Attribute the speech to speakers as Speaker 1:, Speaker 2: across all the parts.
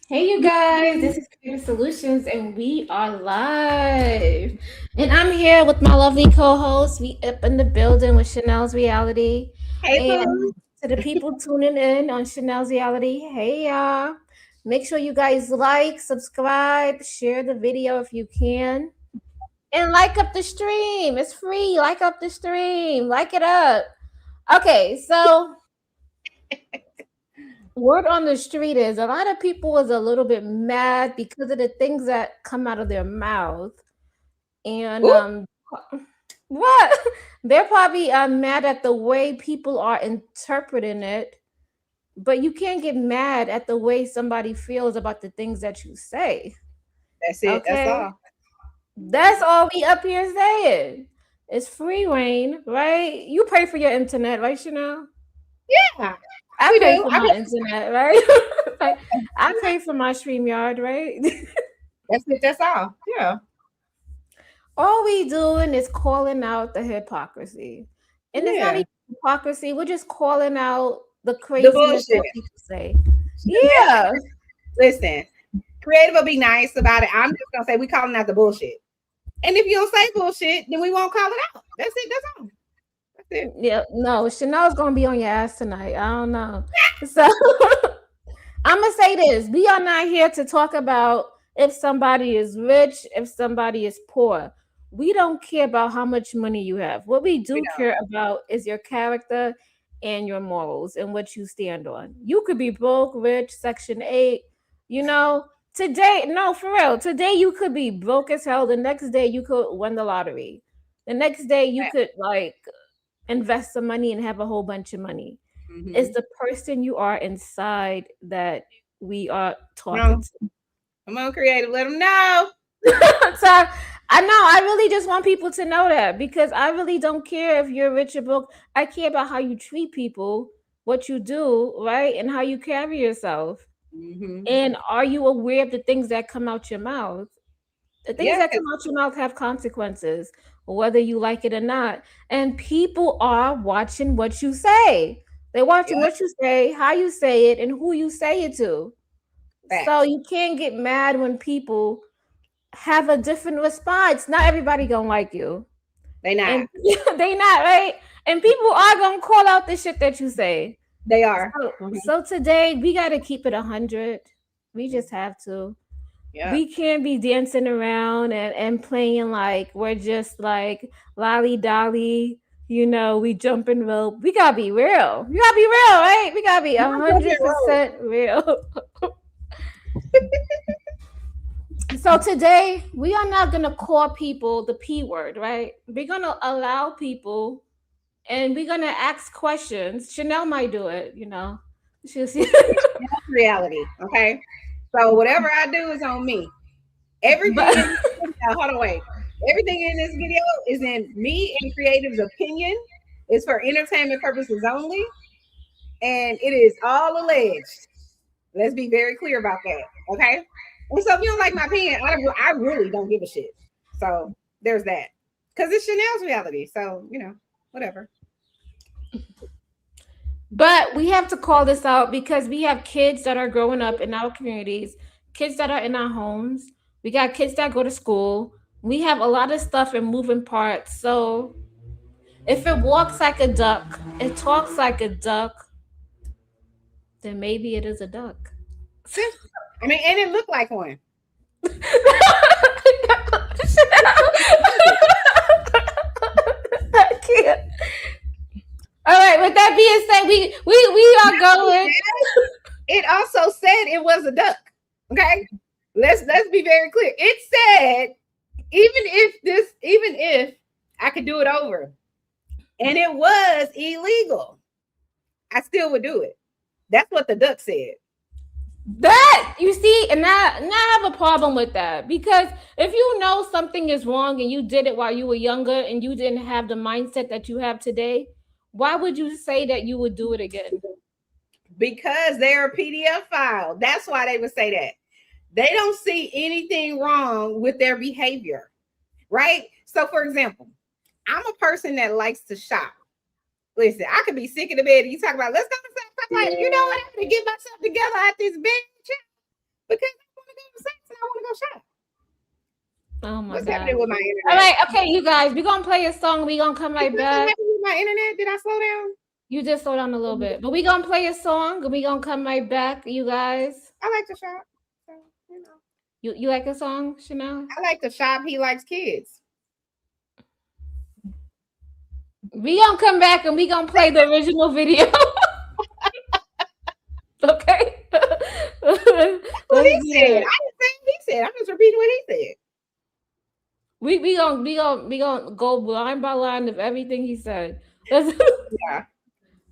Speaker 1: Hey, you guys, this is Creative Solutions, and we are live. And I'm here with my lovely co host. We up in the building with Chanel's Reality.
Speaker 2: Hey,
Speaker 1: And
Speaker 2: Pooh.
Speaker 1: to the people tuning in on Chanel's Reality, hey, y'all. Make sure you guys like, subscribe, share the video if you can, and like up the stream. It's free. Like up the stream, like it up. Okay, so word on the street is a lot of people was a little bit mad because of the things that come out of their mouth and
Speaker 2: Ooh,
Speaker 1: what they're probably mad at the way people are interpreting it, but you can't get mad at the way somebody feels about the things that you say.
Speaker 2: that's it. That's
Speaker 1: Okay,
Speaker 2: all.
Speaker 1: that's all we up here saying. It's free reign, right? You pay for your internet, right, Chanel?
Speaker 2: Yeah,
Speaker 1: I
Speaker 2: we
Speaker 1: pay
Speaker 2: do.
Speaker 1: for
Speaker 2: I
Speaker 1: my
Speaker 2: mean,
Speaker 1: internet, right? Like, I pay for my StreamYard, right?
Speaker 2: that's it. That's all. Yeah,
Speaker 1: All we doing is calling out the hypocrisy. And it's not
Speaker 2: yeah.
Speaker 1: even hypocrisy, we're just calling out the
Speaker 2: The
Speaker 1: craziness
Speaker 2: bullshit.
Speaker 1: that people say.
Speaker 2: Yeah.
Speaker 1: Yeah.
Speaker 2: Listen, creative will be nice about it. I'm just gonna say we calling out the bullshit. And if you don't say bullshit, then we won't call it out. That's it. That's all. That's it.
Speaker 1: Yeah. No, Chanel's gonna be on your ass tonight. I don't know. So I'm gonna say this. We are not here to talk about if somebody is rich, if somebody is poor. We don't care about how much money you have. What we
Speaker 2: We
Speaker 1: do
Speaker 2: don't.
Speaker 1: care about is your character and your morals and what you stand on. You could be broke, rich, section 8, you know. Today, no, for real. Today you could be broke as hell. The next day you could win the lottery. The next day you could like invest some money and have a whole bunch of money. It's
Speaker 2: Mm-hmm.
Speaker 1: the person you are inside that we are talking
Speaker 2: No,
Speaker 1: to.
Speaker 2: come on, creative. Let them know.
Speaker 1: So I know I really just want people to know that because I really don't care if you're rich or broke. I care about how you treat people, what you do, right, and how you carry yourself.
Speaker 2: Mm-hmm.
Speaker 1: And are you aware of the things that come out your mouth? The things
Speaker 2: Yeah,
Speaker 1: that come
Speaker 2: 'cause
Speaker 1: out your mouth have consequences, whether you like it or not. And people are watching what you say. They're watching
Speaker 2: yeah,
Speaker 1: what you say, how you say it, and who you say it to. So
Speaker 2: facts.
Speaker 1: you can't get mad when people have a different response. Not everybody gonna like you,
Speaker 2: They not.
Speaker 1: and they not right. And people are gonna call out the shit that you say.
Speaker 2: They are.
Speaker 1: So,
Speaker 2: Mm-hmm.
Speaker 1: so today we gotta keep it 100. We just have to.
Speaker 2: Yeah.
Speaker 1: We can't be dancing around and playing like we're just like lolly dolly. You know, we jump and rope. We gotta be real. We gotta be real, right? We gotta be a
Speaker 2: Not jump
Speaker 1: hundred
Speaker 2: and roll.
Speaker 1: percent real. So today we are not gonna call people the P word, right? We're gonna allow people and we're gonna ask questions. Chanel might do it, you know. She'll see.
Speaker 2: That's reality. Okay. So whatever I do is on me. Everything
Speaker 1: But
Speaker 2: in this video, hold on, wait. Everything in this video is in me and creative's opinion. It's for entertainment purposes only, and it is all alleged. Let's be very clear about that. Okay. And so if you don't like my opinion, I really don't give a shit. So there's that. Because it's Chanel's reality. So, whatever.
Speaker 1: But we have to call this out because we have kids that are growing up in our communities, kids that are in our homes. We got kids that go to school. We have a lot of stuff and moving parts. So if it walks like a duck, it talks like a duck, then maybe it is a duck.
Speaker 2: I mean, and it looked like one.
Speaker 1: I can't. All right. With that being said, we are going.
Speaker 2: It also said it was a duck. Okay. Let's be very clear. It said even if I could do it over and it was illegal, I still would do it. That's what the duck said.
Speaker 1: That you see, and I have a problem with that because if you know something is wrong and you did it while you were younger and you didn't have the mindset that you have today, why would you say that you would do it again?
Speaker 2: Because they're a PDF file. That's why they would say that. They don't see anything wrong with their behavior, right? So, for example, I'm a person that likes to shop. Listen, I could be sick in the bed and you talk about, let's go to sex. I'm like, you know what? I have to get myself together at this bed. because I want to go to sex and I want to go shop.
Speaker 1: Oh my
Speaker 2: What's
Speaker 1: god.
Speaker 2: happening with my
Speaker 1: All
Speaker 2: internet?
Speaker 1: right, okay, you guys, we're gonna play a song. We're gonna come
Speaker 2: Is
Speaker 1: right
Speaker 2: something
Speaker 1: back.
Speaker 2: happening with my internet? Did I slow down?
Speaker 1: You just slow down a little bit, but we gonna play a song and we gonna come right back, you guys.
Speaker 2: I like to shop. So, you know.
Speaker 1: You like a song, Chanel?
Speaker 2: I like to shop. He likes kids.
Speaker 1: We gonna come back and we gonna play the original video. Okay. Let's
Speaker 2: What he
Speaker 1: do
Speaker 2: said. I
Speaker 1: that.
Speaker 2: didn't say what he said. I'm just repeating what he said.
Speaker 1: We gonna go line by line of everything he said. Let's
Speaker 2: Yeah.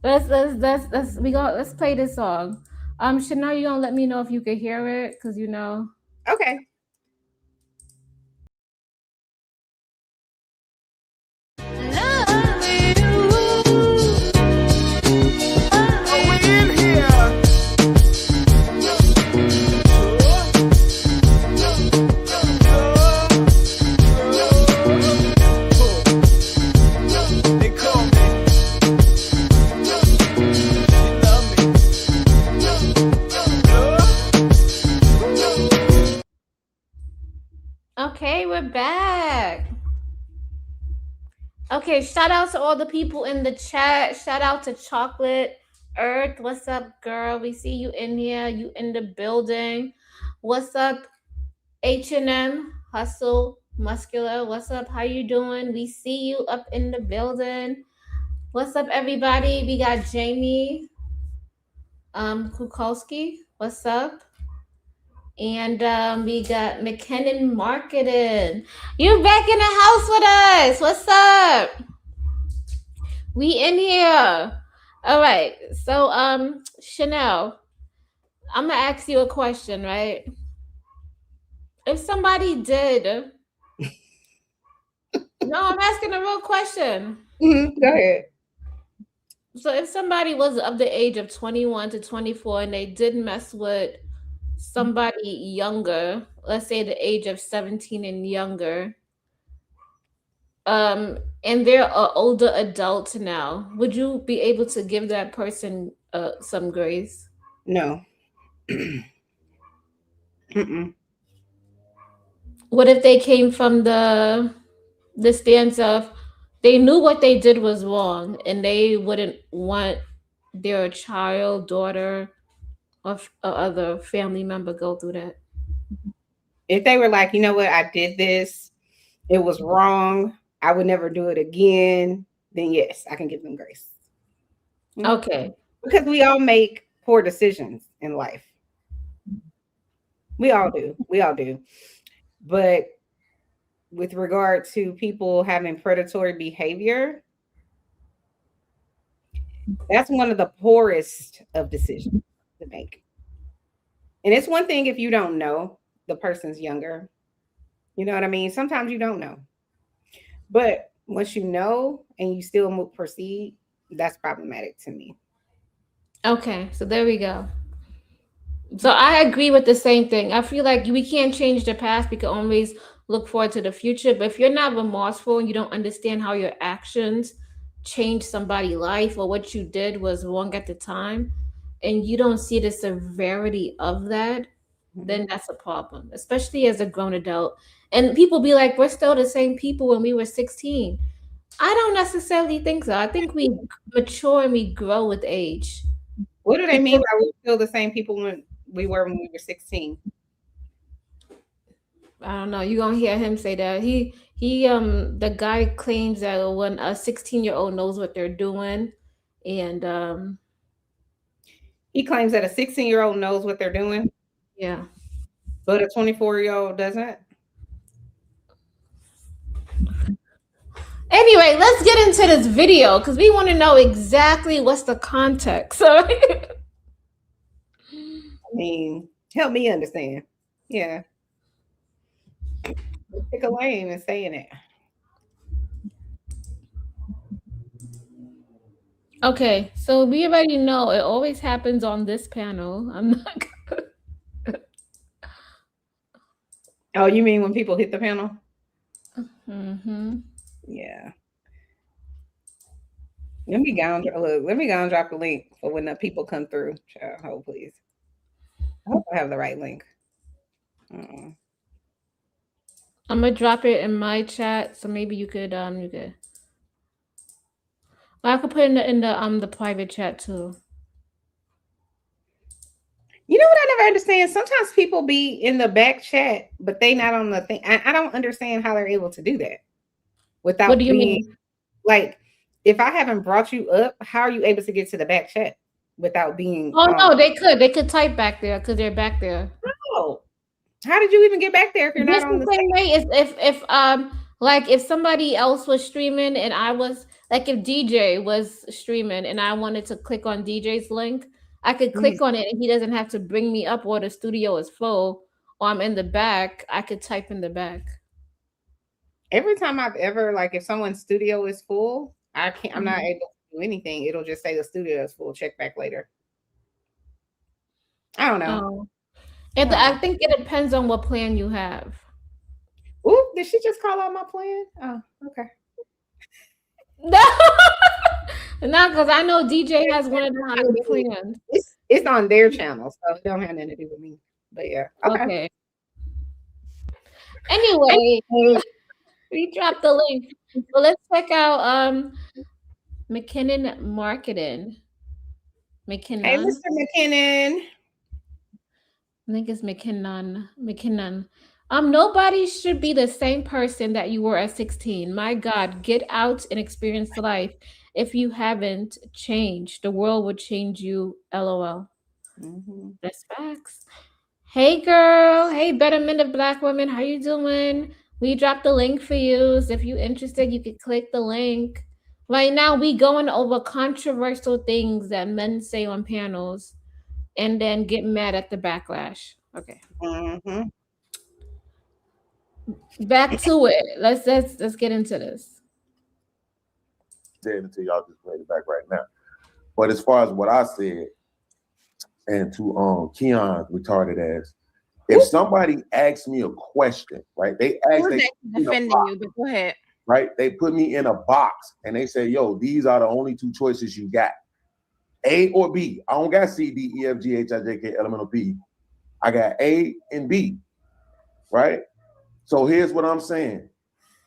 Speaker 1: let's play this song. Chanel, you gonna let me know if you can hear it, cause you know.
Speaker 2: Okay.
Speaker 1: Okay, we're back. Okay, shout out to all the people in the chat. Shout out to Chocolate Earth. What's up, girl? We see you in here. You in the building. What's up, H&M Hustle Muscular? What's up? How you doing? We see you up in the building. What's up, everybody? We got Jamie Kukolski. What's up? And we got McKinnon Marketing. You're back in the house with us. What's up? We in here. All right. So Chanel, I'm gonna ask you a question, right? If somebody did No, I'm asking a real question.
Speaker 2: Go ahead.
Speaker 1: So if somebody was of the age of 21 to 24 and they did mess with somebody younger, let's say the age of 17 and younger, and they're an older adult now, would you be able to give that person some grace?
Speaker 2: No. Mm-mm.
Speaker 1: What if they came from the stance of they knew what they did was wrong and they wouldn't want their child, daughter, or other family member go through that?
Speaker 2: If they were like, you know what, I did this, it was wrong, I would never do it again, then yes, I can give them grace.
Speaker 1: Okay.
Speaker 2: Because we all make poor decisions in life. We all do. We all do. But with regard to people having predatory behavior, that's one of the poorest of decisions to make. And it's one thing if you don't know the person's younger. You know what I mean? Sometimes you don't know. But once you know and you still proceed, that's problematic to me.
Speaker 1: Okay. So there we go. So I agree with the same thing. I feel like we can't change the past. We can always look forward to the future. But if you're not remorseful and you don't understand how your actions changed somebody's life or what you did was wrong at the time, and you don't see the severity of that,
Speaker 2: Mhm.
Speaker 1: then that's a problem, especially as a grown adult. And people be like, we're still the same people when we were 16. I don't necessarily think so. I think we mature and we grow with age.
Speaker 2: What do they mean
Speaker 1: People,
Speaker 2: by we're still the same people when we were 16?
Speaker 1: I don't know. You gonna hear him say that. The guy claims that when a 16-year-old knows what they're doing, and
Speaker 2: He claims that a 16-year-old knows what they're doing,
Speaker 1: yeah.
Speaker 2: but a 24-year-old doesn't.
Speaker 1: Anyway, let's get into this video because we want to know exactly what's the context. So
Speaker 2: I mean, help me understand. Yeah. Pick a lane and stay in it.
Speaker 1: okay, so we already know it always happens on this panel. I'm not.
Speaker 2: Oh, you mean when people hit the panel?
Speaker 1: Mm-hmm.
Speaker 2: Yeah. Let me go and drop the link for when the people come through. Child, hold please. I hope I have the right link. Mm-mm.
Speaker 1: I'm gonna drop it in my chat, so maybe you could. Or I could put it in the private chat too.
Speaker 2: You know what I never understand? Sometimes people be in the back chat, but they not on the thing. I don't understand how they're able to do that
Speaker 1: What do
Speaker 2: without
Speaker 1: you
Speaker 2: being
Speaker 1: mean?
Speaker 2: like, if I haven't brought you up, how are you able to get to the back chat without being
Speaker 1: Oh no, they could type back there because they're back there.
Speaker 2: oh, how did you even get back there if you're not
Speaker 1: Just
Speaker 2: on
Speaker 1: the
Speaker 2: the
Speaker 1: same way as if like if somebody else was streaming and I was like if DJ was streaming and I wanted to click on DJ's link, I could
Speaker 2: stage?
Speaker 1: click on it and he doesn't have to bring me up or the studio is full or I'm in the back. I could type in the back.
Speaker 2: Every time I've ever like if someone's studio is full, I'm not
Speaker 1: Mhm.
Speaker 2: able to do anything. It'll just say the studio is full. Check back later. I don't know.
Speaker 1: Oh,
Speaker 2: I don't
Speaker 1: I
Speaker 2: know.
Speaker 1: think it depends on what plan you have.
Speaker 2: Ooh, did she just call out my plan? Oh, okay.
Speaker 1: No, no, because I know DJ has one of the highest plans.
Speaker 2: It's on their channel, so it don't have nothing to do with me. But yeah, okay.
Speaker 1: Okay. Anyway, we dropped the link. So let's check out McKinnon Marketing.
Speaker 2: Hey,
Speaker 1: McKinnon.
Speaker 2: Mr. McKinnon.
Speaker 1: I think it's McKinnon. McKinnon. Nobody should be the same person that you were at 16. My God, get out and experience life. If you haven't changed, the world would change you. LOL.
Speaker 2: Mm-hmm.
Speaker 1: That's facts. Hey girl. Hey Betterment of Black Women. How you doing? We dropped the link for you. So if you're interested, you can click the link. Right now, we going over controversial things that men say on panels and then get mad at the backlash. Okay.
Speaker 2: Mm-hmm.
Speaker 1: Back to it. Let's get into this.
Speaker 3: Said until y'all just played it back right now. But as far as what I said, and to Keon's retarded ass, if somebody asks me a question, right?
Speaker 2: Who's
Speaker 3: They
Speaker 2: next
Speaker 3: in a
Speaker 2: defending
Speaker 3: box,
Speaker 2: you? But go ahead.
Speaker 3: right? They put me in a box and they say, yo, these are the only two choices you got. A or B. I don't got C, D, E, F, G, H, I, J, K, L, M, N, O, P. I got A and B, right? So here's what I'm saying.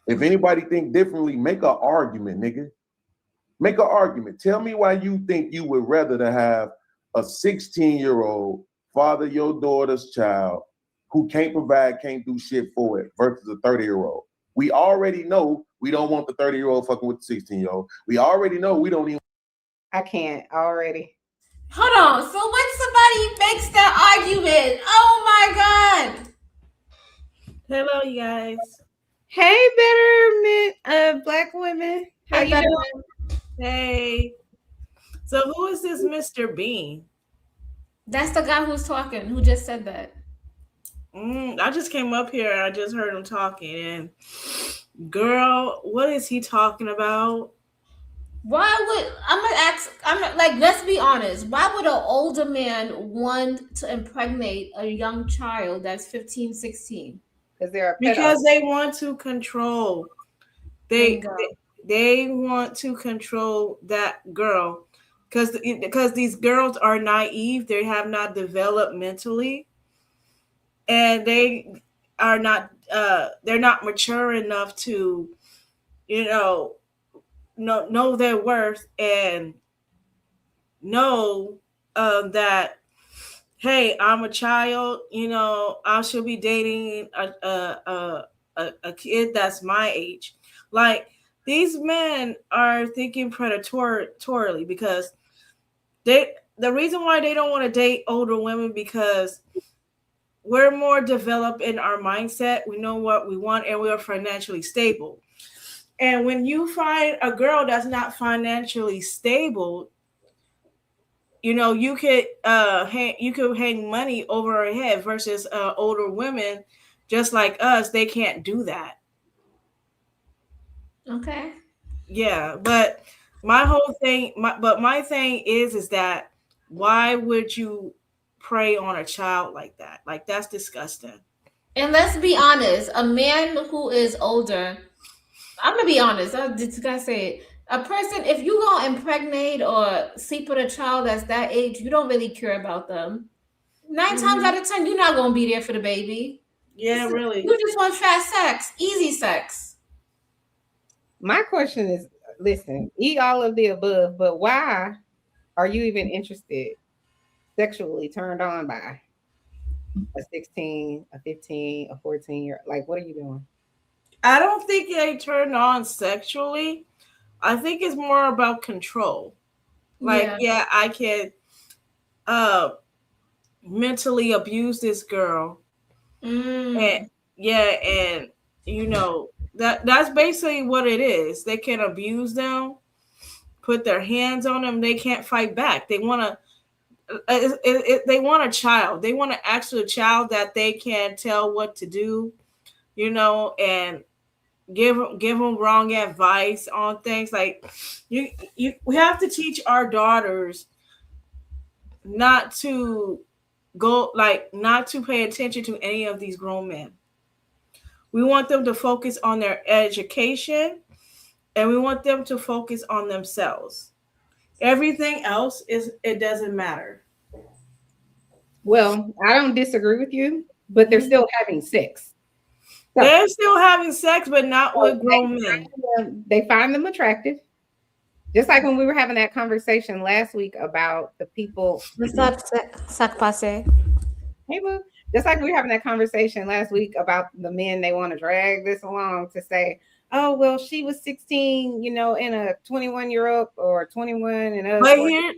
Speaker 3: If anybody think differently, make an argument, nigga. Make an argument. Tell me why you think you would rather to have a 16-year-old father your daughter's child who can't provide, can't do shit for it versus a 30-year-old. We already know we don't want the 30-year-old fucking with the 16-year-old. We already know we don't even.
Speaker 2: I can't already.
Speaker 1: Hold on. So when somebody makes that argument, oh my God.
Speaker 4: Hello, you guys.
Speaker 2: Hey, Betterment of Black Women. How
Speaker 1: Hey,
Speaker 2: you doing?
Speaker 1: Betterment.
Speaker 4: Hey. So who is this Mr. Bean?
Speaker 1: That's the guy who's talking, who just said that.
Speaker 4: I just came up here. I just heard him talking, and girl, what is he talking about?
Speaker 1: Why would I'm gonna ask? Like, let's be honest. Why would an older man want to impregnate a young child that's 15, 16?
Speaker 2: Because they're a pedo.
Speaker 4: Because they want to control. They
Speaker 1: Bingo.
Speaker 4: they want to control that girl because these girls are naive. They have not developed mentally, and they are not they're not mature enough to you know their worth and know that hey, I'm a child, I should be dating a kid that's my age. Like, these men are thinking predatorily because the reason why they don't want to date older women because we're more developed in our mindset. We know what we want and we are financially stable. And when you find a girl that's not financially stable, you could hang money over her head versus older women just like us. They can't do that.
Speaker 1: Okay.
Speaker 4: Yeah, but my thing is that why would you prey on a child like that? Like, that's disgusting.
Speaker 1: And let's be honest, a man who is older, I'm gonna be honest, I just gotta say it. A person, if you gonna impregnate or sleep with a child that's that age, you don't really care about them. 9 times
Speaker 4: Mm-hmm.
Speaker 1: out of 10, you're not gonna be there for the baby.
Speaker 4: Yeah, really.
Speaker 1: You just want fast sex, easy sex.
Speaker 2: My question is, listen, eat all of the above, but why are you even interested, sexually turned on by a 16, a 15, a 14 year? Like, what are you doing?
Speaker 4: I don't think they turn on sexually. I think it's more about control. Like,
Speaker 1: Yeah.
Speaker 4: yeah, I can uh mentally abuse this girl, and
Speaker 1: Mm.
Speaker 4: yeah, and that's basically what it is. They can abuse them, put their hands on them. They can't fight back. They want to. They want a child. They want an actual child that they can tell what to do, and give them wrong advice on things. Like, we have to teach our daughters not to not to pay attention to any of these grown men. We want them to focus on their education, and we want them to focus on themselves. Everything else is it doesn't matter.
Speaker 2: Well, I don't disagree with you, but they're
Speaker 4: Mhm.
Speaker 2: still having sex. So,
Speaker 4: They're still having sex, but not
Speaker 2: so
Speaker 4: with grown men.
Speaker 2: they find them attractive. Just like when we were having that conversation last week about the people.
Speaker 1: What's up, sac passe?
Speaker 2: Hey, boo. Just like we were having that conversation last week about the men, they want to drag this along to say, oh, well, she was 16, and a 21-year-old or 21 and us.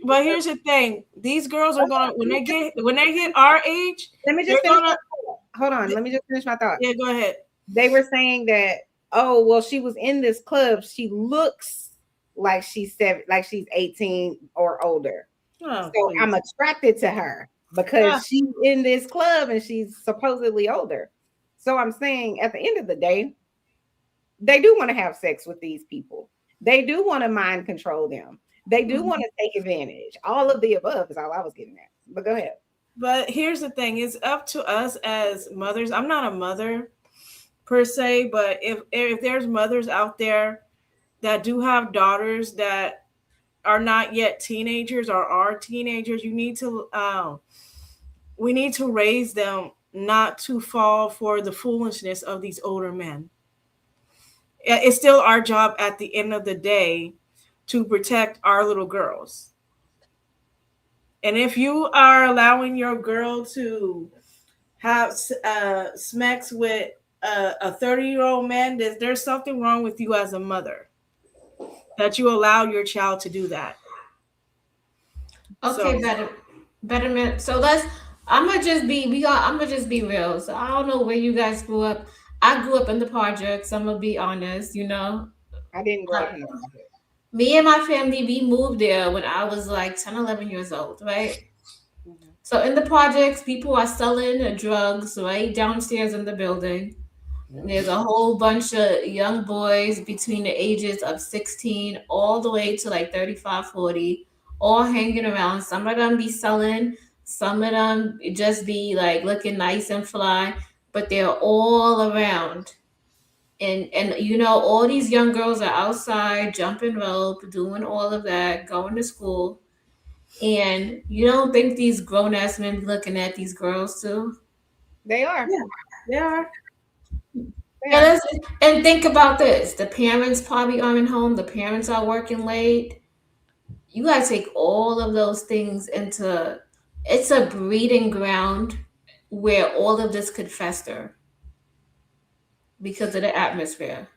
Speaker 4: But here's the thing: these girls are gonna when they hit our age,
Speaker 2: Let me
Speaker 4: they're
Speaker 2: just finish my
Speaker 4: gonna.
Speaker 2: thought. Hold on. Let me just finish my thought.
Speaker 4: Yeah, go ahead.
Speaker 2: They were saying that, oh, well, she was in this club. She looks like like she's 18 or older.
Speaker 4: Oh,
Speaker 2: So
Speaker 4: please.
Speaker 2: I'm attracted to her because she's in this club and she's supposedly older. So I'm saying at the end of the day, they do want to have sex with these people. They do want to mind control them. They do want to take advantage. All of the above is all I was getting at. But go ahead.
Speaker 4: But here's the thing: it's up to us as mothers. I'm not a mother per se, but if there's mothers out there that do have daughters that are not yet teenagers or are teenagers, we need to raise them not to fall for the foolishness of these older men. It's still our job at the end of the day to protect our little girls. And if you are allowing your girl to have smacks with a 30-year-old man, there's something wrong with you as a mother that you allow your child to do that.
Speaker 1: Okay,
Speaker 4: So
Speaker 1: betterment. So let's. I'm gonna just be real. So I don't know where you guys grew up. I grew up in the projects. I'm gonna be honest.
Speaker 2: I didn't grow
Speaker 1: Uh,
Speaker 2: up in the project.
Speaker 1: Me and my family, we moved there when I was like 10, 11 years old, right?
Speaker 2: Mhm.
Speaker 1: So in the projects, people are selling drugs right downstairs in the building.
Speaker 2: Yep.
Speaker 1: There's a whole bunch of young boys between the ages of 16 all the way to like 35, 40, all hanging around. Some of them be selling, some of them just be like looking nice and fly, but they're all around. And all these young girls are outside jumping rope, doing all of that, going to school. And you don't think these grown ass men be looking at these girls too?
Speaker 2: They are.
Speaker 4: yeah, they are.
Speaker 2: They
Speaker 1: And,
Speaker 2: are.
Speaker 1: let's, and think about this. The parents probably aren't home. The parents are working late. You gotta take all of those things into. It's a breeding ground where all of this could fester because of the atmosphere.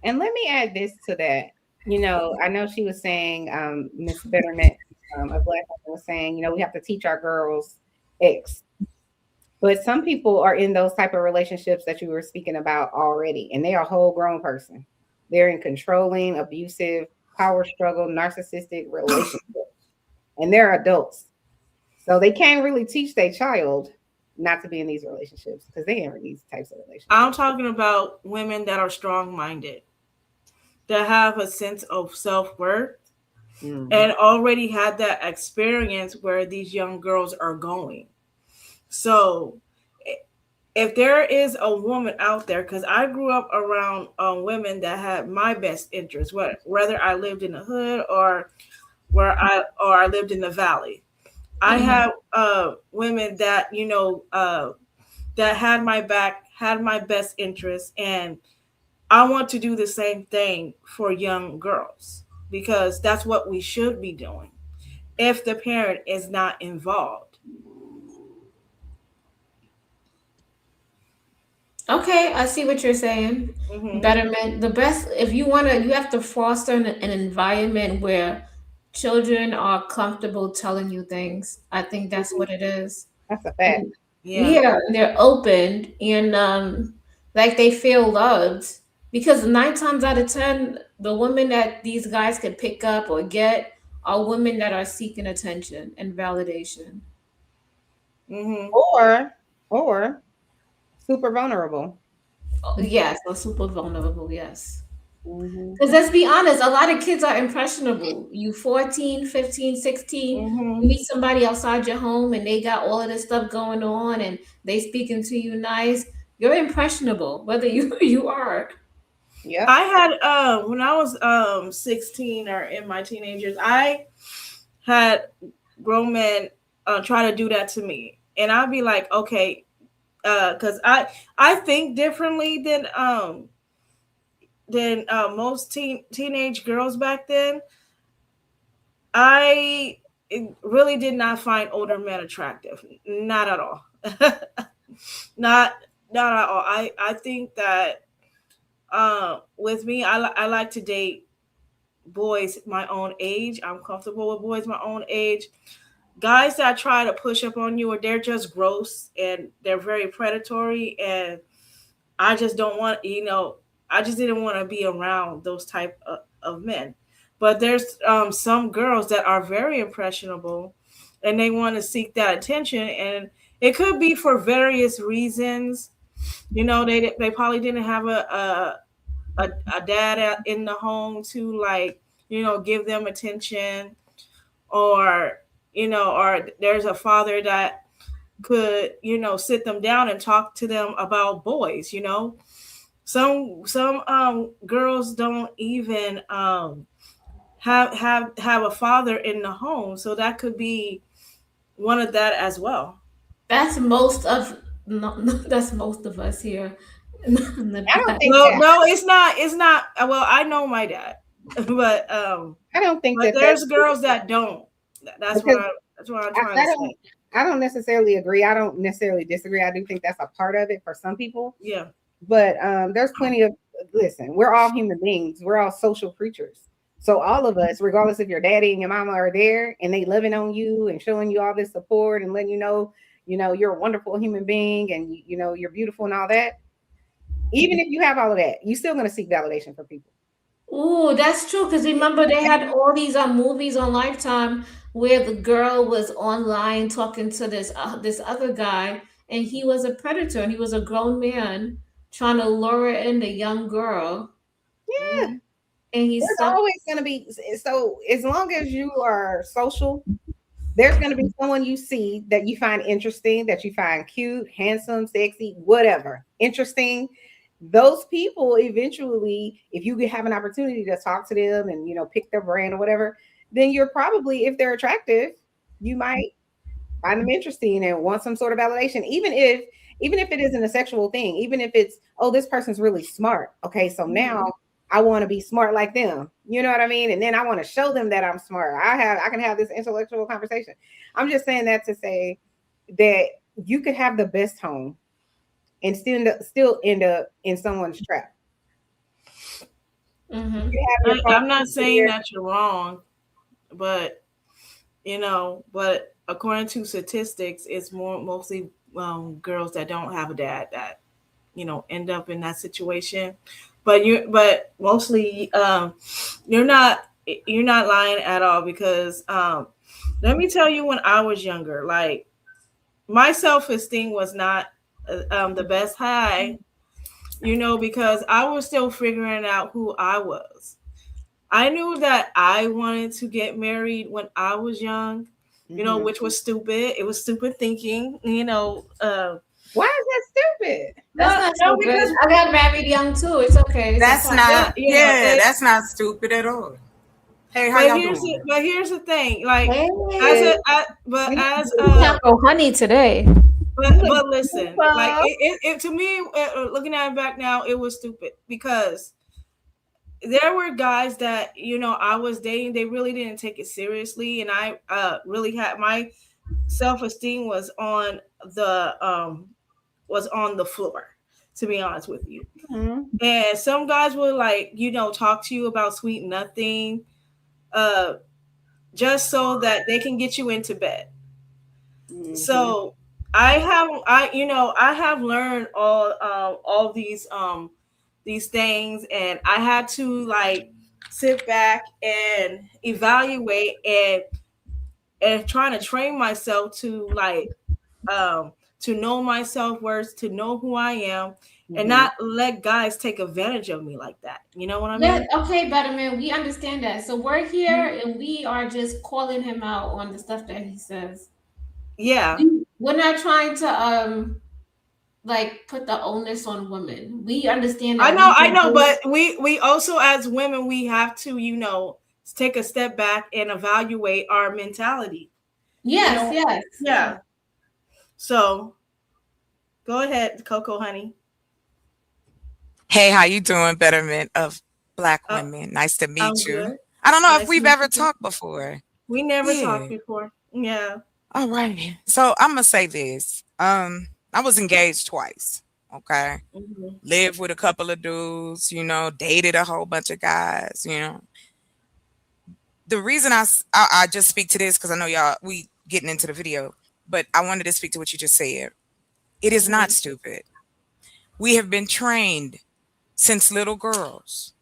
Speaker 2: And let me add this to that. I know she was saying, Miss Betterment, a black woman was saying, we have to teach our girls X. But some people are in those type of relationships that you were speaking about already, and they are a whole grown person. They're in controlling, abusive, power struggle, narcissistic relationships, and they're adults. So they can't really teach their child not to be in these relationships because they ain't in these types of
Speaker 4: I'm
Speaker 2: relationships.
Speaker 4: talking about women that are strong minded, that have a sense of self worth,
Speaker 2: Mhm.
Speaker 4: and already had that experience where these young girls are going. So if there is a woman out there, because I grew up around women that had my best interest, whether I lived in the hood or I lived in the valley. I
Speaker 1: Mhm.
Speaker 4: have women that that had my back, had my best interest, and I want to do the same thing for young girls because that's what we should be doing if the parent is not involved.
Speaker 1: Okay, I see what you're saying.
Speaker 4: Mm-hmm.
Speaker 1: Betterment. The best, if you want to, you have to foster an environment where children are comfortable telling you things. I think that's what it is.
Speaker 2: That's a fact.
Speaker 1: And
Speaker 4: Yeah.
Speaker 1: yeah, and they're open and like they feel loved because 9 times out of 10, the women that these guys could pick up or get are women that are seeking attention and validation.
Speaker 4: Mm-hmm.
Speaker 2: Or super vulnerable.
Speaker 1: Oh, yes, or super vulnerable. Yes.
Speaker 2: Hmm.
Speaker 1: Because let's be honest, a lot of kids are impressionable. You 14, 15, 16, you
Speaker 4: Mm-hmm.
Speaker 1: meet somebody outside your home and they got all of this stuff going on and they speaking to you nice. You're impressionable, whether you you are.
Speaker 2: Yep.
Speaker 4: I had when I was 16 or in my teenagers, I had grown men try to do that to me, and I'd be like, okay, because I think differently than most teenage girls back then. I really did not find older men attractive, not at all. not not at all. I think that with me, I like to date boys my own age. I'm comfortable with boys my own age. Guys that try to push up on you, or they're just gross and they're very predatory, and I just don't want, I just didn't want to be around those type of men. But there's some girls that are very impressionable, and they want to seek that attention, and it could be for various reasons. They probably didn't have a dad in the home to, like, give them attention, or or there's a father that could, sit them down and talk to them about boys. Some girls don't even have a father in the home, so that could be one of that as well.
Speaker 1: That's most of no, no, that's most of us here in the
Speaker 2: I don't
Speaker 1: back.
Speaker 2: think
Speaker 4: Well,
Speaker 2: that.
Speaker 4: no, it's not. Well, I know my dad, but
Speaker 2: I don't think
Speaker 4: but
Speaker 2: that that's
Speaker 4: there's girls that don't. That's what
Speaker 2: because
Speaker 4: I'm
Speaker 2: I,
Speaker 4: trying
Speaker 2: I
Speaker 4: to
Speaker 2: don't.
Speaker 4: say.
Speaker 2: I don't necessarily agree. I don't necessarily disagree. I do think that's a part of it for some people.
Speaker 4: Yeah.
Speaker 2: But there's plenty of, listen, we're all human beings. We're all social creatures. So all of us, regardless if your daddy and your mama are there and they loving on you and showing you all this support and letting you know, you're a wonderful human being and you know you're beautiful and all that. Even if you have all of that, you're still gonna seek validation from people.
Speaker 1: Ooh, that's true. Because remember, they had all these movies on Lifetime where the girl was online talking to this other guy, and he was a predator, and he was a grown man trying to lure in the young girl,
Speaker 2: Yeah,
Speaker 4: Hmm.
Speaker 1: and he
Speaker 2: there's
Speaker 1: sucked.
Speaker 2: always gonna be, so as long as you are social, there's going to be someone you see that you find interesting, that you find cute, handsome, sexy, whatever, interesting. Those people eventually, if you have an opportunity to talk to them and pick their brain or whatever, then you're probably, if they're attractive, you might find them interesting and want some sort of validation, even if it isn't a sexual thing, even if it's, oh, this person's really smart, okay, so now
Speaker 4: Hmm.
Speaker 2: I want to be smart like them, you know what I mean, and then I want to show them that I'm smart. I can have this intellectual conversation. I'm just saying that to say that you could have the best home and still end up in someone's trap.
Speaker 1: Mm-hmm.
Speaker 2: You have your
Speaker 4: I'm
Speaker 2: father
Speaker 4: not saying
Speaker 2: there.
Speaker 4: that you're wrong, but but according to statistics, it's mostly girls that don't have a dad that end up in that situation. But mostly you're not lying at all, because let me tell you, when I was younger, like, my self-esteem was not the best high, because I was still figuring out who I was. I knew that I wanted to get married when I was young,
Speaker 2: Mhm.
Speaker 4: which was stupid. It was stupid thinking,
Speaker 2: Why is that stupid?
Speaker 1: That's
Speaker 4: no,
Speaker 1: not
Speaker 4: no,
Speaker 1: stupid.
Speaker 4: because
Speaker 1: I got married young too. It's okay. It's a
Speaker 5: That's
Speaker 1: part.
Speaker 4: yeah,
Speaker 5: not, yeah, that's not stupid at all. Hey, how y'all doing?
Speaker 4: but here's the thing, like,
Speaker 1: Hey,
Speaker 4: but
Speaker 2: We need
Speaker 4: as
Speaker 2: to do
Speaker 1: choco honey today.
Speaker 4: But listen, like it to me, looking at it back now, it was stupid because there were guys that I was dating. They really didn't take it seriously, and I really had my self-esteem was on the floor. To be honest with you, and some guys would talk to you about sweet nothing, just so that they can get you into bed. So I have learned all these things, and I had to sit back and evaluate and trying to train myself to know my self-worth, to know who I am, and not let guys take advantage of me like that. You know what I mean?
Speaker 1: Okay, Betterman, we understand that. So we're here and we are just calling him out on the stuff that he says.
Speaker 4: Yeah.
Speaker 1: We're not trying to put the onus on women. We understand that.
Speaker 4: I know, but we also as women we have to, take a step back and evaluate our mentality.
Speaker 1: Yes,
Speaker 4: yeah. So go ahead, Coco honey.
Speaker 5: Hey, how you doing, Betterment of Black Women? Nice to meet you.
Speaker 4: Good.
Speaker 5: I don't know if we've ever talked before.
Speaker 4: We never talked before. Yeah.
Speaker 5: All right. So I'm gonna say this. I was engaged twice. Okay. Lived with a couple of dudes, dated a whole bunch of guys, The reason I just speak to this, because I know we getting into the video, but I wanted to speak to what you just said. It is not stupid. We have been trained since little girls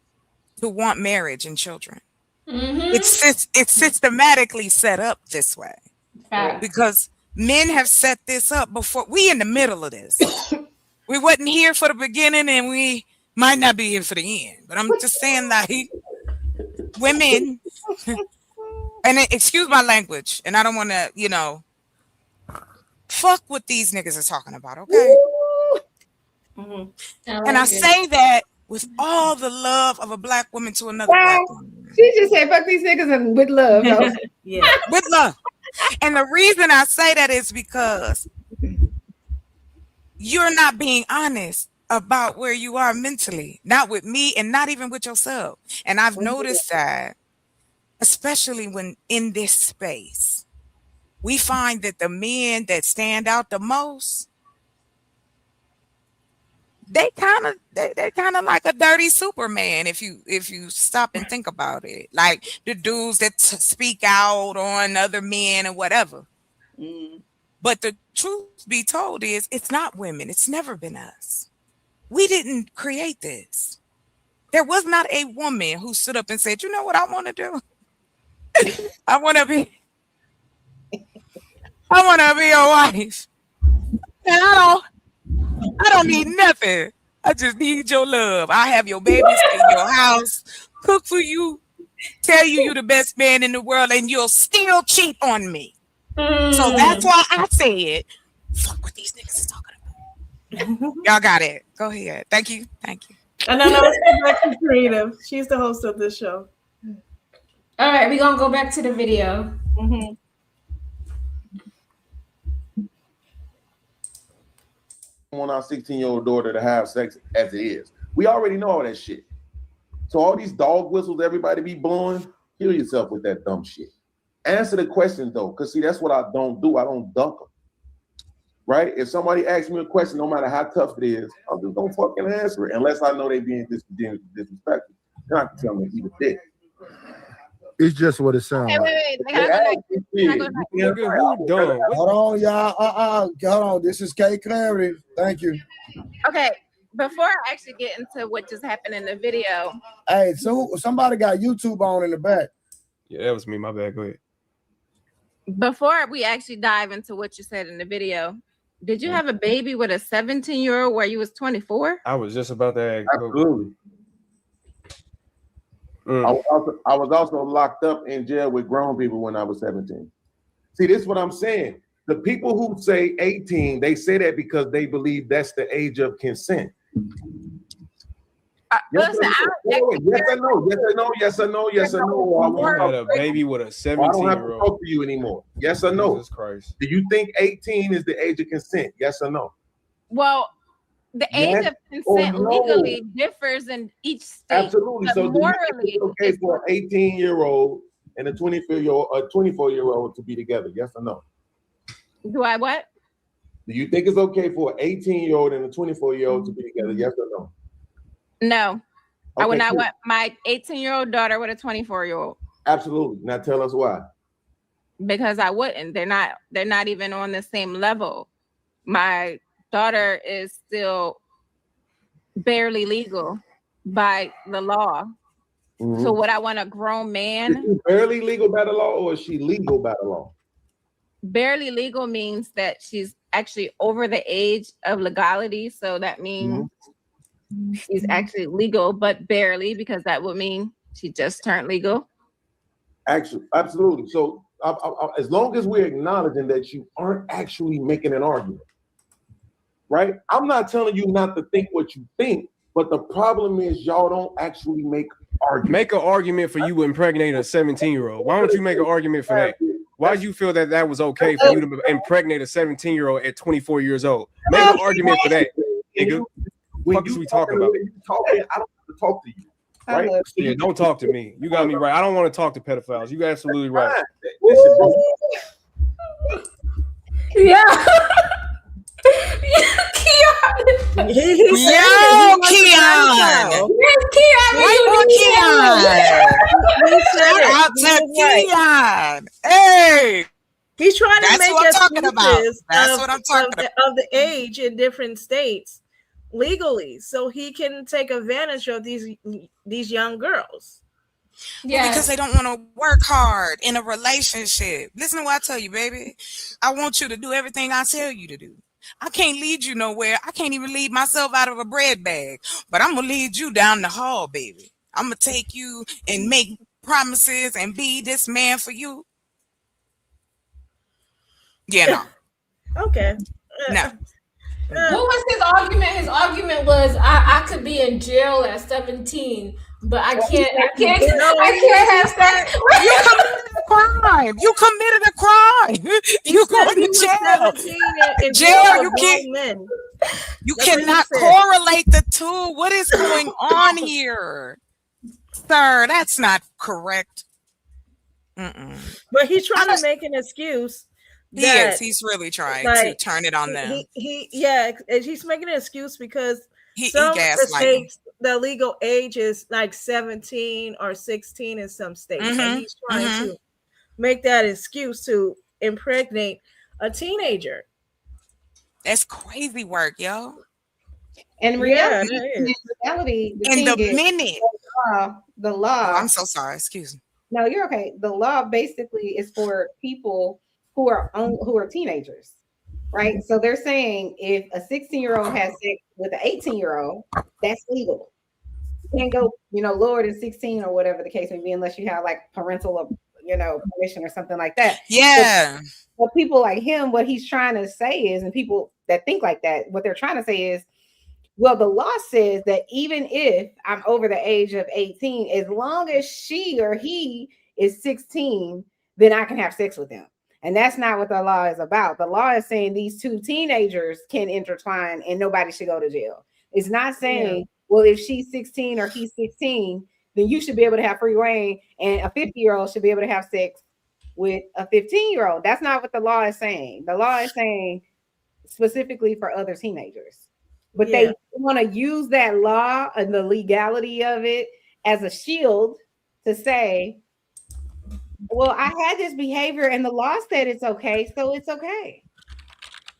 Speaker 5: to want marriage and children. It's systematically set up this way because men have set this up before. We in the middle of this. We wasn't here for the beginning, and we might not be here for the end. But I'm just saying, women, and excuse my language, and I don't want to, fuck what these niggas are talking about, okay? And I say that with all the love of a Black woman to another Black woman.
Speaker 2: She just said, fuck these niggas and with love.
Speaker 4: Yeah.
Speaker 5: With love. And the reason I say that is because you're not being honest about where you are mentally, not with me and not even with yourself. And I've noticed that, especially when in this space, we find that the men that stand out the most, they're kind of like a dirty Superman if you stop and think about it. Like the dudes that speak out on other men and whatever. But the truth be told is it's not women. It's never been us. We didn't create this. There was not a woman who stood up and said, you know what I want to do? I want to be your wife. And I don't need nothing. I just need your love. I have your babies in your house, cook for you, tell you the best man in the world, and you'll still cheat on me. So that's why I said, fuck what these niggas is talking about. Y'all got it. Go ahead. Thank you.
Speaker 4: And I know it's creative. She's the host of this show.
Speaker 1: All right, we're going to go back to the video.
Speaker 3: Want our 16-year-old daughter to have sex as it is. We already know all that shit. So all these dog whistles everybody be blowing, kill yourself with that dumb shit. Answer the question though, because see, that's what I don't do. I don't dunk them. Right? If somebody asks me a question, no matter how tough it is, I'm just gonna fucking answer it, unless I know they being disrespectful. Then I can tell them to eat a dick.
Speaker 6: It's just what it sounds like. Hold on, y'all. Hold on. This is K Clarity. Thank you.
Speaker 7: Okay, before I actually get into what just happened in the video.
Speaker 6: Hey, so somebody got YouTube on in the back.
Speaker 8: Yeah, that was me. My bad. Go ahead.
Speaker 7: Before we actually dive into what you said in the video, did you have a baby with a 17-year-old where you was 24?
Speaker 8: I was just about to ask.
Speaker 3: Absolutely. I was also locked up in jail with grown people when I was 17. See, this is what I'm saying. The people who say 18, they say that because they believe that's the age of consent. Yes
Speaker 7: Listen,
Speaker 3: or no? Wait, yes or no? Yes or no? Yes or no? Yes or no? Or I
Speaker 8: You
Speaker 3: won't
Speaker 8: had
Speaker 3: talk
Speaker 8: a baby with a
Speaker 3: or I don't have to
Speaker 8: 17-year-old.
Speaker 3: talk to you anymore. Yes or no?
Speaker 8: Jesus Christ.
Speaker 3: Do you think 18 is the age of consent? Yes or no?
Speaker 7: well, the age
Speaker 3: Yes
Speaker 7: of
Speaker 3: or
Speaker 7: consent
Speaker 3: no?
Speaker 7: legally differs in each state,
Speaker 3: Absolutely.
Speaker 7: but
Speaker 3: So do you think
Speaker 7: morally,
Speaker 3: it's okay
Speaker 7: it's
Speaker 3: for an 18-year-old and a 24-year-old to be together? Yes or no?
Speaker 7: do I what?
Speaker 3: Do you think it's okay for an 18-year-old and a 24-year-old to be together? Yes or no?
Speaker 7: No, I would
Speaker 3: Okay,
Speaker 7: not
Speaker 3: cool.
Speaker 7: want my 18-year-old daughter with a 24-year-old
Speaker 3: Absolutely. Now tell us why.
Speaker 7: because I wouldn't. They're not even on the same level. My daughter is still barely legal by the law.
Speaker 3: Mhm.
Speaker 7: So would I want a grown
Speaker 3: Is
Speaker 7: man?
Speaker 3: she barely legal by the law or is she legal by the law?
Speaker 7: Barely legal means that she's actually over the age of legality. So that means she's actually legal, but barely, because that would mean she just turned legal.
Speaker 3: Actually, absolutely. So as long as we're acknowledging that you aren't actually making an argument, right? I'm not telling you not to think what you think, but the problem is y'all don't actually make arguments.
Speaker 8: Make an argument for you impregnating a 17-year-old. Why don't you make an argument for that? Why do you feel that that was okay for you to impregnate a 17-year-old at 24 years old? Make an argument for that, nigga. What is we talking about?
Speaker 3: I don't have to talk to you, right?
Speaker 8: Yeah, don't talk to me. You got me right. I don't want to talk to pedophiles. You absolutely right.
Speaker 3: Listen, bro.
Speaker 1: Yeah.
Speaker 4: He
Speaker 5: Yo, Keon! Shout out to Keon! Hey!
Speaker 4: He's trying to
Speaker 5: That's
Speaker 4: make
Speaker 5: what I'm talking about.
Speaker 4: excuses
Speaker 5: That's what I'm talking about.
Speaker 4: of the age in different states legally, so he can take advantage of these young girls.
Speaker 5: Well, because they don't want to work hard in a relationship. Listen to what I tell you, baby. I want you to do everything I tell you to do. I can't lead you nowhere. I can't even lead myself out of a bread bag. But I'm going to lead you down the hall, baby. I'm going to take you and make promises and be this man for you. Yeah, no.
Speaker 4: Okay.
Speaker 5: No.
Speaker 1: What was his argument? His argument was I could be in jail at 17, but I can't have sex.
Speaker 5: You committed a crime. You committed a crime. You going to jail. Jail, you can't. You cannot correlate the two. What is going on here? Sir, that's not correct.
Speaker 4: But he's trying to make an excuse.
Speaker 5: He's really trying to turn it on them.
Speaker 4: He's making an excuse because some states the legal age is like 17 or 16 in some states. And he's trying to make that excuse to impregnate a teenager.
Speaker 5: That's crazy work, yo.
Speaker 2: And reality, the law.
Speaker 5: Oh, I'm so sorry. Excuse me.
Speaker 2: No, you're okay. The law basically is for people who are teenagers, right? So they're saying if a 16-year-old has sex with an 18-year-old, that's legal. You can't go, lower than 16 or whatever the case may be, unless you have like parental, permission or something like that.
Speaker 5: Yeah.
Speaker 2: But people like him, what he's trying to say is, and people that think like that, what they're trying to say is, well, the law says that even if I'm over the age of 18, as long as she or he is 16, then I can have sex with them. And that's not what the law is about. The law is saying these two teenagers can intertwine and nobody should go to jail. It's not saying, well, if she's 16 or he's 16, then you should be able to have free reign and a 50-year-old should be able to have sex with a 15-year-old. That's not what the law is saying. The law is saying specifically for other teenagers. But they want to use that law and the legality of it as a shield to say, well, I had this behavior and the law said it's okay, so it's okay.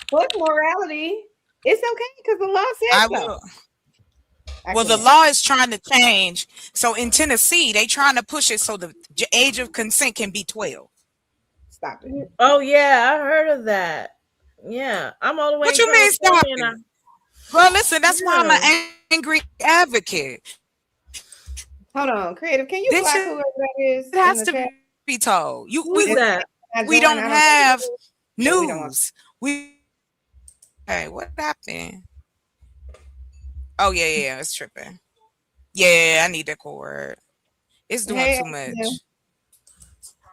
Speaker 2: But morality, it's okay because the law says so.
Speaker 5: Well, the law is trying to change. So in Tennessee, they trying to push it so the age of consent can be 12.
Speaker 2: Stop it.
Speaker 4: Oh, yeah, I heard of that. Yeah, I'm all the way.
Speaker 5: What you mean stop it? Well, listen, that's why I'm an angry advocate.
Speaker 2: Hold on, Creative. Can you block whoever that is?
Speaker 5: It has to be told. We don't have news. Hey, what happened? Oh, yeah, it's tripping. Yeah, I need that cord. It's doing
Speaker 2: Hey,
Speaker 5: too much.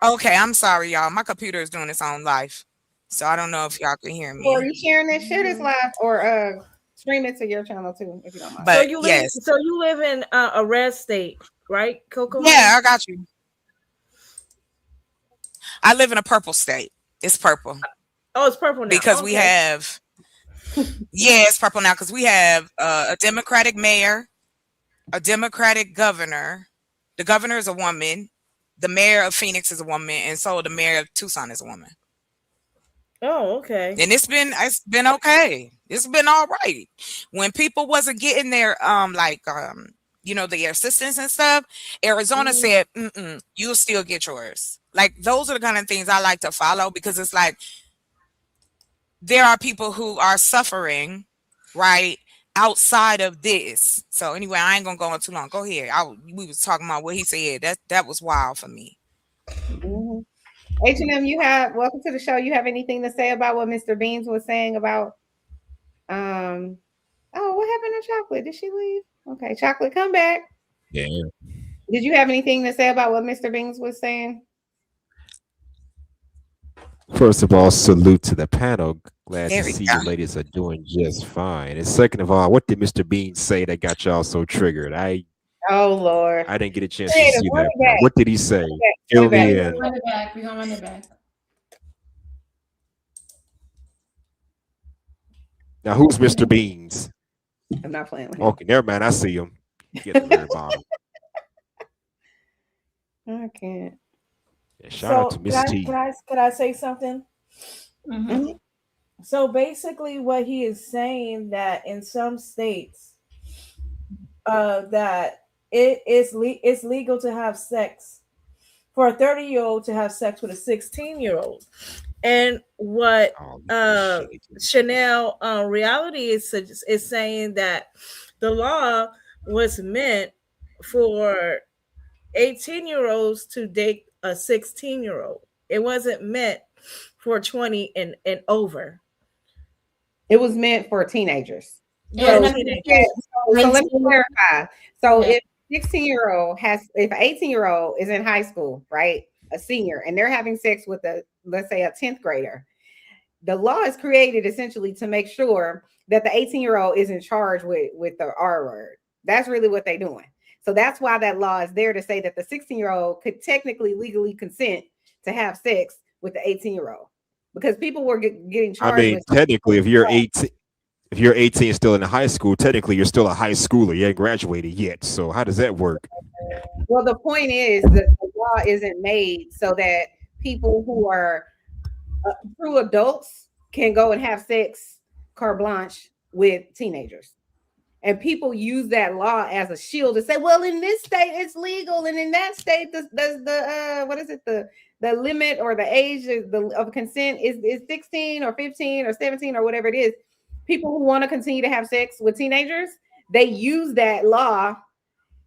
Speaker 5: Okay, I'm sorry, y'all. My computer is doing its own life, so I don't know if y'all can hear
Speaker 2: or are
Speaker 5: me.
Speaker 2: you sharing this shit is live or stream it to your channel too, if you don't mind.
Speaker 4: So
Speaker 5: But
Speaker 4: you live.
Speaker 5: yes,
Speaker 4: So you live in a red state, right, Coco?
Speaker 5: yeah, I got you. I live in a purple state. It's purple
Speaker 4: Oh, it's purple now.
Speaker 5: because we
Speaker 4: Okay.
Speaker 5: have. Yeah, it's purple now because we have a Democratic mayor, a Democratic governor. The governor is a woman. The mayor of Phoenix is a woman, and so the mayor of Tucson is a woman.
Speaker 4: Oh, okay.
Speaker 5: And it's been okay. It's been all right. When people wasn't getting their their assistance and stuff, Arizona said, you'll still get yours. Like those are the kind of things I like to follow because it's like there are people who are suffering, right, outside of this. So anyway, I ain't gonna go on too long. Go ahead. We was talking about what he said. That was wild for me.
Speaker 2: H&M, you have welcome to the show. You have anything to say about what Mr. Beanz was saying about oh, what happened to Chocolate? Did she leave? Okay, Chocolate, come back.
Speaker 9: Yeah.
Speaker 2: Did you have anything to say about what Mr. Beanz was saying?
Speaker 9: First of all, salute to the panel. Glad
Speaker 5: There
Speaker 9: to
Speaker 5: we
Speaker 9: see
Speaker 5: go.
Speaker 9: you ladies are doing just fine. And second of all, what did Mr. Bean say that got y'all so triggered?
Speaker 2: Oh Lord.
Speaker 9: I didn't get a chance to
Speaker 2: Creative,
Speaker 9: see
Speaker 2: run
Speaker 9: that.
Speaker 2: it back.
Speaker 9: What did he say?
Speaker 2: Run it
Speaker 9: Fill
Speaker 2: back.
Speaker 9: me
Speaker 1: We're
Speaker 9: in.
Speaker 1: gonna run it back. We're gonna run it back.
Speaker 9: Now, who's Mr. Beans?
Speaker 2: I'm not playing with him.
Speaker 9: Okay, never mind. I see him. Get the very bottom.
Speaker 2: I can't.
Speaker 9: Yeah, shout out to Miss T.
Speaker 4: Could I say something?
Speaker 1: Mm-hmm.
Speaker 4: So basically, what he is saying that in some states, that it's legal to have sex for a 30-year-old to have sex with a 16-year-old, and what Chanel reality is saying that the law was meant for 18-year-olds to date a 16-year-old. It wasn't meant for 20 and over.
Speaker 2: It was meant for teenagers.
Speaker 1: Yeah,
Speaker 2: So, so let me clarify. So
Speaker 1: Yeah.
Speaker 2: if 16-year-old if an 18-year-old is in high school, right, a senior, and they're having sex with let's say a 10th grader, the law is created essentially to make sure that the 18-year-old isn't charged with the R word. That's really what they're doing. So that's why that law is there to say that the 16-year-old could technically legally consent to have sex with the 18-year-old, because people were getting charged.
Speaker 9: I mean, technically, if you're 18 still in high school, technically you're still a high schooler. You ain't graduated yet. So how does that work?
Speaker 2: Well, the point is that the law isn't made so that people who are true adults can go and have sex carte blanche with teenagers. And people use that law as a shield to say, well, in this state it's legal, and in that state the what is it, the limit or the age of consent is 16 or 15 or 17 or whatever it is. People who want to continue to have sex with teenagers, they use that law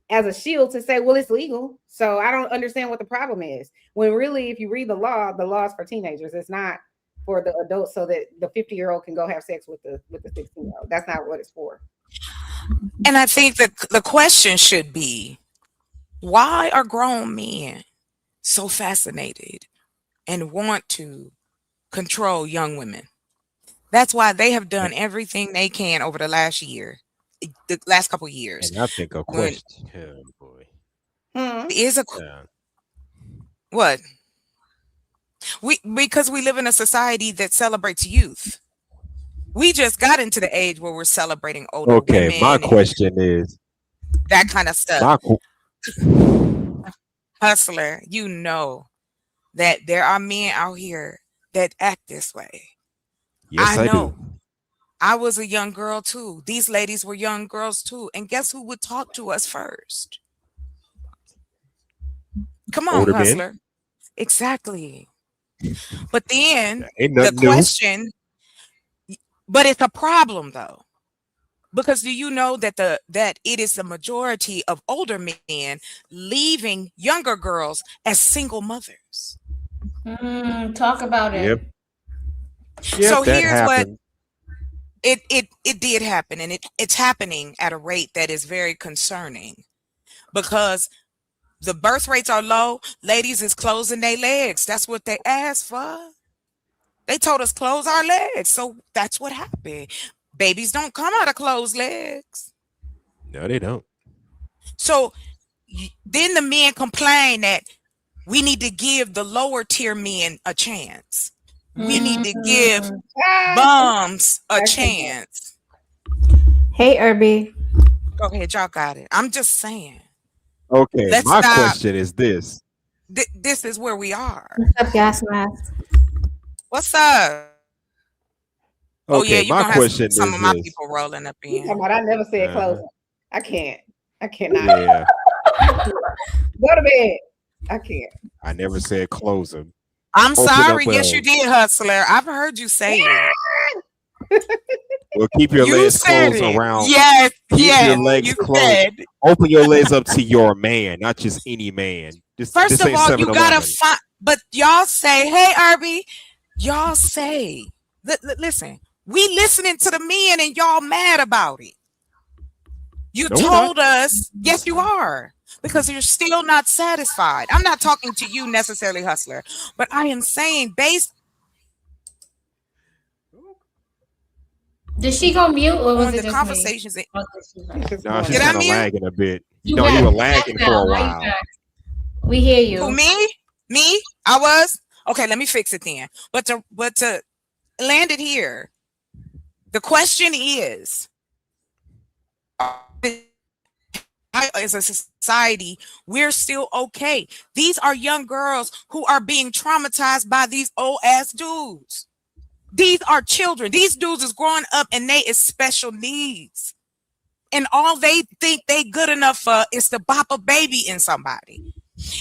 Speaker 2: as a shield to say, well, it's legal. So I don't understand what the problem is. When really, if you read the law is for teenagers. It's not for the adults so that the 50-year-old can go have sex with the 16-year-old. That's not what it's for.
Speaker 5: And I think that the question should be, why are grown men so fascinated and want to control young women? That's why they have done everything they can over the last couple of years.
Speaker 9: And I think a question, oh boy,
Speaker 5: is what? Because we live in a society that celebrates youth. We just got into the age where we're celebrating older women.
Speaker 9: My question is
Speaker 5: that kind of stuff. Hustler, you know that there are men out here that act this way.
Speaker 9: Yes, I know.
Speaker 5: I was a young girl too. These ladies were young girls too. And guess who would talk to us first? Come on,
Speaker 9: older
Speaker 5: hustler.
Speaker 9: Men.
Speaker 5: Exactly. But then
Speaker 9: the
Speaker 5: question, but it's a problem though. Because do you know that it is the majority of older men leaving younger girls as single mothers?
Speaker 1: Talk about it.
Speaker 9: Yep.
Speaker 5: So here's
Speaker 9: happened.
Speaker 5: What it did happen, and it's happening at a rate that is very concerning. because the birth rates are low. Ladies is closing their legs. That's what they asked for. They told us close our legs. So that's what happened. Babies don't come out of closed legs.
Speaker 9: No, they don't.
Speaker 5: So then the men complain that we need to give the lower tier men a chance. We need to give bums a chance.
Speaker 1: Hey, Irby.
Speaker 5: Go ahead, y'all got it. I'm just saying.
Speaker 9: Okay,
Speaker 5: Let's
Speaker 9: my
Speaker 5: stop.
Speaker 9: question is this.
Speaker 5: This is where we are.
Speaker 1: What's up, gas mask?
Speaker 5: What's up? Oh yeah,
Speaker 9: Okay,
Speaker 5: you're
Speaker 9: my
Speaker 5: gonna have
Speaker 9: question
Speaker 5: some
Speaker 9: is
Speaker 5: of my
Speaker 9: this.
Speaker 5: people rolling up
Speaker 2: You
Speaker 5: in.
Speaker 2: talking about I never said
Speaker 9: Uh-huh.
Speaker 2: closing. I can't. I cannot.
Speaker 9: Yeah,
Speaker 2: Go to bed. I can't.
Speaker 9: I never said close them.
Speaker 5: I'm
Speaker 9: Open
Speaker 5: sorry.
Speaker 9: up,
Speaker 5: Yes, you did, Hustler. I've heard you say it.
Speaker 9: Well, keep your
Speaker 5: You
Speaker 9: legs
Speaker 5: said
Speaker 9: closed
Speaker 5: it.
Speaker 9: around.
Speaker 5: Yes,
Speaker 9: Keep
Speaker 5: yes.
Speaker 9: your legs
Speaker 5: You
Speaker 9: closed.
Speaker 5: said.
Speaker 9: Open your legs up to your man, not just any man. This
Speaker 5: First of
Speaker 9: ain't
Speaker 5: all, you
Speaker 9: 7-Eleven.
Speaker 5: gotta find. But y'all say, "Hey, Irby," y'all say, "Listen, we listening to the men, and y'all mad about it." You
Speaker 9: No, we're not.
Speaker 5: told us, yes, you are, because you're still not satisfied. I'm not talking to you necessarily, Hustler, but I am saying based
Speaker 1: Did she go mute or was
Speaker 5: on
Speaker 1: it
Speaker 5: the
Speaker 1: just
Speaker 5: conversations.
Speaker 1: me?
Speaker 9: No, she's
Speaker 5: Did I
Speaker 9: kind of
Speaker 5: mute?
Speaker 9: lagging a bit.
Speaker 1: You
Speaker 9: No,
Speaker 1: back.
Speaker 9: you were
Speaker 1: You back
Speaker 9: lagging
Speaker 1: now.
Speaker 9: for a
Speaker 1: Now you
Speaker 9: while.
Speaker 1: back. We hear you.
Speaker 5: Who, me? Me? I was? Okay, let me fix it then. But to land it here, the question is, as a society, we're still okay. These are young girls who are being traumatized by these old ass dudes. These are children. These dudes is growing up and they is special needs. And all they think they good enough for is to bop a baby in somebody.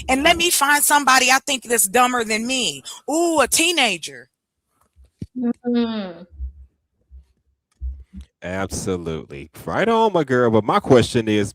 Speaker 5: And let me find somebody I think that's dumber than me. Ooh, a teenager.
Speaker 1: Mm.
Speaker 9: Absolutely. Right on, my girl. But my question is,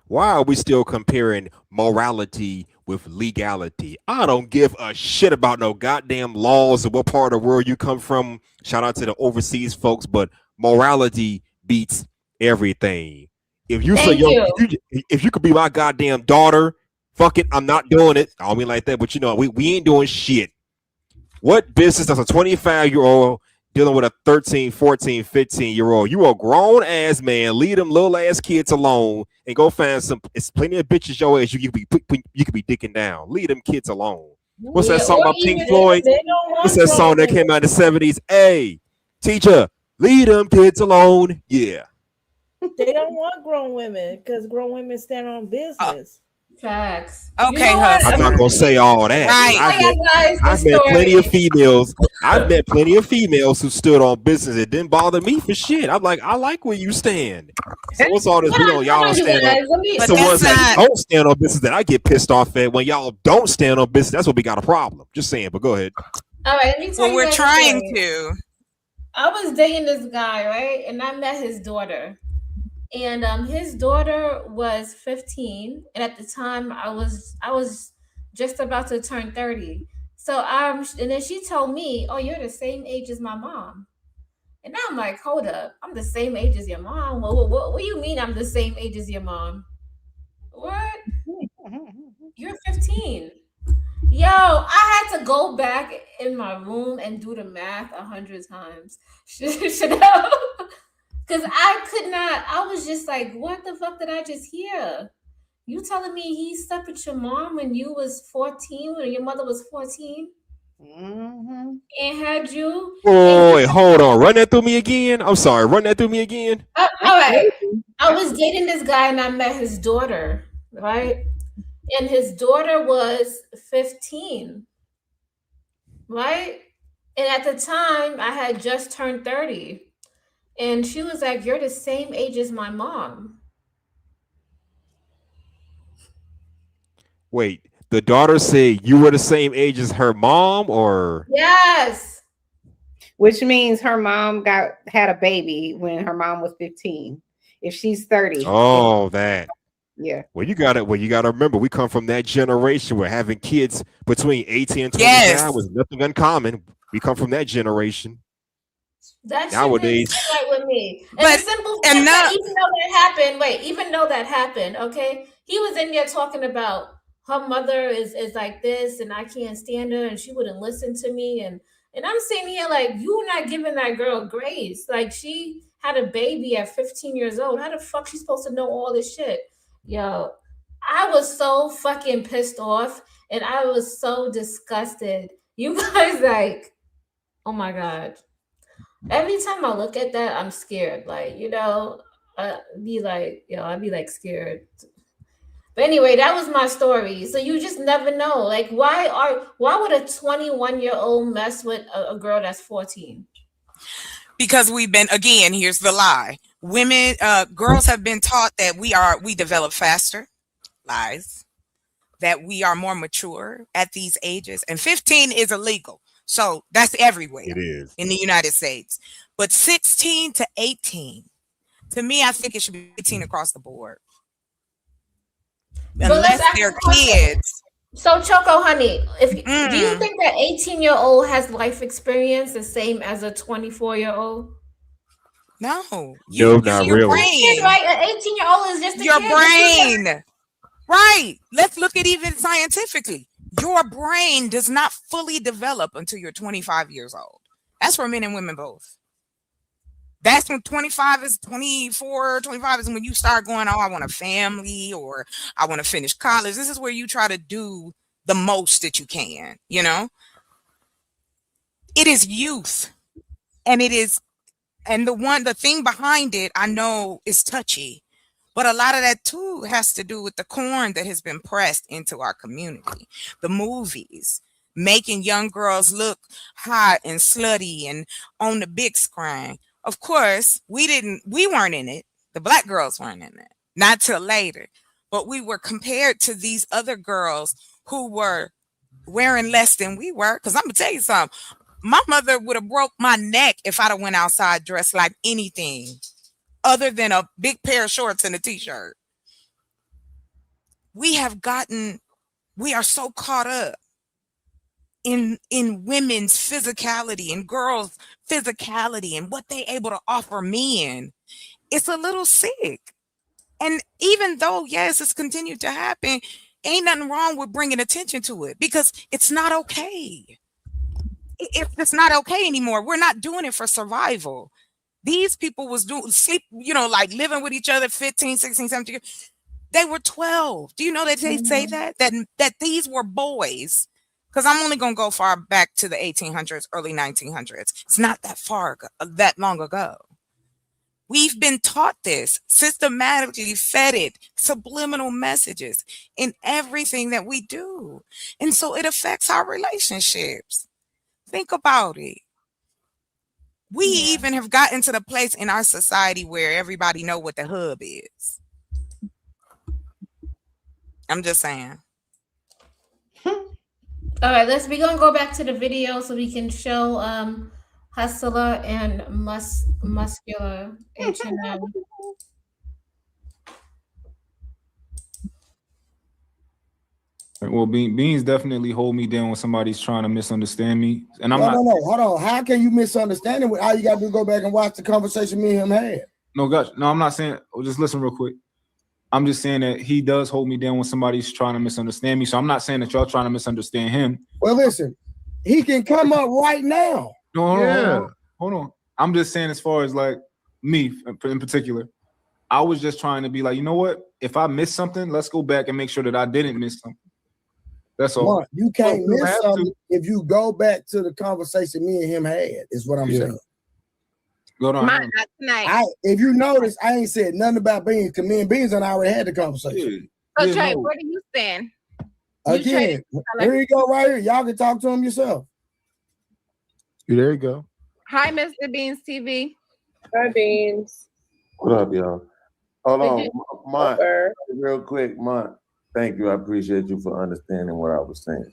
Speaker 9: why are we still comparing morality with legality? I don't give a shit about no goddamn laws or what part of the world you come from. Shout out to the overseas folks, but morality beats everything. If you say,
Speaker 1: Thank
Speaker 9: yo,
Speaker 1: you.
Speaker 9: if you could be my goddamn daughter, fuck it, I'm not doing it. I don't mean like that, but you know, we ain't doing shit. What business does a 25-year-old dealing with a 13, 14, 15-year-old? You a grown ass man. Leave them little ass kids alone and go find some. It's plenty of bitches your age you could be dicking down. Leave them kids alone. What's that song
Speaker 1: or
Speaker 9: about Pink
Speaker 1: even
Speaker 9: Floyd?
Speaker 4: They don't
Speaker 9: What's
Speaker 4: want
Speaker 9: that song
Speaker 4: grown
Speaker 9: that came
Speaker 4: women.
Speaker 9: out in the 70s? Hey, teacher, leave them kids alone. Yeah.
Speaker 4: They don't want grown women because grown women stand on business.
Speaker 1: Facts.
Speaker 5: Okay,
Speaker 1: You know what?
Speaker 9: I'm not
Speaker 5: Hustler.
Speaker 9: gonna say all that.
Speaker 5: Right.
Speaker 9: I've met plenty of females. I've met plenty of females who stood on business. It didn't bother me for shit. I'm like, I like where you stand. So what's all this? We don't y'all don't stand on. It's
Speaker 5: But
Speaker 9: the
Speaker 5: that's
Speaker 9: ones that
Speaker 5: not.
Speaker 9: don't stand on business that I get pissed off at. When y'all don't stand on business, that's when we got a problem. Just saying. But go ahead.
Speaker 1: All right, let me tell
Speaker 5: Well,
Speaker 1: you
Speaker 5: we're
Speaker 1: guys a
Speaker 5: trying
Speaker 1: story.
Speaker 5: to.
Speaker 1: I was dating this guy, right? And I met his daughter. And his daughter was 15, and at the time I was just about to turn 30. So and then she told me, "Oh, you're the same age as my mom." And now I'm like, "Hold up, I'm the same age as your mom? What do you mean I'm the same age as your mom? What? You're 15." Yo, I had to go back in my room and do the math 100 times. Because I could not, I was just like, what the fuck did I just hear? You telling me he slept with your mom when you was 14, when your mother was 14, and had you? And
Speaker 9: Wait, hold on. Run that through me again. I'm sorry. Run that through me again.
Speaker 1: all right, I was dating this guy and I met his daughter, right? And his daughter was 15, right? And at the time, I had just turned 30. And she was like, "You're the same age as my mom."
Speaker 9: Wait, the daughter said you were the same age as her mom, or
Speaker 1: Yes.
Speaker 2: Which means her mom had a baby when her mom was 15. If she's 30.
Speaker 9: oh, that.
Speaker 2: Yeah.
Speaker 9: Well, you gotta remember, we come from that generation where having kids between 18 and 25
Speaker 5: Yes.
Speaker 9: was nothing uncommon. We come from that generation.
Speaker 1: That shit
Speaker 9: Nowadays,
Speaker 1: didn't sit right with me. And
Speaker 5: But
Speaker 1: the simple
Speaker 5: and
Speaker 1: fact
Speaker 5: now,
Speaker 1: that even though that happened, even though that happened, okay, he was in there talking about her mother is like this, and I can't stand her, and she wouldn't listen to me, and I'm sitting here like, you not giving that girl grace. Like, she had a baby at 15 years old. How the fuck she supposed to know all this shit? Yo, I was so fucking pissed off, and I was so disgusted. You guys, like, oh my god. Every time I look at that, I'm scared. Like, I'd be like, I'd be like scared. But anyway, that was my story. So you just never know. Like, why would a 21-year-old mess with a girl that's 14?
Speaker 5: Because we've been, again, here's the lie. Women, girls have been taught that we develop faster. Lies. That we are more mature at these ages. And 15 is illegal. So that's everywhere.
Speaker 9: It is.
Speaker 5: In the United States. But 16 to 18, to me, I think it should be 18 across the board. Unless they're kids.
Speaker 1: So Choco, honey, do you think that 18-year-old has life experience the same as a 24-year-old?
Speaker 5: No.
Speaker 9: No, not really.
Speaker 1: Brain, right? An 18-year-old is just
Speaker 5: your brain. Right. Let's look at even scientifically. Your brain does not fully develop until you're 25 years old. That's for men and women both. That's when 25 is 24, 25 is when you start going, oh, I want a family, or I want to finish college. This is where you try to do the most that you can, you know? It is youth. And the thing behind it, I know is touchy, but a lot of that too has to do with the corn that has been pressed into our community. The movies, making young girls look hot and slutty and on the big screen. Of course, we weren't in it. The Black girls weren't in it, not till later. But we were compared to these other girls who were wearing less than we were. Because I'm going to tell you something. My mother would have broke my neck if I'd have went outside dressed like anything other than a big pair of shorts and a t-shirt. We are so caught up in women's physicality and girls' physicality and what they able to offer men. It's a little sick. And even though, yes, it's continued to happen, ain't nothing wrong with bringing attention to it, because it's not okay. It's not okay anymore. We're not doing it for survival. These people was doing sleep, like living with each other 15, 16, 17 years. They were 12. Do you know that they say that these were boys? Because I'm only going to go far back to the 1800s, early 1900s. It's not that long ago. We've been taught this, systematically fed it, subliminal messages in everything that we do. And so it affects our relationships. Think about it. We even have gotten to the place in our society where everybody know what the hub is. I'm just saying.
Speaker 1: All right, we're gonna go back to the video so we can show Hustler and Muscular H&M.
Speaker 10: Well, Beanz definitely hold me down when somebody's trying to misunderstand me, and I'm
Speaker 6: no, hold on. How can you misunderstand it? All you got to do is go back and watch the conversation me and him had.
Speaker 10: No, gosh, no, I'm not saying. Just listen real quick. I'm just saying that he does hold me down when somebody's trying to misunderstand me. So I'm not saying that y'all trying to misunderstand him.
Speaker 6: Well, listen, he can come up right now.
Speaker 10: No, hold on. I'm just saying, as far as like me in particular, I was just trying to be like, you know what? If I missed something, let's go back and make sure that I didn't miss something. That's all.
Speaker 6: Mark, you can't miss something if you go back to the conversation me and him had, is what I'm saying.
Speaker 10: Go on.
Speaker 7: Mine, not tonight.
Speaker 6: If you notice, I ain't said nothing about Beanz, because me and Beanz and I already had the conversation.
Speaker 7: So Trey, where do you stand?
Speaker 6: Again, here you go right here. Y'all can talk to him yourself.
Speaker 10: There you go.
Speaker 7: Hi, Mr. Beanz TV.
Speaker 2: Hi, Beanz.
Speaker 3: What up, y'all? Hold on, Mont, real quick, Mont. Thank you. I appreciate you for understanding what I was saying,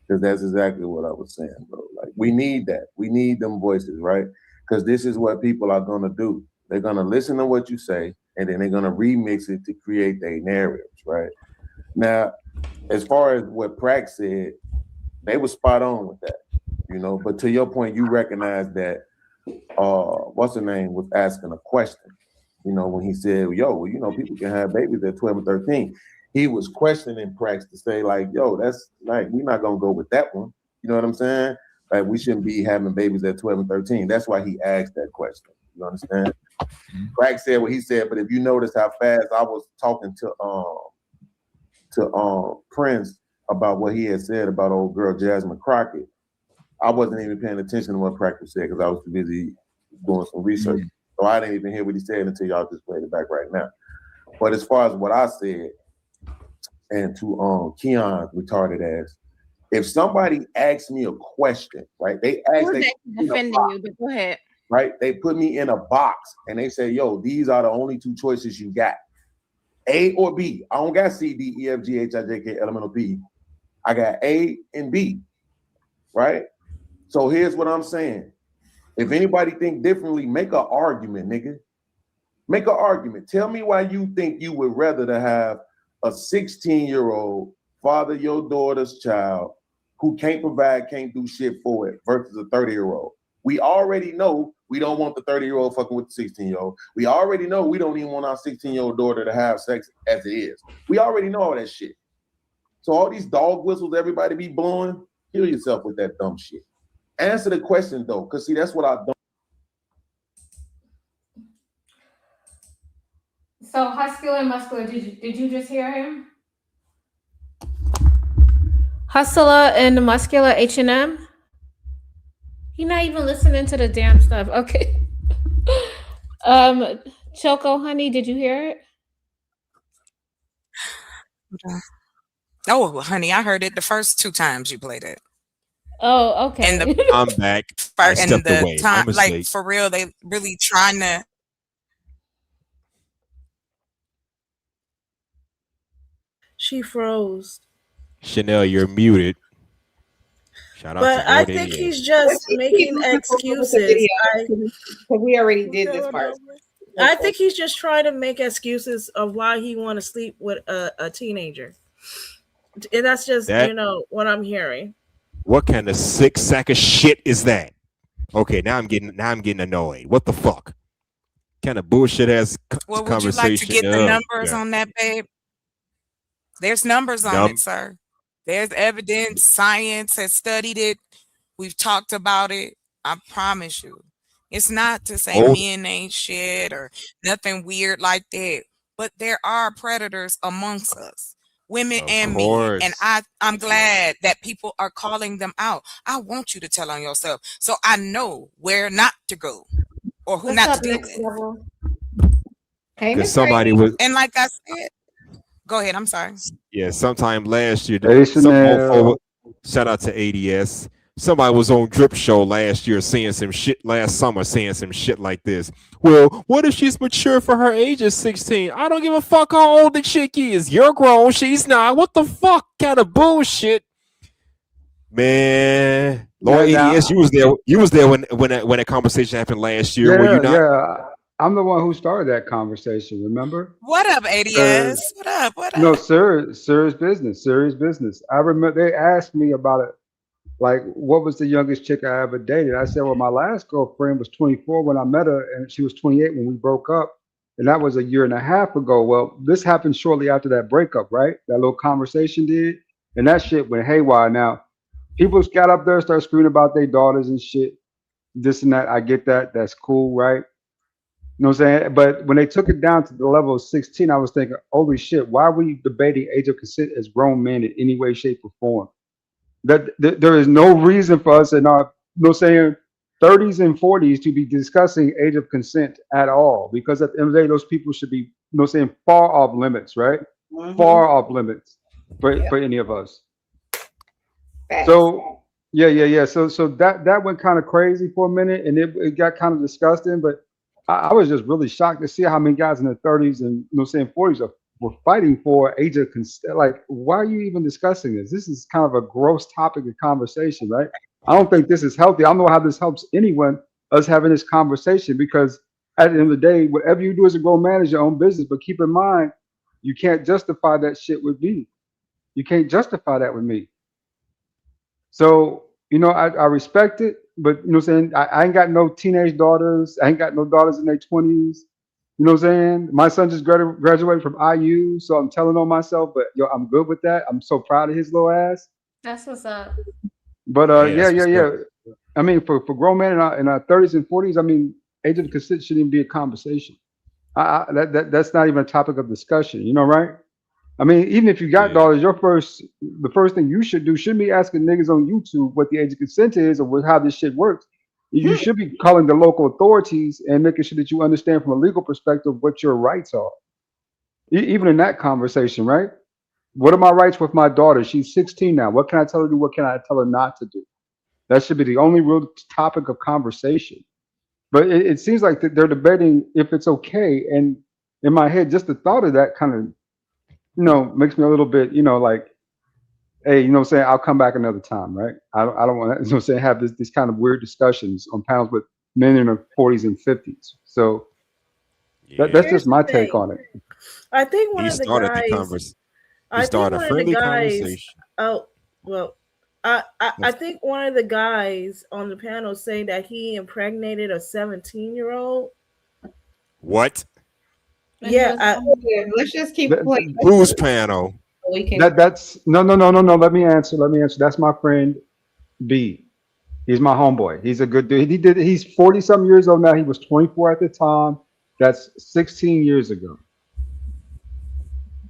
Speaker 3: because that's exactly what I was saying, bro. Like, we need that. We need them voices, right? Because this is what people are going to do. They're going to listen to what you say, and then they're going to remix it to create their narratives, right? Now, as far as what Prax said, they were spot on with that, But to your point, you recognize that, what's her name, was asking a question, when he said, people can have babies at 12 and 13. he was questioning Prax to say like, yo, that's like, we're not gonna go with that one. You know what I'm saying? Like, we shouldn't be having babies at 12 and 13. That's why he asked that question. You understand? Prax said what he said, but if you notice how fast I was talking to Prince about what he had said about old girl Jasmine Crockett, I wasn't even paying attention to what Prax said because I was too busy doing some research. So I didn't even hear what he said until y'all just played it back right now. But as far as what I said, and to Keon's retarded ass, if somebody asks me a question, right? They ask they
Speaker 7: defending you, but go ahead.
Speaker 3: Right? They put me in a box and they say, yo, these are the only two choices you got. A or B. I don't got C, D, E, F, G, H, I, J, K, L, M, N, O, P. I got A and B. Right? So here's what I'm saying. If anybody think differently, make an argument, nigga. Make an argument. Tell me why you think you would rather to have a 16-year-old father your daughter's child who can't provide, can't do shit for it versus a 30-year-old. We already know we don't want the 30-year-old fucking with the 16-year-old. We already know we don't even want our 16-year-old daughter to have sex as it is. We already know all that shit. So all these dog whistles everybody be blowing, kill yourself with that dumb shit. Answer the question though, because see, that's what I don't.
Speaker 1: So Hustler and Muscular, did you just hear him? Hustler and Muscular H&M? You're not even listening to the damn stuff. Okay. Choco, honey, did you hear it?
Speaker 5: Oh, honey, I heard it the first 2 times you played it.
Speaker 1: Oh, okay.
Speaker 5: And
Speaker 9: I'm back. I stepped away.
Speaker 5: Time,
Speaker 9: My
Speaker 5: like
Speaker 9: mistake.
Speaker 5: for real, they really trying to.
Speaker 4: She froze.
Speaker 9: Chanel, you're muted. Shout out
Speaker 4: But
Speaker 9: to
Speaker 4: I
Speaker 9: Lord
Speaker 4: think
Speaker 9: ADS.
Speaker 4: he's just making excuses.
Speaker 2: Because we already did this part.
Speaker 4: I think he's just trying to make excuses of why he want to sleep with a teenager. And that's just,
Speaker 9: That-
Speaker 4: what I'm hearing.
Speaker 9: What kind of sick sack of shit is that? Okay, now I'm getting annoyed. What the fuck? Kind of bullshit ass
Speaker 5: Well, would you
Speaker 9: conversation.
Speaker 5: like to get the numbers on that, babe? There's numbers on it, sir. There's evidence. Science has studied it. We've talked about it. I promise you. It's not to say men ain't shit or nothing weird like that. But there are predators amongst us, women and men. And I'm glad that people are calling them out. I want you to tell on yourself so I know where not to go or who not to deal with.
Speaker 9: Because somebody was,
Speaker 5: and like I said, go ahead. I'm sorry.
Speaker 9: yeah, sometime last year,
Speaker 11: Hey,
Speaker 9: some
Speaker 11: Chanel.
Speaker 9: shout out to ADS. Somebody was on Drip Show last year saying some shit, last summer saying some shit like this. Well, what if she's mature for her age is 16? I don't give a fuck how old the chick is. You're grown, she's not. What the fuck kind of bullshit? Man, Lord ADS, you was there. You was there when that conversation happened last year. Were you not?
Speaker 11: Yeah. I'm the one who started that conversation. Remember?
Speaker 5: What up, ADS? What up? What up?
Speaker 11: No, serious business. I remember they asked me about it. Like, what was the youngest chick I ever dated? I said, well, my last girlfriend was 24 when I met her, and she was 28 when we broke up, and that was a year and a half ago. Well, this happened shortly after that breakup, right? That little conversation did, and that shit went haywire. Now, people got up there and started screaming about their daughters and shit, this and that. I get that. That's cool, right? You know what I'm saying? But when they took it down to the level of 16, I was thinking, holy shit, why are we debating age of consent as grown men in any way, shape, or form? That there is no reason for us in our, 30s and 40s to be discussing age of consent at all. Because at the end of the day, those people should be, far off limits, right?
Speaker 2: Mm-hmm.
Speaker 11: Far off limits for any of us.
Speaker 2: Facts.
Speaker 11: So yeah. So that went kind of crazy for a minute, and it got kind of disgusting. But I was just really shocked to see how many guys in their 30s and 40s were fighting for age of consent. Like, why are you even discussing this? This is kind of a gross topic of conversation, right? I don't think this is healthy. I don't know how this helps anyone, us having this conversation, because at the end of the day, whatever you do as a grown man is your own business. But keep in mind, you can't justify that shit with me. You can't justify that with me. So, I respect it, but I ain't got no teenage daughters. I ain't got no daughters in their 20s. You know what I'm saying? My son just graduated from IU, so I'm telling on myself, but yo, I'm good with that. I'm so proud of his little ass.
Speaker 1: That's what's up.
Speaker 11: But
Speaker 9: Hey,
Speaker 11: yeah,
Speaker 9: that's
Speaker 11: yeah,
Speaker 9: what's
Speaker 11: yeah.
Speaker 9: up.
Speaker 11: I mean, for grown men in our 30s and 40s, I mean, age of consent shouldn't even be a conversation. That's not even a topic of discussion. You know, right? I mean, even if you got
Speaker 9: Yeah.
Speaker 11: daughters, the first thing you should do shouldn't be asking niggas on YouTube what the age of consent is or how this shit works. You should be calling the local authorities and making sure that you understand from a legal perspective what your rights are. Even in that conversation, right? What are my rights with my daughter? She's 16 now. What can I tell her to do? What can I tell her not to do? That should be the only real topic of conversation. But it seems like that they're debating if it's okay. And in my head, just the thought of that kind of, makes me a little bit, like, hey, what I'm saying? I'll come back another time, right? I don't want to, what I'm saying, have these kind of weird discussions on panels with men in their 40s and 50s. So that's
Speaker 9: Yeah.
Speaker 11: just
Speaker 4: Here's the
Speaker 11: my take
Speaker 4: thing.
Speaker 11: on it.
Speaker 4: I think one
Speaker 9: He
Speaker 4: of the
Speaker 9: started the
Speaker 4: guys.
Speaker 9: conversation. He
Speaker 4: I think
Speaker 9: started a
Speaker 4: one of the
Speaker 9: friendly
Speaker 4: guys.
Speaker 9: conversation.
Speaker 4: Oh well. I think one of the guys on the panel saying that he impregnated a 17-year-old.
Speaker 9: What?
Speaker 4: Yeah,
Speaker 2: let's just keep
Speaker 11: That,
Speaker 2: playing.
Speaker 9: Whose panel?
Speaker 2: We can.
Speaker 11: that's no. Let me answer. That's my friend B. He's my homeboy. He's a good dude. He's 40 something years old now. He was 24 at the time. That's 16 years ago.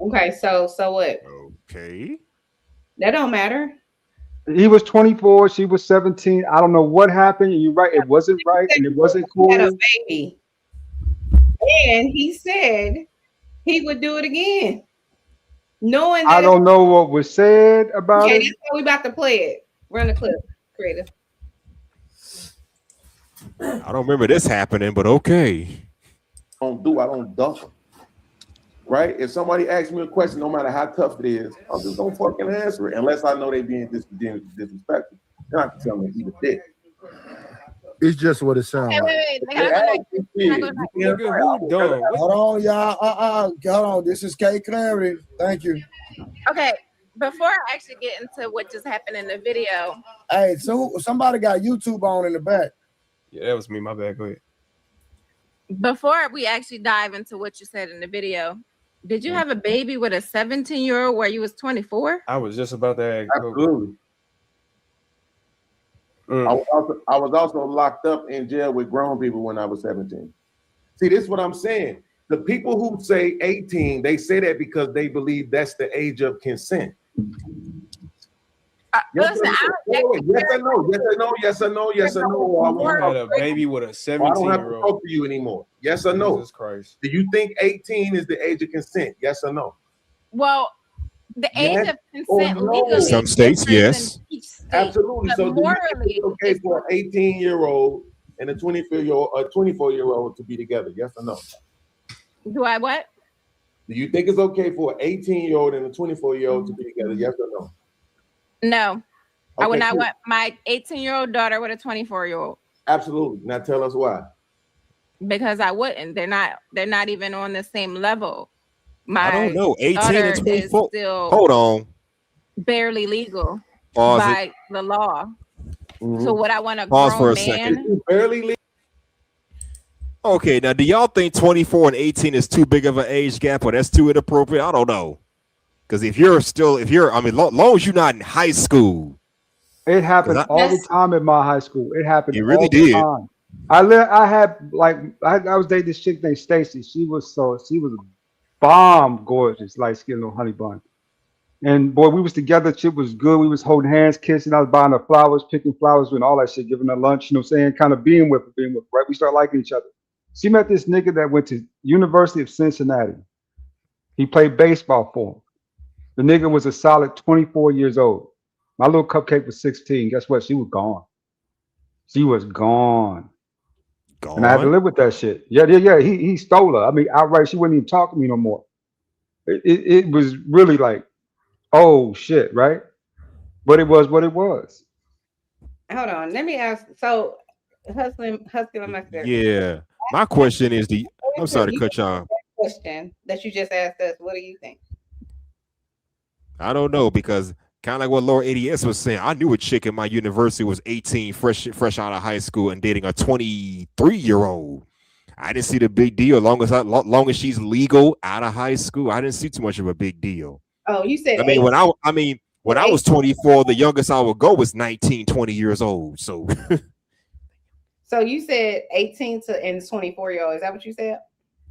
Speaker 2: Okay, so what?
Speaker 9: Okay.
Speaker 2: That don't matter.
Speaker 11: He was 24. She was 17. I don't know what happened. You're right. It wasn't right and it wasn't
Speaker 2: He had a
Speaker 11: cool.
Speaker 2: baby, and he said he would do it again, knowing
Speaker 11: I
Speaker 2: that.
Speaker 11: don't know what was said about
Speaker 2: Okay,
Speaker 11: it.
Speaker 2: that's how we about to play it. Run the clip, creative.
Speaker 9: I don't remember this happening, but okay.
Speaker 3: I don't duck them. Right? If somebody asks me a question, no matter how tough it is, I'm just gonna fucking answer it, unless I know they being disrespectful. They're not gonna tell me to eat a dick.
Speaker 6: It's just what it sounds like.
Speaker 1: Wait. Can I go back?
Speaker 8: Nigga, who dumb? What?
Speaker 6: Hold on, y'all. Hold on. This is K Clarity. Thank you.
Speaker 7: Okay, before I actually get into what just happened in the video,
Speaker 6: Hey, so somebody got YouTube on in the back.
Speaker 8: Yeah, that was me. My bad. Go ahead.
Speaker 7: before we actually dive into what you said in the video, did you have a baby with a 17-year-old where you was 24?
Speaker 8: I was just about to ask.
Speaker 3: Absolutely. I was also locked up in jail with grown people when I was 17. See, this is what I'm saying. The people who say 18, they say that because they believe that's the age of consent. Yes or no? Yes or no?
Speaker 8: You had a baby with a 17-year-old.
Speaker 3: I don't have to talk to you anymore. Yes or no?
Speaker 8: Jesus Christ.
Speaker 3: Do you think 18 is the age of consent? Yes or no?
Speaker 7: Well, the age of consent
Speaker 3: no?
Speaker 7: legally.
Speaker 9: In some states, yes.
Speaker 3: Absolutely.
Speaker 7: But
Speaker 3: So do you think
Speaker 7: morally,
Speaker 3: it's okay for an 18-year-old and a 24-year-old to be together? Yes or no?
Speaker 7: Do I what?
Speaker 3: Do you think it's okay for an 18-year-old and a 24-year-old to be together? Yes or no?
Speaker 7: No. I would
Speaker 3: Okay,
Speaker 7: not
Speaker 3: cool.
Speaker 7: want my 18-year-old daughter with a 24-year-old
Speaker 3: Absolutely. Now tell us why.
Speaker 7: because I wouldn't. They're not even on the same level. My
Speaker 9: I don't know. 18
Speaker 7: daughter
Speaker 9: and 24.
Speaker 7: is still
Speaker 9: Hold on.
Speaker 7: barely legal
Speaker 9: Pause
Speaker 7: by
Speaker 9: it.
Speaker 7: the law.
Speaker 3: Mhm.
Speaker 7: So would I want a
Speaker 9: Pause for
Speaker 7: grown
Speaker 9: a second.
Speaker 7: man?
Speaker 3: Barely legal.
Speaker 9: Okay, now do y'all think 24 and 18 is too big of an age gap or that's too inappropriate? I don't know. Because long as you're not in high school.
Speaker 11: It happened all the time at my high school. It happened.
Speaker 9: It really
Speaker 11: all the
Speaker 9: did.
Speaker 11: time. I was dating this chick named Stacy. She was bomb gorgeous, light skinned little honey bun. And boy, we was together. Shit was good. We was holding hands, kissing. I was buying her flowers, picking flowers, doing all that shit, giving her lunch. You know what I'm saying? Kind of being with her, right? We start liking each other. She met this nigga that went to University of Cincinnati. He played baseball for him. The nigga was a solid 24 years old. My little cupcake was 16. Guess what? She was gone. She was gone. And I had to live with that shit. Yeah. He stole her. I mean, outright, she wouldn't even talk to me no more. It was really like, oh shit, right? But it was what it was.
Speaker 2: Hold on. Let me ask. So, hustling mustard.
Speaker 9: Yeah. My question is I'm sorry to cut y'all.
Speaker 2: Question that you just asked us. What do you think?
Speaker 9: I don't know because kind of like what Laura ADS was saying, I knew a chick in my university was 18, fresh out of high school and dating a 23-year-old. I didn't see the big deal. Long as she's legal out of high school, I didn't see too much of a big deal.
Speaker 2: Oh, you said
Speaker 9: I mean,
Speaker 2: 18.
Speaker 9: when I was 24, the youngest I would go was 19, 20 years old. So
Speaker 2: So you said 18 to and 24-year-old. Is that what you said?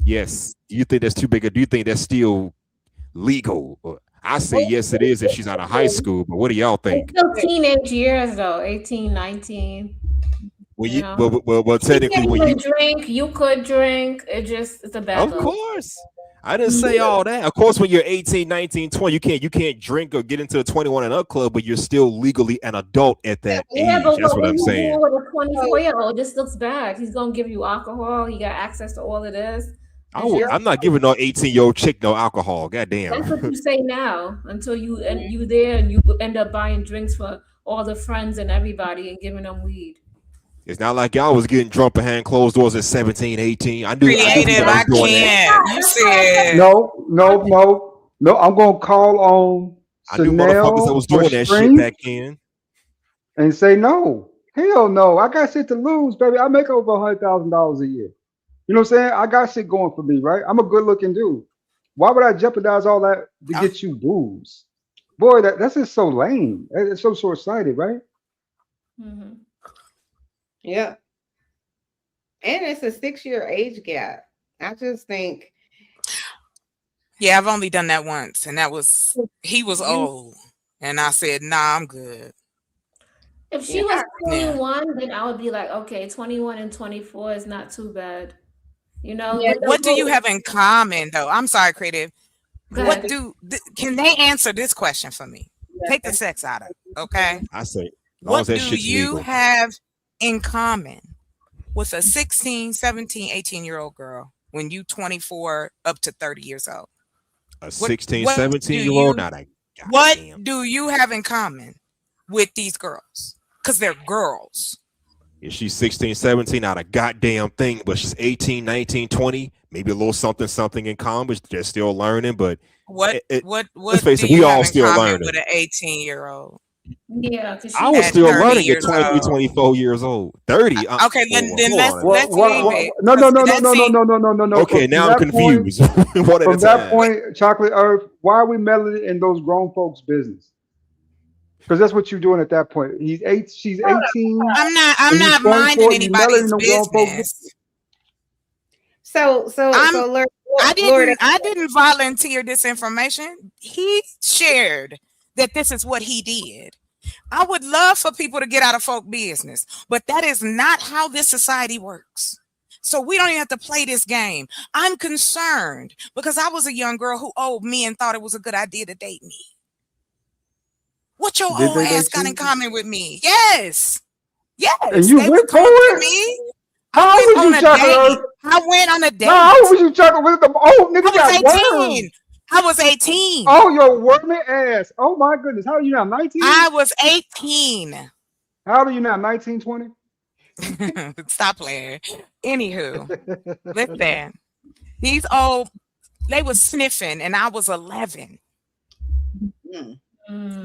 Speaker 9: yes. Do you think that's too big? Or do you think that's still legal? I say yes, it is if she's out of high school. But what do y'all think?
Speaker 1: It's still teenage years though, 18, 19.
Speaker 9: Well,
Speaker 1: You know?
Speaker 9: well, technically, when you
Speaker 1: drink, you could drink. It's a bad
Speaker 9: of
Speaker 1: look.
Speaker 9: course. I didn't say all that. Of course, when you're 18, 19, 20, you can't drink or get into the 21 and up club, but you're still legally an adult at that age.
Speaker 1: But
Speaker 9: That's what
Speaker 1: what
Speaker 9: I'm
Speaker 1: you
Speaker 9: saying.
Speaker 1: do with a 24-year-old, this looks bad. He's gonna give you alcohol. He got access to all of this.
Speaker 9: I'm not giving no 18-year-old chick no alcohol. Goddamn.
Speaker 1: That's what you say now until you there and you end up buying drinks for all the friends and everybody and giving them weed.
Speaker 9: It's not like y'all was getting drunk behind closed doors at 17, 18. I knew
Speaker 5: Creative, I can't. You said
Speaker 11: No. I'm gonna call on
Speaker 9: I knew motherfuckers that was doing that shit back then.
Speaker 11: And say no. Hell no. I got shit to lose, baby. I make over $100,000 a year. You know what I'm saying? I got shit going for me, right? I'm a good looking dude. Why would I jeopardize all that to get you booze? Boy, that's just so lame. It's so short-sighted, right?
Speaker 1: Mm-hmm.
Speaker 2: Yeah. And it's a 6-year age gap. I just think.
Speaker 5: Yeah, I've only done that once, and he was old, and I said, "Nah, I'm good."
Speaker 1: If she was 21, then I would be like, okay, 21 and 24 is not too bad. You know.
Speaker 2: Yeah,
Speaker 5: what do you have in common, though? I'm sorry, Creative. What can they answer this question for me? Take the sex out of it, okay?
Speaker 9: I say,
Speaker 5: what do you have in common with a 16, 17, 18-year-old girl when you 24 up to 30 years old?
Speaker 9: A 16, 17-year-old?
Speaker 5: What do you have in common with these girls? Because they're girls.
Speaker 9: If she's 16, 17, not a goddamn thing, but she's 18, 19, 20, maybe a little something in common, but they're still learning. But
Speaker 5: what
Speaker 9: let's face it, we all still learning.
Speaker 5: With an 18-year-old.
Speaker 1: Yeah,
Speaker 9: I was still learning at 23, 24 years old. 30.
Speaker 5: Okay, then let's leave it.
Speaker 11: No.
Speaker 9: Okay, now I'm confused.
Speaker 11: From that point, Chocolate Earth, why are we meddling in those grown folks' business? Because that's what you're doing at that point. She's 18.
Speaker 5: I'm not minding anybody's business.
Speaker 2: So Lord,
Speaker 5: I didn't volunteer this information. He shared that this is what he did. I would love for people to get out of folk business, but that is not how this society works. So we don't even have to play this game. I'm concerned because I was a young girl who owed me and thought it was a good idea to date me. What your old ass got in common with me? Yes.
Speaker 11: And you went for it?
Speaker 5: Me.
Speaker 11: How was you, Chocolate?
Speaker 5: I went on a date.
Speaker 11: No, how was you, Chocolate? With the old nigga got
Speaker 5: 18. I was 18.
Speaker 11: Oh, your wormy ass. Oh, my goodness. How are you now, 19?
Speaker 5: I was 18.
Speaker 11: How old are you now, 19, 20?
Speaker 5: Stop playing. Anywho, listen. These old, they was sniffing, and I was 11.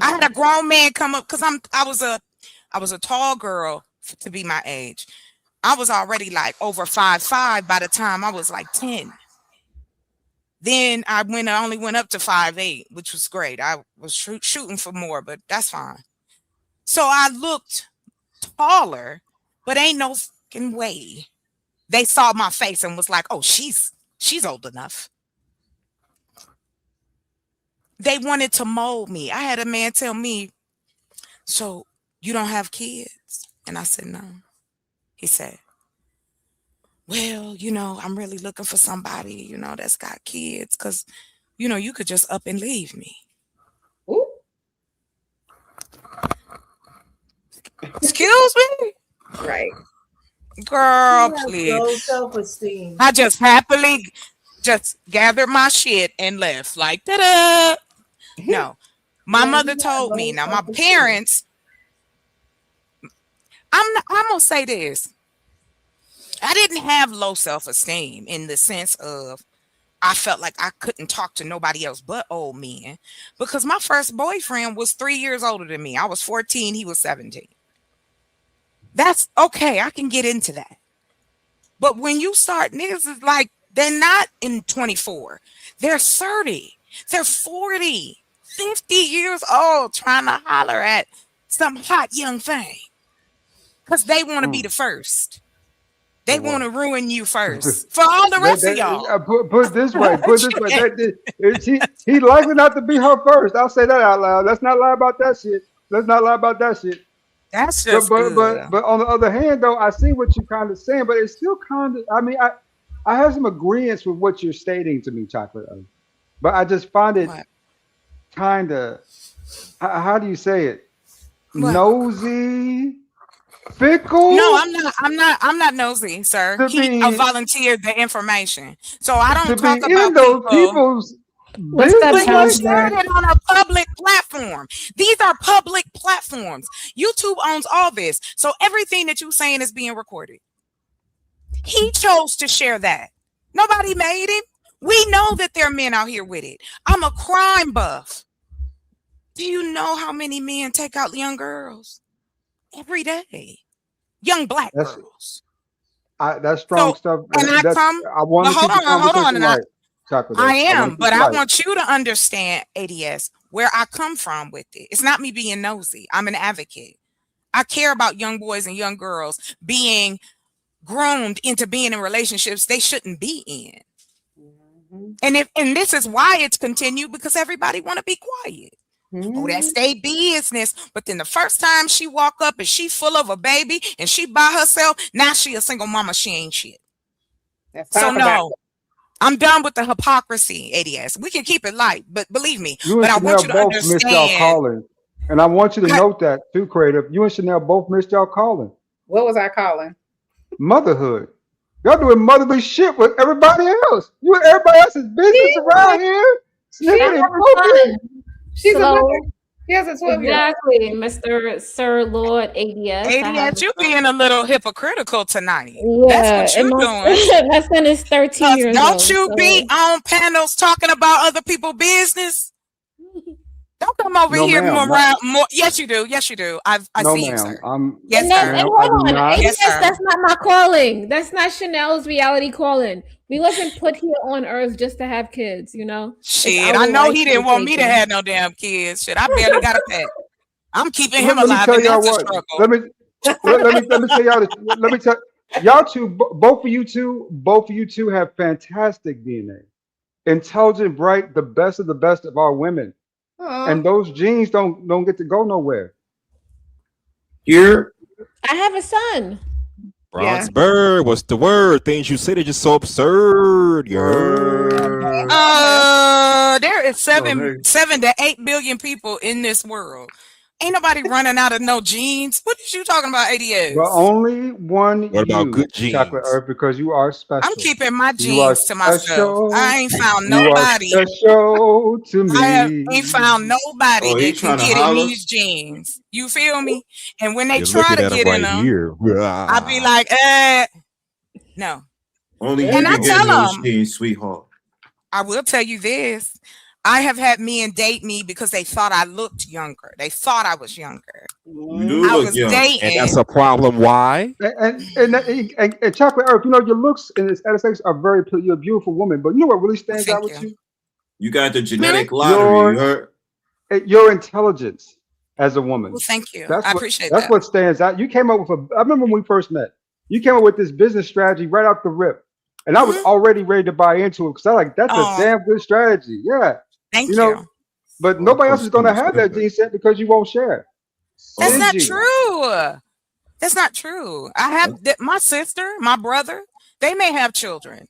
Speaker 5: I had a grown man come up because I was a tall girl to be my age. I was already like over 5'5" by the time I was like 10. Then I only went up to 5'8", which was great. I was shooting for more, but that's fine. So I looked taller, but ain't no fucking way. They saw my face and was like, "Oh, she's old enough." They wanted to mold me. I had a man tell me, "So you don't have kids?" And I said, "No." He said, "Well, I'm really looking for somebody, that's got kids because, you could just up and leave me."
Speaker 2: Ooh.
Speaker 5: Excuse me?
Speaker 2: Right.
Speaker 5: Girl, please.
Speaker 4: Low self-esteem.
Speaker 5: I just happily just gathered my shit and left like, ta-da. No, my mother told me. Now, my parents, I'm going to say this. I didn't have low self-esteem in the sense of I felt like I couldn't talk to nobody else but old men because my first boyfriend was 3 years older than me. I was 14. He was 17. That's okay. I can get into that. But when you start, niggas is like, they're not in 24. They're 30. They're 40, 50 years old trying to holler at some hot young thing. Because they want to be the first. They want to ruin you first. For all the rest of y'all.
Speaker 11: Put it this way. Put it this way. He likely not to be her first. I'll say that out loud. Let's not lie about that shit. Let's not lie about that shit.
Speaker 5: That's just
Speaker 11: but on the other hand, though, I see what you're kind of saying, but it's still kind of. I mean, I have some agreements with what you're stating to me, Chocolate. But I just find it kind of. How do you say it?
Speaker 5: What?
Speaker 11: Nosy. Fickle?
Speaker 5: No, I'm not nosy, sir. He volunteered the information, so I don't talk about
Speaker 11: those people's
Speaker 5: business. But he shared it on a public platform. These are public platforms. YouTube owns all this, so everything that you're saying is being recorded. He chose to share that. Nobody made him. We know that there are men out here with it. I'm a crime buff. Do you know how many men take out young girls? Every day, young black girls.
Speaker 11: That's strong stuff.
Speaker 5: And
Speaker 11: I want to keep the conversation light.
Speaker 5: I am, but I want you to understand, ADS, where I come from with it. It's not me being nosy. I'm an advocate. I care about young boys and young girls being groomed into being in relationships they shouldn't be in. And this is why it's continued, because everybody want to be quiet. Oh, that's their business. But then the first time she walk up and she full of a baby and she by herself, now she a single mama. She ain't shit. So no, I'm done with the hypocrisy, ADS. We can keep it light, but believe me. But I want you to understand.
Speaker 11: Missed y'all calling, and I want you to note that too, Creative. You and Chanel both missed y'all calling.
Speaker 2: What was I calling?
Speaker 11: Motherhood. Y'all doing motherly shit with everybody else. You and everybody else's business around here.
Speaker 2: She's a mother. He has a 12-year-old.
Speaker 1: Exactly, Mr. Sir Lord ADS.
Speaker 5: ADS, you being a little hypocritical tonight.
Speaker 1: Yeah,
Speaker 5: that's what you're doing.
Speaker 1: My son is 13 years old.
Speaker 5: Don't you be on panels talking about other people's business? Don't come over here more. Yes, you do. Yes, you do. I see you, sir. Yes, sir.
Speaker 1: And hold on. ADS, that's not my calling. That's not Chanel's reality calling. We wasn't put here on earth just to have kids, you know?
Speaker 5: Shit, I know he didn't want me to have no damn kids. Shit, I barely got a pet. I'm keeping him alive, and that's a struggle.
Speaker 11: Let me tell y'all this. Let me tell y'all two, both of you two have fantastic DNA. Intelligent, bright, the best of our women. And those genes don't get to go nowhere.
Speaker 3: Here.
Speaker 1: I have a son.
Speaker 9: Bronzebird, what's the word? Things you said are just so absurd.
Speaker 5: There is 7 to 8 billion people in this world. Ain't nobody running out of no genes. What is you talking about, ADS?
Speaker 11: Well, only one.
Speaker 9: What about good genes?
Speaker 11: Chocolate Earth, because you are special.
Speaker 5: I'm keeping my genes to myself. I ain't found nobody.
Speaker 11: You are special to me.
Speaker 5: I ain't found nobody that can get in these genes. You feel me? And when they try to get in them, I be like, no.
Speaker 12: Only you can get those genes, sweetheart.
Speaker 5: I will tell you this. I have had men date me because they thought I looked younger. They thought I was younger.
Speaker 9: You do look young. Dating. And that's a problem. Why?
Speaker 11: And Chocolate Earth, you know, your looks and aesthetics are you're a beautiful woman, but you know what really stands out with you?
Speaker 12: You got the genetic lottery.
Speaker 11: Your intelligence as a woman.
Speaker 5: Well, thank you. I appreciate that.
Speaker 11: That's what stands out. You came up with I remember when we first met. You came up with this business strategy right off the rip. And I was already ready to buy into it because I like that's a damn good strategy. Yeah.
Speaker 5: Thank you.
Speaker 11: But nobody else is going to have that gene set because you won't share.
Speaker 5: That's not true. That's not true. I have my sister, my brother. They may have children.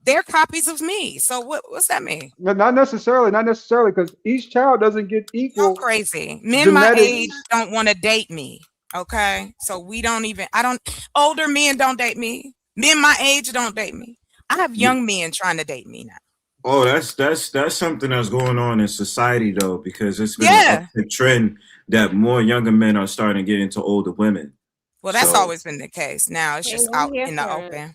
Speaker 5: They're copies of me. So what's that mean?
Speaker 11: No, not necessarily. Not necessarily, because each child doesn't get equal.
Speaker 5: So crazy. Men my age don't want to date me. Okay, so older men don't date me. Men my age don't date me. I have young men trying to date me now.
Speaker 12: Oh, that's something that's going on in society though, because it's been a trend that more younger men are starting to get into older women.
Speaker 5: Well, that's always been the case. Now it's just out in the open.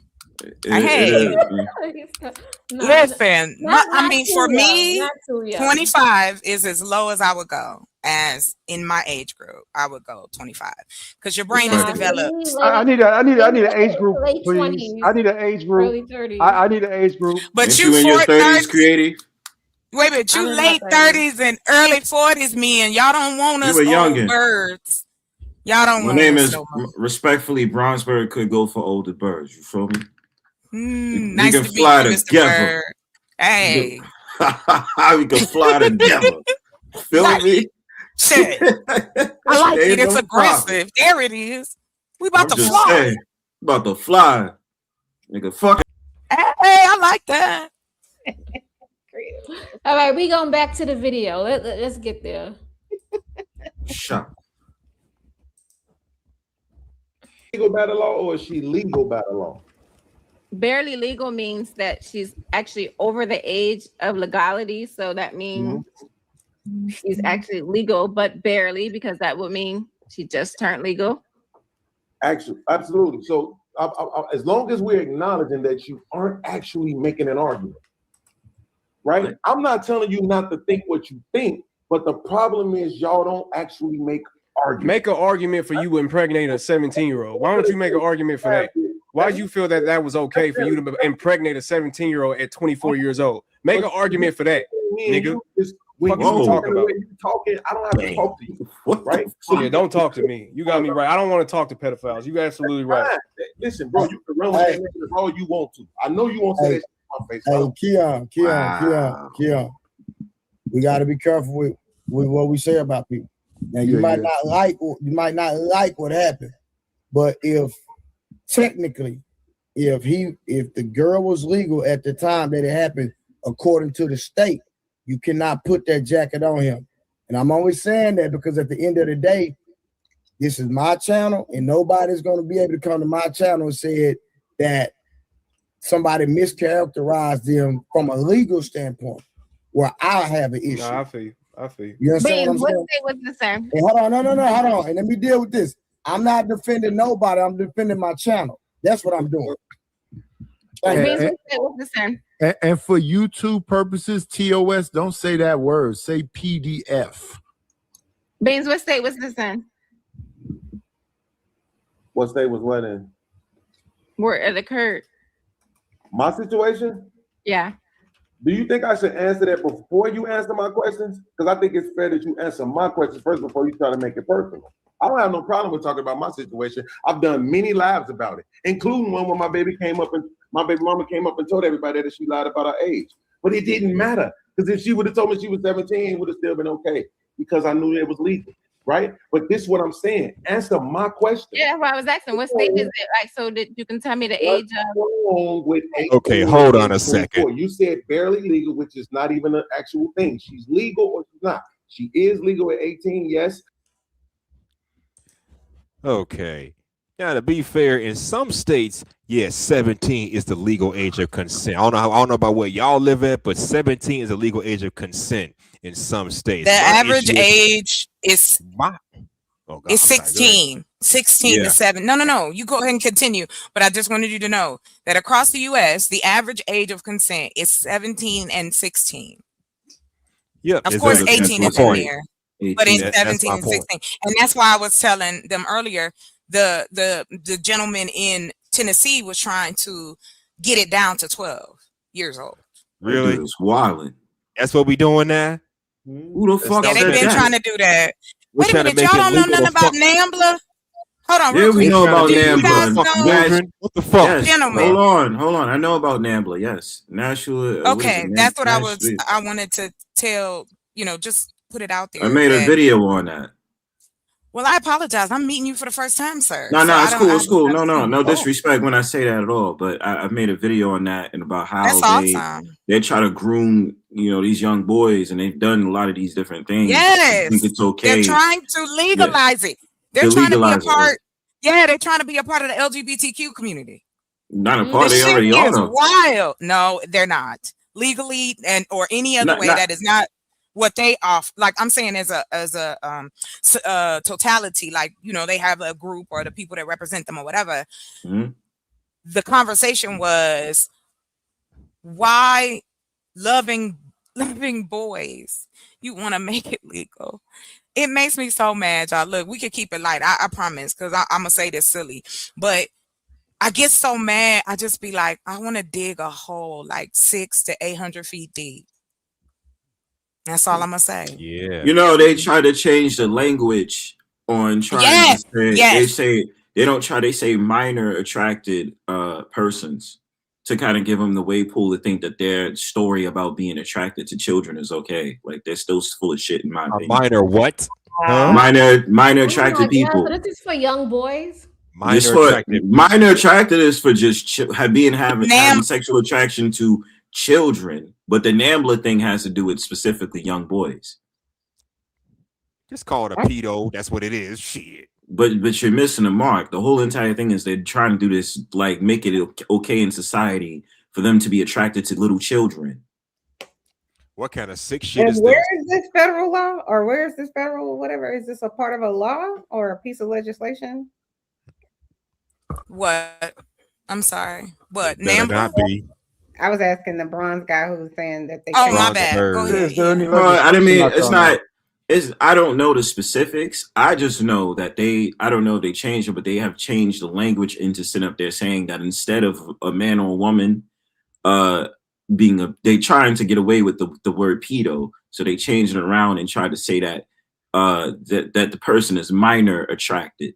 Speaker 5: Listen, I mean, for me, 25 is as low as I would go. as in my age group, I would go 25 because your brain is
Speaker 1: Nah,
Speaker 5: developed.
Speaker 1: me,
Speaker 11: I need an age group,
Speaker 1: late
Speaker 11: please.
Speaker 1: 20s,
Speaker 11: I need an age group.
Speaker 1: early 30s.
Speaker 11: I need an age group.
Speaker 5: But
Speaker 12: Ain't
Speaker 5: you
Speaker 12: you in your 30s,
Speaker 5: 30s,
Speaker 12: creative?
Speaker 5: wait a minute,
Speaker 1: I'm
Speaker 5: you
Speaker 1: in my
Speaker 5: late
Speaker 1: 30s.
Speaker 5: 30s and early 40s, men. Y'all don't want
Speaker 12: You
Speaker 5: us
Speaker 12: a
Speaker 5: old
Speaker 12: youngin'.
Speaker 5: birds. Y'all don't
Speaker 12: My
Speaker 5: want
Speaker 12: name
Speaker 5: us
Speaker 12: is
Speaker 5: no more.
Speaker 12: respectfully Brownsburg could go for older birds. You feel me? We
Speaker 5: Nice
Speaker 12: can
Speaker 5: to meet
Speaker 12: fly
Speaker 5: you, Mr.
Speaker 12: together.
Speaker 5: Bird. Hey.
Speaker 12: We can fly together. Feel
Speaker 5: Like,
Speaker 12: me?
Speaker 5: shit. I like
Speaker 12: Ain't
Speaker 5: it. It's
Speaker 12: no
Speaker 5: aggressive.
Speaker 12: problem.
Speaker 5: There it is. We about
Speaker 12: I'm
Speaker 5: to
Speaker 12: just
Speaker 5: fly.
Speaker 12: saying, about to fly. Nigga, fuck it.
Speaker 5: Hey, I like that.
Speaker 1: All right, we going back to the video. Let's get there.
Speaker 12: Shut.
Speaker 3: Legal by the law, or is she legal by the law?
Speaker 7: Barely legal means that she's actually over the age of legality. So that means she's actually legal, but barely, because that would mean she just turned legal.
Speaker 3: Actually, absolutely. So as long as we're acknowledging that you aren't actually making an argument, right? I'm not telling you not to think what you think, but the problem is y'all don't actually make arguments.
Speaker 8: Make an argument for you impregnating a 17-year-old. Why don't you make an argument for that? Why do you feel that that was okay for you to impregnate a 17-year-old at 24 years old? Make an argument for that, nigga.
Speaker 3: When
Speaker 8: Fuck you talking about?
Speaker 3: you talking, I don't have to talk to you, right?
Speaker 8: Yeah, don't talk to me. You got me right. I don't want to talk to pedophiles. You absolutely right.
Speaker 3: Listen, bro, you can run with that nigga all you want to. I know you won't say that shit in my face.
Speaker 6: Hey, Keon. We got to be careful with what we say about people. Now, you might not like what happened, but if the girl was legal at the time that it happened, according to the state, you cannot put that jacket on him. And I'm always saying that because at the end of the day, this is my channel, and nobody's going to be able to come to my channel and say that somebody mischaracterized them from a legal standpoint, where I have an issue.
Speaker 8: No, I feel you.
Speaker 6: You understand what I'm saying?
Speaker 7: What state was this in?
Speaker 6: Hey, hold on, no, hold on. And let me deal with this. I'm not defending nobody. I'm defending my channel. That's what I'm doing.
Speaker 13: And for YouTube purposes, TOS, don't say that word. Say PDF.
Speaker 7: Beanz, what state was this in?
Speaker 3: What state was what in?
Speaker 7: Where it occurred.
Speaker 3: My situation?
Speaker 7: Yeah.
Speaker 3: Do you think I should answer that before you answer my questions? Because I think it's fair that you answer my questions first before you try to make it personal. I don't have no problem with talking about my situation. I've done many lives about it, including one where my baby mama came up and told everybody that she lied about her age. But it didn't matter, because if she would have told me she was 17, it would have still been okay, because I knew it was legal, right? But this is what I'm saying. Answer my question.
Speaker 7: Yeah, well, I was asking, what state is it? Like, so that you can tell me the age of.
Speaker 9: Okay, hold on a second.
Speaker 3: You said barely legal, which is not even an actual thing. She's legal or she's not. She is legal at 18, yes.
Speaker 9: Okay. Now, to be fair, in some states, yes, 17 is the legal age of consent. I don't know about where y'all live at, but 17 is the legal age of consent in some states.
Speaker 5: The average age is
Speaker 9: it's
Speaker 5: 16. 16 to 7. No. You go ahead and continue. But I just wanted you to know that across the U.S., the average age of consent is 17 and 16.
Speaker 9: Yep.
Speaker 5: Of course, 18 is in there. But it's 17 and 16. And that's why I was telling them earlier, the gentleman in Tennessee was trying to get it down to 12 years old.
Speaker 9: Really?
Speaker 12: It's wilding.
Speaker 9: That's what we doing now?
Speaker 12: Who the fuck?
Speaker 5: Yeah, they've been trying to do that.
Speaker 9: We're
Speaker 5: Wait a minute, y'all don't know nothing about NAMBLA? Hold on, real quick.
Speaker 12: We know about
Speaker 5: Do you guys
Speaker 12: NAMBLA.
Speaker 5: know?
Speaker 9: What the fuck?
Speaker 12: Yes.
Speaker 5: Gentlemen.
Speaker 12: Hold on. I know about NAMBLA. Yes, National.
Speaker 5: Okay, that's what I wanted to tell. Just put it out there.
Speaker 12: I made a video on that.
Speaker 5: Well, I apologize. I'm meeting you for the first time, sir.
Speaker 12: No, it's cool. No disrespect when I say that at all. But I made a video on that and about how they try to groom, these young boys, and they've done a lot of these different things.
Speaker 5: Yes,
Speaker 12: I think it's okay.
Speaker 5: They're trying to legalize it. They're trying to be a part. Yeah, they're trying to be a part of the LGBTQ community.
Speaker 12: Not a part. They already are.
Speaker 5: Wild. No, they're not legally or any other way. That is not what they offer. Like I'm saying, as a totality, like they have a group or the people that represent them or whatever. Mm-hmm. The conversation was why loving boys you want to make it legal. It makes me so mad, y'all. Look, we could keep it light. I promise, because I'm gonna say this silly, but I get so mad. I just be like, I want to dig a hole like 600 to 800 feet deep. That's all I'm gonna say.
Speaker 9: Yeah.
Speaker 12: You know, they try to change the language on trying to say they don't try, they say minor attracted persons to kind of give them the way pool to think that their story about being attracted to children is okay. Like they're still full of shit in my opinion.
Speaker 9: Minor what?
Speaker 12: Minor attracted people.
Speaker 1: So this is for young boys.
Speaker 12: Minor attracted is for just having sexual attraction to children, but the NAMBLA thing has to do with specifically young boys.
Speaker 9: Just call it a pedo. That's what it is. Shit.
Speaker 12: But you're missing the mark. The whole entire thing is they're trying to do this, like make it okay in society for them to be attracted to little children.
Speaker 9: What kind of sick shit
Speaker 2: And
Speaker 9: is
Speaker 2: where
Speaker 9: this?
Speaker 2: is this federal law, or where is this federal whatever? Is this a part of a law or a piece of legislation?
Speaker 5: What? I'm sorry. What?
Speaker 9: Not be.
Speaker 2: I was asking the bronze guy who was saying that they.
Speaker 5: Oh, my bad. Go ahead.
Speaker 12: I didn't mean it's not. I don't know the specifics. I just know that they changed it, but they have changed the language into sitting up there saying that instead of a man or a woman, they trying to get away with the word pedo, so they changed it around and tried to say that that the person is minor attracted,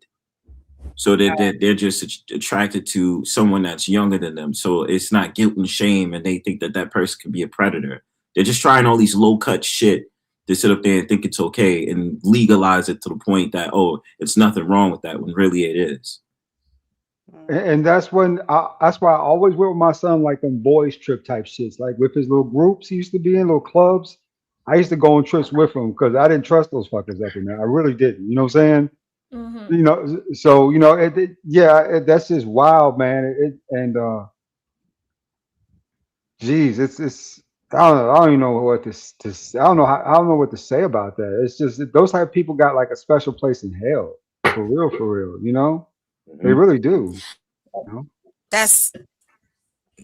Speaker 12: so that they're just attracted to someone that's younger than them. So it's not guilt and shame, and they think that that person could be a predator. They're just trying all these low cut shit. They sit up there and think it's okay and legalize it to the point that, oh, it's nothing wrong with that, when really it is.
Speaker 11: And that's that's why I always went with my son like them boys trip type shits, like with his little groups he used to be in, little clubs. I used to go on trips with him because I didn't trust those fuckers up in there. I really didn't. You know what I'm saying?
Speaker 1: Mm-hmm.
Speaker 11: You know, so you know, that's just wild, man. Geez, it's I don't even know what I don't know what to say about that. It's just those type of people got like a special place in hell, for real. You know, they really do. You know?
Speaker 5: That's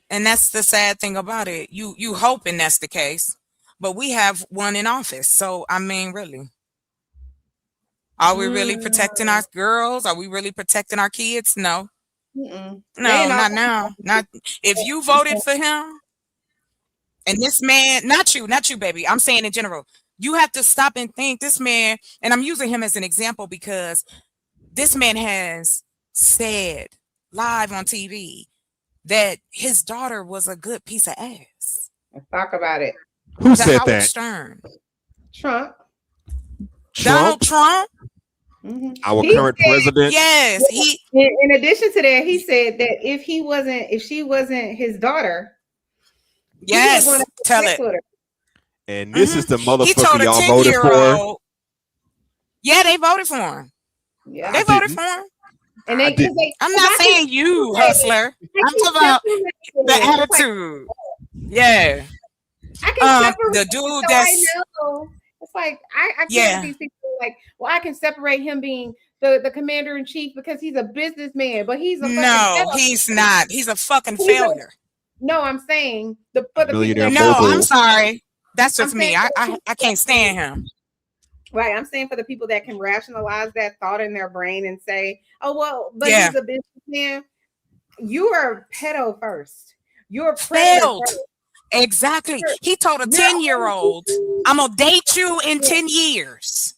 Speaker 5: the sad thing about it. You hoping that's the case, but we have one in office. So I mean, really, are we really protecting our girls? Are we really protecting our kids? No, no, not now. Not if you voted for him. And this man, not you, baby. I'm saying in general, you have to stop and think this man, and I'm using him as an example because this man has said live on TV that his daughter was a good piece of ass.
Speaker 2: Let's talk about it.
Speaker 9: Who said
Speaker 5: Howard
Speaker 9: that?
Speaker 5: Stern.
Speaker 2: Trump.
Speaker 5: Donald Trump.
Speaker 2: Mm-hmm.
Speaker 9: Our current president.
Speaker 5: Yes.
Speaker 2: In addition to that, he said that if she wasn't his daughter.
Speaker 5: Yes, tell it.
Speaker 9: And this is the
Speaker 5: He told
Speaker 9: motherfucker
Speaker 5: a
Speaker 9: y'all voted for.
Speaker 5: 10-year-old. Yeah, they voted for him.
Speaker 2: Yeah,
Speaker 5: they voted for him.
Speaker 2: And
Speaker 5: I'm not saying you, hustler. I'm talking about the attitude. Yeah.
Speaker 2: I can separate
Speaker 5: the dude
Speaker 2: so
Speaker 5: that's.
Speaker 2: I know. It's like I can't these people like, well, I can separate him being the commander in chief because he's a businessman, but he's a
Speaker 5: he's not. He's a fucking failure.
Speaker 2: No, I'm saying for the people.
Speaker 5: No, I'm sorry. That's just me. I can't stand him.
Speaker 2: Right. I'm saying for the people that can rationalize that thought in their brain and say, oh, well, but he's a businessman. You are a pedo first. You're
Speaker 5: failed. Exactly. He told a 10-year-old, I'm going to date you in 10 years.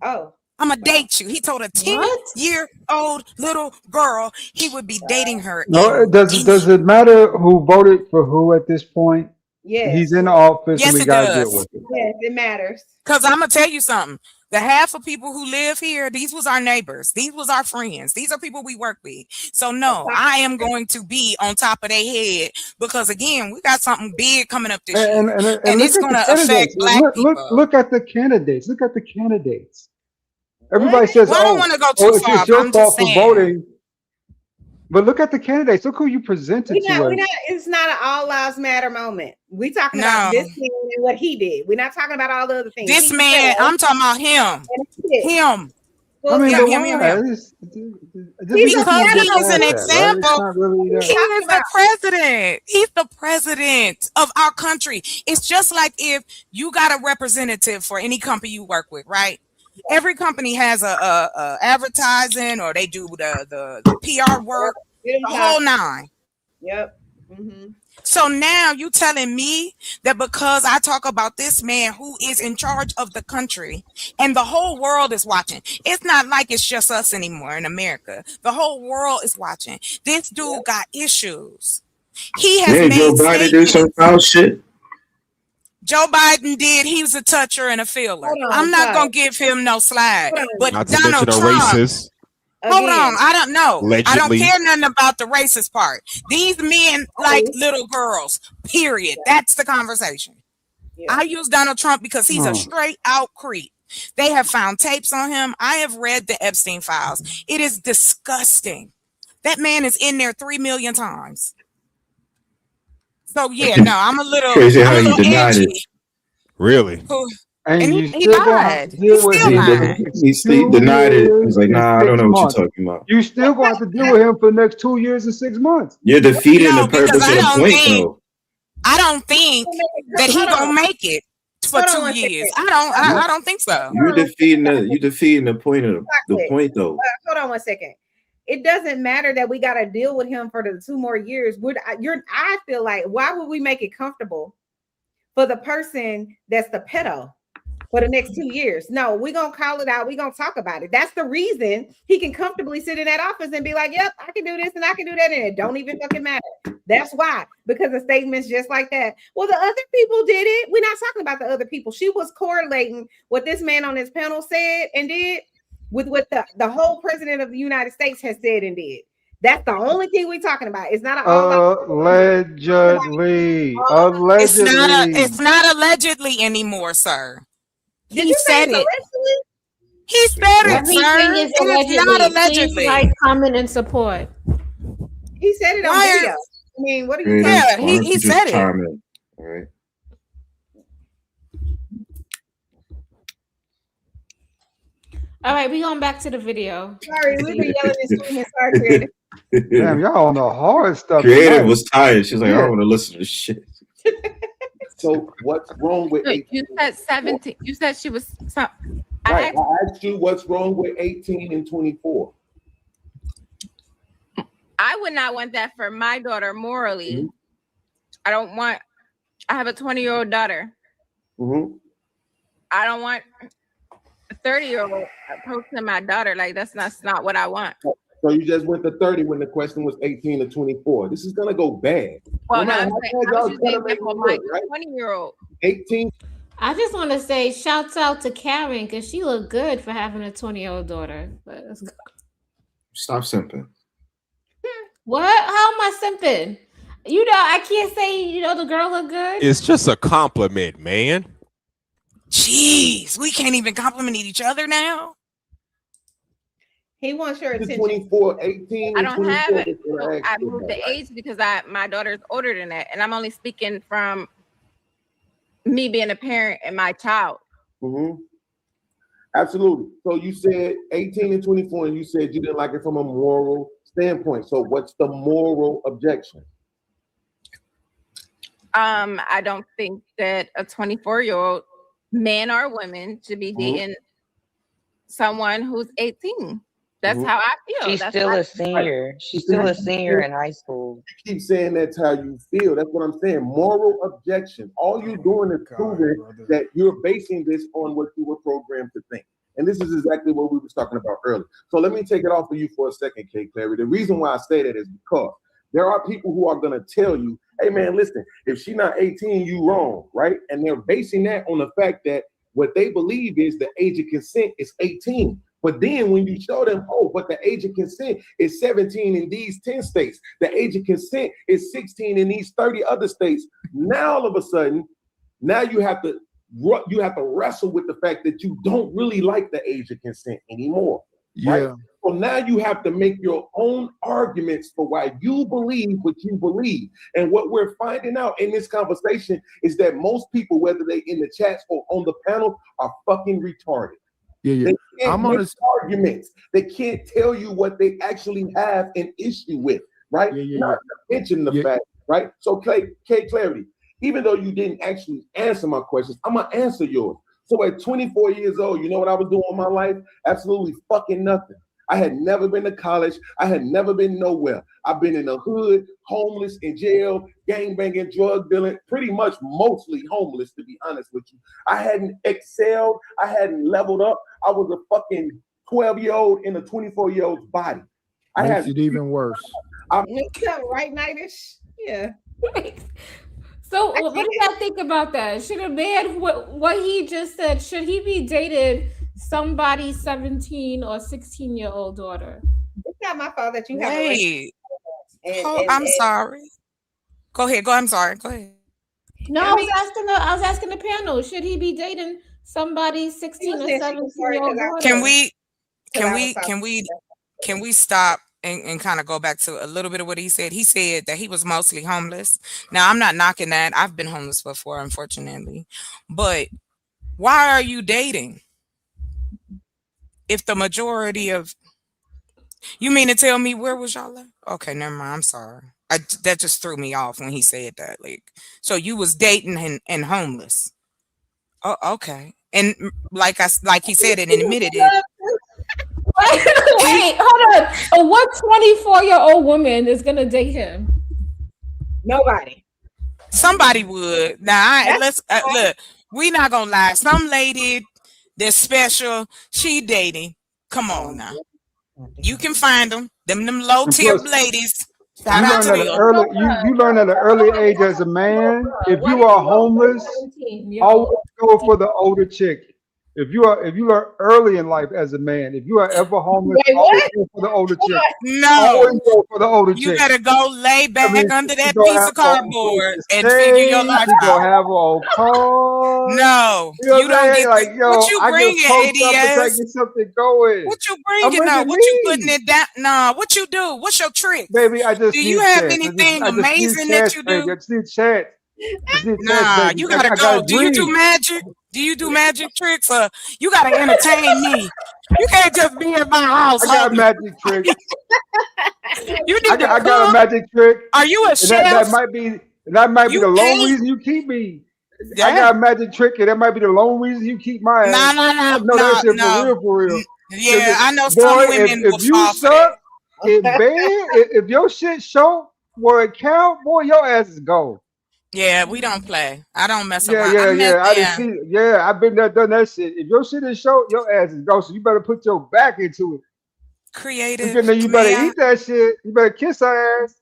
Speaker 2: Oh.
Speaker 5: I'm going to date you. He told a 10-year-old little girl he would be dating her.
Speaker 11: No, does it matter who voted for who at this point?
Speaker 2: Yes.
Speaker 11: He's in the office and we got to deal with it.
Speaker 2: Yes, it matters.
Speaker 5: Because I'm going to tell you something. The half of people who live here, these was our neighbors. These was our friends. These are people we work with. So no, I am going to be on top of their head because again, we got something big coming up this year. And it's going to affect black people.
Speaker 11: Look at the candidates. Look at the candidates. Everybody says,
Speaker 5: I don't want to go too far.
Speaker 11: It's your fault for voting. But look at the candidates. Look who you presented to us.
Speaker 2: It's not an all lives matter moment. We're talking about this man and what he did. We're not talking about all the other things.
Speaker 5: This man, I'm talking about him.
Speaker 2: Well,
Speaker 11: I mean,
Speaker 5: Yeah,
Speaker 11: but
Speaker 5: hear me,
Speaker 11: why?
Speaker 5: him.
Speaker 11: Just
Speaker 2: he's a
Speaker 5: Because he
Speaker 11: get
Speaker 5: is
Speaker 2: senator.
Speaker 5: an
Speaker 11: past that, right? It's
Speaker 5: example.
Speaker 11: not really
Speaker 5: He
Speaker 11: that.
Speaker 5: is the president. He's the president of our country. It's just like if you got a representative for any company you work with, right? Every company has a advertising, or they do the PR work,
Speaker 2: Get him
Speaker 5: the whole
Speaker 2: shot.
Speaker 5: nine.
Speaker 2: Yep. Mm-hmm.
Speaker 5: So now you telling me that because I talk about this man who is in charge of the country and the whole world is watching, it's not like it's just us anymore in America. The whole world is watching. This dude got issues. He has
Speaker 12: Yeah, Joe
Speaker 5: made
Speaker 12: Biden did some
Speaker 5: statements.
Speaker 12: foul shit.
Speaker 5: Joe Biden did. He was a toucher and a filler.
Speaker 2: Hold
Speaker 5: I'm
Speaker 2: on,
Speaker 5: not
Speaker 2: Todd.
Speaker 5: going to give him no slack.
Speaker 2: Hold
Speaker 5: But
Speaker 2: on.
Speaker 9: Not to mention
Speaker 5: Donald
Speaker 9: a
Speaker 5: Trump,
Speaker 9: racist,
Speaker 5: hold on.
Speaker 2: Again.
Speaker 5: I don't know. I don't
Speaker 9: allegedly.
Speaker 5: care nothing about the racist part. These men like little girls, period. That's the conversation.
Speaker 2: Yeah.
Speaker 5: I use Donald Trump because he's a
Speaker 11: Hmm.
Speaker 5: straight out creep. They have found tapes on him. I have read the Epstein files. It is disgusting. That man is in there 3 million times. So yeah, no, I'm a
Speaker 12: Crazy how he
Speaker 5: little
Speaker 12: denied it.
Speaker 5: edgy.
Speaker 9: Really?
Speaker 11: And
Speaker 5: And
Speaker 11: you
Speaker 5: he
Speaker 11: still gonna have
Speaker 5: lied.
Speaker 11: to deal
Speaker 5: He
Speaker 11: with
Speaker 5: still
Speaker 11: him for
Speaker 5: lied.
Speaker 11: the next
Speaker 12: He
Speaker 11: 2
Speaker 12: denied it.
Speaker 11: years
Speaker 12: He's like,
Speaker 11: and
Speaker 12: nah, I don't
Speaker 11: 6
Speaker 12: know what you're
Speaker 11: months.
Speaker 12: talking about.
Speaker 11: You still gonna have to deal with him for the next 2 years and 6 months.
Speaker 12: You're defeating
Speaker 5: No,
Speaker 12: the
Speaker 5: because
Speaker 12: purpose of the point, though.
Speaker 5: I don't think that he
Speaker 2: Hold on.
Speaker 5: gonna make it for
Speaker 2: Hold on
Speaker 5: 2
Speaker 2: one
Speaker 5: years.
Speaker 2: second.
Speaker 5: I don't think so.
Speaker 12: You're defeating the point of the
Speaker 2: Chocolate.
Speaker 12: point, though.
Speaker 2: Hold on one second. It doesn't matter that we got to deal with him for the 2 more years. I feel like, why would we make it comfortable for the person that's the pedo for the next 2 years? No, we're going to call it out. We're going to talk about it. That's the reason he can comfortably sit in that office and be like, yep, I can do this and I can do that. And it don't even fucking matter. That's why, because of statements just like that. Well, the other people did it. We're not talking about the other people. She was correlating what this man on this panel said and did with what the whole president of the United States has said and did. That's the only thing we're talking about. It's not all about
Speaker 11: Allegedly.
Speaker 5: It's not allegedly anymore, sir.
Speaker 2: Did
Speaker 5: He
Speaker 2: you say
Speaker 5: said it.
Speaker 2: allegedly?
Speaker 5: He said it,
Speaker 1: Everything
Speaker 5: sir.
Speaker 1: is
Speaker 5: And it's not
Speaker 1: allegedly. Please
Speaker 5: allegedly.
Speaker 1: like, comment, and support.
Speaker 2: He said it on
Speaker 5: Why are-
Speaker 2: video. I mean, what are you
Speaker 12: Creative,
Speaker 5: Yeah,
Speaker 12: why don't
Speaker 5: he
Speaker 12: you just
Speaker 5: said it.
Speaker 12: chime in? All right.
Speaker 1: All right, we going back to the video.
Speaker 2: Sorry, we've been yelling and screaming. Sorry, creative.
Speaker 11: Damn, y'all on the hard stuff.
Speaker 12: Creative
Speaker 11: tonight.
Speaker 12: was tired. She's like, I
Speaker 11: Yeah.
Speaker 12: don't want to listen to this shit.
Speaker 3: So what's wrong with
Speaker 7: Wait,
Speaker 3: 18?
Speaker 7: you said 17. You said she was. So,
Speaker 3: Right. I asked you what's wrong with 18 and 24.
Speaker 7: I would not want that for my daughter morally.
Speaker 3: Mm-hmm.
Speaker 7: I have a 20-year-old daughter.
Speaker 3: Mm-hmm.
Speaker 7: I don't want a 30-year-old approaching my daughter. Like that's not what I want.
Speaker 3: So you just went to 30 when the question was 18 to 24. This is gonna go bad.
Speaker 7: Well,
Speaker 3: No matter
Speaker 7: no,
Speaker 3: how
Speaker 7: I
Speaker 3: bad
Speaker 7: was
Speaker 3: y'all
Speaker 7: using
Speaker 3: gonna make
Speaker 7: example
Speaker 3: it
Speaker 7: of my
Speaker 3: look, right?
Speaker 7: 20-year-old.
Speaker 3: 18.
Speaker 1: I just want to say shouts out to Karen because she looked good for having a 20-year-old daughter. But let's go.
Speaker 12: Stop simping.
Speaker 1: What? How am I simping? You know, I can't say, the girl look good.
Speaker 9: It's just a compliment, man.
Speaker 5: Jeez, we can't even compliment each other now.
Speaker 2: He wants your
Speaker 3: The
Speaker 2: attention.
Speaker 3: 24, 18,
Speaker 7: I
Speaker 3: and
Speaker 7: don't
Speaker 3: 24
Speaker 7: have it.
Speaker 3: is what I
Speaker 7: I
Speaker 3: asked you
Speaker 7: moved
Speaker 3: about,
Speaker 7: the
Speaker 3: right?
Speaker 7: age because my daughter's older than that, and I'm only speaking from me being a parent and my child.
Speaker 3: Mm-hmm. Absolutely. So you said 18 and 24, and you said you didn't like it from a moral standpoint. So what's the moral objection?
Speaker 7: I don't think that a 24-year-old man or woman should be dating someone who's 18. That's
Speaker 3: Mhm.
Speaker 7: how I feel.
Speaker 14: She's
Speaker 7: That's
Speaker 14: still
Speaker 7: how
Speaker 14: a senior. She's still a senior in high school.
Speaker 3: You keep saying that's how you feel. That's what I'm saying. Moral objection. All you're doing is proving that you're basing this on what you were programmed to think. And this is exactly what we were talking about earlier. So let me take it off of you for a second, Kate Clary. The reason why I say that is because there are people who are going to tell you, hey, man, listen, if she's not 18, you wrong, right? And they're basing that on the fact that what they believe is the age of consent is 18. But then when you show them, oh, but the age of consent is 17 in these 10 states, the age of consent is 16 in these 30 other states. Now, all of a sudden, now you have to wrestle with the fact that you don't really like the age of consent anymore. Right?
Speaker 13: Yeah.
Speaker 3: So now you have to make your own arguments for why you believe what you believe. And what we're finding out in this conversation is that most people, whether they in the chats or on the panel, are fucking retarded.
Speaker 13: Yeah.
Speaker 3: They can't
Speaker 13: I'm on
Speaker 3: make
Speaker 13: a
Speaker 3: arguments. They can't tell you what they actually have an issue with, right? Not to mention the fact, right? So, clarity. Even though you didn't actually answer my questions, I'm gonna answer yours. So at 24 years old, you know what I was doing in my life? Absolutely fucking nothing. I had never been to college. I had never been nowhere. I've been in the hood, homeless, in jail, gang banging, drug dealing, pretty much mostly homeless, to be honest with you. I hadn't excelled. I hadn't leveled up. I was a fucking 12-year-old in a 24-year-old's body.
Speaker 13: Makes it even worse.
Speaker 2: Right, Nightish? Yeah.
Speaker 1: So what do y'all think about that? Should a man, what he just said, should he be dated somebody's 17 or 16-year-old daughter?
Speaker 2: It's not my fault that you have
Speaker 5: Wait. I'm sorry. Go ahead. I'm sorry. Go ahead.
Speaker 1: No, I was asking the panel, should he be dating somebody's 16 or 17-year-old daughter?
Speaker 5: Can we stop and kind of go back to a little bit of what he said? He said that he was mostly homeless. Now, I'm not knocking that. I've been homeless before, unfortunately. But why are you dating? If the majority of... You mean to tell me where was y'all at? Okay, never mind. I'm sorry. That just threw me off when he said that. Like, so you was dating and homeless. Oh, okay. And like he said it and admitted it.
Speaker 1: Wait, hold on. So what 24-year-old woman is gonna date him?
Speaker 2: Nobody.
Speaker 5: Somebody would. Now, let's look. We not gonna lie. Some lady that's special, she dating. Come on now. You can find them. Them low tier ladies. Shout out to them.
Speaker 11: You learn at an early age as a man. If you are homeless, always go for the older chick. If you are early in life as a man, if you are ever homeless, always go for the older chick.
Speaker 5: No,
Speaker 11: always go for the older chick.
Speaker 5: You better go lay back under that piece of cardboard and figure your life
Speaker 11: out.
Speaker 5: Gonna
Speaker 11: have a car.
Speaker 5: No, you don't get
Speaker 11: like, yo,
Speaker 5: what you bringing, ADS?
Speaker 11: Get something going.
Speaker 5: What you bringing? No, what you putting it down? No, what you do? What's your trick?
Speaker 11: Baby, I just
Speaker 5: do you have anything amazing that you do?
Speaker 11: I just need chance.
Speaker 5: Nah, you gotta go. Do you do magic? Do you do magic tricks? Or you gotta entertain me? You can't just be in my house.
Speaker 11: I got a magic trick.
Speaker 5: You need
Speaker 11: I got a magic trick.
Speaker 5: Are you a chef?
Speaker 11: That might be the lone reason you keep me. Yeah. I got a magic trick, and that might be the lone reason you keep my ass.
Speaker 5: No,
Speaker 11: that shit for real.
Speaker 5: Yeah, I know some women will
Speaker 11: if you
Speaker 5: fall
Speaker 11: suck in bed, if your shit show where it count, boy, your ass is gone.
Speaker 5: Yeah, we don't play. I don't mess
Speaker 11: around. I've been there, done that shit. If your shit is show, your ass is gone. So you better put your back into it.
Speaker 5: Creative.
Speaker 11: You better eat that shit. You better kiss her ass.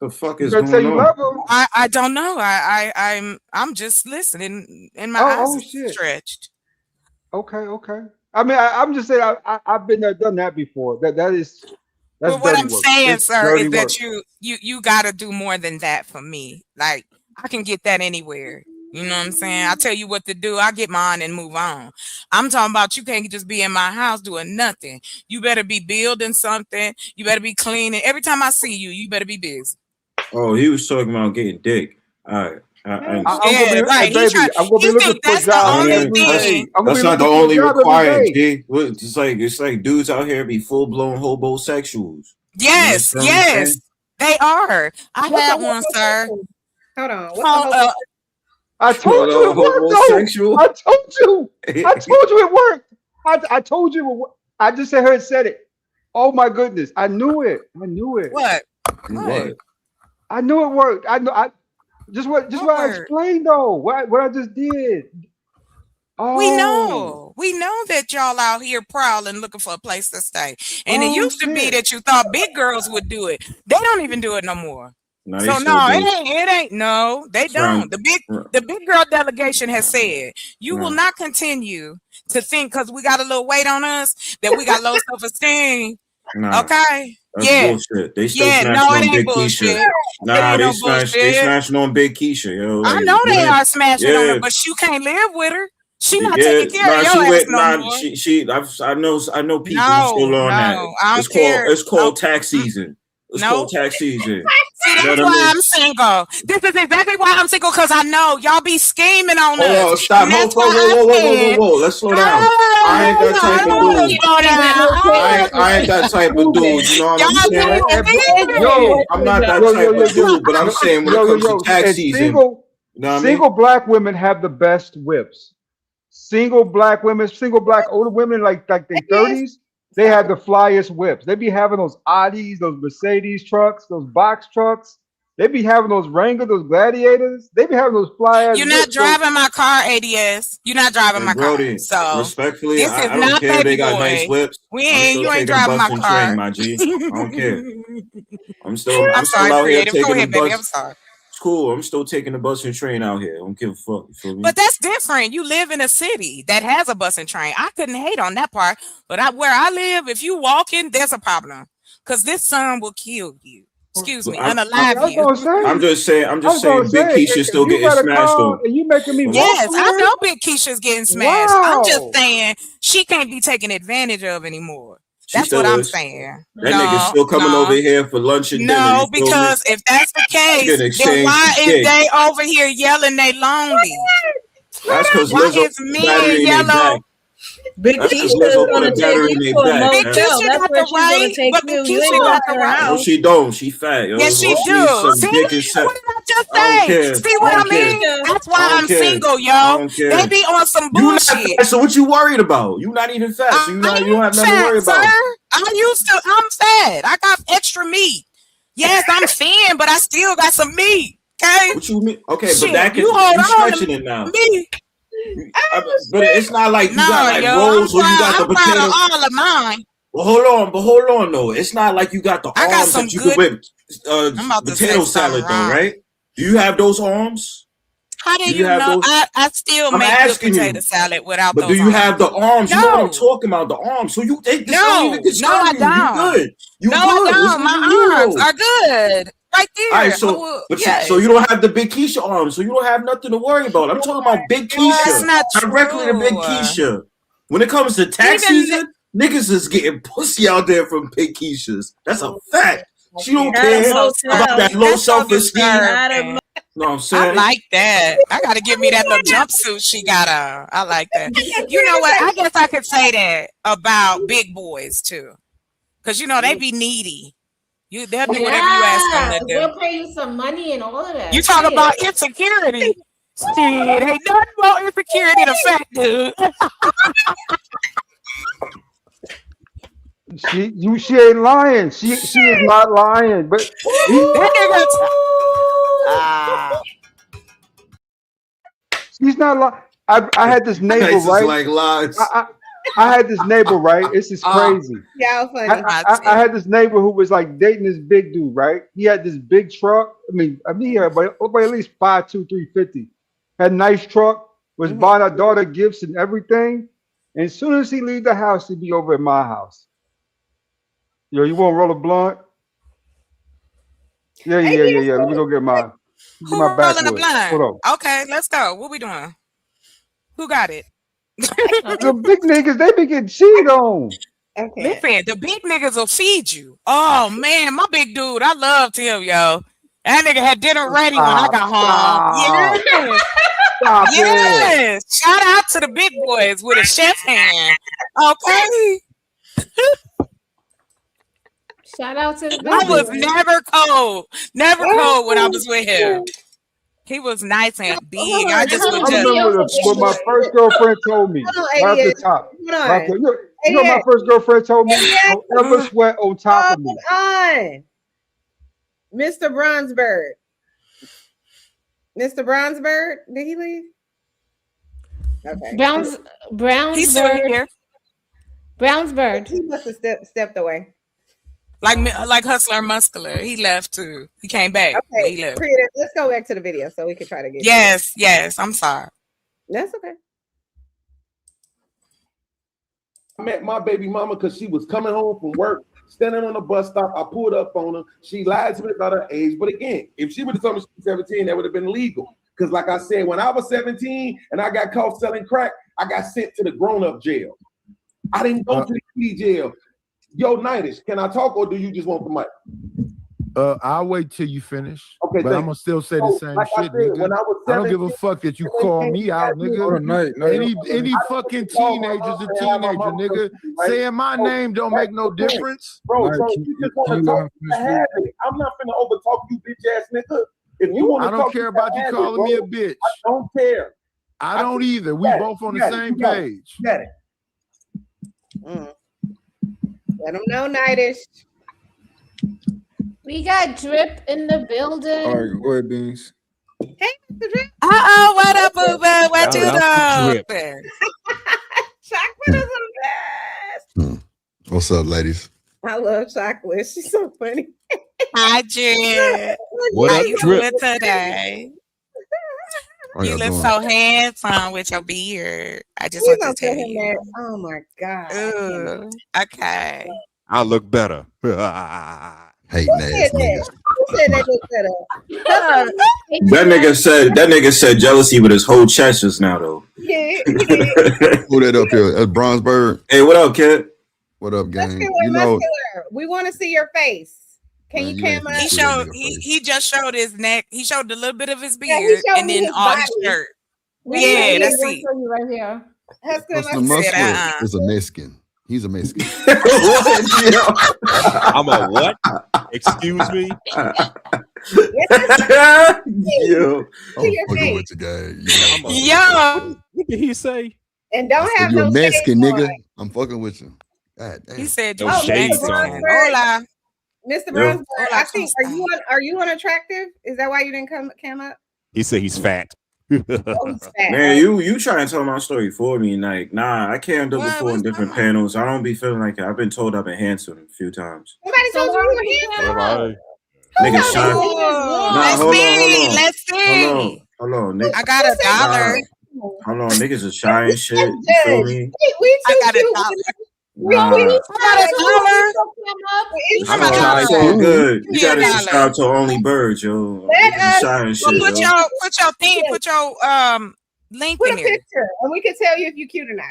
Speaker 12: The fuck is going on?
Speaker 5: I don't know. I'm just listening, and my eyes stretched.
Speaker 11: Okay. I mean, I'm just saying I've been there, done that before. That's
Speaker 5: but what I'm saying, sir, is that you got to do more than that for me. Like, I can get that anywhere. You know what I'm saying? I tell you what to do. I get mine and move on. I'm talking about you can't just be in my house doing nothing. You better be building something. You better be cleaning. Every time I see you, you better be busy.
Speaker 12: Oh, he was talking about getting dick. All right.
Speaker 11: I'm gonna be looking for jobs.
Speaker 12: That's not the only requirement, G. It's like dudes out here be full-blown hobosexuals.
Speaker 5: Yes, they are. I had one, sir.
Speaker 2: Hold on.
Speaker 11: I told you it worked. I told you it worked. I told you it worked. I just said it. Oh my goodness. I knew it.
Speaker 5: What?
Speaker 11: I knew it worked. Just what I explained though. What I just did. Oh.
Speaker 5: We know that y'all out here prowling looking for a place to stay. And it used to be that you thought big girls would do it. They don't even do it no more.
Speaker 12: No,
Speaker 5: it ain't. No, they don't. The big girl delegation has said you will not continue to think because we got a little weight on us that we got low self-esteem. Okay.
Speaker 12: That's bullshit. They still smashing on Big Keisha. Nah, they smashing on Big Keisha, yo.
Speaker 5: I know they are smashing on her, but you can't live with her. She not taking care of your ass no more.
Speaker 12: I know people who still on that.
Speaker 5: I don't care.
Speaker 12: It's called tax season. It's
Speaker 5: No.
Speaker 12: called tax season.
Speaker 5: See,
Speaker 12: You know
Speaker 5: that's
Speaker 12: what I
Speaker 5: why
Speaker 12: mean?
Speaker 5: I'm single. This is exactly why I'm single, because I know y'all be scheming on
Speaker 12: Hold on,
Speaker 5: us.
Speaker 12: stop.
Speaker 5: And that's
Speaker 12: Whoa,
Speaker 5: why
Speaker 12: whoa,
Speaker 5: I
Speaker 12: whoa, whoa, whoa,
Speaker 5: said,
Speaker 12: whoa, whoa. Let's slow down. I ain't that type of dude.
Speaker 5: slow down.
Speaker 12: I ain't that type of dude. You know what I'm
Speaker 5: Y'all
Speaker 12: saying?
Speaker 5: be
Speaker 11: Yo,
Speaker 12: I'm not that
Speaker 11: yo,
Speaker 12: type
Speaker 11: yo, yo,
Speaker 12: of
Speaker 11: yo,
Speaker 12: dude, but I'm saying when it
Speaker 11: yo, yo,
Speaker 12: comes to
Speaker 11: yo.
Speaker 12: tax
Speaker 11: And
Speaker 12: season,
Speaker 11: single,
Speaker 12: you know what I mean?
Speaker 11: single black women have the best whips. Single black women, single black older women, like their 30s, they have the flyest whips. They be having those Audis, those Mercedes trucks, those box trucks. They be having those Wrangler, those Gladiators. They be having those fly ass
Speaker 5: You're not
Speaker 11: whips. So
Speaker 5: driving my car, ADS. You're not driving
Speaker 12: Hey,
Speaker 5: my car.
Speaker 12: Brody,
Speaker 5: So
Speaker 12: respectfully,
Speaker 5: this is
Speaker 12: I don't
Speaker 5: not
Speaker 12: care. They
Speaker 5: baby
Speaker 12: got nice
Speaker 5: boy.
Speaker 12: whips.
Speaker 5: You
Speaker 12: I'm
Speaker 5: ain't
Speaker 12: still taking the
Speaker 5: driving
Speaker 12: bus
Speaker 5: my
Speaker 12: and
Speaker 5: car.
Speaker 12: train, my G. I don't care. I'm
Speaker 5: I'm
Speaker 12: still
Speaker 5: sorry,
Speaker 12: out here
Speaker 5: creative. Go
Speaker 12: taking the
Speaker 5: ahead, baby. I'm
Speaker 12: bus.
Speaker 5: sorry.
Speaker 12: It's cool. I'm still taking the bus and train out here. I don't give a fuck. You feel me?
Speaker 5: But that's different. You live in a city that has a bus and train. I couldn't hate on that part. But where I live, if you walking, there's a problem. Because this sun will kill you. Excuse
Speaker 12: But
Speaker 5: me,
Speaker 12: I'm
Speaker 5: unalive
Speaker 11: was
Speaker 5: you.
Speaker 11: gonna say,
Speaker 12: I'm
Speaker 11: I
Speaker 12: just
Speaker 11: was gonna
Speaker 12: saying, Big
Speaker 11: say,
Speaker 12: Keisha's
Speaker 11: if
Speaker 12: still
Speaker 11: you
Speaker 12: getting
Speaker 11: got a
Speaker 12: smashed
Speaker 11: car
Speaker 12: though.
Speaker 11: and you making me walk
Speaker 5: Yes, I
Speaker 11: somewhere,
Speaker 5: know Big Keisha's getting smashed. I'm just
Speaker 11: wow.
Speaker 5: saying she can't be taken advantage of anymore.
Speaker 12: She
Speaker 5: That's what
Speaker 12: still
Speaker 5: I'm
Speaker 12: is.
Speaker 5: saying.
Speaker 12: That nigga's
Speaker 5: No,
Speaker 12: still coming over
Speaker 5: no,
Speaker 12: here for lunch and dinner.
Speaker 5: no,
Speaker 12: You feel me?
Speaker 5: because if that's the
Speaker 12: She
Speaker 5: case,
Speaker 12: getting
Speaker 5: then
Speaker 12: exchanged
Speaker 5: why
Speaker 12: for
Speaker 5: is
Speaker 12: dick.
Speaker 5: they over here yelling they lonely?
Speaker 12: That's because
Speaker 5: Why
Speaker 12: Lizzo
Speaker 5: is
Speaker 12: put a
Speaker 5: me
Speaker 12: battery
Speaker 5: and
Speaker 12: in their
Speaker 5: Yellow?
Speaker 12: back.
Speaker 2: Big
Speaker 12: That's
Speaker 2: Keisha
Speaker 12: because
Speaker 2: is
Speaker 12: Lizzo put
Speaker 2: gonna
Speaker 12: a
Speaker 2: take
Speaker 12: battery
Speaker 2: you
Speaker 12: in
Speaker 2: to
Speaker 12: their
Speaker 2: a
Speaker 12: back.
Speaker 5: Big
Speaker 12: Man.
Speaker 2: motel.
Speaker 5: Keisha
Speaker 2: That's
Speaker 5: got
Speaker 2: where
Speaker 5: the
Speaker 2: she's gonna
Speaker 5: right,
Speaker 2: take
Speaker 5: but Big
Speaker 2: you. You
Speaker 5: Keisha
Speaker 2: ain't
Speaker 5: got
Speaker 2: going
Speaker 5: the
Speaker 2: to her
Speaker 5: right.
Speaker 12: No,
Speaker 2: house.
Speaker 12: she don't. She fat, yo.
Speaker 5: Yes, she
Speaker 12: All she needs is
Speaker 5: do.
Speaker 12: some
Speaker 5: See,
Speaker 12: dick and sex.
Speaker 5: what did I just
Speaker 12: I don't
Speaker 5: say?
Speaker 12: care.
Speaker 5: See
Speaker 12: I
Speaker 5: what I
Speaker 12: don't
Speaker 2: Big
Speaker 12: care.
Speaker 5: mean?
Speaker 2: Keisha,
Speaker 5: That's
Speaker 12: I
Speaker 5: why
Speaker 12: don't
Speaker 5: I'm
Speaker 12: care.
Speaker 5: single,
Speaker 12: I
Speaker 5: yo.
Speaker 12: don't
Speaker 5: They
Speaker 12: care.
Speaker 5: be on some
Speaker 12: You not
Speaker 5: bullshit.
Speaker 12: fat, so what you worried about? You not even fat, so
Speaker 5: I
Speaker 12: you don't have
Speaker 5: ain't
Speaker 12: nothing to
Speaker 5: fat,
Speaker 12: worry
Speaker 5: sir.
Speaker 12: about.
Speaker 5: I'm fat. I got extra meat. Yes, I'm thin, but I still got some meat. Okay?
Speaker 12: What you mean? Okay, but
Speaker 5: Shit,
Speaker 12: that
Speaker 5: you
Speaker 12: can
Speaker 5: hold
Speaker 12: you
Speaker 5: on
Speaker 12: stretching
Speaker 5: to
Speaker 12: it now.
Speaker 5: me.
Speaker 12: But it's not like you got
Speaker 5: No,
Speaker 12: like
Speaker 5: yo,
Speaker 12: rolls or you got the
Speaker 5: I'm proud of
Speaker 12: potato.
Speaker 5: all of mine.
Speaker 12: But hold on though. It's not like you got the
Speaker 5: I got
Speaker 12: arms
Speaker 5: some
Speaker 12: that you could
Speaker 5: good.
Speaker 12: whip
Speaker 5: I'm about to say
Speaker 12: potato
Speaker 5: something
Speaker 12: salad though,
Speaker 5: wrong.
Speaker 12: right? Do you have those arms?
Speaker 5: How do
Speaker 12: Do you
Speaker 5: you
Speaker 12: have
Speaker 5: know?
Speaker 12: those?
Speaker 5: I still
Speaker 12: I'm
Speaker 5: make good
Speaker 12: asking
Speaker 5: potato
Speaker 12: you.
Speaker 5: salad without
Speaker 12: But do
Speaker 5: those
Speaker 12: you have
Speaker 5: arms.
Speaker 12: the arms? You know what I'm
Speaker 5: No,
Speaker 12: talking about, the arms. So this don't even
Speaker 5: no, I
Speaker 12: concern you. You
Speaker 5: don't.
Speaker 12: good. You
Speaker 5: No, I
Speaker 12: good. It's
Speaker 5: don't.
Speaker 12: even
Speaker 5: My
Speaker 12: you
Speaker 5: arms
Speaker 12: though.
Speaker 5: are good. Right
Speaker 12: All right,
Speaker 5: there.
Speaker 12: so
Speaker 5: Oh,
Speaker 12: so you
Speaker 5: yes.
Speaker 12: don't have the Big Keisha arms, so you don't have nothing to worry about. I'm talking about Big
Speaker 5: That's
Speaker 12: Keisha,
Speaker 5: not
Speaker 12: directly to Big
Speaker 5: true.
Speaker 12: Keisha. When it comes to tax
Speaker 5: Even
Speaker 12: season, niggas is getting pussy out there from Big Keishas. That's a fact. She don't
Speaker 2: at a
Speaker 5: that's
Speaker 12: care
Speaker 5: so
Speaker 12: about that
Speaker 2: motel.
Speaker 12: low
Speaker 5: that's so
Speaker 12: self-esteem.
Speaker 2: At a
Speaker 5: disturbing.
Speaker 12: Know what I'm
Speaker 5: I
Speaker 12: saying?
Speaker 5: like that. I gotta give me that little jumpsuit she got on. I like that. You know what? I guess I could say that about big boys too, because you know they be needy. They'll do whatever you ask them
Speaker 1: Yeah,
Speaker 5: to do.
Speaker 1: they'll pay you some money and all of
Speaker 5: You
Speaker 1: that.
Speaker 5: talk
Speaker 1: Shit.
Speaker 5: about insecurity. Shit, ain't nothing more insecurity than a fat dude.
Speaker 11: She ain't lying. She is not lying. But he,
Speaker 5: That nigga.
Speaker 11: she's not lying. I had this neighbor,
Speaker 12: Nice is
Speaker 11: right?
Speaker 12: like lies.
Speaker 11: I had this neighbor, right? This is crazy.
Speaker 2: Y'all funny.
Speaker 11: I had this neighbor who was like dating this big dude, right? He had this big truck. I mean, he had by at least 5'2", 350. Had a nice truck. Was buying our daughter gifts and everything. And as soon as he leave the house, he'd be over at my house. Yo, you want to roll a blunt? Yeah. Let me go get my
Speaker 5: Who rolling a
Speaker 11: backwood. Hold
Speaker 5: blind?
Speaker 11: on.
Speaker 5: Okay, let's go. What we doing? Who got it?
Speaker 11: The big niggas, they be getting cheated on.
Speaker 2: Okay.
Speaker 5: Listen, the big niggas will feed you. Oh man, my big dude, I loved him, yo. That nigga had dinner ready when I got home. Yes.
Speaker 11: Stop it.
Speaker 5: Yes. Shout out to the big boys with a chef hand. Okay.
Speaker 1: Shout out to the big
Speaker 5: I was
Speaker 1: boy.
Speaker 5: never cold when I was with him. He was nice and big. I just
Speaker 11: I
Speaker 5: would just
Speaker 11: remember what my first girlfriend told me.
Speaker 2: Hold on,
Speaker 11: Right off the
Speaker 2: ADS.
Speaker 11: top.
Speaker 2: Hold on.
Speaker 11: Right off the- you know what my first girlfriend told me? Don't ever sweat on top of me.
Speaker 2: on. Mr. Bronzebird. Mr. Bronzebird, did he leave? Okay.
Speaker 1: Brownsburg.
Speaker 5: He's still here.
Speaker 1: Brownsburg.
Speaker 2: He must have stepped away.
Speaker 5: Like Hustler and Muscular. He left too. He came back. But he
Speaker 2: Okay.
Speaker 5: left.
Speaker 2: Creative, let's go back to the video so we can try to get
Speaker 5: Yes. I'm sorry.
Speaker 2: That's okay.
Speaker 3: I met my baby mama because she was coming home from work, standing on the bus stop. I pulled up on her. She lied to me about her age. But again, if she would have told me she was 17, that would have been legal. Because like I said, when I was 17 and I got caught selling crack, I got sent to the grown-up jail. I didn't go to the key jail. Yo, Nightish, can I talk or do you just want the mic?
Speaker 13: I'll wait till you finish.
Speaker 3: Okay,
Speaker 13: but I'm gonna still say the same
Speaker 3: like I
Speaker 13: shit,
Speaker 3: said,
Speaker 13: nigga.
Speaker 3: when I was
Speaker 13: I don't give a
Speaker 3: 17,
Speaker 13: fuck that you call me out, nigga. Any fucking teenager's a teenager, nigga. Saying my name don't make no difference.
Speaker 3: Bro, so you just want to talk to have it. I'm not finna overtalk you, bitch ass nigga. If you want to
Speaker 13: I don't care about you calling me a bitch.
Speaker 3: I don't care.
Speaker 13: I don't either. We both on the same page.
Speaker 3: Got it.
Speaker 2: Let them know, Nightish.
Speaker 1: We got Drip in the building.
Speaker 10: All right, go ahead, Beans.
Speaker 2: Hey, Mr. Drip.
Speaker 5: What up, boo boo? What you doing?
Speaker 2: Chocolate is the best.
Speaker 15: What's up, ladies?
Speaker 2: I love chocolate. She's so funny.
Speaker 5: Hi, Drip.
Speaker 15: What
Speaker 5: How
Speaker 15: up,
Speaker 5: you
Speaker 15: Drip?
Speaker 5: doing today?
Speaker 15: How
Speaker 5: You
Speaker 15: y'all
Speaker 5: look
Speaker 15: doing?
Speaker 5: so handsome with your beard. I just
Speaker 2: Please
Speaker 5: want to
Speaker 2: don't
Speaker 5: tell
Speaker 2: tell him
Speaker 5: you.
Speaker 2: that. Oh my God.
Speaker 5: Ooh, okay.
Speaker 9: I look better.
Speaker 15: Hating ass
Speaker 2: said
Speaker 15: niggas.
Speaker 2: Who said that look better?
Speaker 12: That nigga said jealousy with his whole chest just now though.
Speaker 2: Yeah,
Speaker 15: Who that up here? That's Bronzeberg.
Speaker 12: Hey, what up, kid?
Speaker 15: What up, gang?
Speaker 2: muscular,
Speaker 15: You know,
Speaker 2: muscular. We want to see your face. Can
Speaker 15: Man,
Speaker 2: you
Speaker 15: you ain't
Speaker 2: come
Speaker 15: finna
Speaker 2: up?
Speaker 5: He
Speaker 15: see that
Speaker 5: showed
Speaker 15: nigga
Speaker 5: he just showed his neck. He showed a little bit of his
Speaker 2: Yeah, he
Speaker 5: beard
Speaker 2: showed
Speaker 5: and
Speaker 2: me
Speaker 5: then
Speaker 2: his
Speaker 5: all his
Speaker 2: body.
Speaker 5: shirt.
Speaker 2: Right
Speaker 5: Yeah,
Speaker 2: here.
Speaker 5: that's
Speaker 1: I'll
Speaker 5: it.
Speaker 1: show you right here.
Speaker 2: Muscular,
Speaker 15: what's the
Speaker 2: muscular.
Speaker 15: muscular? It's a Mexican. He's a Mexican.
Speaker 9: I'm a what? Excuse me?
Speaker 12: Yo.
Speaker 15: I'm
Speaker 2: your
Speaker 15: fucking
Speaker 2: face.
Speaker 15: with you, guys.
Speaker 5: Yo.
Speaker 9: What did he say?
Speaker 2: And don't have
Speaker 15: You're
Speaker 2: no
Speaker 15: a Mexican,
Speaker 2: shades
Speaker 15: nigga.
Speaker 2: on.
Speaker 15: I'm fucking with you. God damn.
Speaker 5: He said
Speaker 9: No
Speaker 5: you
Speaker 9: shades
Speaker 5: Mexican.
Speaker 9: on.
Speaker 5: Hola.
Speaker 2: Mr.
Speaker 12: Yo.
Speaker 2: Brunsberg,
Speaker 5: Hola,
Speaker 2: I think
Speaker 5: ¿cómo
Speaker 2: are you unattractive? Is that why you didn't come up?
Speaker 9: He said he's fat.
Speaker 2: Oh, he's fat.
Speaker 12: Man, you trying to tell my story for me? Like, nah, I can't do
Speaker 5: What?
Speaker 12: before in
Speaker 5: What's
Speaker 12: different
Speaker 5: wrong?
Speaker 12: panels. I don't be feeling like it. I've been told I've been handsome a few times.
Speaker 2: Somebody
Speaker 1: So
Speaker 2: told
Speaker 1: why
Speaker 2: you
Speaker 1: would
Speaker 2: you
Speaker 1: you
Speaker 2: were
Speaker 1: come
Speaker 2: handsome.
Speaker 1: up?
Speaker 12: Niggas
Speaker 2: told
Speaker 12: shine.
Speaker 2: you?
Speaker 5: Oh,
Speaker 12: Nah,
Speaker 5: let's
Speaker 12: hold
Speaker 5: see.
Speaker 12: on.
Speaker 5: Let's see.
Speaker 12: Hold on, niggas.
Speaker 5: I got
Speaker 2: Who
Speaker 5: a
Speaker 2: said you
Speaker 5: dollar.
Speaker 2: were
Speaker 12: Hold on, niggas is shy
Speaker 2: We
Speaker 12: and shit.
Speaker 2: can't
Speaker 12: You feel
Speaker 2: judge.
Speaker 12: me?
Speaker 2: We
Speaker 5: I
Speaker 2: too
Speaker 5: got a
Speaker 2: cute.
Speaker 5: dollar.
Speaker 12: Nah,
Speaker 5: I got a dollar.
Speaker 2: It's
Speaker 5: I
Speaker 12: it's
Speaker 5: got a
Speaker 12: all,
Speaker 5: dollar.
Speaker 12: it's all good.
Speaker 5: Give
Speaker 12: You
Speaker 5: me a
Speaker 12: gotta
Speaker 5: dollar.
Speaker 12: subscribe to Only Birds, yo.
Speaker 2: Let
Speaker 12: Niggas is
Speaker 2: us
Speaker 12: shy and
Speaker 5: Well,
Speaker 12: shit,
Speaker 5: put
Speaker 12: yo.
Speaker 5: your thing, put your link
Speaker 2: put
Speaker 5: in
Speaker 2: a
Speaker 5: here.
Speaker 2: picture and we can tell you if you're cute or not.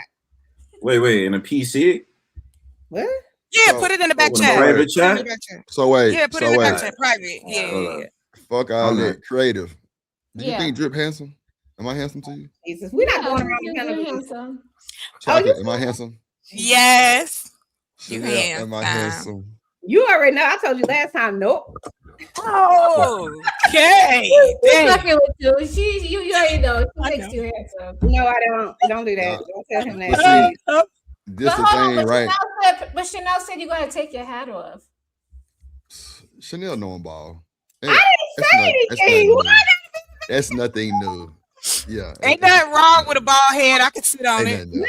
Speaker 12: Wait, in a PC?
Speaker 2: What?
Speaker 5: Yeah,
Speaker 15: So-
Speaker 5: put it in the back
Speaker 12: In a
Speaker 5: chat.
Speaker 12: private
Speaker 5: Put it in
Speaker 12: chat?
Speaker 5: the back chat.
Speaker 15: So wait.
Speaker 5: Yeah, put it
Speaker 15: So
Speaker 5: in the back
Speaker 15: wait.
Speaker 5: chat. Private. Yeah,
Speaker 12: Hold
Speaker 5: yeah,
Speaker 12: up.
Speaker 5: yeah.
Speaker 15: Fuck all
Speaker 12: Okay.
Speaker 15: that. Creative. Do you
Speaker 1: Yeah.
Speaker 15: think Drip handsome? Am I handsome to you?
Speaker 2: Jesus, we're not going around the
Speaker 1: You're
Speaker 2: penalty.
Speaker 1: handsome.
Speaker 15: Chocolate, am I handsome?
Speaker 5: Yes. You
Speaker 15: Chanel, am I handsome?
Speaker 2: You already know. I told you last time. Nope.
Speaker 5: Oh, okay.
Speaker 1: She's
Speaker 5: Dang.
Speaker 1: fucking with you. You already know. She makes you handsome.
Speaker 2: No, I don't. Don't do that.
Speaker 15: Nah.
Speaker 2: Don't tell him
Speaker 15: But
Speaker 2: that.
Speaker 15: see, this the thing, right?
Speaker 1: Chanel said you gotta take your hat off.
Speaker 15: Chanel knowing ball.
Speaker 2: I didn't say anything.
Speaker 15: Nothing new. That's nothing new. Yeah.
Speaker 5: Ain't nothing wrong with a bald head. I can sit on
Speaker 15: Ain't
Speaker 5: it.
Speaker 15: nothing new.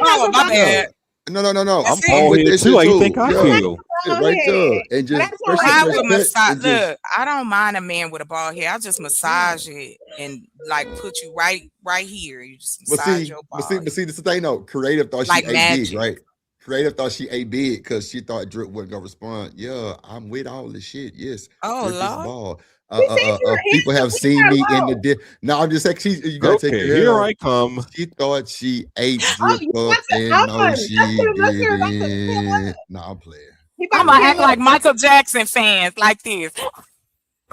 Speaker 5: Oh, my bad.
Speaker 15: No. I'm
Speaker 5: That's it.
Speaker 15: bald
Speaker 9: head
Speaker 15: with
Speaker 9: too.
Speaker 15: this
Speaker 9: How
Speaker 15: shit
Speaker 9: you
Speaker 15: too.
Speaker 9: think I
Speaker 15: Yeah.
Speaker 9: feel?
Speaker 15: Sit right there and just
Speaker 2: That's
Speaker 15: first
Speaker 5: I
Speaker 15: you
Speaker 5: would
Speaker 15: just cut
Speaker 5: massage.
Speaker 15: and just
Speaker 5: Look, I don't mind a man with a bald head. I'll just massage it and like put you right here. You just massage your bald.
Speaker 15: but see, this is the thing though. Creative thought
Speaker 5: Like
Speaker 15: she ate
Speaker 5: magic.
Speaker 15: big, right? Creative thought she ate big because she thought Drip wasn't gonna respond. Yeah, I'm with all this shit. Yes,
Speaker 5: Oh,
Speaker 15: Drip is
Speaker 5: Lord.
Speaker 15: bald.
Speaker 2: We said you were
Speaker 15: People have
Speaker 2: handsome.
Speaker 15: seen me
Speaker 2: We
Speaker 15: in the
Speaker 2: got
Speaker 15: dip. No, I'm just saying you gotta take
Speaker 9: Okay,
Speaker 15: your head
Speaker 9: here
Speaker 15: off.
Speaker 9: I come.
Speaker 15: She thought she ate
Speaker 2: Oh,
Speaker 15: Drip
Speaker 2: you
Speaker 15: up,
Speaker 2: want to
Speaker 15: and no,
Speaker 2: on.
Speaker 15: she
Speaker 2: That's what it looks like.
Speaker 15: didn't. No, I'm playing.
Speaker 2: He about
Speaker 5: I'm
Speaker 2: to
Speaker 5: gonna
Speaker 2: get
Speaker 5: act like Michael Jackson fans like this. Go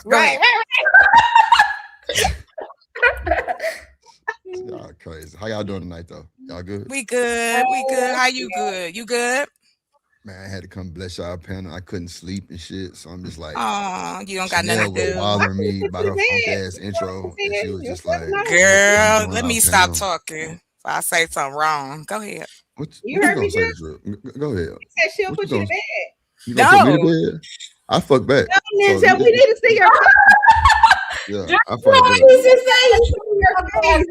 Speaker 2: right.
Speaker 5: ahead.
Speaker 15: Y'all crazy. How y'all doing tonight though? Y'all good?
Speaker 5: We good. We good. How you good? You good?
Speaker 15: Man, I had to come bless y'all panel. I couldn't sleep and shit, so I'm just like,
Speaker 5: Oh, you don't got
Speaker 15: Chanel
Speaker 5: nothing to
Speaker 15: was
Speaker 5: do.
Speaker 15: bothering me by her funk ass intro, and she was just like,
Speaker 5: Girl,
Speaker 15: doing
Speaker 5: let
Speaker 15: our
Speaker 5: me stop
Speaker 15: panel.
Speaker 5: talking. If I say something wrong, go ahead.
Speaker 15: What
Speaker 2: You
Speaker 15: you
Speaker 2: heard
Speaker 15: gonna
Speaker 2: me,
Speaker 15: say,
Speaker 2: Drip?
Speaker 15: Drip? Go ahead.
Speaker 2: He said she'll
Speaker 15: What
Speaker 2: put
Speaker 15: you
Speaker 2: you to
Speaker 15: gonna
Speaker 2: bed.
Speaker 15: You gonna put me to
Speaker 5: No.
Speaker 15: bed? I fuck back.
Speaker 2: No,
Speaker 15: So
Speaker 2: Ninja, we need to see your face.
Speaker 15: yeah, I fuck back.
Speaker 2: You should say your face.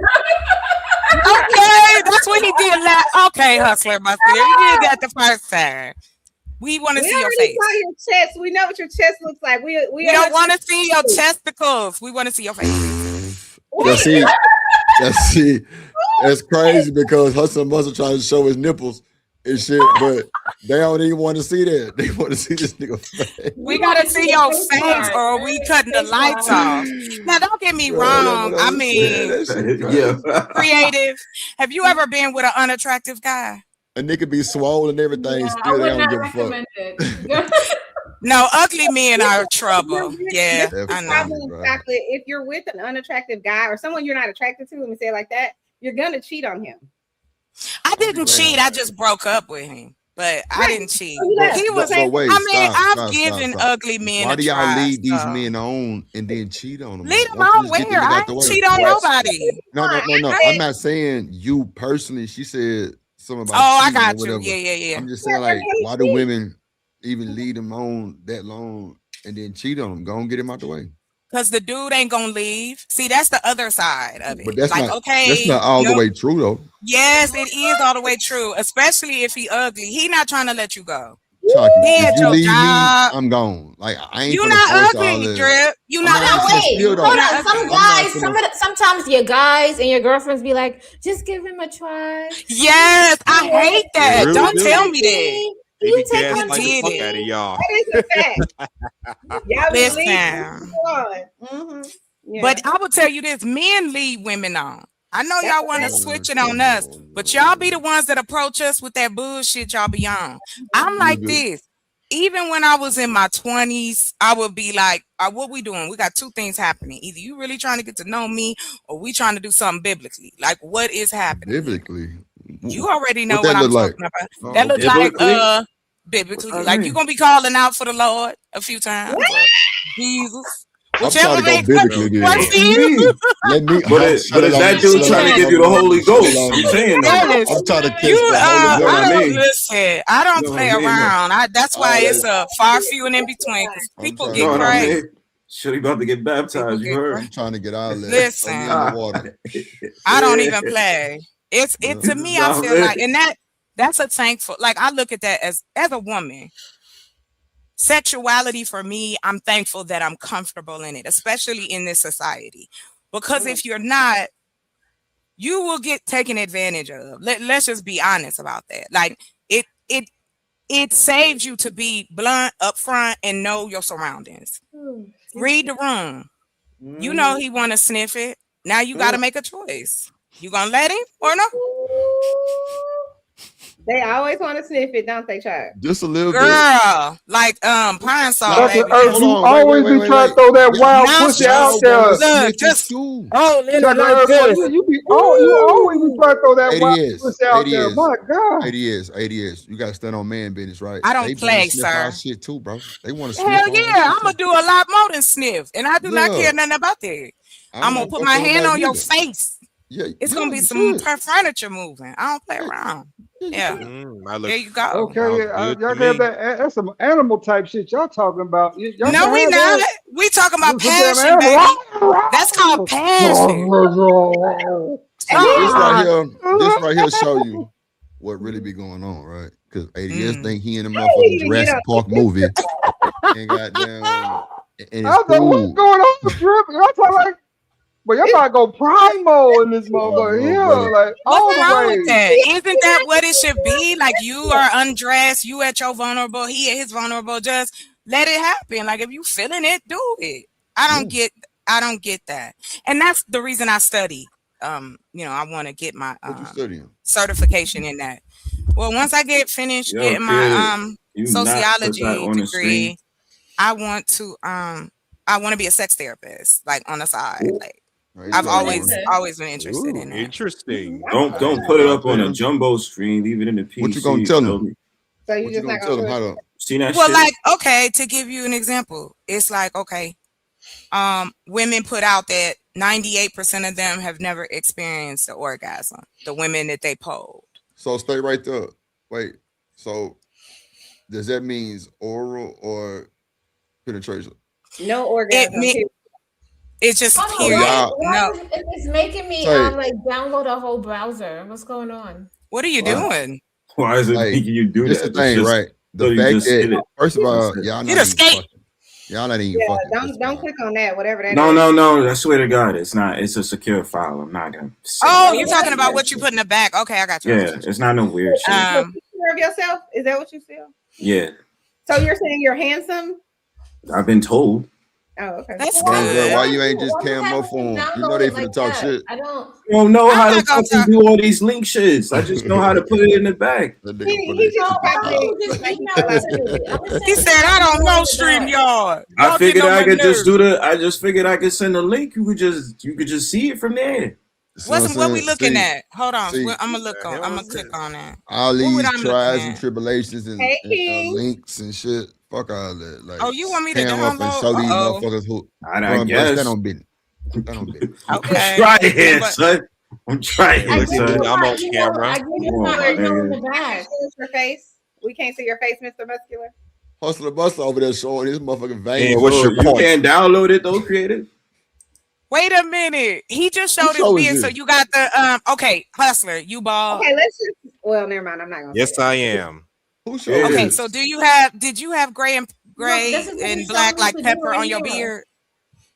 Speaker 5: Okay, that's what he did last. Okay, hustler, buster. He did that the first time. We want to
Speaker 2: We
Speaker 5: see your
Speaker 2: already
Speaker 5: face.
Speaker 2: saw your chest. We know what your chest looks like. We
Speaker 5: don't want to see your testicles. We want to see your face.
Speaker 15: Yeah, see, that's crazy because Hustle and Muscle trying to show his nipples and shit, but they don't even want to see that. They want to see this nigga face.
Speaker 5: We gotta see your face, or we cutting the lights off. Now, don't get me wrong. I mean, creative. Have you ever been with an unattractive guy?
Speaker 15: A nigga be swollen and everything,
Speaker 1: I
Speaker 15: still they
Speaker 1: would
Speaker 15: don't
Speaker 1: not
Speaker 15: give a
Speaker 1: recommend
Speaker 15: fuck.
Speaker 1: it.
Speaker 5: No, ugly men are trouble.
Speaker 2: You're
Speaker 5: Yeah,
Speaker 2: the
Speaker 5: I know.
Speaker 2: problem, chocolate. If you're with an unattractive guy or someone you're not attracted to, let me say it like that, you're gonna cheat on him.
Speaker 5: I didn't cheat. I just broke up with him. But I didn't cheat. He was.
Speaker 15: But wait,
Speaker 5: I mean, I've
Speaker 15: stop,
Speaker 5: given
Speaker 15: stop.
Speaker 5: ugly men
Speaker 15: Why
Speaker 5: a
Speaker 15: do y'all
Speaker 5: try.
Speaker 15: lead these men on and then cheat on them?
Speaker 5: Lead them
Speaker 15: Why don't
Speaker 5: on
Speaker 15: you just get
Speaker 5: where?
Speaker 15: the nigga
Speaker 5: I
Speaker 15: out the
Speaker 5: ain't
Speaker 15: way?
Speaker 5: cheat on nobody.
Speaker 15: No. I'm not saying you personally. She said something about
Speaker 5: Oh, I
Speaker 15: cheating or
Speaker 5: got you.
Speaker 15: whatever.
Speaker 5: Yeah.
Speaker 15: I'm just saying, like, why do women even lead them on that long and then cheat on them? Go and get him out the way.
Speaker 5: Because the dude ain't gonna leave. See, that's the other side of it.
Speaker 15: But that's
Speaker 5: like,
Speaker 15: not
Speaker 5: okay,
Speaker 15: that's not all the way true though.
Speaker 5: Yes, it is all the way true. Especially if he ugly. He not trying to let you go.
Speaker 15: Chucky,
Speaker 5: He
Speaker 15: if
Speaker 5: at
Speaker 15: you
Speaker 5: your
Speaker 15: leave me,
Speaker 5: job.
Speaker 15: I'm gone. Like I ain't
Speaker 5: You
Speaker 15: gonna
Speaker 5: not
Speaker 15: force all
Speaker 5: ugly,
Speaker 15: this.
Speaker 5: Drip. You
Speaker 15: I'm
Speaker 5: not
Speaker 15: not
Speaker 5: ugly.
Speaker 15: gonna
Speaker 1: Wait,
Speaker 15: still though.
Speaker 1: hold on.
Speaker 15: I'm
Speaker 1: Some
Speaker 15: not
Speaker 1: guys,
Speaker 15: gonna-
Speaker 1: sometimes your guys and your girlfriends be like, just give him a try.
Speaker 5: Yes, I hate that.
Speaker 9: really
Speaker 5: Don't
Speaker 9: do.
Speaker 5: tell me that.
Speaker 9: They be
Speaker 5: I
Speaker 9: gaslighting the
Speaker 5: did
Speaker 9: fuck
Speaker 5: it.
Speaker 9: out of y'all.
Speaker 2: That is a fact. Y'all be
Speaker 5: Listen.
Speaker 2: Yeah.
Speaker 5: But I will tell you this: men lead women on. I know
Speaker 2: That's
Speaker 5: y'all want to
Speaker 2: okay.
Speaker 5: switch it on us, but y'all be the ones that approach us with that bullshit y'all be on. I'm like this. Even when I was in my 20s, I would be like, what we doing? We got two things happening. Either you really trying to get to know me or we trying to do something biblically. Like, what is happening?
Speaker 15: Biblically.
Speaker 5: You already know
Speaker 15: What
Speaker 5: what
Speaker 15: that
Speaker 5: I'm
Speaker 15: look like?
Speaker 5: talking about.
Speaker 15: Oh,
Speaker 5: That looks
Speaker 15: okay.
Speaker 5: like biblically.
Speaker 15: What that
Speaker 5: Like
Speaker 15: mean?
Speaker 5: you're gonna be calling out for the Lord a few times. Jesus.
Speaker 15: I'm trying to go
Speaker 5: makes
Speaker 15: biblically then.
Speaker 5: works for you.
Speaker 15: Let me.
Speaker 12: But is that dude trying to give you the Holy Ghost? I'm saying though.
Speaker 5: Dennis,
Speaker 15: I'm trying to catch
Speaker 5: you,
Speaker 15: the Holy
Speaker 12: You know what
Speaker 5: I
Speaker 12: I
Speaker 5: don't
Speaker 12: mean?
Speaker 5: listen. I don't
Speaker 12: You know
Speaker 5: play
Speaker 12: what I mean, though.
Speaker 5: around. That's why
Speaker 12: Oh,
Speaker 5: it's a far few and in between because people
Speaker 12: You
Speaker 5: get
Speaker 12: know what I
Speaker 5: crazy.
Speaker 12: mean? Shorty about to get baptized. You heard?
Speaker 15: I'm trying to get out of there.
Speaker 5: Listen,
Speaker 15: Throw me in the water.
Speaker 5: I don't even play. It's to me. I feel like, and that's a thankful. Like I look at that as a woman. Sexuality for me, I'm thankful that I'm comfortable in it, especially in this society. Because if you're not, you will get taken advantage of. Let's just be honest about that. Like it saves you to be blunt, upfront, and know your surroundings. Read the room. You know he want to sniff it. Now you got to make a choice. You gonna let him or no?
Speaker 2: They always want to sniff it, don't they, Chuck?
Speaker 15: Just a little
Speaker 5: Girl, like pine saw,
Speaker 11: Dr.
Speaker 5: baby.
Speaker 11: Earth, you always be trying to throw that wild pussy out there.
Speaker 5: Look, just
Speaker 11: Dr.
Speaker 5: like
Speaker 11: Earth,
Speaker 5: this.
Speaker 11: you always be trying to throw that
Speaker 15: 80
Speaker 11: wild
Speaker 15: years.
Speaker 11: pussy out
Speaker 15: 80
Speaker 11: there.
Speaker 15: years.
Speaker 11: My God.
Speaker 15: 80 years. 80 years. You got to stand on man business, right?
Speaker 5: I don't
Speaker 15: they
Speaker 5: play,
Speaker 15: wanna sniff our
Speaker 5: sir.
Speaker 15: shit too, bro. They want to sniff
Speaker 5: Hell
Speaker 15: all that
Speaker 5: yeah,
Speaker 15: shit
Speaker 5: I'm gonna do a lot more than sniff, and I do not
Speaker 15: Yeah.
Speaker 5: care nothing about that.
Speaker 15: I
Speaker 5: I'm
Speaker 15: don't
Speaker 5: gonna put
Speaker 15: fuck
Speaker 5: my
Speaker 15: with
Speaker 5: hand
Speaker 15: nobody
Speaker 5: on your
Speaker 15: neither.
Speaker 5: face.
Speaker 15: Yeah,
Speaker 5: It's
Speaker 15: yeah,
Speaker 5: gonna be
Speaker 15: you
Speaker 5: some
Speaker 15: should.
Speaker 5: furniture moving. I don't play around. Yeah, there you go.
Speaker 11: Okay, y'all can have that. That's some animal type shit y'all talking about. Y'all
Speaker 5: No,
Speaker 11: can
Speaker 5: we
Speaker 11: have
Speaker 5: not.
Speaker 11: that.
Speaker 5: We talking about
Speaker 11: Some damn
Speaker 5: passion,
Speaker 11: animal.
Speaker 5: baby. That's called passion.
Speaker 15: This right here show you what really be going on, right? Because 80 years think he in the motherfucking Jurassic Park movie and goddamn and
Speaker 11: I
Speaker 15: it's
Speaker 11: was like, what's
Speaker 15: cool.
Speaker 11: going on, Drip? Y'all talking like, but y'all about to go primo in this motherfucker here,
Speaker 15: brother.
Speaker 11: like all
Speaker 5: What's
Speaker 11: the
Speaker 5: wrong
Speaker 11: way.
Speaker 5: with that? Isn't that what it should be? Like you are undressed, you at your vulnerable, he at his vulnerable. Just let it happen. Like if you feeling it, do it. I don't get that. And that's the reason I study. I want to get my
Speaker 15: What you studying?
Speaker 5: certification in that. Well, once I get finished
Speaker 12: Yo,
Speaker 5: getting
Speaker 12: kid,
Speaker 5: my
Speaker 12: you not put that
Speaker 5: sociology
Speaker 12: on the screen.
Speaker 5: degree, I want to be a sex therapist, like on the side. Like I've always been interested in that.
Speaker 9: Interesting.
Speaker 12: Don't put it up on a jumbo screen. Leave it in the PC.
Speaker 15: What you gonna tell
Speaker 12: feel
Speaker 15: them?
Speaker 12: me?
Speaker 2: So you
Speaker 15: What you
Speaker 2: just
Speaker 15: gonna
Speaker 2: not
Speaker 15: tell
Speaker 2: gonna
Speaker 15: them
Speaker 2: do
Speaker 15: how
Speaker 2: it?
Speaker 15: to?
Speaker 12: See that
Speaker 5: Well,
Speaker 12: shit?
Speaker 5: like, okay, to give you an example, it's like, okay, women put out that 98% of them have never experienced an orgasm. The women that they polled.
Speaker 15: So stay right there. Wait. So does that means oral or penetration?
Speaker 2: No orgasm.
Speaker 5: It's just
Speaker 1: Hold on,
Speaker 5: period.
Speaker 1: why it's making me like download a whole browser. What's going on?
Speaker 5: What are you doing?
Speaker 12: Why is it making you do
Speaker 15: This
Speaker 12: that?
Speaker 15: the thing, right? The fact that first of all, y'all not even fucking. Y'all not even fucking.
Speaker 2: Don't click on that. Whatever that is.
Speaker 12: No. I swear to God, it's not. It's a secure file. I'm not gonna.
Speaker 5: Oh, you're talking about what you put in the back. Okay, I got you.
Speaker 12: Yeah, it's not no weird shit.
Speaker 2: A picture of yourself? Is that what you feel?
Speaker 12: Yeah,
Speaker 2: So you're saying you're handsome?
Speaker 12: I've been told.
Speaker 2: Oh, okay.
Speaker 5: That's
Speaker 15: Gang girl,
Speaker 5: good.
Speaker 15: why you ain't just cam up for them? You know they finna talk shit.
Speaker 1: I don't.
Speaker 12: You don't know how to
Speaker 5: not gonna
Speaker 12: fucking do all these link shits. I just know how to put it in the back.
Speaker 15: That
Speaker 2: He
Speaker 15: nigga put
Speaker 2: just
Speaker 15: it.
Speaker 2: copied.
Speaker 5: He said, I don't know StreamYard.
Speaker 12: I
Speaker 5: Y'all
Speaker 12: figured
Speaker 5: getting on
Speaker 12: I
Speaker 5: my
Speaker 12: could just
Speaker 5: nerves.
Speaker 12: do the. I just figured I could send a link. You could just see it from there.
Speaker 15: See what I'm
Speaker 5: What we
Speaker 15: saying?
Speaker 5: looking
Speaker 15: See,
Speaker 5: at? Hold on.
Speaker 15: see,
Speaker 5: I'm gonna look on. I'm gonna click on that.
Speaker 15: all
Speaker 5: What would
Speaker 15: these
Speaker 5: I'm looking
Speaker 15: trials and
Speaker 5: at?
Speaker 15: tribulations and,
Speaker 2: Hey,
Speaker 15: and
Speaker 2: King.
Speaker 15: links and shit. Fuck all that. Like,
Speaker 5: Oh, you want me to
Speaker 15: cam up and
Speaker 5: download?
Speaker 15: show these
Speaker 5: Uh-oh.
Speaker 15: motherfuckers who.
Speaker 12: I
Speaker 15: Bro,
Speaker 12: guess.
Speaker 15: stand on business. Stand on business.
Speaker 5: Okay.
Speaker 12: I'm trying,
Speaker 5: But-
Speaker 12: son. I'm trying,
Speaker 1: I
Speaker 12: son.
Speaker 1: give you
Speaker 9: I'm
Speaker 1: my
Speaker 9: on
Speaker 1: email.
Speaker 9: camera.
Speaker 1: I give you
Speaker 12: Come
Speaker 1: my
Speaker 12: on,
Speaker 1: email in
Speaker 12: man.
Speaker 1: the back.
Speaker 2: Your face. We can't see your face, Mr. Muscular.
Speaker 15: Hustler Buster over there showing his motherfucking veins.
Speaker 9: Yeah, what's
Speaker 12: So
Speaker 9: your
Speaker 12: you
Speaker 9: point?
Speaker 12: can't download it though, creative.
Speaker 5: Wait a minute. He just showed his
Speaker 15: show is
Speaker 5: beard. So
Speaker 15: this?
Speaker 5: you got the okay, Hustler, you bald.
Speaker 2: Okay, let's just. Well, never mind. I'm not gonna.
Speaker 9: Yes,
Speaker 2: say
Speaker 9: I am.
Speaker 15: Who showed
Speaker 5: Okay,
Speaker 15: this?
Speaker 5: so did you have gray and
Speaker 1: this is what
Speaker 5: and
Speaker 1: he's
Speaker 5: black
Speaker 1: telling
Speaker 5: like
Speaker 1: me to do
Speaker 5: pepper
Speaker 1: right
Speaker 5: on your
Speaker 1: here.
Speaker 5: beard?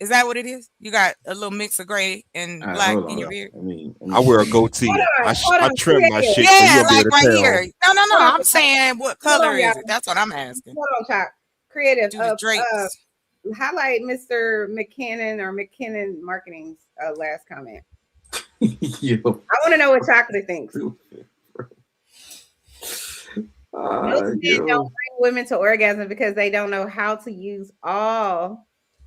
Speaker 5: Is that what it is? You got a little mix of gray and black
Speaker 12: Hold
Speaker 5: in your
Speaker 12: on.
Speaker 5: beard?
Speaker 9: I wear a goatee.
Speaker 2: Hold on,
Speaker 9: I trim my shit so
Speaker 5: Yeah,
Speaker 9: you'll be
Speaker 5: like
Speaker 9: able to
Speaker 5: right
Speaker 9: tell.
Speaker 5: here. No.
Speaker 2: Hold on.
Speaker 5: I'm saying what color
Speaker 2: on,
Speaker 5: is
Speaker 2: y'all.
Speaker 5: it? That's what I'm asking.
Speaker 2: Hold on, Chuck. Creative.
Speaker 5: Do the drapes.
Speaker 2: Highlight Mr. McKinnon Marketing's last comment.
Speaker 12: Yo.
Speaker 2: I want to know what Chocolate thinks. Most men
Speaker 12: yo.
Speaker 2: don't bring women to orgasm because they don't know how to use all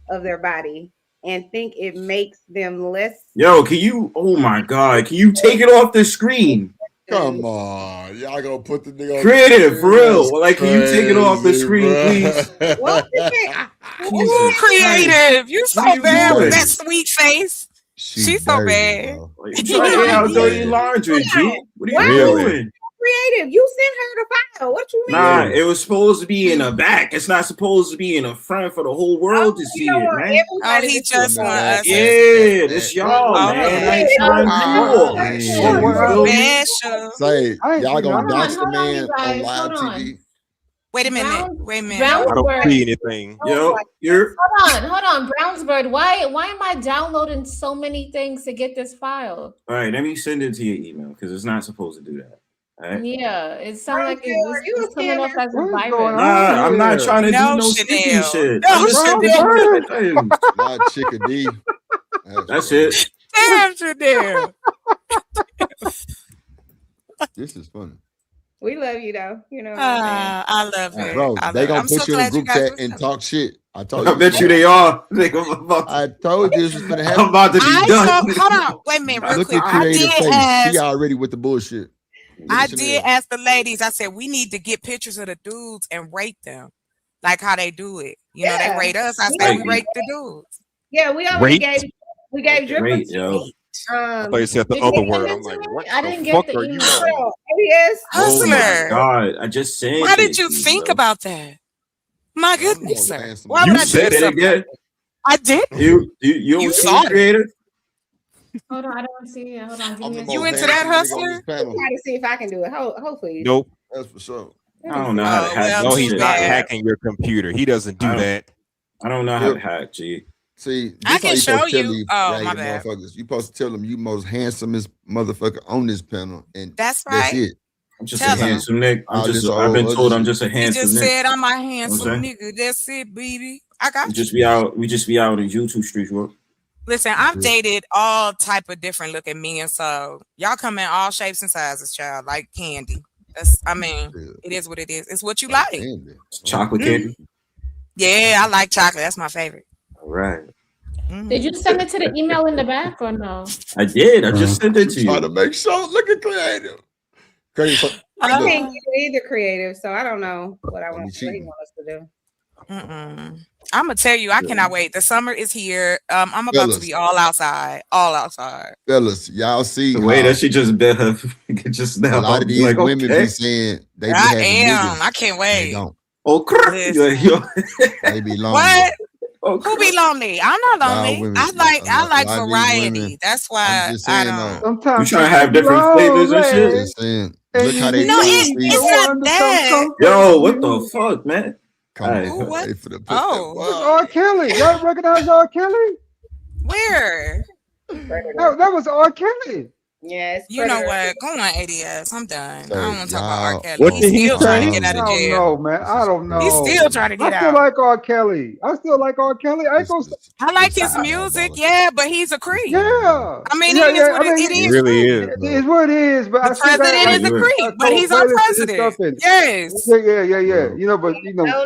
Speaker 2: of their body and think it makes them less.
Speaker 12: Yo, can you? Oh my God, can you take it off the screen?
Speaker 15: Come on, y'all gonna put the nigga on
Speaker 12: Creative, for real.
Speaker 15: That's
Speaker 12: Well, like, can you take it off the
Speaker 15: crazy,
Speaker 12: screen,
Speaker 15: bruh.
Speaker 12: please?
Speaker 2: What is it?
Speaker 5: Ooh, creative. You so
Speaker 12: What are you
Speaker 5: bad
Speaker 12: doing?
Speaker 5: with that sweet face. She's so
Speaker 15: dirty,
Speaker 5: bad.
Speaker 15: bro.
Speaker 12: Like, you trying to air out dirty laundry, G? What are you
Speaker 2: Wow.
Speaker 12: doing?
Speaker 2: Creative. You sent her the file. What you mean?
Speaker 12: Nah, it was supposed to be in the back. It's not supposed to be in the front for the whole world to see
Speaker 2: don't
Speaker 12: it,
Speaker 2: want
Speaker 12: man.
Speaker 5: Oh, he just want us.
Speaker 12: Yeah, this y'all,
Speaker 5: Oh,
Speaker 12: man.
Speaker 5: okay.
Speaker 12: I ain't trying to do all that shit. You feel me?
Speaker 5: Special.
Speaker 15: Say,
Speaker 11: I ain't
Speaker 15: y'all
Speaker 11: seen
Speaker 15: gonna
Speaker 11: none.
Speaker 15: dox the
Speaker 1: Hold on,
Speaker 15: man
Speaker 1: you guys.
Speaker 15: on live
Speaker 1: Hold on.
Speaker 15: TV?
Speaker 5: Wait a minute.
Speaker 1: Brown-
Speaker 5: Wait a minute.
Speaker 1: Brown-
Speaker 9: I don't see anything.
Speaker 12: Yo, you're
Speaker 1: Hold on, Brownsbird. Why am I downloading so many things to get this file?
Speaker 12: all right. Let me send it to your email because it's not supposed to do that. All right.
Speaker 1: Yeah, it sounds like
Speaker 2: Brownsbird, you
Speaker 1: it's coming off as a
Speaker 11: What is
Speaker 1: virus.
Speaker 11: going on?
Speaker 12: Nah, I'm not trying to
Speaker 5: No,
Speaker 12: do no sticky
Speaker 5: Chanel.
Speaker 12: shit.
Speaker 5: No,
Speaker 12: I'm just
Speaker 11: Chanel.
Speaker 15: Not Chickadee.
Speaker 12: That's it.
Speaker 5: Damn, Chanel.
Speaker 15: This is funny.
Speaker 2: We love you though. You know what I'm
Speaker 5: I love it.
Speaker 15: Bro,
Speaker 5: I
Speaker 15: they
Speaker 5: love it.
Speaker 15: gonna
Speaker 5: I'm
Speaker 15: put
Speaker 5: so
Speaker 15: you in a
Speaker 5: glad you
Speaker 15: group
Speaker 5: guys
Speaker 15: chat
Speaker 5: were
Speaker 15: and
Speaker 5: telling
Speaker 15: talk shit. I told
Speaker 12: I
Speaker 15: you.
Speaker 12: bet you they are. Nigga,
Speaker 15: I told you this was gonna
Speaker 12: I'm
Speaker 15: happen.
Speaker 12: about to be
Speaker 5: I
Speaker 12: done.
Speaker 5: told, hold on, wait a minute, real
Speaker 15: Look
Speaker 5: quick.
Speaker 15: at
Speaker 5: I
Speaker 15: Creative
Speaker 5: did
Speaker 15: face.
Speaker 5: ask.
Speaker 15: She already with the bullshit.
Speaker 5: I did ask the ladies. I said we need to get pictures of the dudes and rate them, like how they do it. You know, they
Speaker 2: Yeah.
Speaker 5: rate us. I
Speaker 2: Yeah.
Speaker 5: said we rate the dudes.
Speaker 2: Yeah, we already
Speaker 9: Rate?
Speaker 2: gave Drip
Speaker 12: Great, yo.
Speaker 9: I thought you said the
Speaker 1: Did
Speaker 9: other
Speaker 1: you
Speaker 9: word.
Speaker 1: send
Speaker 9: I'm
Speaker 1: it
Speaker 9: like,
Speaker 1: to me?
Speaker 9: what
Speaker 1: I
Speaker 9: the
Speaker 1: didn't get
Speaker 9: fuck
Speaker 1: the
Speaker 9: are you
Speaker 1: email.
Speaker 9: saying?
Speaker 2: ABS.
Speaker 12: Oh my
Speaker 5: Hustler.
Speaker 12: God, I just said.
Speaker 5: Why did
Speaker 12: it,
Speaker 5: you think
Speaker 12: yo.
Speaker 5: about that? My goodness,
Speaker 15: most
Speaker 5: sir.
Speaker 15: handsome
Speaker 5: Why
Speaker 12: You
Speaker 5: would I do
Speaker 12: said it
Speaker 5: something?
Speaker 12: again.
Speaker 5: I did.
Speaker 12: You
Speaker 5: You
Speaker 12: don't
Speaker 5: saw
Speaker 12: see
Speaker 5: it.
Speaker 12: creative?
Speaker 1: Hold on, I don't see it. Hold on, give
Speaker 15: I'm
Speaker 1: me
Speaker 15: the
Speaker 1: a
Speaker 15: most
Speaker 5: You
Speaker 1: second.
Speaker 5: into that,
Speaker 15: handsome nigga on
Speaker 5: Hustler?
Speaker 15: this panel.
Speaker 2: Try to see if I can do it. Hold please.
Speaker 9: Nope.
Speaker 15: That's for sure.
Speaker 12: I don't know how to
Speaker 5: Oh,
Speaker 12: hack
Speaker 5: well,
Speaker 9: No,
Speaker 12: this
Speaker 9: he's
Speaker 12: shit.
Speaker 9: not
Speaker 5: bad.
Speaker 9: hacking your computer. He doesn't do
Speaker 12: I don't-
Speaker 9: that.
Speaker 12: I don't know how to hack, G.
Speaker 15: See, this
Speaker 5: I
Speaker 15: how
Speaker 5: can
Speaker 15: you
Speaker 5: show
Speaker 15: supposed to tell
Speaker 5: you.
Speaker 15: these
Speaker 5: Oh,
Speaker 15: ragged
Speaker 5: my bad.
Speaker 15: motherfuckers. You supposed to tell them you most handsomest motherfucker on this panel, and
Speaker 5: That's
Speaker 15: that's
Speaker 5: right.
Speaker 15: it.
Speaker 12: I'm just
Speaker 5: Tell
Speaker 12: a
Speaker 5: 'em.
Speaker 12: handsome nigga.
Speaker 15: All this
Speaker 12: I've been
Speaker 15: old
Speaker 12: told
Speaker 15: other
Speaker 12: I'm
Speaker 15: shit.
Speaker 12: just a
Speaker 5: He
Speaker 12: handsome
Speaker 5: just
Speaker 12: nigga.
Speaker 5: said I'm a
Speaker 12: You know
Speaker 5: handsome
Speaker 12: what I'm
Speaker 5: nigga. That's it, baby. I got
Speaker 12: We
Speaker 5: you.
Speaker 12: just be out. We just be out in YouTube streets, bro.
Speaker 5: Listen, I've
Speaker 15: Yeah.
Speaker 5: dated all type of different looking men, so y'all come in all shapes and sizes, child, like candy. I mean,
Speaker 15: Yeah.
Speaker 5: it is what it is. It's what you like.
Speaker 15: Candy.
Speaker 12: Chocolate candy.
Speaker 5: Yeah, I like chocolate. That's my favorite.
Speaker 12: All right.
Speaker 5: Mhm.
Speaker 1: Did you send it to the email in the back or no?
Speaker 12: I did. I just sent it to
Speaker 15: Trying to
Speaker 12: you.
Speaker 15: make sure. Look at creative. Creative.
Speaker 2: I
Speaker 5: Uh,
Speaker 2: can't get it either creative, so I don't know what
Speaker 15: Don't be
Speaker 2: what he
Speaker 15: cheating.
Speaker 2: wants us to do.
Speaker 5: I'm gonna tell you, I cannot wait. The summer is here. I'm about to
Speaker 15: Fellas.
Speaker 5: be all outside, all outside.
Speaker 15: Fellas, y'all see
Speaker 12: The way
Speaker 15: how
Speaker 12: that she just bet her just now.
Speaker 15: a lot of these
Speaker 12: like,
Speaker 15: women
Speaker 12: okay.
Speaker 15: be saying they be
Speaker 5: I
Speaker 15: having
Speaker 5: am.
Speaker 15: niggas.
Speaker 5: I can't
Speaker 15: They
Speaker 5: wait.
Speaker 15: don't.
Speaker 12: Oh, crap.
Speaker 5: Listen.
Speaker 15: They be lonely.
Speaker 5: What?
Speaker 12: Oh,
Speaker 5: Who be lonely? I'm not
Speaker 15: Y'all
Speaker 5: lonely.
Speaker 15: women,
Speaker 5: I
Speaker 15: a
Speaker 5: like
Speaker 15: lot of these
Speaker 5: variety.
Speaker 15: women.
Speaker 5: That's
Speaker 15: I'm
Speaker 5: why
Speaker 15: just
Speaker 5: I
Speaker 15: saying
Speaker 5: don't.
Speaker 15: though.
Speaker 12: You
Speaker 11: Sometimes
Speaker 12: trying to have different flavors and shit?
Speaker 15: Just saying.
Speaker 11: And
Speaker 15: Look how
Speaker 11: you
Speaker 15: they
Speaker 5: No,
Speaker 15: trying to
Speaker 11: need
Speaker 15: see.
Speaker 5: it's
Speaker 11: someone
Speaker 5: not
Speaker 11: to
Speaker 5: that.
Speaker 12: Yo, what the fuck, man?
Speaker 15: Come
Speaker 12: Hey.
Speaker 15: on,
Speaker 5: Who, what?
Speaker 15: they finna put
Speaker 5: Oh.
Speaker 11: That was R. Kelly. Y'all recognize R. Kelly?
Speaker 5: Where?
Speaker 11: That was R. Kelly.
Speaker 2: Yeah, it's
Speaker 5: You know
Speaker 2: predator.
Speaker 5: what? Go on, ADS. I'm done. I
Speaker 15: So
Speaker 5: don't want to talk about R.
Speaker 15: y'all
Speaker 5: Kelly.
Speaker 15: What
Speaker 5: He's
Speaker 15: did he
Speaker 5: still trying to
Speaker 15: say?
Speaker 5: get out
Speaker 11: I
Speaker 5: of
Speaker 11: don't
Speaker 5: jail.
Speaker 11: know, man. I don't
Speaker 5: He's
Speaker 11: know.
Speaker 5: still trying to
Speaker 11: I
Speaker 5: get
Speaker 11: still
Speaker 5: out.
Speaker 11: like R. Kelly. I still like R. Kelly. I ain't gonna say.
Speaker 5: I like
Speaker 15: This
Speaker 5: his
Speaker 15: is
Speaker 5: music,
Speaker 15: diabolical.
Speaker 5: yeah, but he's a creep.
Speaker 11: Yeah,
Speaker 5: I mean,
Speaker 11: yeah,
Speaker 5: it is
Speaker 11: yeah.
Speaker 5: what
Speaker 11: I
Speaker 5: it
Speaker 11: mean,
Speaker 15: He
Speaker 5: is.
Speaker 15: really
Speaker 5: Creep.
Speaker 15: is,
Speaker 11: it
Speaker 15: bro.
Speaker 11: is what it is. But
Speaker 5: The
Speaker 11: I still got
Speaker 5: president
Speaker 11: like
Speaker 5: is a
Speaker 15: Yeah.
Speaker 5: creep, but
Speaker 11: total
Speaker 5: he's our
Speaker 11: playlist of his stuff
Speaker 5: president.
Speaker 11: in it.
Speaker 5: Yes.
Speaker 11: Yeah.
Speaker 15: Bro.
Speaker 11: You know, but
Speaker 2: No,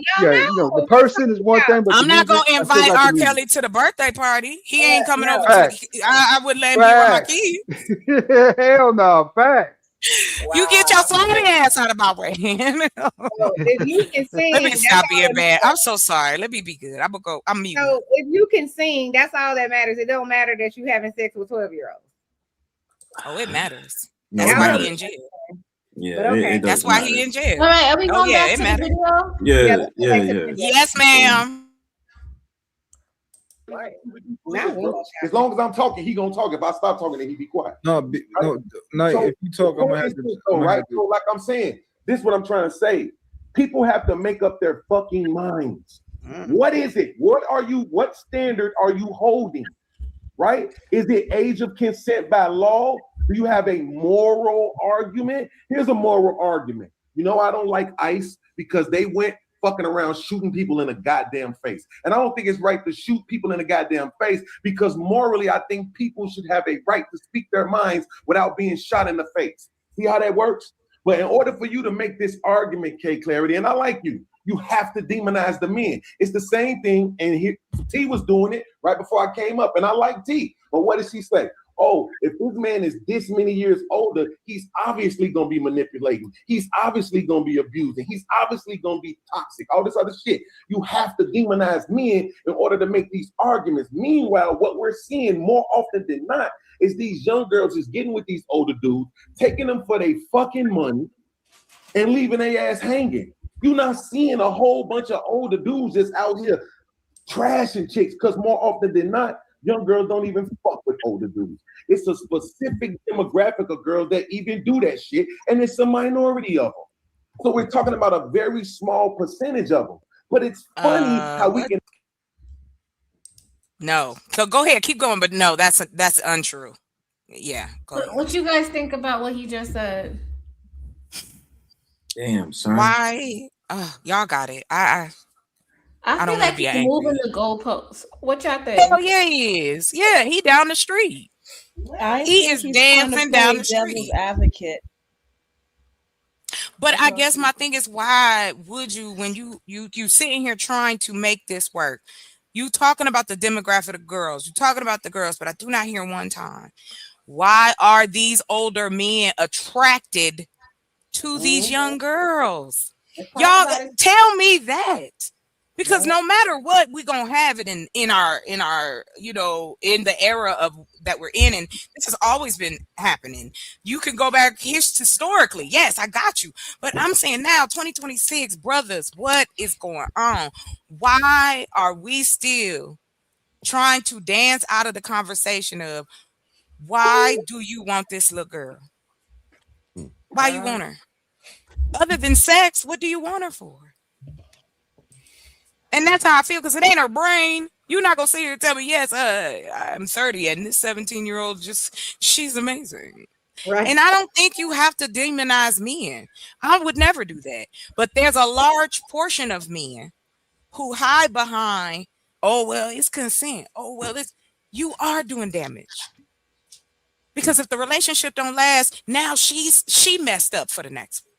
Speaker 11: the
Speaker 2: we
Speaker 11: person is
Speaker 2: talking
Speaker 11: one
Speaker 2: about
Speaker 11: thing, but the
Speaker 5: I'm not
Speaker 11: music,
Speaker 5: gonna
Speaker 11: I still
Speaker 5: invite
Speaker 11: got the
Speaker 5: R.
Speaker 11: music.
Speaker 5: Kelly to the birthday party. He ain't coming
Speaker 2: no.
Speaker 5: over to
Speaker 11: Facts,
Speaker 5: the. I would let him be around my
Speaker 11: facts.
Speaker 5: kids.
Speaker 11: Hell no, facts.
Speaker 5: You get your
Speaker 2: Wow.
Speaker 5: slimy ass out of my way.
Speaker 2: So if you can
Speaker 5: Let me
Speaker 2: sing, that's
Speaker 5: stop
Speaker 2: all
Speaker 5: being
Speaker 2: that
Speaker 5: bad.
Speaker 2: matters.
Speaker 5: I'm so sorry. Let me be good. I'm gonna go. I'm muting.
Speaker 2: So if you can sing, that's all that matters. It don't matter that you having sex with 12-year-olds.
Speaker 5: Oh, it matters.
Speaker 12: No,
Speaker 5: That's
Speaker 12: it
Speaker 2: I
Speaker 5: why
Speaker 2: know
Speaker 5: he
Speaker 12: matters.
Speaker 5: in jail.
Speaker 12: Yeah,
Speaker 2: but
Speaker 12: it
Speaker 2: okay.
Speaker 5: That's
Speaker 12: does
Speaker 5: why
Speaker 12: matter.
Speaker 5: he in
Speaker 1: All
Speaker 5: jail.
Speaker 1: right, are we
Speaker 5: Oh
Speaker 1: going
Speaker 5: yeah,
Speaker 1: back
Speaker 5: it
Speaker 1: to the
Speaker 5: matters.
Speaker 1: video?
Speaker 2: Yeah,
Speaker 12: Yeah,
Speaker 2: let's go
Speaker 12: yeah,
Speaker 2: back to the
Speaker 12: yeah.
Speaker 2: video.
Speaker 5: Yes, ma'am.
Speaker 2: Right.
Speaker 3: This,
Speaker 2: Not
Speaker 3: bro.
Speaker 2: window
Speaker 3: As
Speaker 2: shopping.
Speaker 3: long as I'm talking, he gonna talk. If I stop talking, then he be quiet.
Speaker 10: No, no.
Speaker 3: So
Speaker 10: If you talk,
Speaker 3: the
Speaker 10: I'm
Speaker 3: point
Speaker 10: gonna have
Speaker 3: is
Speaker 10: to.
Speaker 3: this,
Speaker 10: I'm
Speaker 3: though,
Speaker 10: gonna
Speaker 3: right?
Speaker 10: have
Speaker 3: So,
Speaker 10: to.
Speaker 3: like I'm saying, this is what I'm trying to say. People have to make up their fucking minds. What is it? What are you? What standard are you holding? Right? Is it age of consent by law? Do you have a moral argument? Here's a moral argument. You know, I don't like ICE because they went fucking around shooting people in the goddamn face. And I don't think it's right to shoot people in the goddamn face because morally, I think people should have a right to speak their minds without being shot in the face. See how that works? But in order for you to make this argument, K Clarity, and I like you have to demonize the men. It's the same thing, and T was doing it right before I came up, and I like T. But what does she say? Oh, if this man is this many years older, he's obviously going to be manipulating. He's obviously going to be abusing. He's obviously going to be toxic. All this other shit. You have to demonize men in order to make these arguments. Meanwhile, what we're seeing more often than not is these young girls is getting with these older dudes, taking them for their fucking money, and leaving their ass hanging. You're not seeing a whole bunch of older dudes just out here trashing chicks because more often than not, young girls don't even fuck with older dudes. It's a specific demographic of girls that even do that shit, and it's a minority of them. So we're talking about a very small percentage of them. But it's funny how we can.
Speaker 5: No. So go ahead, keep going, but no, that's untrue. Yeah, go ahead.
Speaker 1: What you guys think about what he just said?
Speaker 12: Damn, son.
Speaker 5: Why? Y'all got it. I
Speaker 1: I
Speaker 5: don't
Speaker 1: feel
Speaker 5: want
Speaker 1: like
Speaker 5: to be
Speaker 1: he's
Speaker 5: angry.
Speaker 1: moving the goalposts. What y'all think?
Speaker 5: Hell yeah, he is. Yeah, he down the street.
Speaker 4: I
Speaker 5: He
Speaker 4: think
Speaker 5: is
Speaker 4: he's trying to
Speaker 5: dancing
Speaker 4: play
Speaker 5: down the
Speaker 4: devil's
Speaker 5: street.
Speaker 4: advocate.
Speaker 5: But I guess my thing is, why would you, when you sitting here trying to make this work, you talking about the demographic of girls, you talking about the girls, but I do not hear one time, why are these older men attracted to these young girls? Y'all tell me that. Because no matter what, we're gonna have it in our in the era of that we're in, and this has always been happening. You can go back historically, yes, I got you, but I'm saying now, 2026, brothers, what is going on? Why are we still trying to dance out of the conversation of why do you want this little girl? Why you want her? Other than sex, what do you want her for? And that's how I feel, because it ain't her brain. You're not gonna sit here and tell me, yes, I'm 30 and this 17-year-old she's amazing. Right. And I don't think you have to demonize men. I would never do that. But there's a large portion of men who hide behind, oh well, it's consent. Oh well, you are doing damage. Because if the relationship don't last, now she messed up for the next one.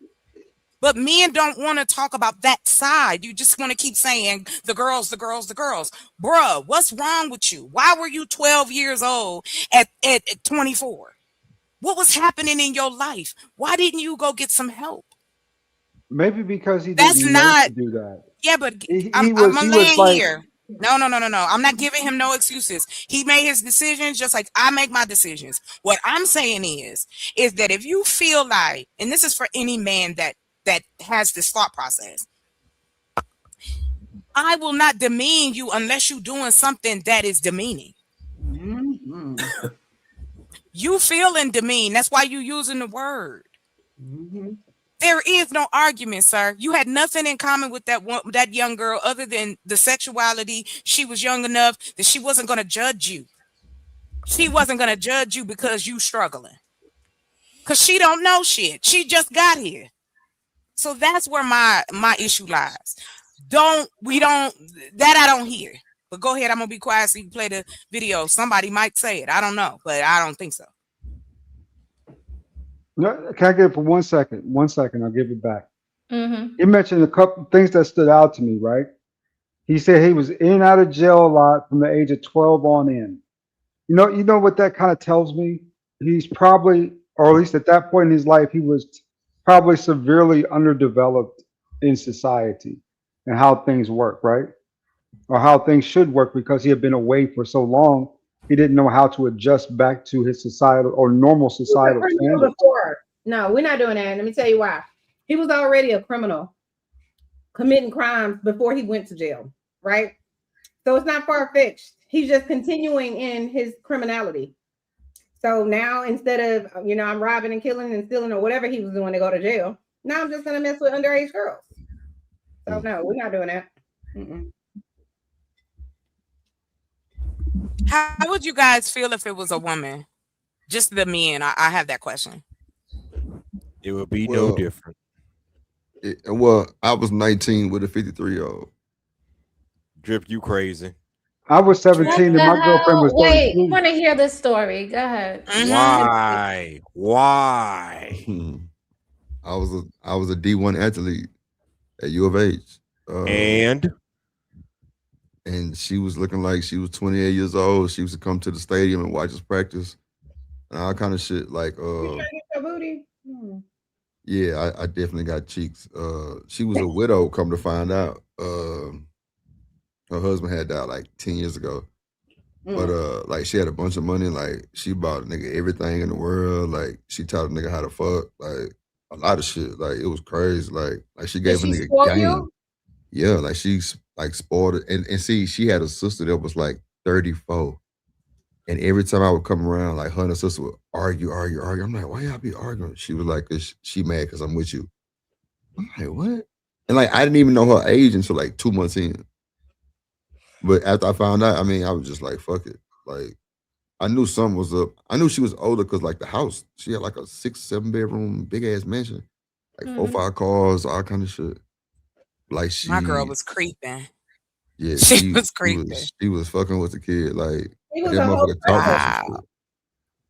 Speaker 5: But men don't want to talk about that side. You just want to keep saying the girls, the girls, the girls. Bruh, what's wrong with you? Why were you 12 years old at 24? What was happening in your life? Why didn't you go get some help?
Speaker 11: Maybe because he
Speaker 5: That's
Speaker 11: didn't
Speaker 5: not
Speaker 11: to do that.
Speaker 5: Yeah, but
Speaker 11: He
Speaker 5: I'm
Speaker 11: was
Speaker 5: laying
Speaker 11: like,
Speaker 5: here. No. I'm not giving him no excuses. He made his decisions just like I make my decisions. What I'm saying is that if you feel like, and this is for any man that has this thought process, I will not demean you unless you're doing something that is demeaning.
Speaker 2: Mm-hmm.
Speaker 5: You feeling demean. That's why you using the word.
Speaker 2: Mm-hmm.
Speaker 5: There is no argument, sir. You had nothing in common with that young girl other than the sexuality. She was young enough that she wasn't going to judge you. She wasn't going to judge you because you struggling. because she don't know shit. She just got here. So that's where my issue lies. I don't hear. But go ahead, I'm gonna be quiet so you can play the video. Somebody might say it. I don't know, but I don't think so.
Speaker 11: No, can I get it for 1 second? 1 second, I'll give it back.
Speaker 1: Mm-hmm.
Speaker 11: He mentioned a couple things that stood out to me, right? He said he was in and out of jail a lot from the age of 12 on in. You know what that kind of tells me? He's probably, or at least at that point in his life, he was probably severely underdeveloped in society and how things work, right? Or how things should work because he had been away for so long. He didn't know how to adjust back to his societal or normal societal standards.
Speaker 2: Before. No, we're not doing that. Let me tell you why. He was already a criminal committing crimes before he went to jail, right? So it's not far-fetched. He's just continuing in his criminality. So now instead of, I'm robbing and killing and stealing or whatever he was doing to go to jail, now I'm just going to mess with underage girls. So no, we're not doing that. Mm-mm.
Speaker 5: How would you guys feel if it was a woman? Just the men. I have that question.
Speaker 9: It would be no different.
Speaker 15: I was 19 with a 53-year-old.
Speaker 9: Drip, you crazy.
Speaker 11: I was 17 and my girlfriend was 32.
Speaker 1: Wait, I want to hear this story. Go ahead.
Speaker 9: Why?
Speaker 15: I was a D1 athlete at U of H. And she was looking like she was 28 years old. She used to come to the stadium and watch us practice and all kind of shit. Like,
Speaker 2: you trying to get your booty?
Speaker 15: Yeah, I definitely got cheeks. She was a widow, come to find out. Her husband had died like 10 years ago. But like she had a bunch of money, like she bought a nigga everything in the world. Like she taught a nigga how to fuck, like a lot of shit. Like it was crazy. Like she gave a nigga game. Yeah, like she's like spoiled it. And see, she had a sister that was like 34. And every time I would come around, like her and her sister would argue. I'm like, why y'all be arguing? She was like, she mad because I'm with you. I'm like, what? And like I didn't even know her age until like 2 months in. But after I found out, I mean, I was just like, fuck it. Like, I knew something was up. I knew she was older because, like, the house, she had like a 6-7 bedroom, big ass mansion, like 4-5 cars, all kind of shit. Like,
Speaker 5: My girl was creeping.
Speaker 15: Yeah,
Speaker 5: she was creeping.
Speaker 15: She was fucking with the kid. Like,
Speaker 2: He was
Speaker 15: that
Speaker 2: a whole
Speaker 15: motherfucker taught me some shit.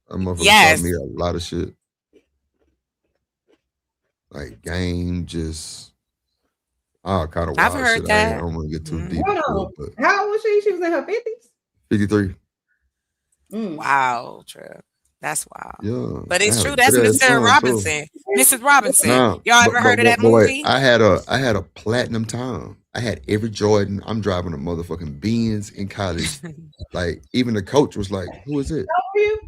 Speaker 15: That motherfucker taught me a lot of shit. Like, game, just all kind of wild
Speaker 5: I've heard
Speaker 15: shit.
Speaker 5: that.
Speaker 15: I don't want to get too deep
Speaker 2: Hold
Speaker 15: into
Speaker 2: on.
Speaker 15: it, but
Speaker 2: How old was she? She was in her 50s?
Speaker 15: 53.
Speaker 5: Wow, Trip. That's wild.
Speaker 15: Yeah.
Speaker 5: But it's
Speaker 15: I
Speaker 5: true.
Speaker 15: had
Speaker 5: That's
Speaker 15: a good ass
Speaker 5: Mr.
Speaker 15: son, too.
Speaker 5: Robinson. Mrs. Robinson.
Speaker 15: Nah,
Speaker 5: Y'all ever heard of that
Speaker 15: wait,
Speaker 5: movie?
Speaker 15: I had a platinum time. I had every Jordan. I'm driving a motherfucking Beanz in college. Like, even the coach was like, who is it?
Speaker 2: How old are you?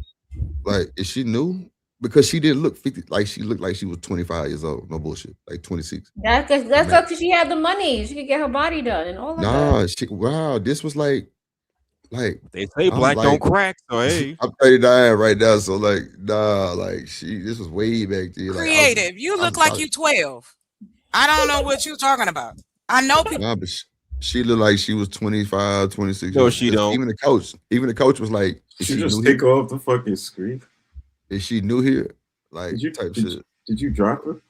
Speaker 15: Like, is she new? Because she didn't look 50, like she looked like she was 25 years old. No bullshit. Like 26.
Speaker 1: That's because she had the money. She could get her body done and all of that.
Speaker 15: Wow, this was like
Speaker 9: they say black don't crack, so hey.
Speaker 15: I'm 39 right now, so like this was way back then.
Speaker 5: Creative. You look like you 12. I don't know what you're talking about. I know people.
Speaker 15: Nah, but she looked like she was 25, 26.
Speaker 9: No, she don't.
Speaker 15: Even the coach was like, is
Speaker 12: She
Speaker 15: she
Speaker 12: just
Speaker 15: new
Speaker 12: take
Speaker 15: here?
Speaker 12: off the fucking screen.
Speaker 15: Is she new here? Like type shit.
Speaker 12: Did you drop her?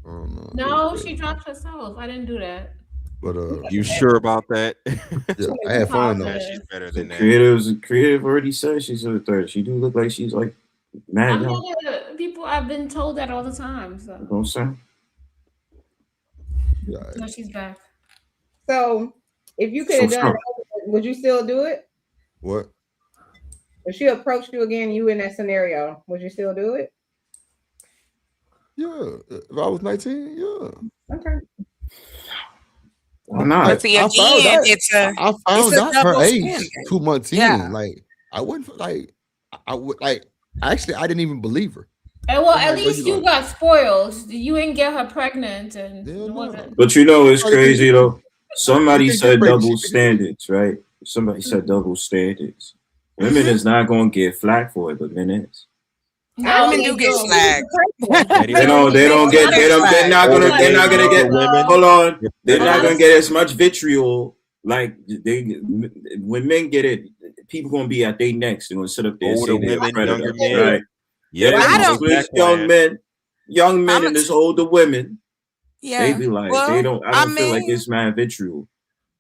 Speaker 15: Oh no.
Speaker 1: No, she dropped herself. I didn't do that.
Speaker 15: But
Speaker 9: you sure about that?
Speaker 15: Yeah, I had fun though.
Speaker 9: She's better than that.
Speaker 12: Creative already said she's a third. She do look like she's like mad young.
Speaker 1: People, I've been told that all the time. So.
Speaker 12: You know what I'm saying?
Speaker 15: Yeah.
Speaker 1: No, she's back.
Speaker 2: So, if you could have done it, would you still do it?
Speaker 15: What?
Speaker 2: If she approached you again, you in that scenario, would you still do it?
Speaker 15: Yeah. If I was 19, yeah.
Speaker 2: Okay.
Speaker 15: Why not?
Speaker 5: But see, again,
Speaker 15: I found out her age 2 months
Speaker 5: Yeah.
Speaker 15: in. Like I wouldn't like I would like actually I didn't even believe her.
Speaker 1: And well, at least you got spoiled. You didn't get her pregnant, and it wasn't.
Speaker 12: But you know it's crazy though. Somebody said double standards, right? Somebody said double standards. Women is not gonna get flack for it, but men is.
Speaker 5: Women do get flagged.
Speaker 12: They don't get they're not gonna get hold on. They're not gonna get as much vitriol like when men get it. People gonna be at their necks. They're gonna sit up there and say they're predators, right? Yeah,
Speaker 9: Right.
Speaker 12: these switch young men and this older women. They
Speaker 5: Yeah.
Speaker 12: be like,
Speaker 5: Well,
Speaker 12: they don't. I
Speaker 5: I
Speaker 12: don't feel like
Speaker 5: mean,
Speaker 12: it's man vitriol.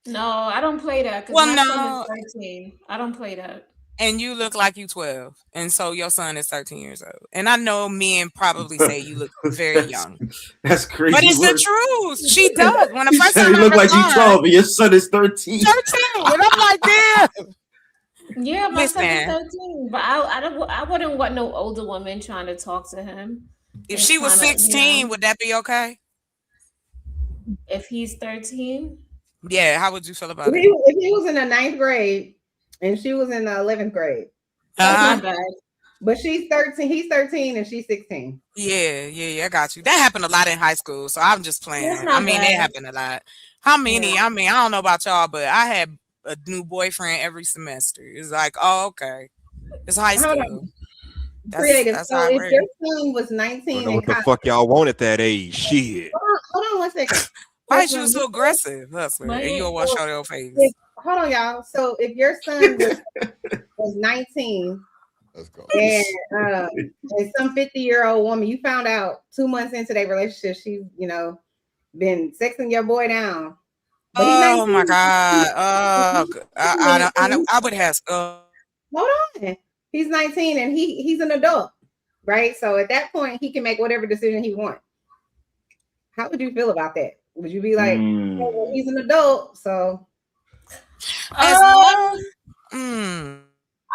Speaker 1: No, I don't play that because
Speaker 5: well,
Speaker 1: my son is
Speaker 5: no.
Speaker 1: 13. I don't play that.
Speaker 5: And you look like you 12, and so your son is 13 years old. And I know men probably say you look very young,
Speaker 12: That's
Speaker 5: but
Speaker 12: crazy
Speaker 5: it's the
Speaker 12: work.
Speaker 5: truth. She does. When the
Speaker 12: You
Speaker 5: first
Speaker 12: said
Speaker 5: time
Speaker 12: you
Speaker 5: I
Speaker 12: look
Speaker 5: her
Speaker 12: like you
Speaker 5: son,
Speaker 12: 12 and your son is 13.
Speaker 5: 13, and I'm like, damn.
Speaker 1: Yeah, my son is
Speaker 5: Listen,
Speaker 1: 13, but I wouldn't want no older woman trying to talk to him
Speaker 5: if
Speaker 1: and
Speaker 5: she was
Speaker 1: trying to,
Speaker 5: 16, would that be okay?
Speaker 1: if he's 13.
Speaker 5: Yeah. How would you feel about
Speaker 2: If
Speaker 5: it?
Speaker 2: he was in the 9th grade and she was in the 11th grade,
Speaker 1: That's
Speaker 5: Uh-huh.
Speaker 1: not bad.
Speaker 2: but she's 13. He's 13 and she's 16.
Speaker 5: Yeah, I got you. That happened a lot in high school, so I'm just playing.
Speaker 1: That's
Speaker 5: I
Speaker 1: not
Speaker 5: mean, it
Speaker 1: bad.
Speaker 5: happened a lot. How many?
Speaker 1: Yeah.
Speaker 5: I mean, I don't know about y'all, but I had a new boyfriend every semester. It's like, oh, okay. It's high
Speaker 2: Hold
Speaker 5: school.
Speaker 2: on.
Speaker 5: That's
Speaker 2: Creative.
Speaker 5: that's
Speaker 2: So
Speaker 5: how I
Speaker 2: if
Speaker 5: read.
Speaker 2: your son was
Speaker 9: I don't
Speaker 2: 19
Speaker 9: know
Speaker 2: in
Speaker 9: what the
Speaker 2: college,
Speaker 9: fuck y'all want at that age. Shit.
Speaker 2: hold on 1 second.
Speaker 5: Why
Speaker 2: So
Speaker 5: is you
Speaker 2: from
Speaker 5: so aggressive, hustler?
Speaker 1: But
Speaker 5: And you'll wash out your face.
Speaker 2: hold on, y'all. So if your son was 19
Speaker 15: Let's go.
Speaker 2: and some 50-year-old woman, you found out 2 months into their relationship, she's been sexing your boy down. But he's
Speaker 5: Oh
Speaker 2: 19.
Speaker 5: my God. I would have.
Speaker 2: Hold on. He's 19 and he's an adult, right? So at that point, he can make whatever decision he wants. How would you feel about that? Would you be like, oh, well, he's an adult, so
Speaker 5: As long.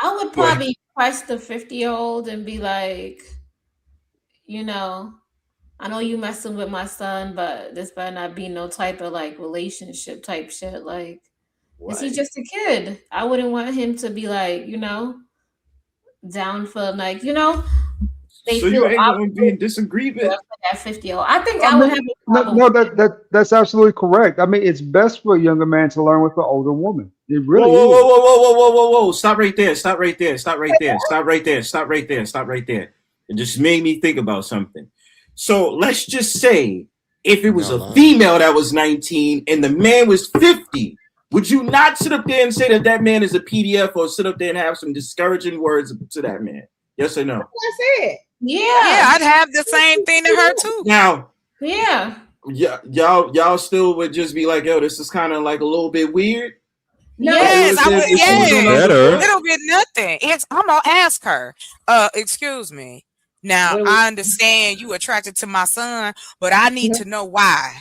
Speaker 1: I would probably press the 50-year-old and be like, I know you messing with my son, but this better not be no type of like relationship type shit. Like, is he just a kid? I wouldn't want him to be like, down for like, they
Speaker 12: So you
Speaker 1: feel
Speaker 12: ain't gonna be in disagreement.
Speaker 1: that 50-year-old. I think
Speaker 11: I
Speaker 1: I would
Speaker 11: mean,
Speaker 1: have a problem.
Speaker 11: no, that's absolutely correct. I mean, it's best for a younger man to learn with an older woman. It really is.
Speaker 12: Whoa. Stop right there. It just made me think about something. So let's just say if it was a female that was 19 and the man was 50, would you not sit up there and say that man is a PDF or sit up there and have some discouraging words to that man? Yes or no?
Speaker 2: that's what I said.
Speaker 1: Yeah,
Speaker 5: I'd have the same thing to her too.
Speaker 12: Now,
Speaker 1: yeah,
Speaker 12: y'all still would just be like, yo, this is kind of like a little bit weird.
Speaker 1: No,
Speaker 5: Yes, I would. Yeah,
Speaker 9: Better.
Speaker 5: little bit nothing. I'm gonna ask her. Excuse me. Now I understand you attracted to my son, but I need to know why.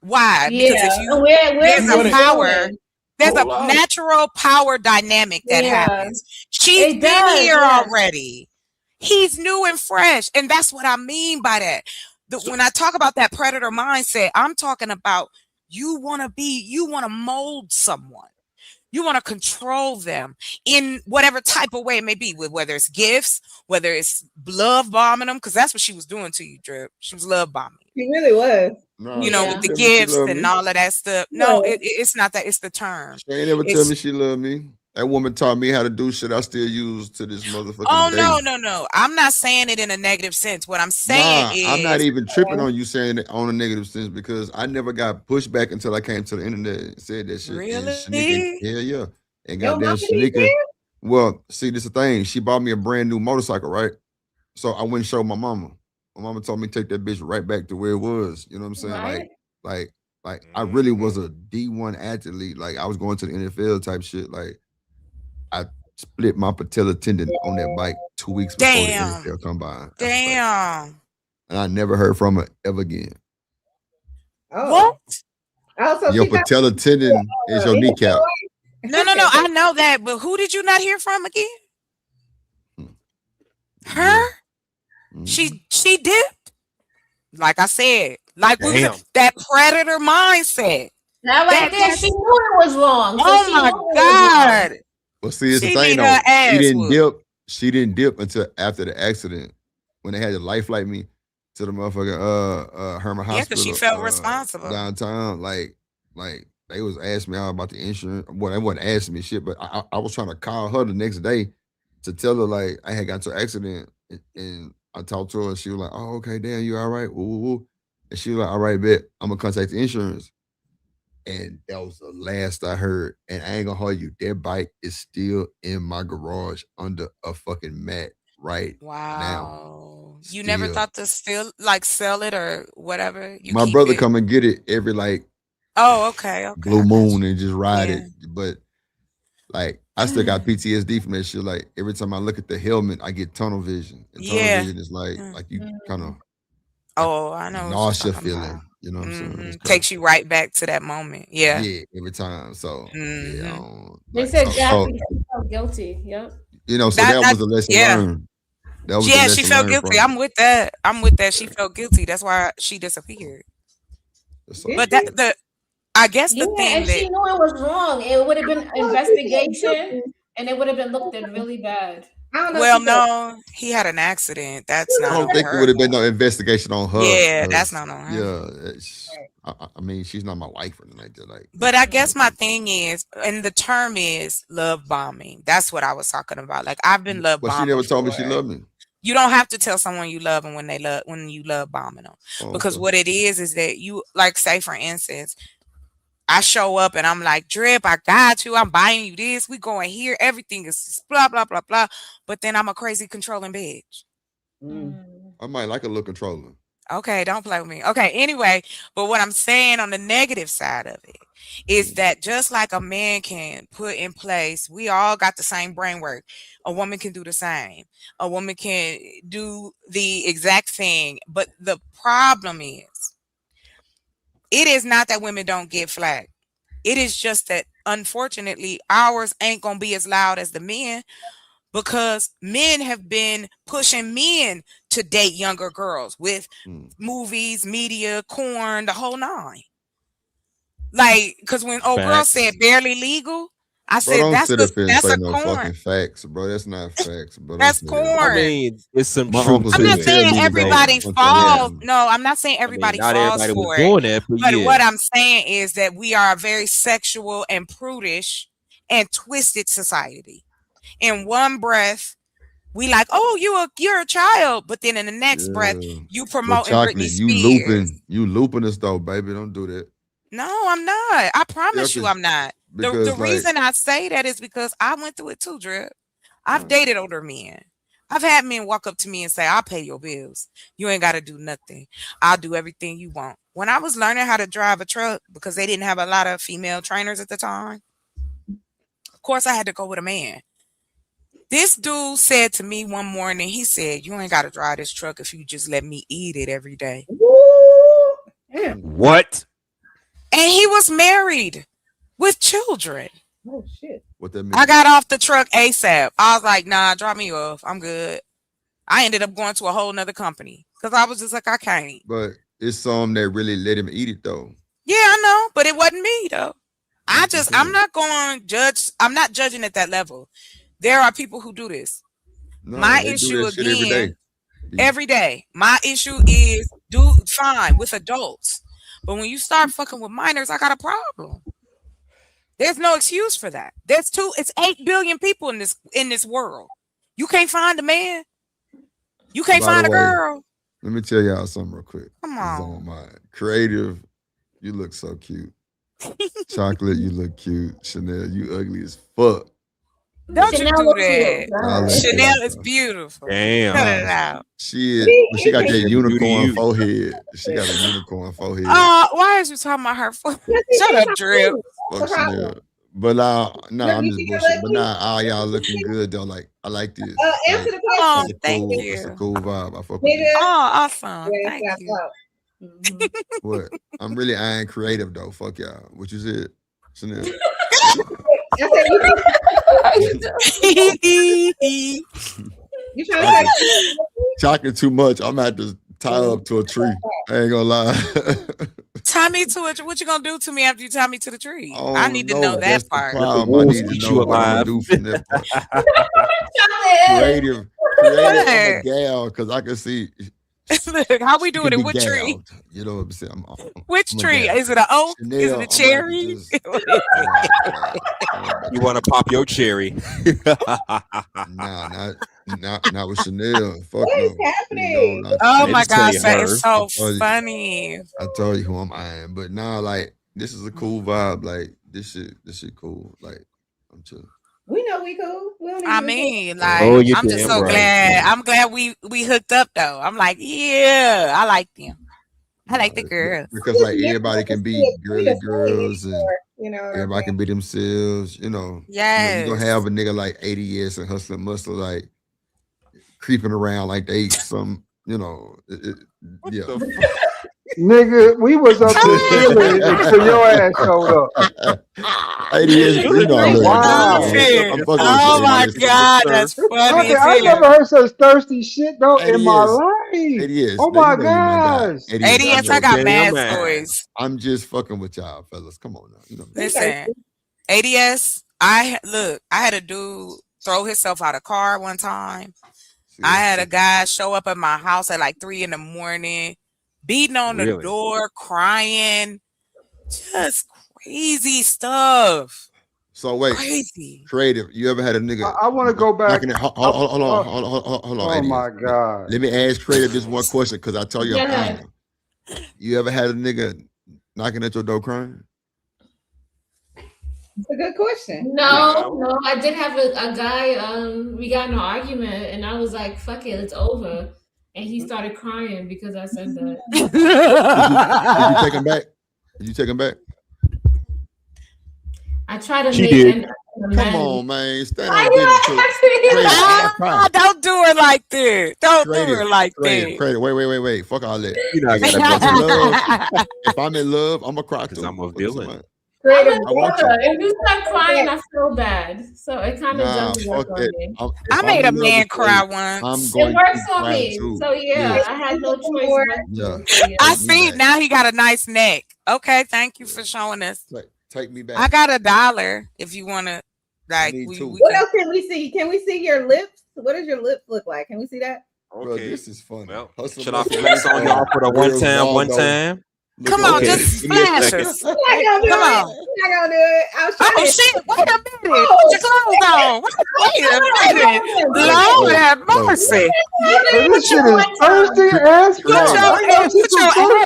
Speaker 5: Why? Because if you there's a power, there's a natural power dynamic that happens. She's been here already. He's new and fresh, and that's what I mean by that. When I talk about that predator mindset, I'm talking about you want to mold someone. You want to control them in whatever type of way it may be, whether it's gifts, whether it's love bombing them, because that's what she was doing to you, Drip. She was love bombing.
Speaker 2: He really was.
Speaker 15: No,
Speaker 5: With the gifts and all of that stuff. No, it's not that. It's the term.
Speaker 15: She ain't ever tell me she loved me. That woman taught me how to do shit I still use to this motherfucking day.
Speaker 5: No. I'm not saying it in a negative sense. What I'm saying is
Speaker 15: I'm not even tripping on you saying it on a negative sense because I never got pushed back until I came to the internet and said that shit.
Speaker 5: Really?
Speaker 15: Yeah. And goddamn Shanika. Well, see, this is the thing. She bought me a brand new motorcycle, right? So I went and showed my mama. My mama told me to take that bitch right back to where it was. You know what I'm saying?
Speaker 1: Right.
Speaker 15: Like I really was a D1 athlete. Like I was going to the NFL type shit. Like I split my patella tendon on that bike 2 weeks before the NFL combine.
Speaker 5: Damn.
Speaker 15: And I never heard from her ever again.
Speaker 5: What?
Speaker 2: Also,
Speaker 15: Your patella tendon is your kneecap.
Speaker 5: No. I know that, but who did you not hear from again? Her? She dipped. Like I said, like that predator mindset.
Speaker 1: Now, right there, she knew it was wrong.
Speaker 5: Oh my God.
Speaker 15: Well, see, it's the thing though. She didn't dip until after the accident when they had to life flight me to the motherfucking Herman Hospital.
Speaker 5: Yeah, because she felt responsible
Speaker 15: downtown. Like they was asking me all about the insurance. Well, they wasn't asking me shit, but I was trying to call her the next day to tell her like I had got into an accident and I talked to her and she was like, "Oh, okay, damn, you all right?" Woo. And she was like, "All right, bet I'm gonna contact the insurance." And that was the last I heard. And I ain't gonna hold you. That bike is still in my garage under a fucking mat. right now.
Speaker 5: Wow. You never
Speaker 15: Still.
Speaker 5: thought to still like sell it or whatever? You
Speaker 15: My
Speaker 5: keep
Speaker 15: brother
Speaker 5: it?
Speaker 15: come and get it every like
Speaker 5: Oh, okay.
Speaker 15: blue
Speaker 5: I got
Speaker 15: moon
Speaker 5: you.
Speaker 15: and just ride
Speaker 5: Yeah.
Speaker 15: it. But like I still got PTSD from that shit. Like every time I look at the helmet, I get tunnel vision. And tunnel
Speaker 5: Yeah.
Speaker 15: vision is like you kind of
Speaker 5: Oh, I know what you're
Speaker 15: nausea
Speaker 5: talking about.
Speaker 15: feeling. You know what I'm saying? It's kind of
Speaker 5: Takes you right back to that moment. Yeah.
Speaker 15: yeah, every time. So yeah, I don't,
Speaker 1: They
Speaker 15: like
Speaker 1: said
Speaker 15: so
Speaker 1: Jackie felt guilty. Yep.
Speaker 15: you know, so that
Speaker 5: That
Speaker 15: was a lesson
Speaker 5: yeah.
Speaker 15: learned. That was a
Speaker 5: Yeah, she
Speaker 15: lesson
Speaker 5: felt
Speaker 15: learned
Speaker 5: guilty.
Speaker 15: from
Speaker 5: I'm with that. I'm with that. She felt guilty. That's why she disappeared. But I guess
Speaker 1: Yeah,
Speaker 5: the thing
Speaker 1: and
Speaker 5: that
Speaker 1: she knew it was wrong. It would have been investigation, and it would have been looked at really bad.
Speaker 2: I don't know if
Speaker 5: well,
Speaker 2: she felt.
Speaker 5: no, he had an accident. That's
Speaker 15: I
Speaker 5: not
Speaker 15: don't
Speaker 5: on
Speaker 15: think it
Speaker 5: her
Speaker 15: would have been
Speaker 5: though.
Speaker 15: no investigation on her.
Speaker 5: Yeah, that's not on her.
Speaker 15: Yeah, I mean, she's not my wife or anything like that. Like,
Speaker 5: But I guess my thing is, and the term is love bombing. That's what I was talking about. Like I've been love
Speaker 15: but she
Speaker 5: bombed
Speaker 15: never told me she
Speaker 5: before.
Speaker 15: loved me.
Speaker 5: You don't have to tell someone you love them when you love bombing them, because
Speaker 15: Okay.
Speaker 5: what it is that you like. Say for instance, I show up and I'm like, Drip, I got you. I'm buying you this. We going here. Everything is blah blah blah blah. But then I'm a crazy controlling bitch.
Speaker 15: I might like a little controller.
Speaker 5: Okay, don't play with me. Okay, anyway, but what I'm saying on the negative side of it is that just like a man can put in place, we all got the same brain work. A woman can do the same. A woman can do the exact thing. But the problem is, it is not that women don't get flack. It is just that unfortunately ours ain't gonna be as loud as the men, because men have been pushing men to date younger girls with movies, media, corn, the whole nine. Like, because when old girl
Speaker 15: Facts.
Speaker 5: said barely legal, I
Speaker 15: Bro,
Speaker 5: said
Speaker 15: don't
Speaker 5: that's
Speaker 15: sit up here and
Speaker 5: that's
Speaker 15: say
Speaker 5: a
Speaker 15: no
Speaker 5: corn.
Speaker 15: fucking facts, bro. That's not facts, bro. Don't
Speaker 5: That's
Speaker 15: say that.
Speaker 9: I
Speaker 5: corn.
Speaker 9: mean, it's some
Speaker 15: My
Speaker 9: truth
Speaker 15: uncle
Speaker 5: I'm
Speaker 9: to
Speaker 5: not
Speaker 15: said, tell
Speaker 9: it.
Speaker 5: saying
Speaker 15: me to go
Speaker 5: everybody
Speaker 15: punch
Speaker 5: falls.
Speaker 15: your
Speaker 5: No, I'm not saying
Speaker 9: I mean,
Speaker 5: everybody
Speaker 9: not
Speaker 5: falls
Speaker 9: everybody was
Speaker 5: for it.
Speaker 9: doing that, but
Speaker 5: But
Speaker 9: yeah.
Speaker 5: what I'm saying is that we are a very sexual and prudish and twisted society. In one breath, we like, oh, you're a child, but then in the next breath,
Speaker 15: Yeah.
Speaker 5: you
Speaker 15: But
Speaker 5: promoting Britney
Speaker 15: chocolate,
Speaker 5: Spears.
Speaker 15: you looping us though, baby. Don't do that.
Speaker 5: No, I'm not. I promise you,
Speaker 15: cause,
Speaker 5: I'm not. The
Speaker 15: because like,
Speaker 5: reason I say that is because I went through it too, Drip. I've dated older men. I've had men walk up to me and say, I'll pay your bills. You ain't got to do nothing. I'll do everything you want. When I was learning how to drive a truck, because they didn't have a lot of female trainers at the time, of course, I had to go with a man. This dude said to me one morning, he said, you ain't got to drive this truck if you just let me eat it every day.
Speaker 9: What?
Speaker 5: And he was married with children.
Speaker 2: Oh shit.
Speaker 15: What that means?
Speaker 5: I got off the truck ASAP. I was like, nah, drop me off. I'm good. I ended up going to a whole nother company because I was just like, I can't.
Speaker 15: But it's some that really let him eat it though.
Speaker 5: Yeah, I know, but it wasn't me though. I'm not going to judge. I'm not judging at that level. There are people who do this.
Speaker 15: No,
Speaker 5: My
Speaker 15: they do
Speaker 5: issue
Speaker 15: that shit every day.
Speaker 5: again, every day. My issue is do fine with adults. But when you start fucking with minors, I got a problem. There's no excuse for that. It's 8 billion people in this world. You can't find a man. You can't
Speaker 15: By the
Speaker 5: find a
Speaker 15: way,
Speaker 5: girl.
Speaker 15: let me tell y'all something real quick.
Speaker 5: Come
Speaker 15: This is
Speaker 5: on.
Speaker 15: my creative. You look so cute. Chocolate, you look cute. Chanel, you ugly as fuck.
Speaker 5: Don't you
Speaker 1: Chanel
Speaker 5: do
Speaker 1: looks
Speaker 5: that.
Speaker 1: cute.
Speaker 15: I'll let
Speaker 5: Chanel
Speaker 15: you
Speaker 5: is beautiful.
Speaker 9: Damn.
Speaker 5: Cut it out.
Speaker 15: She is, but she got that
Speaker 9: You do
Speaker 15: unicorn
Speaker 9: you.
Speaker 15: forehead. She got a unicorn forehead.
Speaker 5: Why is you talking about her? Shut up, Drip.
Speaker 15: Fuck Chanel. But I'm
Speaker 2: You
Speaker 15: just
Speaker 2: think I
Speaker 15: bullshit.
Speaker 2: look
Speaker 15: But all y'all looking good though. Like I like this.
Speaker 2: Answer
Speaker 15: Like,
Speaker 2: the
Speaker 5: Oh,
Speaker 2: question.
Speaker 5: thank
Speaker 15: it's a
Speaker 5: you.
Speaker 15: cool vibe. I fuck with
Speaker 2: Nigga.
Speaker 15: this.
Speaker 5: Oh, awesome.
Speaker 2: Yeah,
Speaker 5: Thank
Speaker 2: that's
Speaker 5: you.
Speaker 2: out. Mhm.
Speaker 15: What? I'm really eyeing creative though. Fuck y'all. What you said, Chanel?
Speaker 2: I said you trying to say
Speaker 15: Chocolate too much. I'm gonna have to tie her up to a tree. I ain't gonna lie.
Speaker 5: Tie me to it. What you gonna do to me after you tie me to the tree?
Speaker 15: Oh,
Speaker 5: I need to know
Speaker 15: that's
Speaker 5: that
Speaker 15: the
Speaker 5: part.
Speaker 9: Let the
Speaker 15: problem. I
Speaker 9: wolves
Speaker 15: need to
Speaker 9: eat
Speaker 15: know
Speaker 9: you
Speaker 15: what I'm gonna
Speaker 9: alive.
Speaker 15: do from that part. Creative.
Speaker 5: What?
Speaker 15: I'm a gal because I can see
Speaker 5: Look, how we
Speaker 15: she
Speaker 5: doing
Speaker 15: can
Speaker 5: it?
Speaker 15: be
Speaker 5: What tree?
Speaker 15: gouged. You know what I'm saying?
Speaker 5: Which
Speaker 15: I'm a
Speaker 5: tree?
Speaker 15: gal.
Speaker 5: Is it an oak? Is it
Speaker 15: Chanel,
Speaker 5: a
Speaker 15: I'm gonna have to
Speaker 5: cherry?
Speaker 15: just
Speaker 9: You want to pop your cherry?
Speaker 15: not with Chanel. Fuck
Speaker 2: what is
Speaker 15: no.
Speaker 2: happening?
Speaker 5: Oh
Speaker 9: They
Speaker 5: my
Speaker 9: just tell
Speaker 5: gosh,
Speaker 9: you
Speaker 5: that
Speaker 9: her.
Speaker 5: is so
Speaker 15: told you.
Speaker 5: funny.
Speaker 15: I told you who I'm eyeing, but now like this is a cool vibe. Like this shit cool. Like I'm chilling.
Speaker 2: We know we cool. We don't
Speaker 5: I
Speaker 2: even
Speaker 5: mean,
Speaker 9: Oh,
Speaker 5: like,
Speaker 9: you
Speaker 5: I'm just
Speaker 9: damn
Speaker 5: so
Speaker 9: right.
Speaker 5: glad. I'm glad we hooked up though. I'm like, yeah, I like them. I like the
Speaker 15: Nah,
Speaker 5: girls.
Speaker 15: because like everybody can be girly girls and
Speaker 2: anymore. You know what I'm
Speaker 15: everybody can be themselves. You gonna
Speaker 5: Yes.
Speaker 15: have a nigga like ADS and Hustler Muscle like creeping around like they some. Yeah.
Speaker 11: Nigga, we was up in Philly until your ass showed up.
Speaker 15: ADS, you know I love
Speaker 11: Wow.
Speaker 15: you, ADS. I'm fucking with
Speaker 5: Oh
Speaker 15: you,
Speaker 5: my
Speaker 15: ADS.
Speaker 5: God, that's funny as
Speaker 11: I never
Speaker 5: hell.
Speaker 11: heard such thirsty shit though in my
Speaker 15: ADS,
Speaker 11: life.
Speaker 15: ADS.
Speaker 11: Oh
Speaker 15: Now
Speaker 11: my
Speaker 15: you know you my guy.
Speaker 11: gosh.
Speaker 5: ADS, I got mad stories.
Speaker 15: I'm just fucking with y'all, fellas. Come on now.
Speaker 5: Listen, ADS, I had a dude throw himself out of car one time. I had a guy show up at my house at like 3 a.m, beating on the door, crying, just crazy stuff.
Speaker 15: So wait,
Speaker 5: Crazy.
Speaker 15: creative. You ever had a nigga?
Speaker 11: I want to go back.
Speaker 15: Hold on.
Speaker 11: Oh
Speaker 15: ADS.
Speaker 11: my god.
Speaker 15: Let me ask creative this one question because I tell you I'm fine. You ever had a nigga knocking at your door crying?
Speaker 2: It's a good question.
Speaker 1: No, I did have a guy. We got in an argument, and I was like, "Fuck it, it's over." And he started crying because I said that.
Speaker 15: Did you take him back? Did you take him back?
Speaker 1: I try to
Speaker 15: She
Speaker 1: make
Speaker 15: did.
Speaker 1: an
Speaker 15: Come on, man. Stand on
Speaker 5: Don't do it like that. Don't do it like that.
Speaker 15: Credit. Wait. Fuck all that.
Speaker 9: You not gonna
Speaker 15: If I'm in love, I'm a cry too.
Speaker 9: I'm a villain.
Speaker 1: If you start crying, I feel bad. So it kind of doesn't work on me.
Speaker 5: I made a man cry once.
Speaker 1: It works on me. So yeah, I had no choice.
Speaker 15: Yeah.
Speaker 5: I see now he got a nice neck. Okay, thank you for showing us.
Speaker 15: Take me back.
Speaker 5: I got $1 if you want to. Like,
Speaker 2: what else can we see? Can we see your lips? What does your lips look like? Can we see that?
Speaker 15: Bro, this is fun.
Speaker 9: Well, should I flex on y'all for the one time?
Speaker 5: Come on, just splash us. Come on.
Speaker 2: You're not gonna do it. I was trying
Speaker 5: Oh
Speaker 2: to.
Speaker 5: shit! Wait a minute. Put your clothes on. Wait a minute. Lord have mercy.
Speaker 11: This shit is thirsty as fuck.
Speaker 5: Put your abs.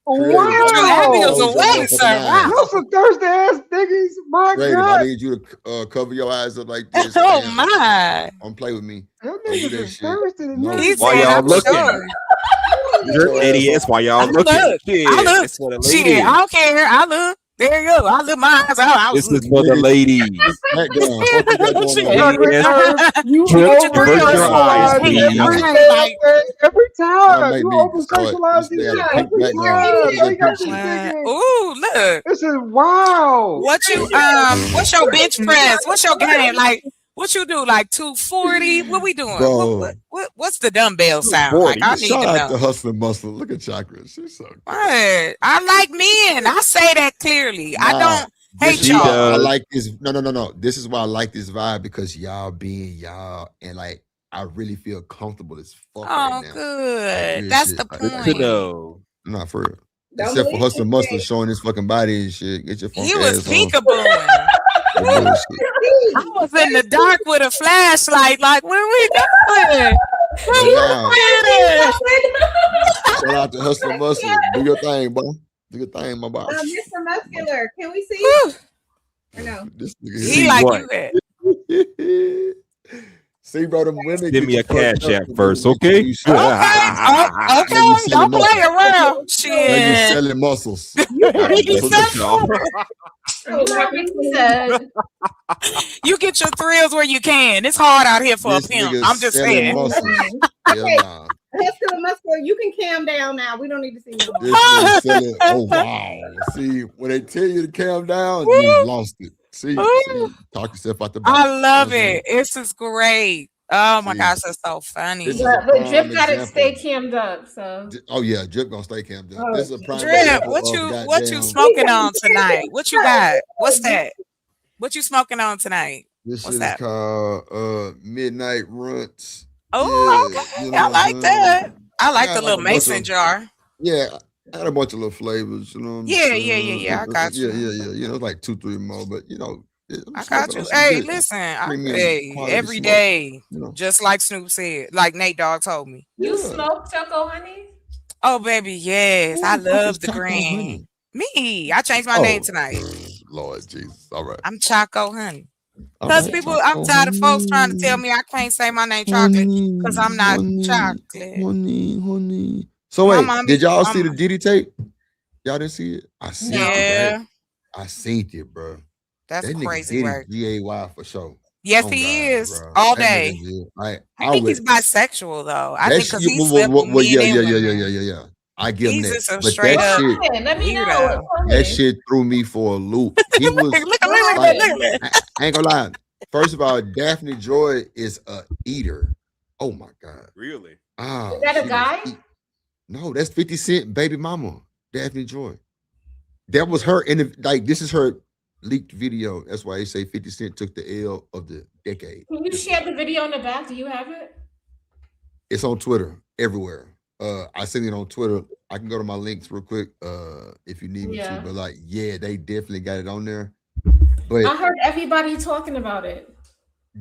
Speaker 11: Wow.
Speaker 5: Your abs away, sir. Wow.
Speaker 11: Y'all some thirsty ass niggas. My
Speaker 15: Creative,
Speaker 11: god.
Speaker 15: I need you to cover your eyes up like this.
Speaker 5: Oh my.
Speaker 15: Don't play with me.
Speaker 11: Y'all
Speaker 15: Don't do
Speaker 11: niggas
Speaker 15: that
Speaker 11: is
Speaker 15: shit.
Speaker 11: thirsty.
Speaker 15: No.
Speaker 5: He
Speaker 9: Why
Speaker 5: said,
Speaker 9: y'all
Speaker 5: I'm
Speaker 9: looking?
Speaker 5: sure.
Speaker 9: You're ADS. Why y'all looking?
Speaker 5: I look.
Speaker 9: It's for the
Speaker 5: Shit,
Speaker 9: ladies.
Speaker 5: I don't care. I look. There you go. I look my eyes out. I was
Speaker 9: This is for the ladies.
Speaker 15: Back down. Fuck you got going on.
Speaker 11: You
Speaker 9: Avert your eyes, please.
Speaker 11: every time.
Speaker 15: Make
Speaker 11: You
Speaker 15: me
Speaker 11: over
Speaker 15: start
Speaker 11: sexualize these
Speaker 15: stay at a
Speaker 11: every
Speaker 15: peak
Speaker 11: time.
Speaker 15: background.
Speaker 11: They got you thinking,
Speaker 5: Ooh, look.
Speaker 11: this is wow.
Speaker 5: What you what's your bench press? What's your game? Like what you do? Like 240? What we doing?
Speaker 15: Bro.
Speaker 5: What's the dumbbell sound? Like I need
Speaker 15: Shout
Speaker 5: to
Speaker 15: out to
Speaker 5: know.
Speaker 15: Hustler Muscle. Look at Chakra. She's so good.
Speaker 5: What? I like men. I say that clearly. I don't hate
Speaker 15: This is
Speaker 5: y'all.
Speaker 15: why I like this. No. This is why I like this vibe because y'all being y'all and like I really feel comfortable as fuck right now.
Speaker 5: Good.
Speaker 15: Real
Speaker 5: That's
Speaker 15: shit.
Speaker 5: the
Speaker 15: Like,
Speaker 5: point.
Speaker 15: Nah, for real.
Speaker 2: Don't
Speaker 15: Except for
Speaker 2: believe
Speaker 15: Hustler
Speaker 2: this
Speaker 15: Muscle
Speaker 2: shit.
Speaker 15: showing his fucking body and shit. Get your funk
Speaker 5: He was
Speaker 15: ass on.
Speaker 5: peekabooing. I was in the dark with a flashlight. Like, what are we doing? What
Speaker 15: Wow.
Speaker 5: are
Speaker 15: Shout out to Hustler Muscle. Do your thing, boy. Do your thing, my boy.
Speaker 2: Mr. Muscular, can we see? Or no?
Speaker 15: This nigga
Speaker 5: He
Speaker 15: here.
Speaker 5: like
Speaker 9: what?
Speaker 5: you at.
Speaker 15: See, bro, them women
Speaker 9: Give me a
Speaker 15: get you fucked
Speaker 9: cash
Speaker 15: up
Speaker 9: app
Speaker 15: and
Speaker 9: first,
Speaker 15: then they
Speaker 9: okay?
Speaker 15: tell you shit.
Speaker 5: Okay, don't play around.
Speaker 15: Now you
Speaker 5: Shit.
Speaker 15: selling muscles.
Speaker 5: You get your thrills where you can. It's hard out here for
Speaker 15: This
Speaker 5: a pimp.
Speaker 15: nigga
Speaker 5: I'm just
Speaker 15: selling
Speaker 5: saying.
Speaker 15: muscles.
Speaker 2: Okay.
Speaker 15: Nah.
Speaker 2: Muscular, Muscular, you can calm down now. We don't need to see you.
Speaker 15: This nigga selling. Oh wow. See, when they tell you to calm down, you lost it. See, talk yourself out the box.
Speaker 5: I love
Speaker 15: You know what I'm
Speaker 5: it. This is great. Oh my
Speaker 15: See,
Speaker 5: gosh, that's so funny.
Speaker 15: this is a
Speaker 1: But
Speaker 15: prime
Speaker 1: Drip got to
Speaker 15: example.
Speaker 1: stay cammed up. So
Speaker 15: Oh yeah, Drip gonna stay camped up. This is a prime
Speaker 5: Drip,
Speaker 15: example
Speaker 5: what
Speaker 15: of
Speaker 5: you
Speaker 15: goddamn.
Speaker 5: smoking on tonight? What you got? What's that? What you smoking on tonight?
Speaker 15: This
Speaker 5: What's
Speaker 15: shit
Speaker 5: that?
Speaker 15: is called Midnight Runts.
Speaker 5: Oh,
Speaker 15: Yeah,
Speaker 5: okay.
Speaker 15: you know
Speaker 5: I
Speaker 15: what
Speaker 5: like
Speaker 15: I'm
Speaker 5: that.
Speaker 15: saying?
Speaker 5: I like
Speaker 15: Got
Speaker 5: the little
Speaker 15: a bunch
Speaker 5: mason
Speaker 15: of-
Speaker 5: jar.
Speaker 15: Yeah, I had a bunch of little flavors. You know what I'm
Speaker 5: Yeah,
Speaker 15: saying?
Speaker 5: yeah. I got you.
Speaker 15: Yeah. You know, it's like 2-3 more, but you know, I'm
Speaker 5: I
Speaker 15: smoking
Speaker 5: got you.
Speaker 15: on some
Speaker 5: Hey,
Speaker 15: good
Speaker 5: listen.
Speaker 15: premium
Speaker 5: Hey,
Speaker 15: quality
Speaker 5: every
Speaker 15: smoke,
Speaker 5: day,
Speaker 15: you know.
Speaker 5: just like Snoop said, like Nate Dogg told me.
Speaker 1: you
Speaker 15: Yeah.
Speaker 1: smoke Choco Honey?
Speaker 5: Oh, baby, yes. I
Speaker 15: Who the fuck
Speaker 5: love
Speaker 15: is
Speaker 5: the
Speaker 15: Choco
Speaker 5: green.
Speaker 15: Honey?
Speaker 5: Me. I changed my name
Speaker 15: Oh,
Speaker 5: tonight.
Speaker 15: Lord Jesus. All right.
Speaker 5: I'm Choco Honey. Because people, I'm tired of folks trying to tell me I can't say my name chocolate because I'm not chocolate.
Speaker 15: Honey. So
Speaker 5: My
Speaker 15: wait,
Speaker 5: mommy,
Speaker 15: did y'all see the Diddy tape? Y'all didn't see it? I seen it,
Speaker 5: yeah,
Speaker 15: right? I seen it, bro.
Speaker 5: that's
Speaker 15: That nigga
Speaker 5: crazy
Speaker 15: Diddy
Speaker 5: work.
Speaker 15: GAY for sure.
Speaker 5: Yes,
Speaker 15: Oh
Speaker 5: he
Speaker 15: God,
Speaker 5: is
Speaker 15: bro.
Speaker 5: all
Speaker 15: That
Speaker 5: day.
Speaker 15: nigga did. Like
Speaker 5: I
Speaker 15: I
Speaker 5: think
Speaker 15: would
Speaker 5: he's bisexual though. I
Speaker 15: that
Speaker 5: think because
Speaker 15: shit
Speaker 5: he slept with men
Speaker 15: yeah,
Speaker 5: and women.
Speaker 15: yeah. I give him
Speaker 5: He's
Speaker 15: that.
Speaker 5: just a
Speaker 15: But
Speaker 5: straight
Speaker 15: that
Speaker 5: up
Speaker 15: shit,
Speaker 1: Let me know.
Speaker 5: weirdo.
Speaker 1: Tell
Speaker 15: that
Speaker 1: me.
Speaker 15: shit threw me for a loop. He
Speaker 5: look,
Speaker 15: was
Speaker 5: look,
Speaker 1: What
Speaker 15: like,
Speaker 1: happened?
Speaker 15: I ain't gonna lie. First of all, Daphne Joy is a eater. Oh my God.
Speaker 9: Really?
Speaker 15: Ah,
Speaker 1: Is that a
Speaker 15: she was
Speaker 1: guy?
Speaker 15: no, that's 50 Cent baby mama, Daphne Joy. That was her in the like this is her leaked video. That's why they say 50 Cent took the L of the decade.
Speaker 1: Can you
Speaker 15: This
Speaker 1: share
Speaker 15: one.
Speaker 1: the video in the back? Do you have it?
Speaker 15: It's on Twitter everywhere. I seen it on Twitter. I can go to my links real quick if you need me to.
Speaker 1: Yeah.
Speaker 15: But like, yeah, they definitely got it on there.
Speaker 1: I
Speaker 15: But
Speaker 1: heard everybody talking about it.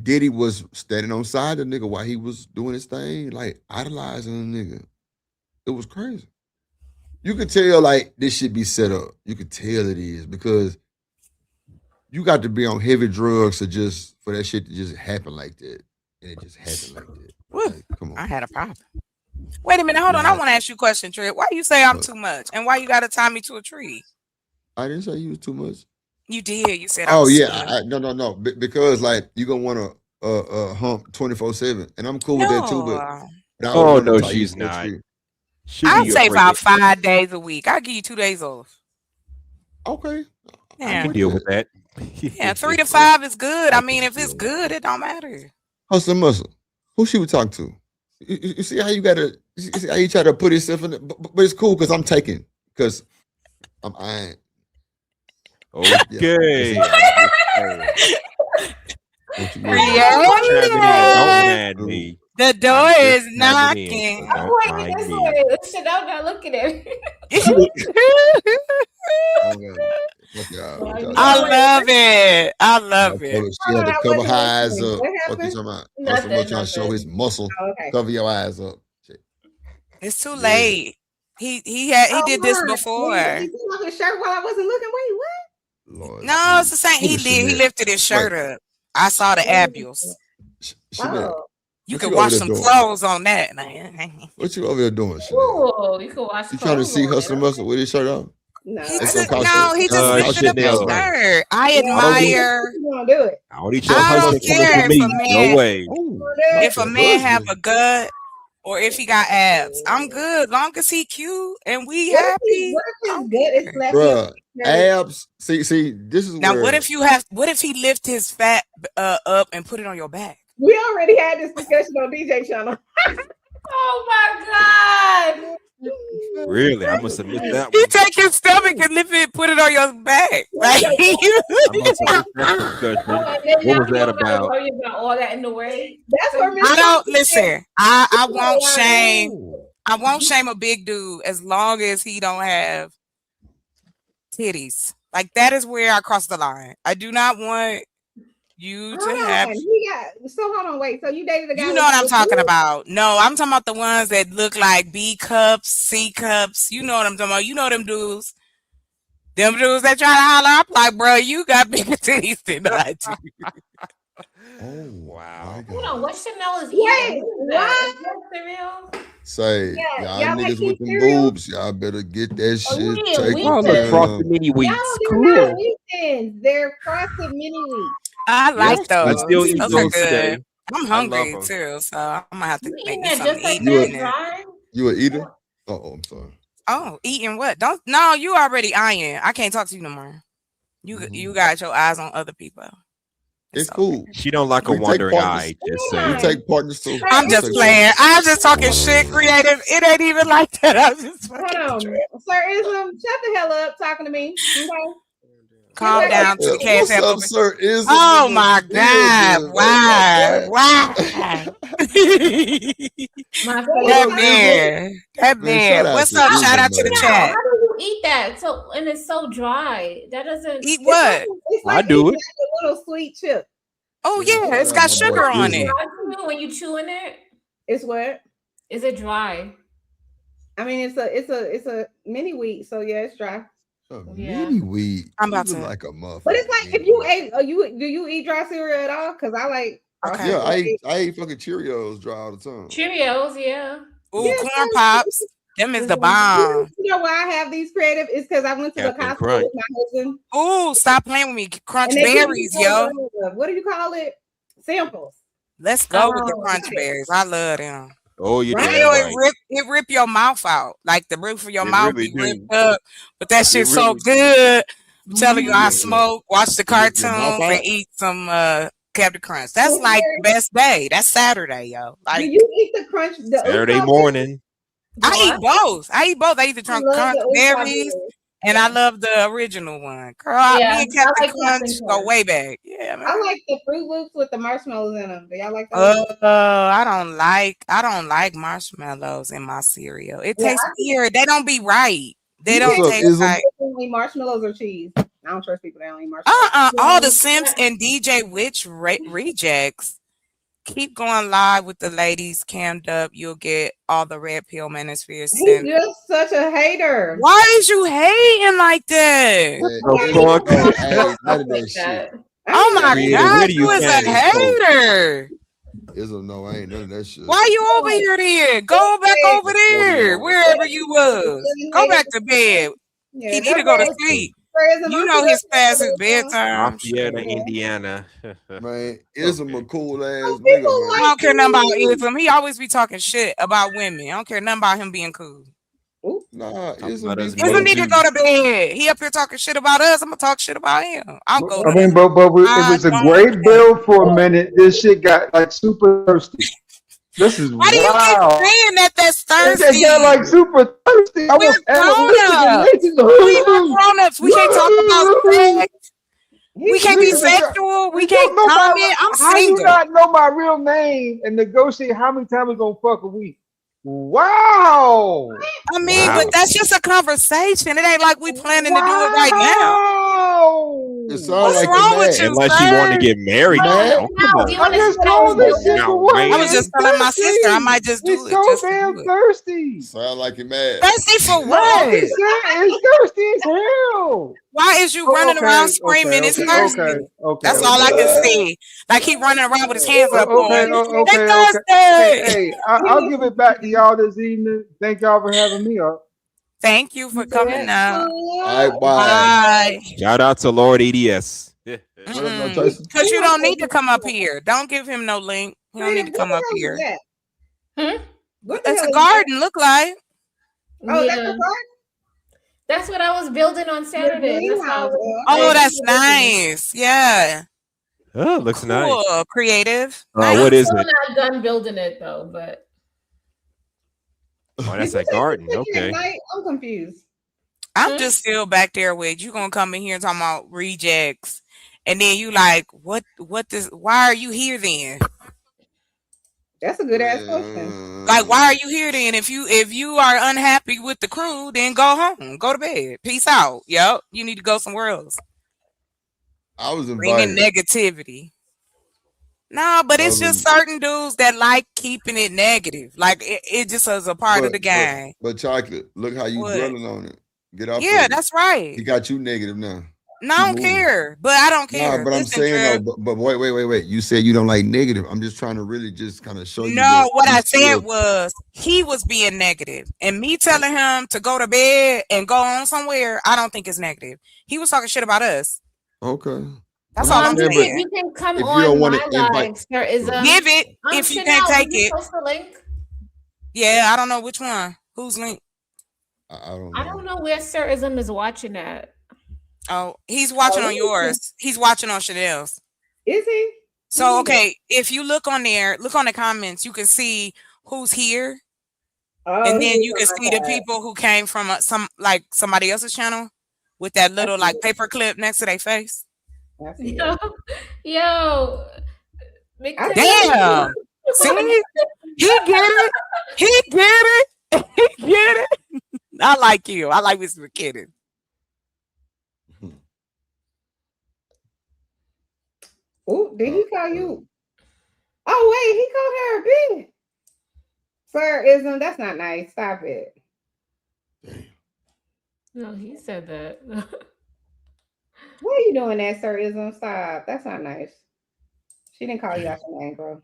Speaker 15: Diddy was standing on side of the nigga while he was doing his thing, like idolizing the nigga. It was crazy. You could tell like this should be set up. You could tell it is because you got to be on heavy drugs to just for that shit to just happen like that. And it just happened like that.
Speaker 5: Woo,
Speaker 15: Like, come on.
Speaker 5: I had a problem. Wait a minute, hold on. I
Speaker 15: Nah,
Speaker 5: want to ask you a question, Trip. Why you say I'm too much, and why you got to tie me to a tree?
Speaker 15: I didn't say you was too much.
Speaker 5: You did. You said I
Speaker 15: Oh
Speaker 5: was
Speaker 15: yeah,
Speaker 5: sweet.
Speaker 15: no. Because like you gonna want to hump 24/7, and I'm cool with that too. But
Speaker 5: No,
Speaker 15: I would
Speaker 9: Oh
Speaker 15: want to
Speaker 9: no,
Speaker 15: tie you
Speaker 9: she's
Speaker 15: to a
Speaker 9: not.
Speaker 15: tree.
Speaker 9: She'll
Speaker 5: I'll
Speaker 9: give you a
Speaker 5: say
Speaker 9: break.
Speaker 5: about 5 days a week. I'll give you 2 days off.
Speaker 15: Okay,
Speaker 9: I
Speaker 5: Yeah,
Speaker 9: can deal with that.
Speaker 5: yeah. 3 to 5 is good. I mean, if it's good, it don't matter.
Speaker 15: Hustle muscle. Who she would talk to? You see how you gotta. You see how you try to put yourself in. But it's cool because I'm taking because I ain't.
Speaker 9: Okay.
Speaker 15: Yeah, what you
Speaker 5: Creative.
Speaker 9: Don't mind me.
Speaker 5: The door
Speaker 9: I'm just
Speaker 5: is
Speaker 9: chiming in,
Speaker 5: knocking.
Speaker 9: so
Speaker 1: I'm
Speaker 9: don't
Speaker 1: pointing
Speaker 9: mind
Speaker 1: this
Speaker 9: me.
Speaker 1: way. Shit, I'm not looking at it.
Speaker 15: Fuck y'all.
Speaker 1: Why
Speaker 15: What
Speaker 1: you
Speaker 15: y'all
Speaker 5: I
Speaker 15: talking
Speaker 1: going?
Speaker 5: love it. I love
Speaker 15: about?
Speaker 5: it.
Speaker 15: She had to cover her eyes up.
Speaker 2: What
Speaker 15: Fuck you
Speaker 2: happened?
Speaker 15: talking about? Hustle
Speaker 1: Nothing,
Speaker 15: trying to show his
Speaker 1: nothing.
Speaker 15: muscle.
Speaker 2: Oh, okay.
Speaker 15: Cover your eyes up. Shit.
Speaker 5: It's too
Speaker 15: Yeah.
Speaker 5: late. He
Speaker 2: Oh
Speaker 5: did this
Speaker 2: my!
Speaker 5: before.
Speaker 2: He took off his shirt while I wasn't looking. Wait, what?
Speaker 15: Lord,
Speaker 5: No, it's the same.
Speaker 15: look
Speaker 5: He
Speaker 15: at
Speaker 5: did. He
Speaker 15: Chanel.
Speaker 5: lifted his shirt up. I saw the abules.
Speaker 15: Chanel,
Speaker 2: Oh,
Speaker 5: You
Speaker 15: what
Speaker 5: could
Speaker 15: you over
Speaker 5: wash
Speaker 15: there
Speaker 5: some
Speaker 15: doing?
Speaker 5: clothes on that, man.
Speaker 15: What you over there doing, Chanel?
Speaker 1: Ooh, you can wash
Speaker 15: You trying to
Speaker 1: clothes
Speaker 15: see
Speaker 1: on
Speaker 15: Hustle
Speaker 1: it.
Speaker 15: Muscle with his shirt on?
Speaker 2: no,
Speaker 5: He
Speaker 2: I
Speaker 15: It's
Speaker 2: don't
Speaker 15: gonna
Speaker 5: took
Speaker 2: think
Speaker 15: cost
Speaker 2: so.
Speaker 15: you.
Speaker 5: he just
Speaker 15: Cost
Speaker 5: lifted
Speaker 15: you
Speaker 5: up his
Speaker 15: $1,000.
Speaker 5: shirt. I
Speaker 2: Yeah,
Speaker 15: I don't need.
Speaker 5: admire.
Speaker 2: you gonna do it?
Speaker 9: I don't need your
Speaker 5: I
Speaker 9: hustle
Speaker 5: don't
Speaker 9: coming
Speaker 5: care
Speaker 9: from
Speaker 5: if
Speaker 9: me.
Speaker 5: a
Speaker 9: No
Speaker 5: man
Speaker 9: way.
Speaker 15: Oh,
Speaker 2: You gonna do
Speaker 15: not
Speaker 2: it?
Speaker 5: if a
Speaker 15: your
Speaker 5: man have
Speaker 15: husband.
Speaker 5: a gut or if he got abs. I'm good. Long as he cute and we
Speaker 2: What if
Speaker 5: happy. I
Speaker 2: his
Speaker 5: don't
Speaker 2: gut is
Speaker 5: care.
Speaker 2: flappy on
Speaker 15: Bruh,
Speaker 2: his shirt?
Speaker 15: abs. See, this is
Speaker 5: Now,
Speaker 15: where
Speaker 5: what if he lift his fat up and put it on your back?
Speaker 2: We already had this discussion on DJ channel.
Speaker 1: Oh my God.
Speaker 9: Really? I must have missed that
Speaker 5: He
Speaker 9: one.
Speaker 5: take his stomach and lift it, put it on your back. Like
Speaker 9: I must have missed that
Speaker 1: Oh,
Speaker 9: discussion.
Speaker 1: and then
Speaker 9: What
Speaker 1: now
Speaker 9: was
Speaker 1: you
Speaker 9: that
Speaker 1: don't gotta
Speaker 9: about?
Speaker 1: worry about all that in the way.
Speaker 2: That's
Speaker 1: So
Speaker 2: where
Speaker 1: you
Speaker 2: Miss
Speaker 5: I don't
Speaker 2: Thompson said,
Speaker 5: listen. I won't
Speaker 2: "Line."
Speaker 5: shame.
Speaker 9: Oh.
Speaker 5: I won't shame a big dude as long as he don't have titties. Like that is where I cross the line. I do not want you to
Speaker 2: Hold
Speaker 5: have.
Speaker 2: on. He got so hold on, wait. So you dated a guy
Speaker 5: You know what I'm
Speaker 2: with
Speaker 5: talking
Speaker 2: boobs?
Speaker 5: about. No, I'm talking about the ones that look like B cups, C cups. You know what I'm talking about. You know them dudes. Them dudes that try to holler. I'm like, bro, you got bigger titties than I do.
Speaker 15: Oh
Speaker 9: Wow.
Speaker 1: hold on, what Chanel is
Speaker 2: Wait,
Speaker 1: eating? What is that?
Speaker 2: what?
Speaker 1: Is that cereal?
Speaker 15: say
Speaker 2: Yeah,
Speaker 15: y'all
Speaker 2: y'all like
Speaker 15: niggas with
Speaker 2: keep
Speaker 15: them
Speaker 2: cereal?
Speaker 15: boobs, y'all better get that
Speaker 1: Oh,
Speaker 15: shit
Speaker 1: yeah,
Speaker 15: taken
Speaker 9: Oh, look,
Speaker 1: Wheaton.
Speaker 15: care
Speaker 9: frosted
Speaker 15: of.
Speaker 9: mini
Speaker 2: No,
Speaker 9: wheats.
Speaker 2: they're not
Speaker 9: Cool.
Speaker 2: Wheatons. They're frosted mini wheats.
Speaker 5: I
Speaker 9: Yep.
Speaker 5: like
Speaker 9: I
Speaker 15: Frosted
Speaker 9: still
Speaker 5: those.
Speaker 9: eat
Speaker 15: mini
Speaker 5: Those are
Speaker 9: those
Speaker 15: wheats.
Speaker 5: good.
Speaker 9: today.
Speaker 5: I'm
Speaker 9: I love
Speaker 5: hungry
Speaker 9: them.
Speaker 5: too, so I'm gonna have to
Speaker 1: You
Speaker 5: make
Speaker 1: eating
Speaker 5: me
Speaker 1: that
Speaker 5: something
Speaker 1: just
Speaker 5: to
Speaker 1: like
Speaker 5: eat in a
Speaker 15: You a
Speaker 1: that,
Speaker 5: minute.
Speaker 1: dry?
Speaker 15: you a eater? Oh, I'm sorry.
Speaker 5: Oh, eating what? Don't no, you already eyeing. I can't talk to you no more. You got your eyes on other people.
Speaker 15: It's
Speaker 5: okay.
Speaker 15: cool.
Speaker 9: She don't like a
Speaker 15: We take
Speaker 9: wandering
Speaker 15: partners.
Speaker 9: eye. Just
Speaker 15: We
Speaker 9: saying.
Speaker 15: take partners too.
Speaker 5: I'm
Speaker 15: We
Speaker 5: just
Speaker 15: take
Speaker 5: playing.
Speaker 15: partners.
Speaker 5: I'm just talking shit, creative. It ain't even like that. I'm just
Speaker 2: Hold
Speaker 5: fucking with
Speaker 2: on.
Speaker 5: you.
Speaker 2: Sir Islam, shut the hell up talking to me. Okay.
Speaker 5: Calm
Speaker 2: back
Speaker 5: down to the cash
Speaker 15: What's
Speaker 5: app
Speaker 15: up,
Speaker 5: over.
Speaker 15: Sir Ism
Speaker 5: Oh
Speaker 15: in
Speaker 5: my
Speaker 15: the
Speaker 5: God.
Speaker 15: building? Oh
Speaker 5: Why?
Speaker 15: my
Speaker 5: Why?
Speaker 1: My
Speaker 15: What
Speaker 5: That
Speaker 15: up, Ism?
Speaker 5: man. That
Speaker 15: Man, shout
Speaker 5: man.
Speaker 15: out
Speaker 5: What's
Speaker 15: to
Speaker 5: up? Shout
Speaker 15: Ism,
Speaker 5: out to the
Speaker 1: Chanel, how
Speaker 5: chat.
Speaker 15: man.
Speaker 1: do you eat that? So and it's so dry. That doesn't.
Speaker 5: Eat
Speaker 2: It's
Speaker 5: what?
Speaker 2: like
Speaker 9: I do
Speaker 2: eating
Speaker 9: it.
Speaker 2: like a little sweet chip.
Speaker 5: Oh
Speaker 15: Man,
Speaker 5: yeah,
Speaker 15: shout
Speaker 5: it's
Speaker 15: out
Speaker 5: got
Speaker 15: my boy
Speaker 5: sugar on
Speaker 1: Is it
Speaker 5: it.
Speaker 15: Ism.
Speaker 1: dry to you when you chewing it?
Speaker 2: It's what?
Speaker 1: Is it dry?
Speaker 2: I mean, it's a mini wheat, so yeah, it's dry.
Speaker 1: Yeah.
Speaker 15: Mini wheat.
Speaker 5: I'm about
Speaker 15: You look
Speaker 5: to.
Speaker 15: like a muffin.
Speaker 2: But it's like if you ate, do you eat dry cereal at all? Because I like.
Speaker 5: Okay.
Speaker 15: Yeah, I eat fucking Cheerios dry all the time.
Speaker 1: Cheerios, yeah.
Speaker 5: Ooh,
Speaker 2: Yeah,
Speaker 5: corn pops. Them is the bomb.
Speaker 2: you know why I have these creative? It's because I went to the
Speaker 9: Captain
Speaker 2: Costco
Speaker 9: Crunch.
Speaker 2: with my husband,
Speaker 5: Ooh, stop playing with me. Crunch
Speaker 2: and they give me
Speaker 5: berries, yo.
Speaker 2: what do you call it? Samples.
Speaker 5: Let's go with the crunch
Speaker 2: Right.
Speaker 5: berries. I love them.
Speaker 9: Oh, you're
Speaker 2: Right?
Speaker 5: You
Speaker 9: damn
Speaker 5: know,
Speaker 9: right.
Speaker 5: it rip your mouth out. Like the roof of your
Speaker 9: It
Speaker 5: mouth
Speaker 9: really
Speaker 5: be
Speaker 9: do.
Speaker 5: ripped up. But that
Speaker 9: It
Speaker 5: shit's so
Speaker 9: really do.
Speaker 5: good. I'm telling you, I
Speaker 15: Yeah.
Speaker 5: smoke, watch the
Speaker 15: You rip your mouth
Speaker 5: cartoons, and
Speaker 15: out?
Speaker 5: eat some Captain Crunch. That's like the best day. That's Saturday, yo.
Speaker 2: Do
Speaker 5: Like
Speaker 2: you eat the crunch? The
Speaker 9: Saturday
Speaker 2: Uso
Speaker 9: morning.
Speaker 5: I eat both. I eat both. I eat the
Speaker 2: I love
Speaker 5: crunch
Speaker 2: the Uso
Speaker 5: berries,
Speaker 2: berries.
Speaker 5: and I love the original one. Girl,
Speaker 1: Yeah,
Speaker 5: me and
Speaker 1: I
Speaker 5: Captain
Speaker 1: like
Speaker 5: Crunch
Speaker 1: Captain
Speaker 5: go
Speaker 1: Crunch.
Speaker 5: way back. Yeah, man.
Speaker 2: I like the Fruit Loops with the marshmallows in them. Do y'all like those?
Speaker 5: I don't like marshmallows in my cereal. It
Speaker 2: Yeah,
Speaker 5: tastes weird. They don't be right. They
Speaker 2: you
Speaker 5: don't
Speaker 2: can't
Speaker 15: What's up,
Speaker 5: taste
Speaker 15: Ism?
Speaker 5: right.
Speaker 2: eat marshmallows or cheese. I don't trust people that don't eat marshmallows.
Speaker 5: All the Simps and DJ Witch rejects keep going live with the ladies cammed up. You'll get all the red pill manosphere
Speaker 2: He's
Speaker 5: sent.
Speaker 2: just such a hater.
Speaker 5: Why is you hating like that?
Speaker 15: Hey, none of that shit.
Speaker 5: Oh my
Speaker 9: Creative,
Speaker 5: God,
Speaker 9: where do
Speaker 5: you
Speaker 9: you
Speaker 5: is a
Speaker 9: stand in this post?
Speaker 5: hater.
Speaker 15: Ism, no, I ain't none of that shit.
Speaker 5: Why you over here then? Go back over there, wherever you was. Go back to bed. He need to go to sleep. You know his past his bedtime.
Speaker 9: Lafayette, Indiana.
Speaker 15: Man, Ism a cool ass
Speaker 5: I
Speaker 15: nigga, man.
Speaker 5: don't care nothing about Ism. He always be talking shit about women. I don't care nothing about him being cool.
Speaker 15: Nah, Ism
Speaker 9: About
Speaker 15: be
Speaker 9: us
Speaker 5: Ism need to go
Speaker 15: cool.
Speaker 5: to bed. He up here talking shit about us. I'm gonna talk shit about him. I'll go
Speaker 11: I
Speaker 5: to
Speaker 11: mean,
Speaker 5: the
Speaker 11: but it
Speaker 5: I
Speaker 11: was a
Speaker 5: don't
Speaker 11: great
Speaker 5: care.
Speaker 11: build for a minute. This shit got like super thirsty. This is
Speaker 5: Why do you keep
Speaker 11: wild.
Speaker 5: saying that that's
Speaker 11: It
Speaker 5: thirsty?
Speaker 11: got like super thirsty. I
Speaker 5: We're
Speaker 11: was
Speaker 5: grown-ups. We are grown-ups. We can't talk about sex. We can't be sexual. We can't comment. I'm
Speaker 11: How you
Speaker 5: single.
Speaker 11: not know my real name and negotiate how many times we gonna fuck a week? Wow.
Speaker 5: I mean, but that's just a conversation. It ain't like we planning to do it right now.
Speaker 15: It sounds
Speaker 5: What's
Speaker 15: like
Speaker 5: wrong
Speaker 15: you're
Speaker 5: with
Speaker 15: mad.
Speaker 5: you,
Speaker 9: Unless you want to
Speaker 5: sir?
Speaker 9: get married now. Come on.
Speaker 11: I just told this shit
Speaker 9: Now,
Speaker 11: for what?
Speaker 9: Wayne.
Speaker 5: I was just telling my sister I might just do
Speaker 11: It's
Speaker 5: it.
Speaker 11: so
Speaker 5: Just to
Speaker 11: damn
Speaker 5: do it.
Speaker 11: thirsty.
Speaker 15: Sound like you're mad.
Speaker 5: Thirsty for
Speaker 11: No,
Speaker 5: what?
Speaker 11: it's thirsty as hell.
Speaker 5: Why is you running around screaming it's thirsty? That's all I can see. Like he running around with his hands up
Speaker 11: Okay.
Speaker 5: going, they
Speaker 11: Hey,
Speaker 5: thirsty.
Speaker 11: I'll give it back to y'all this evening. Thank y'all for having me up.
Speaker 5: Thank you for coming out.
Speaker 15: All right, bye.
Speaker 5: Bye.
Speaker 9: Shout out to Lord EDS.
Speaker 15: What up, no Tyson?
Speaker 5: Because you don't need to come up here. Don't give him no link. He don't need to come up here. It's a garden, look like.
Speaker 2: Oh, that's
Speaker 1: Yeah.
Speaker 2: a garden?
Speaker 1: That's what I was building on Saturday. That's how
Speaker 5: Oh, that's nice. Yeah.
Speaker 9: Oh, looks nice.
Speaker 5: Cool. Creative.
Speaker 9: What is
Speaker 1: I'm
Speaker 9: it?
Speaker 1: still not done building it though, but
Speaker 9: Oh, that's that garden. Okay.
Speaker 2: I'm confused.
Speaker 5: I'm just still back there with you gonna come in here talking about rejects. And then you like, why are you here then?
Speaker 2: That's a good ass question.
Speaker 5: Like, why are you here then? If you are unhappy with the crew, then go home. Go to bed. Peace out. Yep. You need to go somewhere else.
Speaker 15: I was
Speaker 5: Bringing
Speaker 15: invited.
Speaker 5: negativity. No, but it's just certain dudes that like keeping it negative. Like it just is a part of the game.
Speaker 15: But chocolate, look how you
Speaker 5: What?
Speaker 15: dwelling on it. Get off.
Speaker 5: Yeah,
Speaker 15: of it.
Speaker 5: that's right.
Speaker 15: He got you negative now.
Speaker 5: No, I don't care. But I don't care.
Speaker 15: Nah, but I'm
Speaker 5: Listen,
Speaker 15: saying
Speaker 5: Trev,
Speaker 15: though, but wait. You said you don't like negative. I'm just trying to really just kind of show you.
Speaker 5: no, what
Speaker 15: you
Speaker 5: I said
Speaker 15: still-
Speaker 5: was he was being negative, and me telling him to go to bed and go on somewhere, I don't think it's negative. He was talking shit about us.
Speaker 15: Okay.
Speaker 5: That's all I'm
Speaker 15: saying, but
Speaker 5: saying.
Speaker 1: you can come
Speaker 15: if you
Speaker 1: on
Speaker 15: don't
Speaker 1: my
Speaker 15: wanna invite-
Speaker 1: live. There is a
Speaker 5: Give it if you can't take it.
Speaker 1: Post the link.
Speaker 5: Yeah, I don't know which one. Whose link?
Speaker 15: I don't know.
Speaker 1: I don't know where Sir Ism is watching at.
Speaker 5: Oh, he's watching on yours. He's watching on Chanel's.
Speaker 2: Is he?
Speaker 5: So okay, if you look on there, look on the comments, you can see who's here, and then you can see the people who came from somebody else's channel with that little like paper clip next to their face.
Speaker 1: Yo,
Speaker 5: Damn. See? He get it. He get it. He get it. I like you. I like Mr. McKinnon.
Speaker 2: Oh, did he call you? Oh, wait, he called her a bitch. Sir Ism, that's not nice. Stop it.
Speaker 1: No, he said that.
Speaker 2: What are you doing that, Sir Ism? Stop. That's not nice. She didn't call you out your name, bro.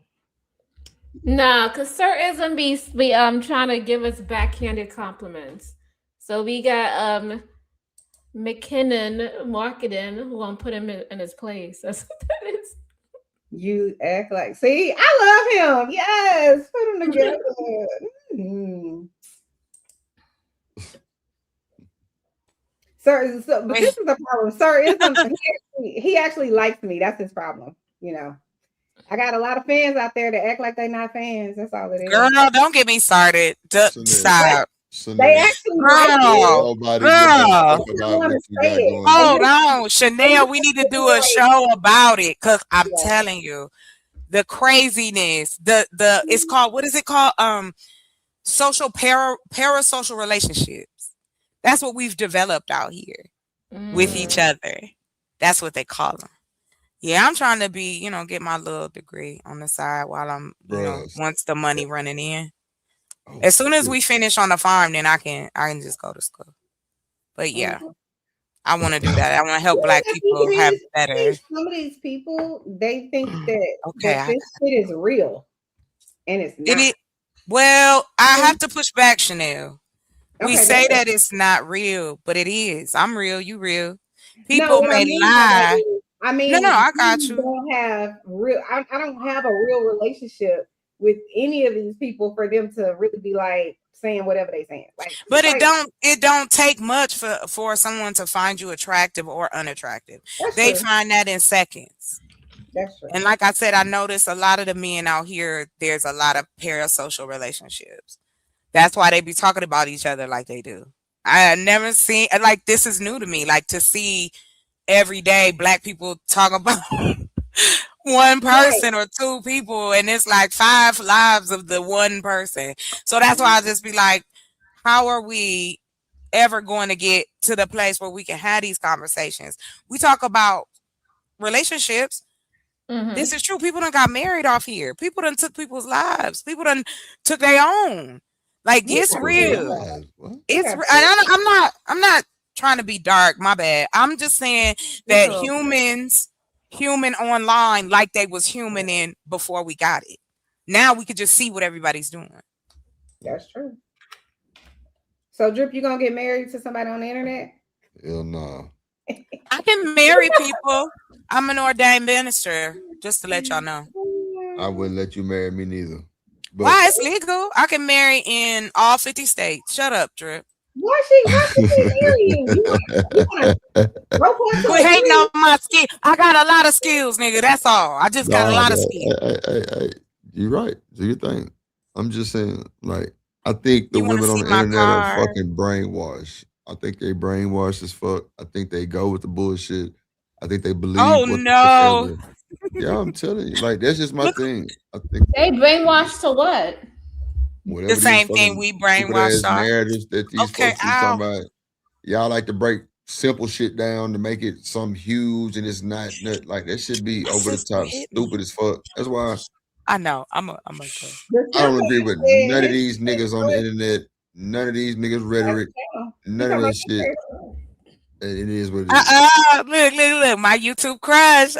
Speaker 1: Nah, cause Sir Ism be trying to give us backhanded compliments. So we got McKinnon Marketing who gonna put him in his place. That's what that is.
Speaker 2: You act like, see, I love him. Yes, put them together. Mm. Sir, so, but this is the problem. Sir Ism, he actually likes me. That's his problem. You know, I got a lot of fans out there that act like they're not fans. That's all it is.
Speaker 5: Girl, don't get me started. Stop.
Speaker 2: They actually like
Speaker 5: Girl,
Speaker 2: you.
Speaker 5: girl.
Speaker 2: Hold
Speaker 5: Hold on, Chanel. We need to do a show about it because I'm telling you, the craziness. The it's called, what is it called? Social parasocial relationships. That's what we've developed out here with each other. That's what they call them. Yeah, I'm trying to be, get my little degree on the side while I'm, once the money running in. As soon as we finish on the farm, then I can just go to school. But yeah, I want to do that. I want to help Black people have better.
Speaker 2: Some of these people, they think that,
Speaker 5: Okay,
Speaker 2: that this shit is real, and it's not.
Speaker 5: It is. Well, I have to push back, Chanel. We
Speaker 2: Okay,
Speaker 5: say
Speaker 2: go ahead.
Speaker 5: that it's not real, but it is. I'm real. You real.
Speaker 2: No,
Speaker 5: People
Speaker 2: what I
Speaker 5: may
Speaker 2: mean by
Speaker 5: lie.
Speaker 2: that is, I mean,
Speaker 5: No, I got
Speaker 2: you
Speaker 5: you.
Speaker 2: don't have real. I don't have a real relationship with any of these people for them to really be like saying whatever they saying. Like,
Speaker 5: But
Speaker 2: like,
Speaker 5: it don't take much for someone to find you attractive or unattractive.
Speaker 2: That's
Speaker 5: They
Speaker 2: true.
Speaker 5: find that in seconds.
Speaker 2: That's true.
Speaker 5: And like I said, I notice a lot of the men out here, there's a lot of parasocial relationships. That's why they be talking about each other like they do. I had never seen, like, this is new to me, like to see every day Black people talk about one person or two people, and it's like 5 lives of the one person. So that's why I just be like, how are we ever going to get to the place where we can have these conversations? We talk about relationships. This is true. People done got married off here. People done took people's lives. People done took their own. Like, it's real. It's and I'm not trying to be dark. My bad. I'm just saying that human online like they was human in before we got it. Now we could just see what everybody's doing.
Speaker 2: That's true. So, Drip, you gonna get married to somebody on the internet?
Speaker 15: Hell no.
Speaker 5: I can marry people. I'm an ordained minister, just to let y'all know.
Speaker 15: I wouldn't let you marry me neither. But
Speaker 5: Why? It's legal. I can marry in all 50 states. Shut up, Drip.
Speaker 2: Why she marry you?
Speaker 5: Quit hating on my skill. I got a lot of skills, nigga. That's all. I just got a lot of skills.
Speaker 15: Hey, you're right. Do your thing. I'm just saying, like, I think the
Speaker 5: You wanna
Speaker 15: women on
Speaker 5: see
Speaker 15: the
Speaker 5: my
Speaker 15: internet are
Speaker 5: card?
Speaker 15: fucking brainwashed. I think they brainwashed as fuck. I think they go with the bullshit. I think they believe
Speaker 5: Oh,
Speaker 15: what the
Speaker 5: no.
Speaker 15: fuck ever. Yeah, I'm telling you. Like, that's just my thing. I think
Speaker 1: They brainwashed to what?
Speaker 15: whatever
Speaker 5: The same
Speaker 15: these
Speaker 5: thing
Speaker 15: fucking
Speaker 5: we
Speaker 15: stupid
Speaker 5: brainwashed
Speaker 15: ass
Speaker 5: y'all.
Speaker 15: narratives that these
Speaker 5: Okay,
Speaker 15: folks be talking about. Y'all like to break simple shit down to make it some huge, and it's not like that should be over the top, stupid as fuck. That's why
Speaker 5: I know. I'm a
Speaker 15: I don't agree with none of these niggas on the internet, none of these niggas rhetoric, none of this shit. And it is what it is.
Speaker 5: Look, my YouTube crush.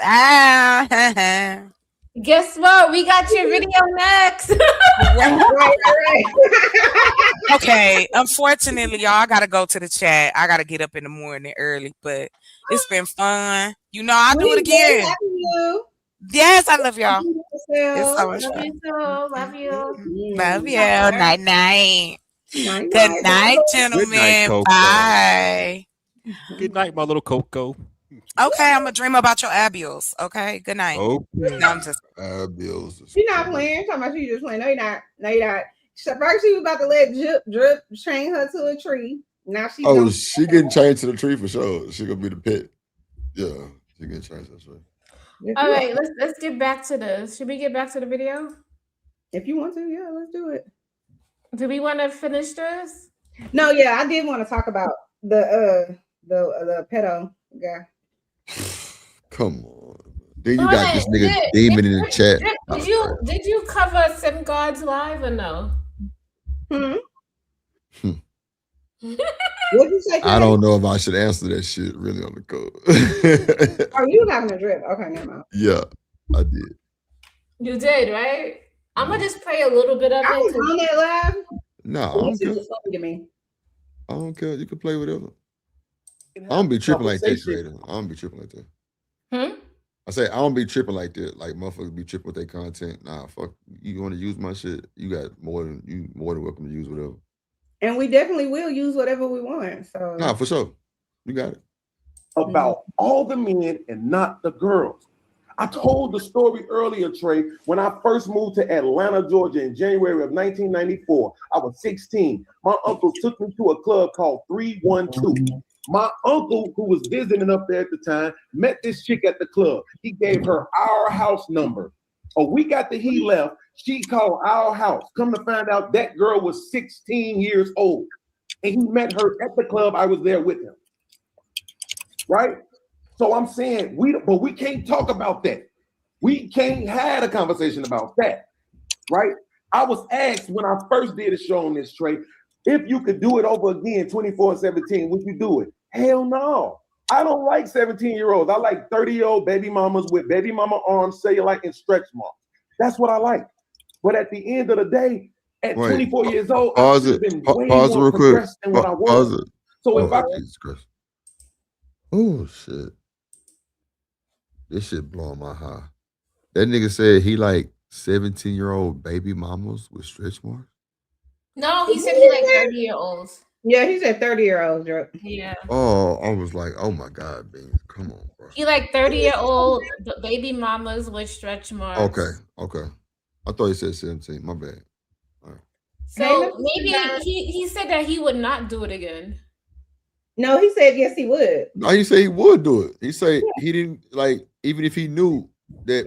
Speaker 1: Guess what? We got your video next.
Speaker 2: right.
Speaker 5: Okay, unfortunately, y'all, I gotta go to the chat. I gotta get up in the morning early, but it's been fun. I'll do it again.
Speaker 2: Love you.
Speaker 5: Yes, I love y'all. It's so much
Speaker 1: Love
Speaker 5: fun.
Speaker 1: you too. Love you.
Speaker 5: Love you. Night, night. Good night, gentlemen.
Speaker 9: Coco.
Speaker 5: Bye.
Speaker 9: Good night, my little Coco.
Speaker 5: Okay, I'm gonna dream about your abules. Okay, good night.
Speaker 15: Okay.
Speaker 5: No, I'm just
Speaker 15: abules.
Speaker 2: She's not playing. Talking about you just playing. No, you're not. No, you're not. First, she was about to let Drip chain her to a tree. Now she's
Speaker 15: she getting chained to the tree for sure. She gonna be the pit. Yeah, she getting chained to the tree.
Speaker 1: All right, let's get back to this. Should we get back to the video?
Speaker 2: If you want to, yeah, let's do it.
Speaker 1: Do we want to finish this?
Speaker 2: No, yeah, I did want to talk about the pedo guy.
Speaker 15: Come on. Then you got this nigga demon in the chat.
Speaker 1: Did you cover Sim Gods live or no?
Speaker 2: What did you say?
Speaker 15: I don't know if I should answer that shit really on the code.
Speaker 2: Oh, you talking to Drip? Okay, never mind.
Speaker 15: Yeah, I did.
Speaker 1: You did, right? I'm gonna just play a little bit of
Speaker 2: I
Speaker 1: it.
Speaker 2: was on that live.
Speaker 15: No, I
Speaker 2: That
Speaker 15: don't
Speaker 2: shit
Speaker 15: care.
Speaker 2: was funny to me.
Speaker 15: I don't care. You can play whatever. I don't be tripping like that, creator. I don't be tripping like that. I say I don't be tripping like that. Like motherfuckers be tripping with their content. Nah, fuck. You want to use my shit? You got more than welcome to use whatever.
Speaker 2: And we definitely will use whatever we want. So
Speaker 15: Nah, for sure. You got it.
Speaker 3: About all the men and not the girls. I told the story earlier, Trey, when I first moved to Atlanta, Georgia in January of 1994. I was 16. My uncle took me to a club called 312. My uncle, who was visiting up there at the time, met this chick at the club. He gave her our house number. A week after he left, she called our house. Come to find out that girl was 16 years old. And he met her at the club. I was there with him. Right? So I'm saying but we can't talk about that. We can't have a conversation about that. Right? I was asked when I first did a show on this, Trey, if you could do it over again 24/17, would you do it? Hell no. I don't like 17-year-olds. I like 30-year-old baby mamas with baby mama arms, cellulite, and stretch marks. That's what I like. But at the end of the day, at 24 years old, I've been way more progressed than what I was. So if I
Speaker 15: Jesus Christ. Oh shit. This shit blowing my high. That nigga said he like 17-year-old baby mamas with stretch marks.
Speaker 1: No, he said he like 30-year-olds.
Speaker 2: Yeah, he said 30-year-olds.
Speaker 1: Yeah.
Speaker 15: Oh, I was like, oh my God, Beanz, come on, bro.
Speaker 1: He like 30-year-old baby mamas with stretch marks.
Speaker 15: Okay. I thought he said 17. My bad. All right.
Speaker 1: So maybe he said that he would not do it again.
Speaker 2: No, he said yes, he would.
Speaker 15: No, he said he would do it. He said he didn't like, even if he knew that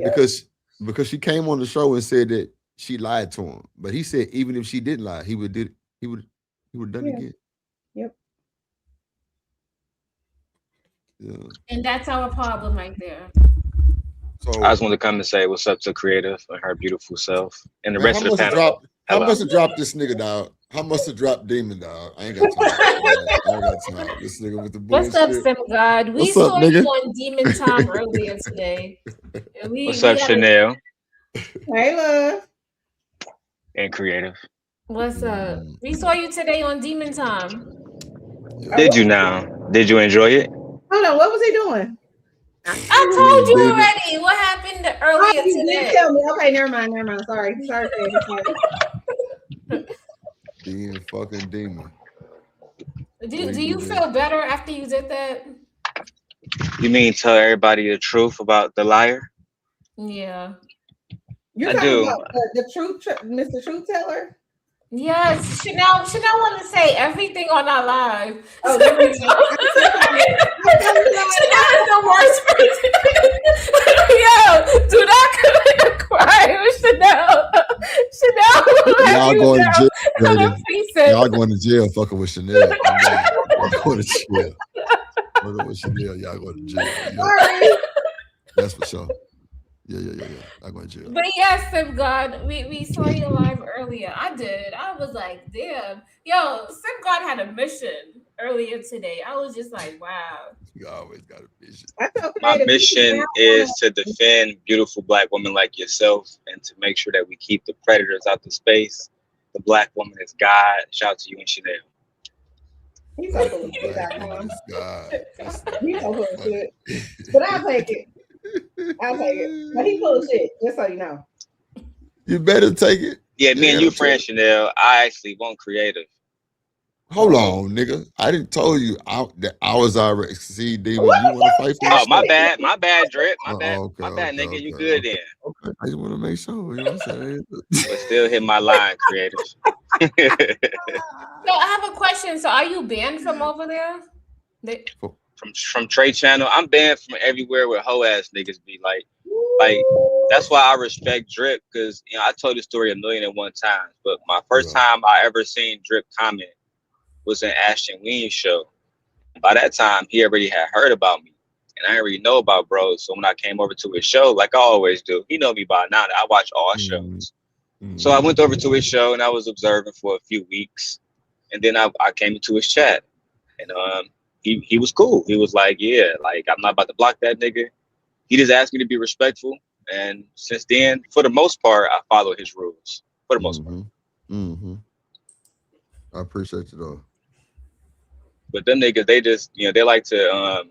Speaker 15: because she came on the show and said that she lied to him. But he said even if she didn't lie, he would done it again.
Speaker 2: Yep.
Speaker 15: Yeah.
Speaker 1: And that's our problem right there.
Speaker 16: So I just want to come and say what's up to Creative and her beautiful self and the rest of the panel.
Speaker 15: How much to drop this nigga, dog? How much to drop Demon, dog? I ain't got time. I ain't got time. This nigga with the bullshit.
Speaker 1: What's up, Sim God? We saw you on Demon Time earlier today.
Speaker 16: What's up, Chanel?
Speaker 2: Hey, love.
Speaker 16: And Creative.
Speaker 1: What's up? We saw you today on Demon Time.
Speaker 16: Did you now? Did you enjoy it?
Speaker 2: Hold on, what was he doing?
Speaker 1: I told you already what happened earlier
Speaker 2: you
Speaker 1: today.
Speaker 2: did tell me. Okay, never mind. Sorry.
Speaker 15: Being fucking Demon.
Speaker 1: Do you feel better after you did that?
Speaker 16: You mean tell everybody the truth about the liar?
Speaker 1: Yeah.
Speaker 2: You're talking about the truth, Mr. Truth Teller?
Speaker 1: Yes, Chanel want to say everything on our live.
Speaker 2: Oh,
Speaker 1: Chanel is the worst person. Yo, do not commit a crime, Chanel.
Speaker 15: Y'all going to jail. Y'all going to jail fucking with Chanel. Y'all going to jail. Fucking with Chanel, y'all going to jail. That's for sure. Yeah. I'm going to jail.
Speaker 1: But yes, Sim God, we saw you live earlier. I did. I was like, damn. Yo, Sim God had a mission earlier today. I was just like, wow.
Speaker 15: You always got a mission.
Speaker 16: My mission is to defend beautiful Black women like yourself and to make sure that we keep the predators out the space. The Black woman is God. Shout out to you and Chanel.
Speaker 2: He's so full of shit. He's so full of shit. But I'll take it. But he full of shit, just so you know.
Speaker 15: You better take it.
Speaker 16: Yeah, me and you, friend Chanel. I actually want Creative.
Speaker 15: Hold on, nigga. I didn't tell you that I was already see Demon. You want to fight for
Speaker 16: Oh, my bad, Drip. My bad, nigga.
Speaker 15: Okay,
Speaker 16: you good then?
Speaker 15: Okay, I just want to make sure. You know what I'm saying?
Speaker 16: But still hit my line, Creative.
Speaker 1: So I have a question. So are you banned from over there?
Speaker 16: From Trade Channel, I'm banned from everywhere where hoe ass niggas be like that's why I respect Drip, because I told this story 1,000,001 times, but my first time I ever seen Drip comment was in Ashton Weem's show. By that time, he already had heard about me, and I already know about bros. So when I came over to his show, like I always do, he know me by now. I watch all shows. So I went over to his show and I was observing for a few weeks. And then I came into his chat, and he was cool. He was like, yeah, like I'm not about to block that nigga. He just asked me to be respectful, and since then, for the most part, I follow his rules. For the most part.
Speaker 15: Mm-hmm. I appreciate you though.
Speaker 16: But them niggas, they just, they like to,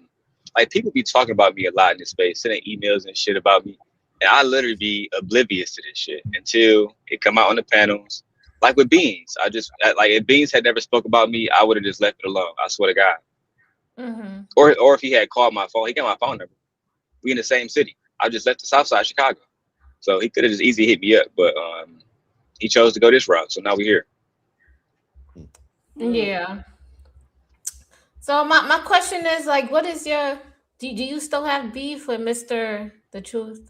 Speaker 16: like people be talking about me a lot in this space, sending emails and shit about me. And I literally be oblivious to this shit until it come out on the panels. Like with Beanz, like if Beanz had never spoke about me, I would have just left it alone. I swear to God.
Speaker 1: Mm-hmm.
Speaker 16: Or if he had called my phone, he got my phone number. We in the same city. I just left the South Side, Chicago. So he could have just easily hit me up, but he chose to go this route. So now we're here.
Speaker 1: Yeah. So my question is like, what is your do you still have beef with Mr. The Truth?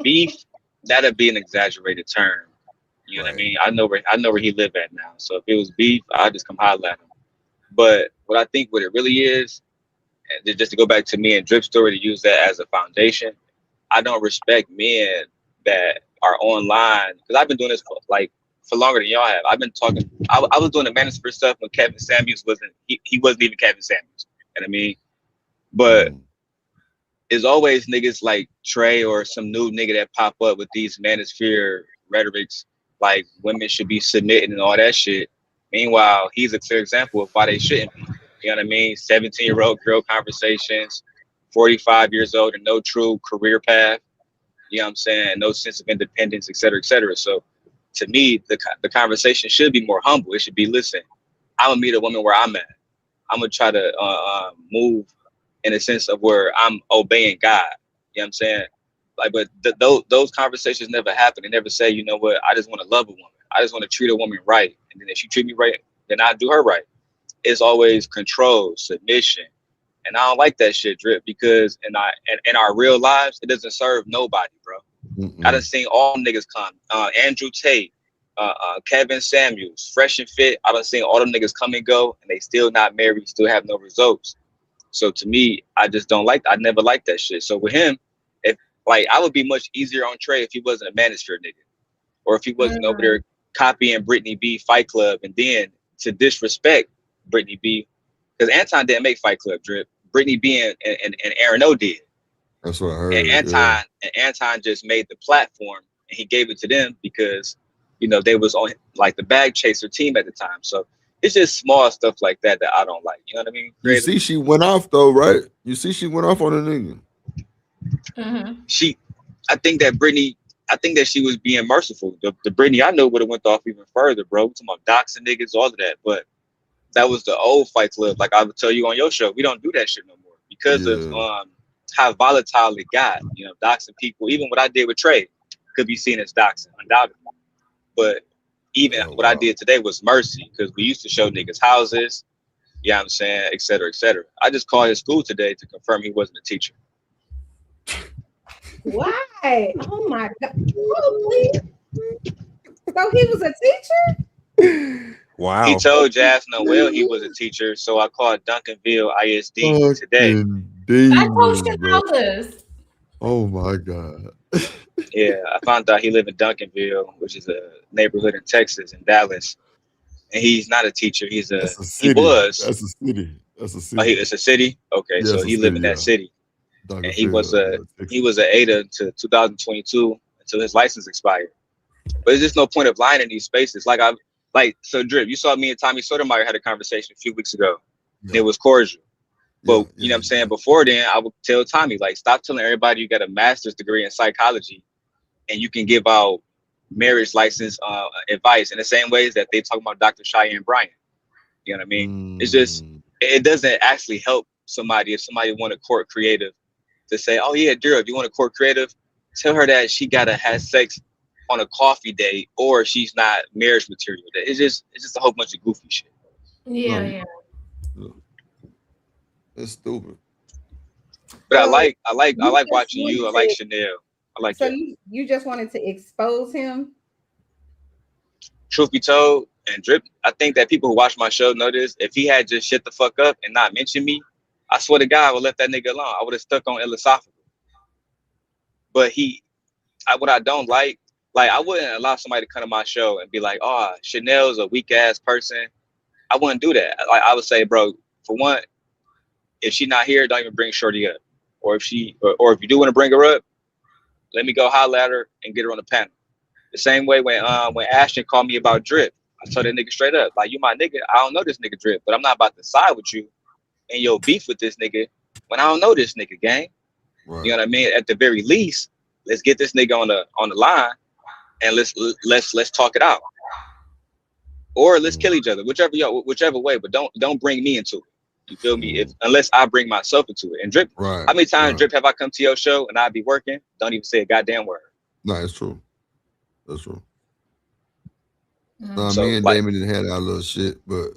Speaker 16: Beef, that'd be an exaggerated term. You know what I mean? I know where he live at now. So if it was beef, I'd just come holler at him. But what I think what it really is, and just to go back to me and Drip story to use that as a foundation, I don't respect men that are online because I've been doing this for longer than y'all have. I've been talking. I was doing the manosphere stuff when Kevin Samuels wasn't. He wasn't even Kevin Samuels. You know what I mean? But it's always niggas like Trey or some new nigga that pop up with these manosphere rhetorics, like women should be submitting and all that shit. Meanwhile, he's a clear example of why they shouldn't be. You know what I mean? 17-year-old girl conversations, 45 years old and no true career path. You know what I'm saying? No sense of independence, et cetera, et cetera. So to me, the conversation should be more humble. It should be, listen, I'm gonna meet a woman where I'm at. I'm gonna try to move in a sense of where I'm obeying God. You know what I'm saying? Like, but those conversations never happen. They never say, you know what, I just want to love a woman. I just want to treat a woman right. And then if she treat me right, then I do her right. It's always control, submission. And I don't like that shit, Drip, because in our real lives, it doesn't serve nobody, bro. I done seen all niggas come. Andrew Tate, Kevin Samuels, Fresh and Fit. I done seen all them niggas come and go, and they still not married, still have no results. So to me, I never liked that shit. So with him, if like I would be much easier on Trey if he wasn't a manosphere nigga, or if he wasn't over there copying Brittany B Fight Club, and then to disrespect Brittany B, because Anton didn't make Fight Club, Drip. Brittany B and Aaron O did.
Speaker 15: That's what I heard.
Speaker 16: And Anton just made the platform and he gave it to them because they was on like the bag chaser team at the time. So it's just small stuff like that I don't like. You know what I mean?
Speaker 15: You see, she went off though, right? You see, she went off on a nigga.
Speaker 16: I think that she was being merciful. The Brittany I know would have went off even further, bro. We're talking about doxing niggas, all of that. But that was the old Fight Club. Like I would tell you on your show, we don't do that shit no more because of how volatile it got. Doxing people. Even what I did with Trey could be seen as doxing, undoubtedly. But even what I did today was mercy because we used to show niggas houses, you know what I'm saying, et cetera, et cetera. I just called his school today to confirm he wasn't a teacher.
Speaker 2: Why? Oh my God. Oh, please. So he was a teacher?
Speaker 9: Wow.
Speaker 16: He told Jazz Noel he was a teacher, so I called Duncanville ISD today.
Speaker 1: I posted all this.
Speaker 15: Oh my God.
Speaker 16: Yeah, I found out he lived in Duncanville, which is a neighborhood in Texas, in Dallas. And he's not a teacher. He was.
Speaker 15: That's a city. That's a city.
Speaker 16: It's a city. Okay,
Speaker 15: Yeah,
Speaker 16: so he lived in that city, and he was an ADA until 2022 until his license expired. But there's just no point of lying in these spaces. So Drip, you saw me and Tommy Sotomayor had a conversation a few weeks ago. Yeah. It was cordial. But you know what I'm saying? Before then, I would tell Tommy, like, stop telling everybody you got a master's degree in psychology and you can give out marriage license advice in the same ways that they talk about Dr. Cheyenne Bryant. You know what I mean? It's just, it doesn't actually help somebody if somebody want to court creative to say, oh yeah, Drew, if you want to court creative, tell her that she got to have sex on a coffee date or she's not marriage material. It's just a whole bunch of goofy shit.
Speaker 1: Yeah.
Speaker 15: It's stupid.
Speaker 16: But I like watching you. I like Chanel. I like
Speaker 2: so you just wanted to expose him?
Speaker 16: Truth be told, and Drip, I think that people who watch my show know this. If he had just shut the fuck up and not mentioned me, I swear to God, I would left that nigga alone. I would have stuck on philosophical. But what I don't like Like I wouldn't allow somebody to come to my show and be like, "Oh, Chanel's a weak ass person." I wouldn't do that. Like I would say, bro, for one, if she's not here, don't even bring Shorty up. Or if if you do want to bring her up, let me go holler at her and get her on the panel. The same way when Ashton called me about Drip, I told that nigga straight up, like, you my nigga, I don't know this nigga Drip, but I'm not about to side with you and your beef with this nigga when I don't know this nigga, gang.
Speaker 15: Right.
Speaker 16: You know what I mean? At the very least, let's get this nigga on the line and let's talk it out. Or let's kill each other, whichever way, but don't bring me into it. You feel me? Unless I bring myself into it. And Drip,
Speaker 15: Right.
Speaker 16: how many times,
Speaker 15: right.
Speaker 16: Drip, have I come to your show and I be working? Don't even say a goddamn word.
Speaker 15: No, it's true. That's true.
Speaker 16: So,
Speaker 15: me and
Speaker 16: like,
Speaker 15: Damon didn't have our little shit, but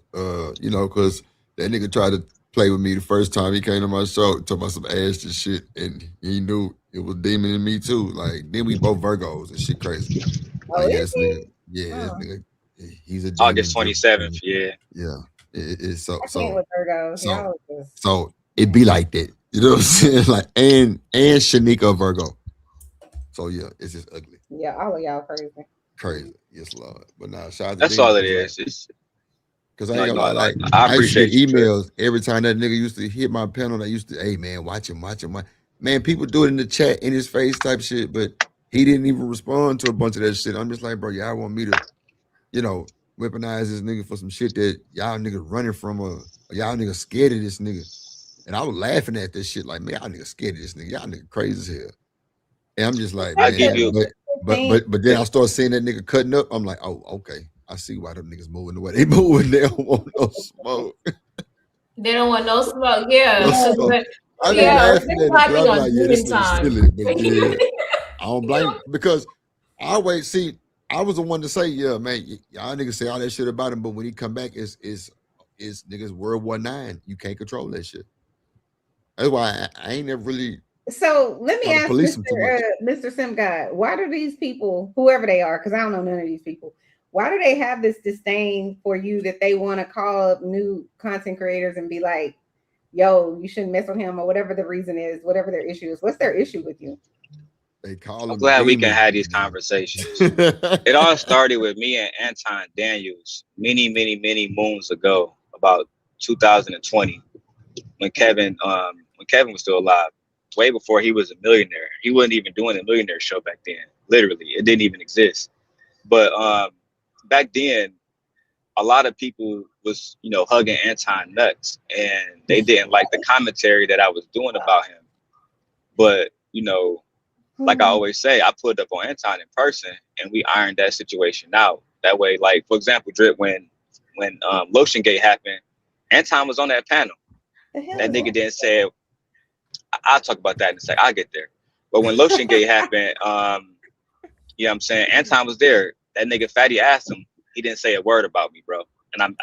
Speaker 15: you know, cause that nigga tried to play with me the first time he came to my show, talking about some ass and shit, and he knew it was Demon and me too. Like then we both Virgos and shit crazy.
Speaker 2: Oh,
Speaker 15: Like,
Speaker 2: is
Speaker 15: this nigga,
Speaker 2: he?
Speaker 15: this
Speaker 2: Oh.
Speaker 15: nigga, he's a
Speaker 16: August
Speaker 15: demon.
Speaker 16: 27th, yeah.
Speaker 15: Yeah. It's
Speaker 2: I can't with Virgos. Y'all just
Speaker 15: so it be like that. You know what I'm saying? Like and Shanika Virgo. So yeah, it's just ugly.
Speaker 2: yeah, all of y'all crazy.
Speaker 15: Crazy. Yes, Lord. But now shout out to
Speaker 16: That's
Speaker 15: Demon,
Speaker 16: all it
Speaker 15: 'cause, like,
Speaker 16: is. It's
Speaker 15: Cause I ain't gonna lie, like
Speaker 16: I
Speaker 15: I used to
Speaker 16: appreciate
Speaker 15: get
Speaker 16: you, Trip.
Speaker 15: emails every time that nigga used to hit my panel. I used to, hey man, watch him. Man, people do it in the chat in his face type shit, but he didn't even respond to a bunch of that shit. I'm just like, bro, y'all want me to, you know, weaponize this nigga for some shit that y'all niggas running from, or y'all niggas scared of this nigga. And I was laughing at this shit, like, man, y'all niggas scared of this nigga. Y'all niggas crazy as hell. And I'm just like,
Speaker 16: I
Speaker 15: man,
Speaker 16: give you
Speaker 15: but then I start seeing that nigga cutting up. I'm like, oh, okay. I see why them niggas moving the way they moving. They don't want no smoke.
Speaker 1: They don't want no smoke. Yeah.
Speaker 15: No
Speaker 1: 'cause
Speaker 15: smoke. I be
Speaker 1: yeah,
Speaker 15: laughing
Speaker 1: this
Speaker 15: at it because
Speaker 1: probably
Speaker 15: I'm
Speaker 1: on
Speaker 15: like, yeah,
Speaker 1: demon
Speaker 15: this nigga
Speaker 1: time.
Speaker 15: silly. But yeah, I don't blame because I always see. I was the one to say, yeah, man, y'all niggas say all that shit about him, but when he come back, is niggas World War IX. You can't control that shit. That's why I ain't never really.
Speaker 2: So let me
Speaker 15: try to
Speaker 2: ask
Speaker 15: police him too much.
Speaker 2: Mr. Sim God, why do these people, whoever they are, because I don't know none of these people, why do they have this disdain for you that they want to call up new content creators and be like, yo, you shouldn't mess with him, or whatever the reason is, whatever their issue is? What's their issue with you?
Speaker 15: They call
Speaker 16: I'm
Speaker 15: him
Speaker 16: glad we can
Speaker 15: demon.
Speaker 16: have these conversations. It all started with me and Anton Daniels many moons ago, about 2020, when Kevin was still alive, way before he was a millionaire. He wasn't even doing a millionaire show back then. Literally, it didn't even exist. But back then, a lot of people was, hugging Anton nuts, and they didn't like the commentary that I was doing about him. But, like I always say, I put up on Anton in person and we ironed that situation out. That way, like, for example, Drip, when Lotion Gate happened, Anton was on that panel. That nigga didn't say, I'll talk about that in a sec. I'll get there. But when Lotion Gate happened, you know what I'm saying? Anton was there. That nigga Fatty asked him. He didn't say a word about me, bro. And I'm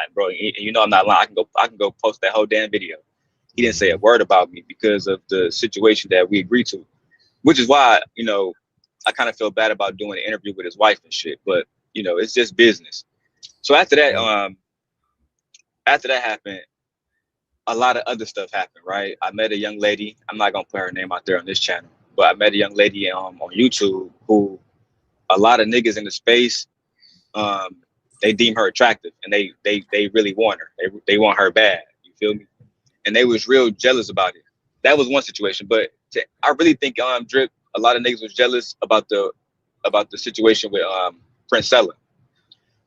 Speaker 16: not lying. I can go post that whole damn video. He didn't say a word about me because of the situation that we agreed to, which is why, I kind of feel bad about doing an interview with his wife and shit. But, it's just business. So after that happened, a lot of other stuff happened, right? I met a young lady. I'm not gonna put her name out there on this channel, but I met a young lady on YouTube who a lot of niggas in the space, they deem her attractive, and they really want her. They want her bad. You feel me? And they was real jealous about it. That was one situation, but I really think Drip, a lot of niggas was jealous about the situation with Princella.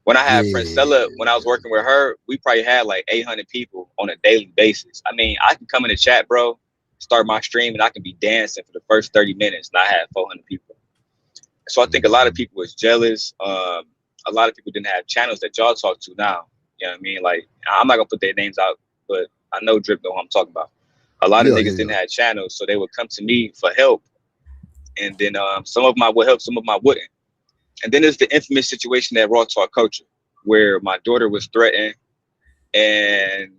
Speaker 16: When I had Princella, when I was working with her, we probably had like 800 people on a daily basis. I mean, I can come in the chat, bro, start my stream, and I can be dancing for the first 30 minutes, and I had 400 people. So I think a lot of people was jealous. A lot of people didn't have channels that y'all talk to now. You know what I mean? Like, I'm not gonna put their names out, but I know Drip know who I'm talking about. A lot of niggas didn't have channels, so they would come to me for help. And then some of them I would help, some of them I wouldn't. And then there's the infamous situation at Raw Talk Culture, where my daughter was threatened, and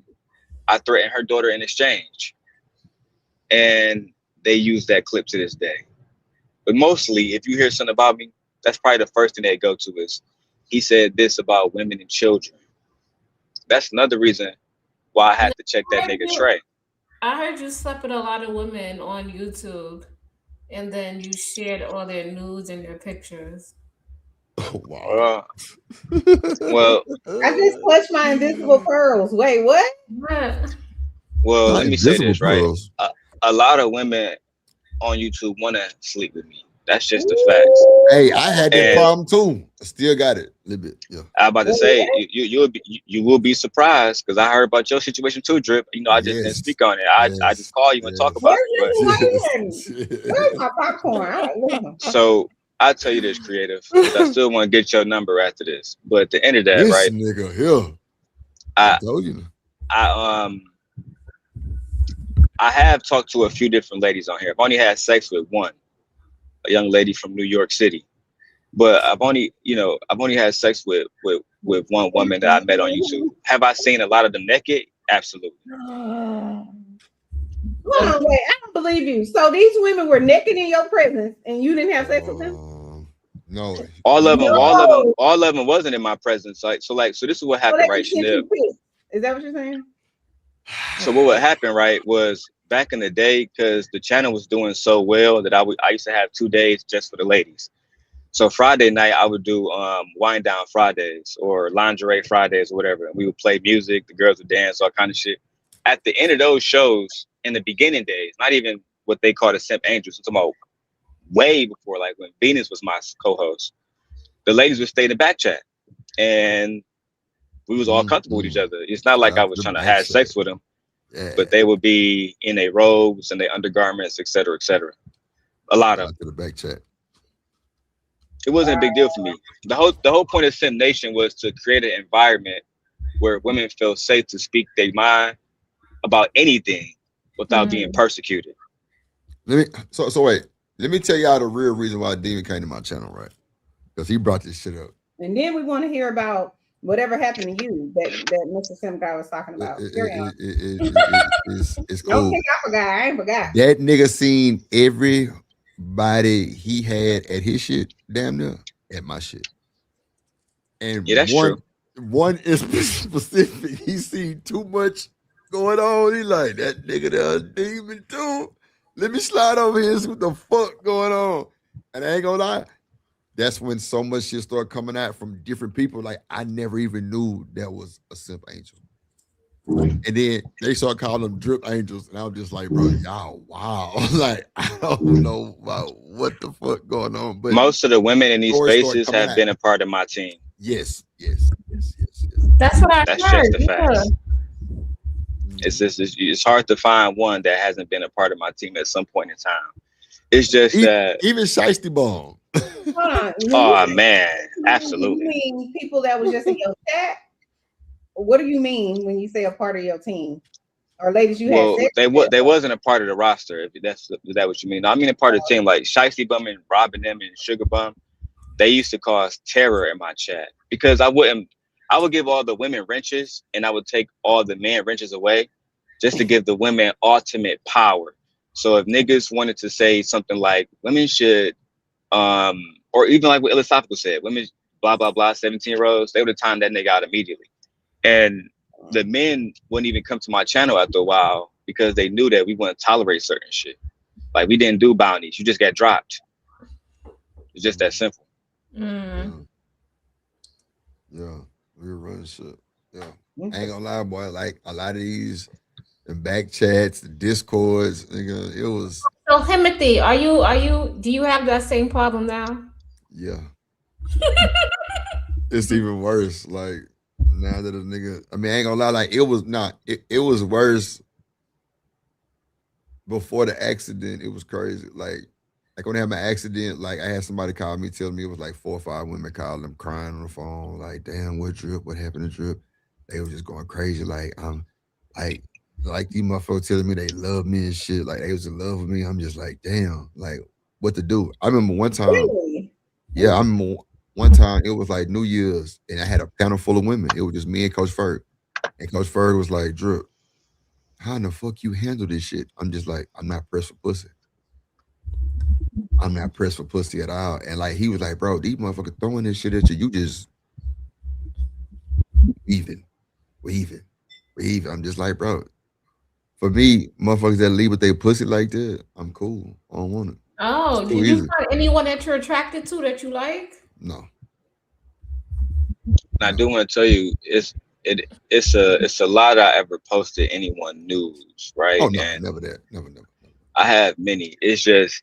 Speaker 16: I threatened her daughter in exchange. And they use that clip to this day. But mostly, if you hear something about me, that's probably the first thing they go to is, he said this about women and children. That's another reason why I had to check that nigga Trey.
Speaker 1: I heard you slept with a lot of women on YouTube, and then you shared all their nudes and their pictures.
Speaker 15: Oh, wow.
Speaker 16: Well,
Speaker 2: I just clutched my invisible pearls. Wait, what?
Speaker 16: well,
Speaker 15: Not
Speaker 16: let me say
Speaker 15: invisible
Speaker 16: this, right?
Speaker 15: pearls.
Speaker 16: A lot of women on YouTube want to sleep with me. That's just the facts.
Speaker 15: Hey, I had that
Speaker 16: And
Speaker 15: problem too. I still got it a little bit. Yeah.
Speaker 16: I'm about to say you will be surprised because I heard about your situation too, Drip. You know, I just didn't
Speaker 15: Yes.
Speaker 16: speak on it. I just
Speaker 15: Yes.
Speaker 16: call you and talk about
Speaker 2: Where's
Speaker 16: it.
Speaker 2: this wine? Where's my popcorn?
Speaker 16: But so I tell you this, creative, because I still want to get your number after this. But at the end of that,
Speaker 15: This
Speaker 16: right?
Speaker 15: nigga here.
Speaker 16: I
Speaker 15: told you.
Speaker 16: I have talked to a few different ladies on here. I've only had sex with one, a young lady from New York City. But I've only had sex with one woman that I met on YouTube. Have I seen a lot of them naked? Absolutely.
Speaker 2: Hold on, wait. I don't believe you. So these women were naked in your presence, and you didn't have sex with them?
Speaker 15: No.
Speaker 16: All of them
Speaker 2: No.
Speaker 16: wasn't in my presence. So this is what
Speaker 2: So
Speaker 16: happened,
Speaker 2: they
Speaker 16: right,
Speaker 2: just sent
Speaker 16: Chanel?
Speaker 2: you pics. Is that what you're saying?
Speaker 16: So what would happen, right, was back in the day, because the channel was doing so well that I used to have 2 days just for the ladies. So Friday night I would do wind down Fridays or lingerie Fridays or whatever. And we would play music, the girls would dance, all kind of shit. At the end of those shows, in the beginning days, not even what they call the Simp Angels, I'm talking about way before, like when Beanz was my co-host, the ladies would stay in the back chat. And we was all comfortable with each other. It's not like I was trying to have sex with them, but they would be in their robes and their undergarments, et cetera, et cetera. A lot of them.
Speaker 15: To the back chat.
Speaker 16: It wasn't a big deal for me. The whole point of Sim Nation was to create an environment where women feel safe to speak their mind about anything without being persecuted.
Speaker 15: So wait. Let me tell y'all the real reason why Demon came to my channel, right? Because he brought this shit up.
Speaker 2: And then we want to hear about whatever happened to you that Mr. Sim guy was talking about.
Speaker 15: It's cool.
Speaker 2: Okay, I forgot. I ain't forgot.
Speaker 15: That nigga seen everybody he had at his shit, damn near at my shit. And
Speaker 16: yeah, that's true.
Speaker 15: One is specific. He seen too much going on. He like, that nigga there a demon too. Let me slide over here and see what the fuck going on. And I ain't gonna lie, that's when so much shit started coming out from different people. Like, I never even knew that was a simp angel. And then they start calling them drip angels. And I was just like, bro, y'all, wow. Like, I don't know about what the fuck going on. But
Speaker 16: most of the women in these spaces have been a part of my team.
Speaker 15: Yes.
Speaker 1: That's what I
Speaker 16: That's
Speaker 1: heard.
Speaker 16: just the facts. It's hard to find one that hasn't been a part of my team at some point in time. It's just that
Speaker 15: even Shiesty Bomb.
Speaker 16: Oh man, absolutely.
Speaker 2: You mean people that was just in your chat? What do you mean when you say a part of your team? Or ladies you had sex with?
Speaker 16: They wasn't a part of the roster, if that what you mean. No, I mean a part of the team, like Shiesty Bum and Robin them and Sugar Bum. They used to cause terror in my chat because I would give all the women wrenches and I would take all the men wrenches away just to give the women ultimate power. So if niggas wanted to say something like women should, or even like what Illosopical said, women blah blah blah 17-year-olds, they would have timed that nigga out immediately. And the men wouldn't even come to my channel after a while because they knew that we wouldn't tolerate certain shit. Like we didn't do bounties, you just got dropped. It's just that simple.
Speaker 15: Yeah, we were running shit. Yeah, I ain't gonna lie, boy. Like a lot of these, the back chats, the discords, nigga, it was.
Speaker 1: So Timothy, do you have that same problem now?
Speaker 15: Yeah. It's even worse. Like now that a nigga, I mean, I ain't gonna lie. Like it was worse before the accident. It was crazy. Like when I had my accident, like I had somebody call me, tell me it was like 4 or 5 women calling them, crying on the phone, like, damn, what Drip? What happened to Drip? They was just going crazy. Like, I'm like these motherfuckers telling me they love me and shit. Like they was in love with me. I'm just like, damn, like what to do? I remember one time. Really? Yeah, I remember one time it was like New Year's and I had a panel full of women. It was just me and Coach Ferg. And Coach Ferg was like, Drip, how in the fuck you handle this shit? I'm just like, I'm not pressed for pussy. I'm not pressed for pussy at all. And like he was like, bro, these motherfuckers throwing this shit at you. You just weaving. I'm just like, bro. For me, motherfuckers that leave with their pussy like that, I'm cool. I don't want it.
Speaker 1: Oh, did you find anyone that you're attracted to that you like?
Speaker 15: No.
Speaker 16: I do want to tell you, it's a lot I ever posted anyone news, right?
Speaker 15: Oh no,
Speaker 16: And
Speaker 15: never that. Never.
Speaker 16: I have many. It's just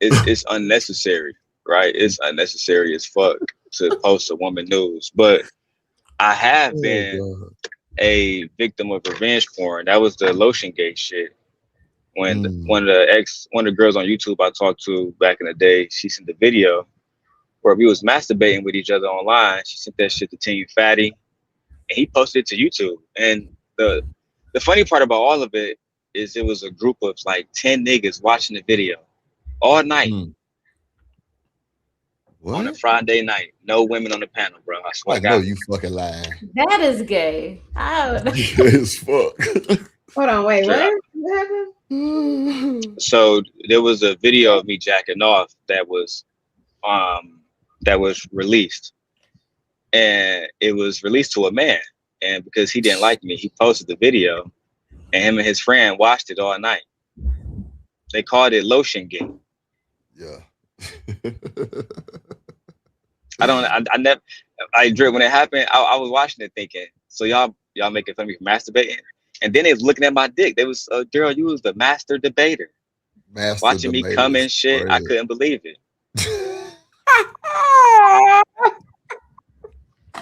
Speaker 16: it's unnecessary, right? It's unnecessary as fuck to post a woman news. But I have been a victim of revenge porn. That was the lotion gate shit. When one of the girls on YouTube I talked to back in the day, she sent the video where we was masturbating with each other online. She sent that shit to Team Fatty, and he posted it to YouTube. And the funny part about all of it is it was a group of like 10 niggas watching the video all night on a Friday night. No women on the panel, bro. I swear
Speaker 15: I
Speaker 16: to
Speaker 15: know
Speaker 16: God.
Speaker 15: you fucking lying.
Speaker 1: That is gay.
Speaker 15: As fuck.
Speaker 2: Hold on, wait,
Speaker 16: Sure.
Speaker 2: what happened?
Speaker 16: So there was a video of me jacking off that was released, and it was released to a man, and because he didn't like me, he posted the video, and him and his friend watched it all night. They called it lotion gate.
Speaker 15: Yeah.
Speaker 16: I never Drip, when it happened, I was watching it thinking, so y'all making fun of me for masturbating, and then they was looking at my dick. They was girl, you was the master debater. Watching me come and shit. I couldn't believe it.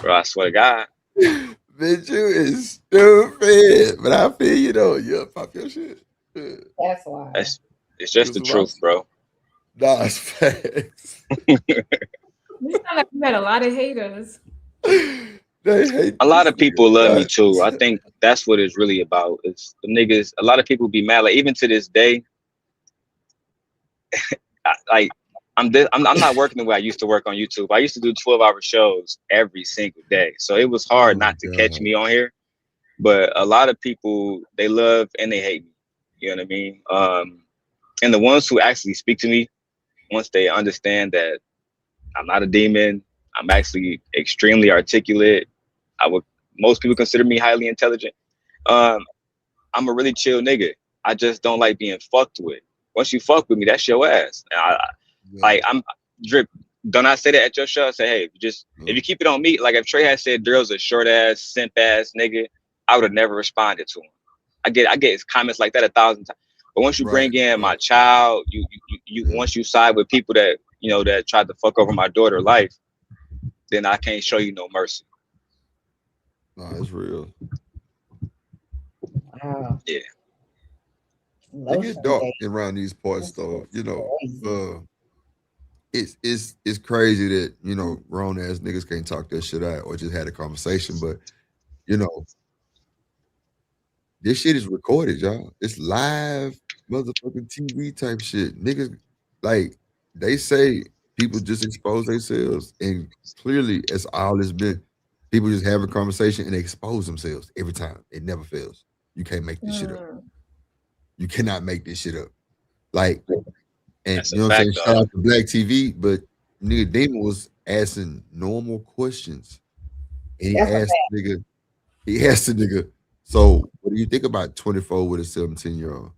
Speaker 16: Bro, I swear to God.
Speaker 15: Bitch, you is stupid. But I feel you though. You pop your shit.
Speaker 2: That's why.
Speaker 16: It's just the truth, bro.
Speaker 15: Nah, it's facts.
Speaker 1: You sound like you had a lot of haters.
Speaker 15: They hate
Speaker 16: a lot of people love me too. I think that's what it's really about. It's the niggas. A lot of people be mad. Like even to this day, I'm not working the way I used to work on YouTube. I used to do 12-hour shows every single day, so it was hard not to catch me on here. But a lot of people, they love and they hate me. You know what I mean? And the ones who actually speak to me, once they understand that I'm not a demon, I'm actually extremely articulate. Most people consider me highly intelligent. I'm a really chill nigga. I just don't like being fucked with. Once you fuck with me, that's your ass. I'm Drip. Don't I say that at your show? I say, hey, if you keep it on me, like if Trey had said Drill's a short ass, simp ass nigga, I would have never responded to him. I get comments like that 1,000 times. But once you bring in my child, once you side with people that that tried to fuck over my daughter's life, then I can't show you no mercy.
Speaker 15: Nah, it's real.
Speaker 2: Wow.
Speaker 16: Yeah.
Speaker 15: It get dark around these parts though. It's crazy that grown ass niggas can't talk that shit out or just had a conversation, but this shit is recorded, y'all. It's live motherfucking TV type shit. Niggas, like, they say people just expose themselves, and clearly it's all it's been. People just have a conversation and they expose themselves every time. It never fails. You can't make this shit up. You cannot make this shit up. Like, and
Speaker 16: that's
Speaker 15: you know what I'm saying? Shout out to Black TV, but nigga Damon was asking normal questions. And he asked the nigga, so what do you think about 24 with a 17-year-old?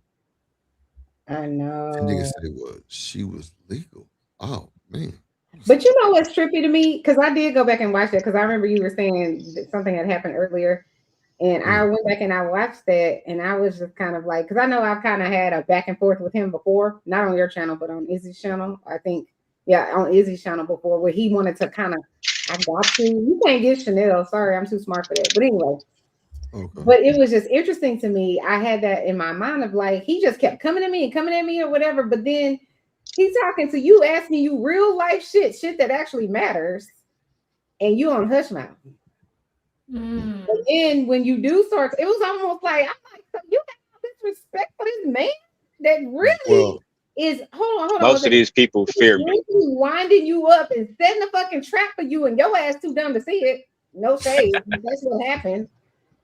Speaker 2: I know.
Speaker 15: The nigga said she was legal. Oh man.
Speaker 2: But you know what's trippy to me? Because I did go back and watch that because I remember you were saying that something had happened earlier. And I went back and I watched that and I was just kind of like, because I know I've kind of had a back and forth with him before, not on your channel, but on Izzy's channel. I think, on Izzy's channel before, where he wanted to kind of, I got to, you can't get Chanel. Sorry, I'm too smart for that. But anyway. Okay. But it was just interesting to me. I had that in my mind of like, he just kept coming at me or whatever. But then he's talking to you, asking you real life shit that actually matters. And you on hush mouth. But then when you do start, it was almost like, I'm like, so you have this respect for this man that really is, hold on.
Speaker 16: Most of these people fear me.
Speaker 2: Winding you up and setting a fucking trap for you and your ass too dumb to see it. No shade. That's what happened.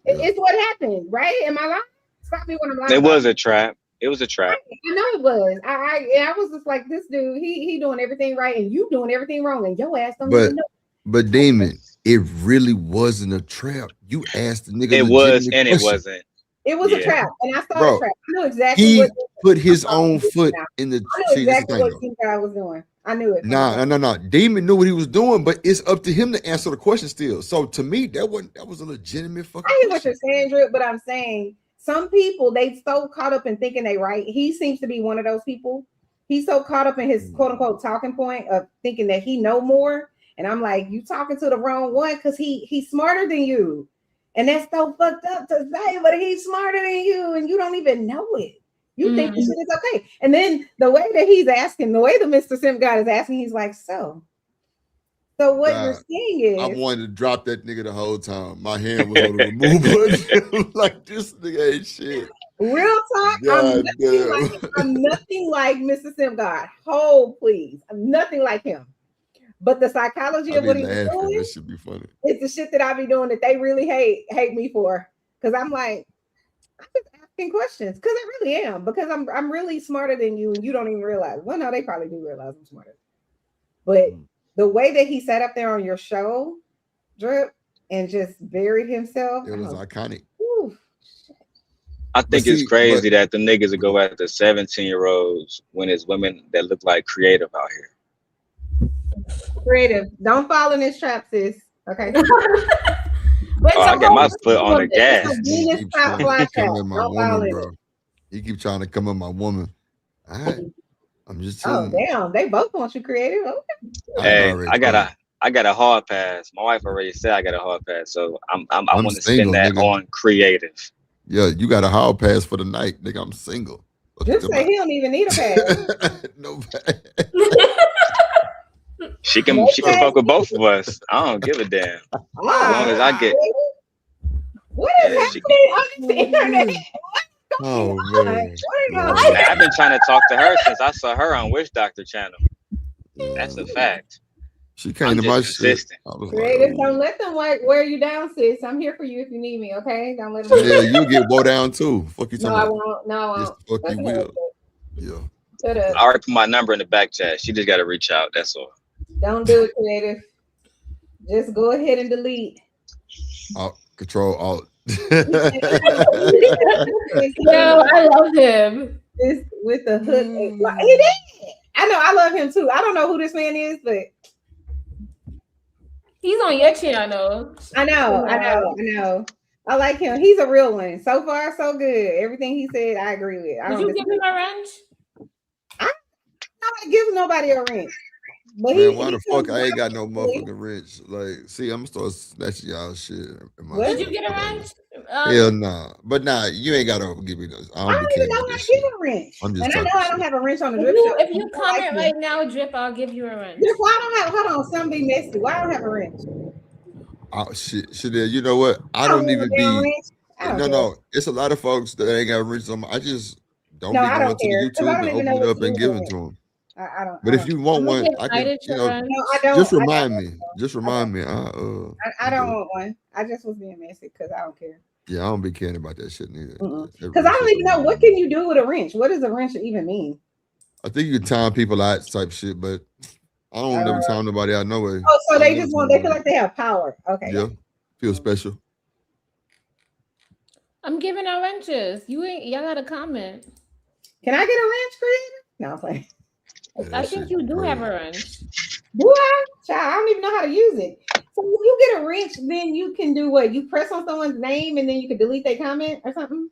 Speaker 2: It's what happened, right? Am I lying? Stop me when I'm lying.
Speaker 16: It was a trap. It was a trap.
Speaker 2: I know it was. I was just like, this dude, he doing everything right and you doing everything wrong and your ass don't even know.
Speaker 15: But Damon, it really wasn't a trap. You asked the nigga.
Speaker 16: It was and it wasn't.
Speaker 2: It was a trap, and I saw the trap. I knew exactly
Speaker 15: he put his own foot in the.
Speaker 2: I knew exactly what this guy was doing. I knew it.
Speaker 15: No. Demon knew what he was doing, but it's up to him to answer the question still. So to me, that was a legitimate fucking
Speaker 2: I hear what
Speaker 15: question.
Speaker 2: you're saying, Drip, but I'm saying some people they so caught up in thinking they right. He seems to be one of those people. He's so caught up in his quote unquote talking point of thinking that he know more. And I'm like, you talking to the wrong one because he's smarter than you. And that's so fucked up to say, but he's smarter than you and you don't even know it. You think this shit is okay. And then the way that he's asking, the way the Mr. Simp God is asking, he's like, so what you're saying is
Speaker 15: I wanted to drop that nigga the whole time. My hand was on the remove button. Like this nigga ain't shit.
Speaker 2: Real talk, I'm nothing like Mr. Simp God. Hold please. I'm nothing like him. But the psychology of what he's doing,
Speaker 15: that should be funny.
Speaker 2: It's the shit that I be doing that they really hate me for. Because I'm like, I'm just asking questions. Because I really am. Because I'm really smarter than you and you don't even realize. Well, no, they probably do realize I'm smarter. But the way that he sat up there on your show, Drip, and just buried himself.
Speaker 15: It was iconic.
Speaker 16: I think it's crazy that the niggas would go after 17-year-olds when it's women that look like creative out here.
Speaker 2: Creative. Don't fall in this trap, sis. Okay.
Speaker 16: I get my foot on the gas.
Speaker 15: He keep trying to come at my woman. All right. I'm just telling
Speaker 2: you. Damn, they both want you creative. Okay.
Speaker 16: Hey, I got a hard pass. My wife already said I got a hard pass, so I want to spend that on creative.
Speaker 15: Yeah, you got a hall pass for the night, nigga. I'm single.
Speaker 2: Just say he don't even need a pass.
Speaker 15: No pass.
Speaker 16: She can fuck with both of us. I don't give a damn. As long as I get.
Speaker 2: What is happening on the internet?
Speaker 15: Oh man.
Speaker 16: I've been trying to talk to her since I saw her on Witch Doctor channel. That's a fact.
Speaker 15: She came to my shit.
Speaker 2: Creative, don't let them wear you down, sis. I'm here for you if you need me, okay? Don't let them.
Speaker 15: Yeah, you get wore down too. Fuck you talking about.
Speaker 2: I won't. No, I won't.
Speaker 15: Fuck you will. Yeah.
Speaker 16: I already put my number in the back chat. She just got to reach out. That's all.
Speaker 2: Don't do it, Creative. Just go ahead and delete.
Speaker 15: Control Alt.
Speaker 1: Yo, I love him.
Speaker 2: This with the hook. He did. I know. I love him too. I don't know who this man is, but
Speaker 1: he's on your channel.
Speaker 2: I know. I like him. He's a real one. So far, so good. Everything he said, I agree with.
Speaker 1: Did you give him a wrench?
Speaker 2: I'm not giving nobody a wrench. But
Speaker 15: man, why the fuck I ain't got no motherfucking wrench? Like, see, I'm gonna start snatching y'all shit.
Speaker 1: Did you get a wrench?
Speaker 15: Hell nah. But nah, you ain't gotta give me those.
Speaker 2: I don't even know how to give a wrench. And I know I don't have a wrench on the drip show.
Speaker 1: If you comment right now, Drip, I'll give you a wrench.
Speaker 2: Why I don't have, hold on, something be messy. Why I don't have a wrench?
Speaker 15: Oh shit, you know what? I don't even be no. It's a lot of folks that ain't got wrenches on. I just don't be going to the YouTube and open it up and give it to them.
Speaker 2: I don't.
Speaker 15: But if you want one, I can.
Speaker 2: No, I don't.
Speaker 15: Just remind me. Just remind me.
Speaker 2: I don't want one. I just was being messy because I don't care.
Speaker 15: Yeah, I don't be caring about that shit neither.
Speaker 2: Because I don't even know what can you do with a wrench. What does a wrench even mean?
Speaker 15: I think you can time people out type shit, but I don't never time nobody out no way.
Speaker 2: Oh, so they just want. They feel like they have power. Okay.
Speaker 15: Yeah, feel special.
Speaker 1: I'm giving out wrenches. Y'all got to comment.
Speaker 2: Can I get a wrench, Creative? No, I'm playing.
Speaker 1: I think you do have a wrench.
Speaker 2: Do I? Child, I don't even know how to use it. So if you get a wrench, then you can do what? You press on someone's name and then you can delete their comment or something?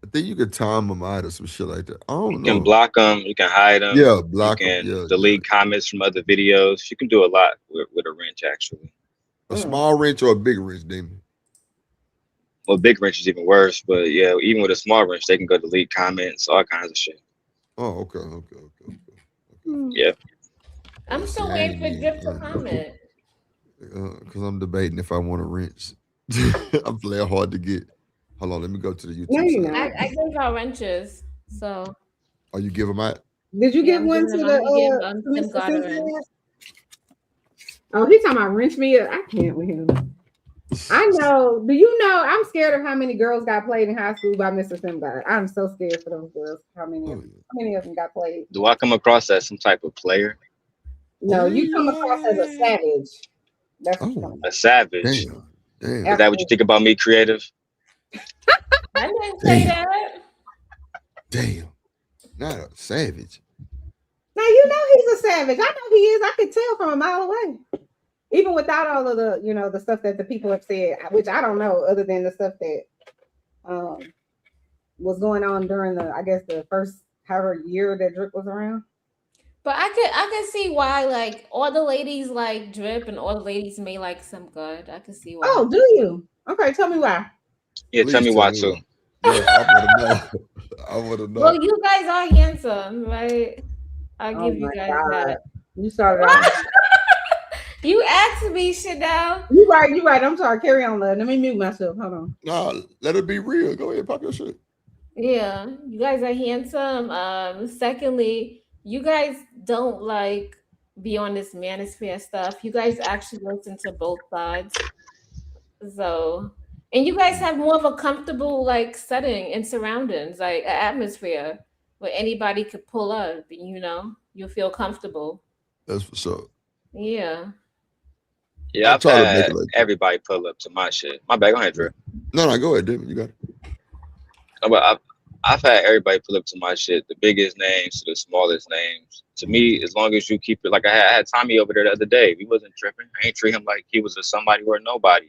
Speaker 15: I think you could time them out or some shit like that. I don't know.
Speaker 16: You can block them. You can hide them.
Speaker 15: Yeah, block them.
Speaker 16: You can delete comments from other videos. You can do a lot with a wrench, actually.
Speaker 15: A small wrench or a big wrench, Damon?
Speaker 16: Well, big wrench is even worse. But yeah, even with a small wrench, they can go delete comments, all kinds of shit.
Speaker 15: Oh, okay.
Speaker 16: Yeah.
Speaker 1: I'm still waiting for Drip to comment.
Speaker 15: Because I'm debating if I want a wrench. I'm playing hard to get. Hold on, let me go to the YouTube.
Speaker 2: No, you're not.
Speaker 1: I gave out wrenches, so.
Speaker 15: Oh, you give them out?
Speaker 2: Did you give one to the Mr. Simpson? Oh, he's talking about wrench me up. I can't with him. I know. Do you know? I'm scared of how many girls got played in high school by Mr. Simba. I'm so scared for those girls. How many of them got played?
Speaker 16: Do I come across as some type of player?
Speaker 2: No, you come across as a savage. That's
Speaker 16: a savage.
Speaker 15: Damn.
Speaker 16: Is that what you think about me, Creative?
Speaker 1: I didn't say that.
Speaker 15: Damn. Not a savage.
Speaker 2: Now you know he's a savage. I know he is. I could tell from a mile away. Even without all of the, the stuff that the people have said, which I don't know, other than the stuff that was going on during the first however year that Drip was around.
Speaker 1: But I could see why like all the ladies like Drip and all the ladies may like some good. I could see why.
Speaker 2: Oh, do you? Okay, tell me why.
Speaker 16: Yeah, tell me why too.
Speaker 15: Yeah, I want to know. I want to know.
Speaker 1: Well, you guys are handsome, right? I'll give you guys that.
Speaker 2: You started off.
Speaker 1: You asked me, Chanel.
Speaker 2: You right. I'm sorry. Carry on, love. Let me mute myself. Hold on.
Speaker 15: No, let it be real. Go ahead, pop your shit.
Speaker 1: Yeah, you guys are handsome. Secondly, you guys don't like be on this manosphere stuff. You guys actually listen to both sides. So, and you guys have more of a comfortable like setting and surroundings, like an atmosphere where anybody could pull up. You'll feel comfortable.
Speaker 15: That's for sure.
Speaker 1: Yeah.
Speaker 16: Yeah, I've had everybody pull up to my shit. My bad, go ahead, Drew.
Speaker 15: No, go ahead, David. You got it.
Speaker 16: But I've had everybody pull up to my shit, the biggest names to the smallest names. To me, as long as you keep it, like I had Tommy over there the other day. He wasn't tripping. I ain't treat him like he was a somebody or nobody.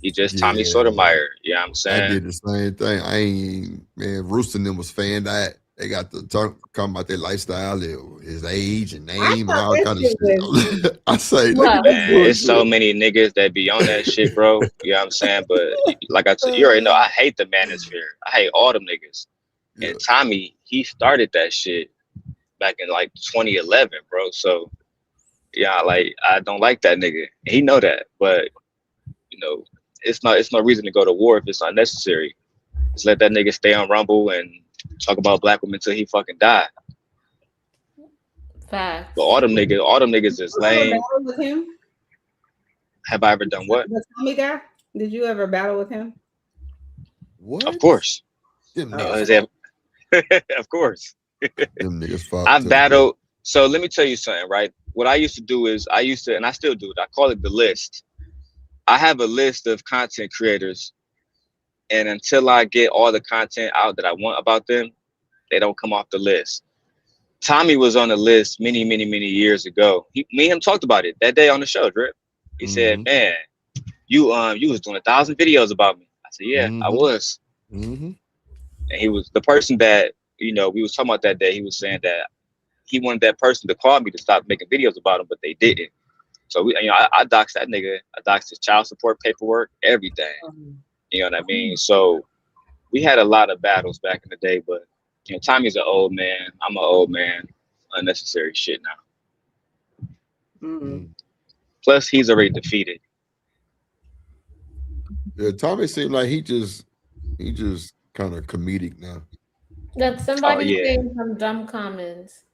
Speaker 16: He just Tommy Sotomayor. You know what I'm saying?
Speaker 15: I did the same thing. I ain't, man, Rooster and them was fanned out. They got to talk about their lifestyle, his age and name and all kind of shit. I say,
Speaker 16: man, it's so many niggas that be on that shit, bro. You know what I'm saying? But like I said, you already know I hate the manosphere. I hate all them niggas. Yeah. And Tommy, he started that shit back in like 2011, bro. So yeah, like I don't like that nigga. He know that, but it's no reason to go to war if it's unnecessary. Just let that nigga stay on Rumble and talk about black women till he fucking die.
Speaker 1: Facts.
Speaker 16: But all them niggas is lame.
Speaker 2: Battle with him?
Speaker 16: Have I ever done what?
Speaker 2: The Tommy guy? Did you ever battle with him?
Speaker 15: What?
Speaker 16: Of course. Of course.
Speaker 15: Them niggas
Speaker 16: I've battled. So let me tell you something, right? What I used to do is and I still do it. I call it the list. I have a list of content creators, and until I get all the content out that I want about them, they don't come off the list. Tommy was on the list many years ago. Me and him talked about it that day on the show, Drip. He said, "Man, you was doing 1,000 videos about me." I said, "Yeah, I was." And he was the person that we was talking about that day. He was saying that he wanted that person to call me to stop making videos about him, but they didn't. So I doxed that nigga. I doxed his child support paperwork, everything. You know what I mean? So we had a lot of battles back in the day, but Tommy's an old man. I'm an old man. Unnecessary shit now. Plus, he's already defeated.
Speaker 15: Yeah, Tommy seemed like he just kind of comedic now.
Speaker 1: Like somebody saying some dumb comments.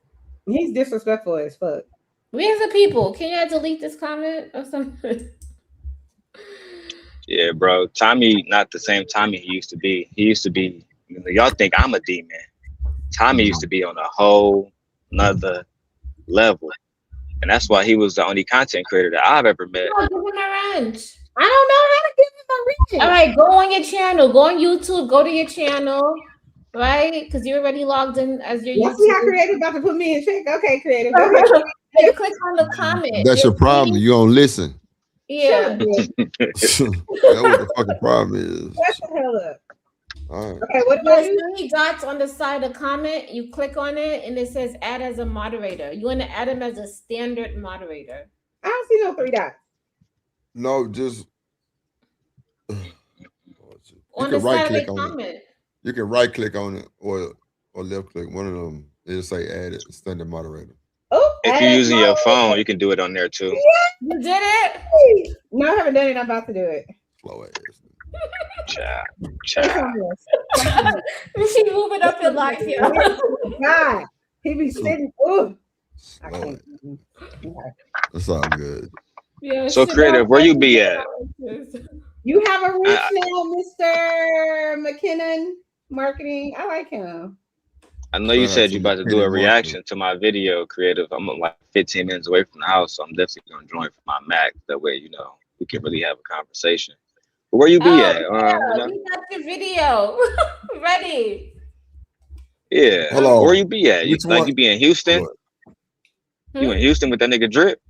Speaker 2: He's disrespectful as fuck.
Speaker 1: We as a people, can you delete this comment or something?
Speaker 16: Yeah, bro. Tommy, not the same Tommy he used to be. He used to be, y'all think I'm a demon. Tommy used to be on a whole nother level. And that's why he was the only content creator that I've ever met.
Speaker 1: Oh, give him a wrench.
Speaker 2: I don't know how to give him a wrench.
Speaker 1: All right, go on your channel. Go on YouTube. Go to your channel. Right? Because you're already logged in as your
Speaker 2: YouTube. See how Creative about to put me in check? Okay, Creative.
Speaker 1: You click on the comment.
Speaker 15: That's your problem. You don't listen.
Speaker 1: Yeah.
Speaker 15: That's what the fucking problem is.
Speaker 2: Shut the hell up.
Speaker 15: All right.
Speaker 2: Okay, what
Speaker 1: there's 3 dots on the side of comment. You click on it and it says add as a moderator. You want to add him as a standard moderator.
Speaker 2: I don't see no 3 dots.
Speaker 15: No, just
Speaker 1: on the side of the comment.
Speaker 15: You can right click on it or left click. One of them. It'll say add it, standard moderator.
Speaker 2: Oh,
Speaker 16: if you're using your phone, you can do it on there too.
Speaker 2: Yeah,
Speaker 1: you did it?
Speaker 2: No, I haven't done it. I'm about to do it.
Speaker 15: Slow ass.
Speaker 16: Child.
Speaker 1: She moving up in life, yo.
Speaker 2: God, he be sitting. Ooh.
Speaker 15: That's all good.
Speaker 1: Yeah,
Speaker 16: so Creative, where you be at?
Speaker 2: You have a reach now, Mr. McKinnon Marketing. I like him.
Speaker 16: I know you said you about to do a reaction to my video, Creative. I'm like 15 minutes away from the house, so I'm definitely gonna join from my Mac. That way, we can really have a conversation. But where you be at?
Speaker 1: Yeah, we got your video ready.
Speaker 16: Yeah.
Speaker 15: Hello.
Speaker 16: Where you be at? You be in Houston? You in Houston with that nigga Drip?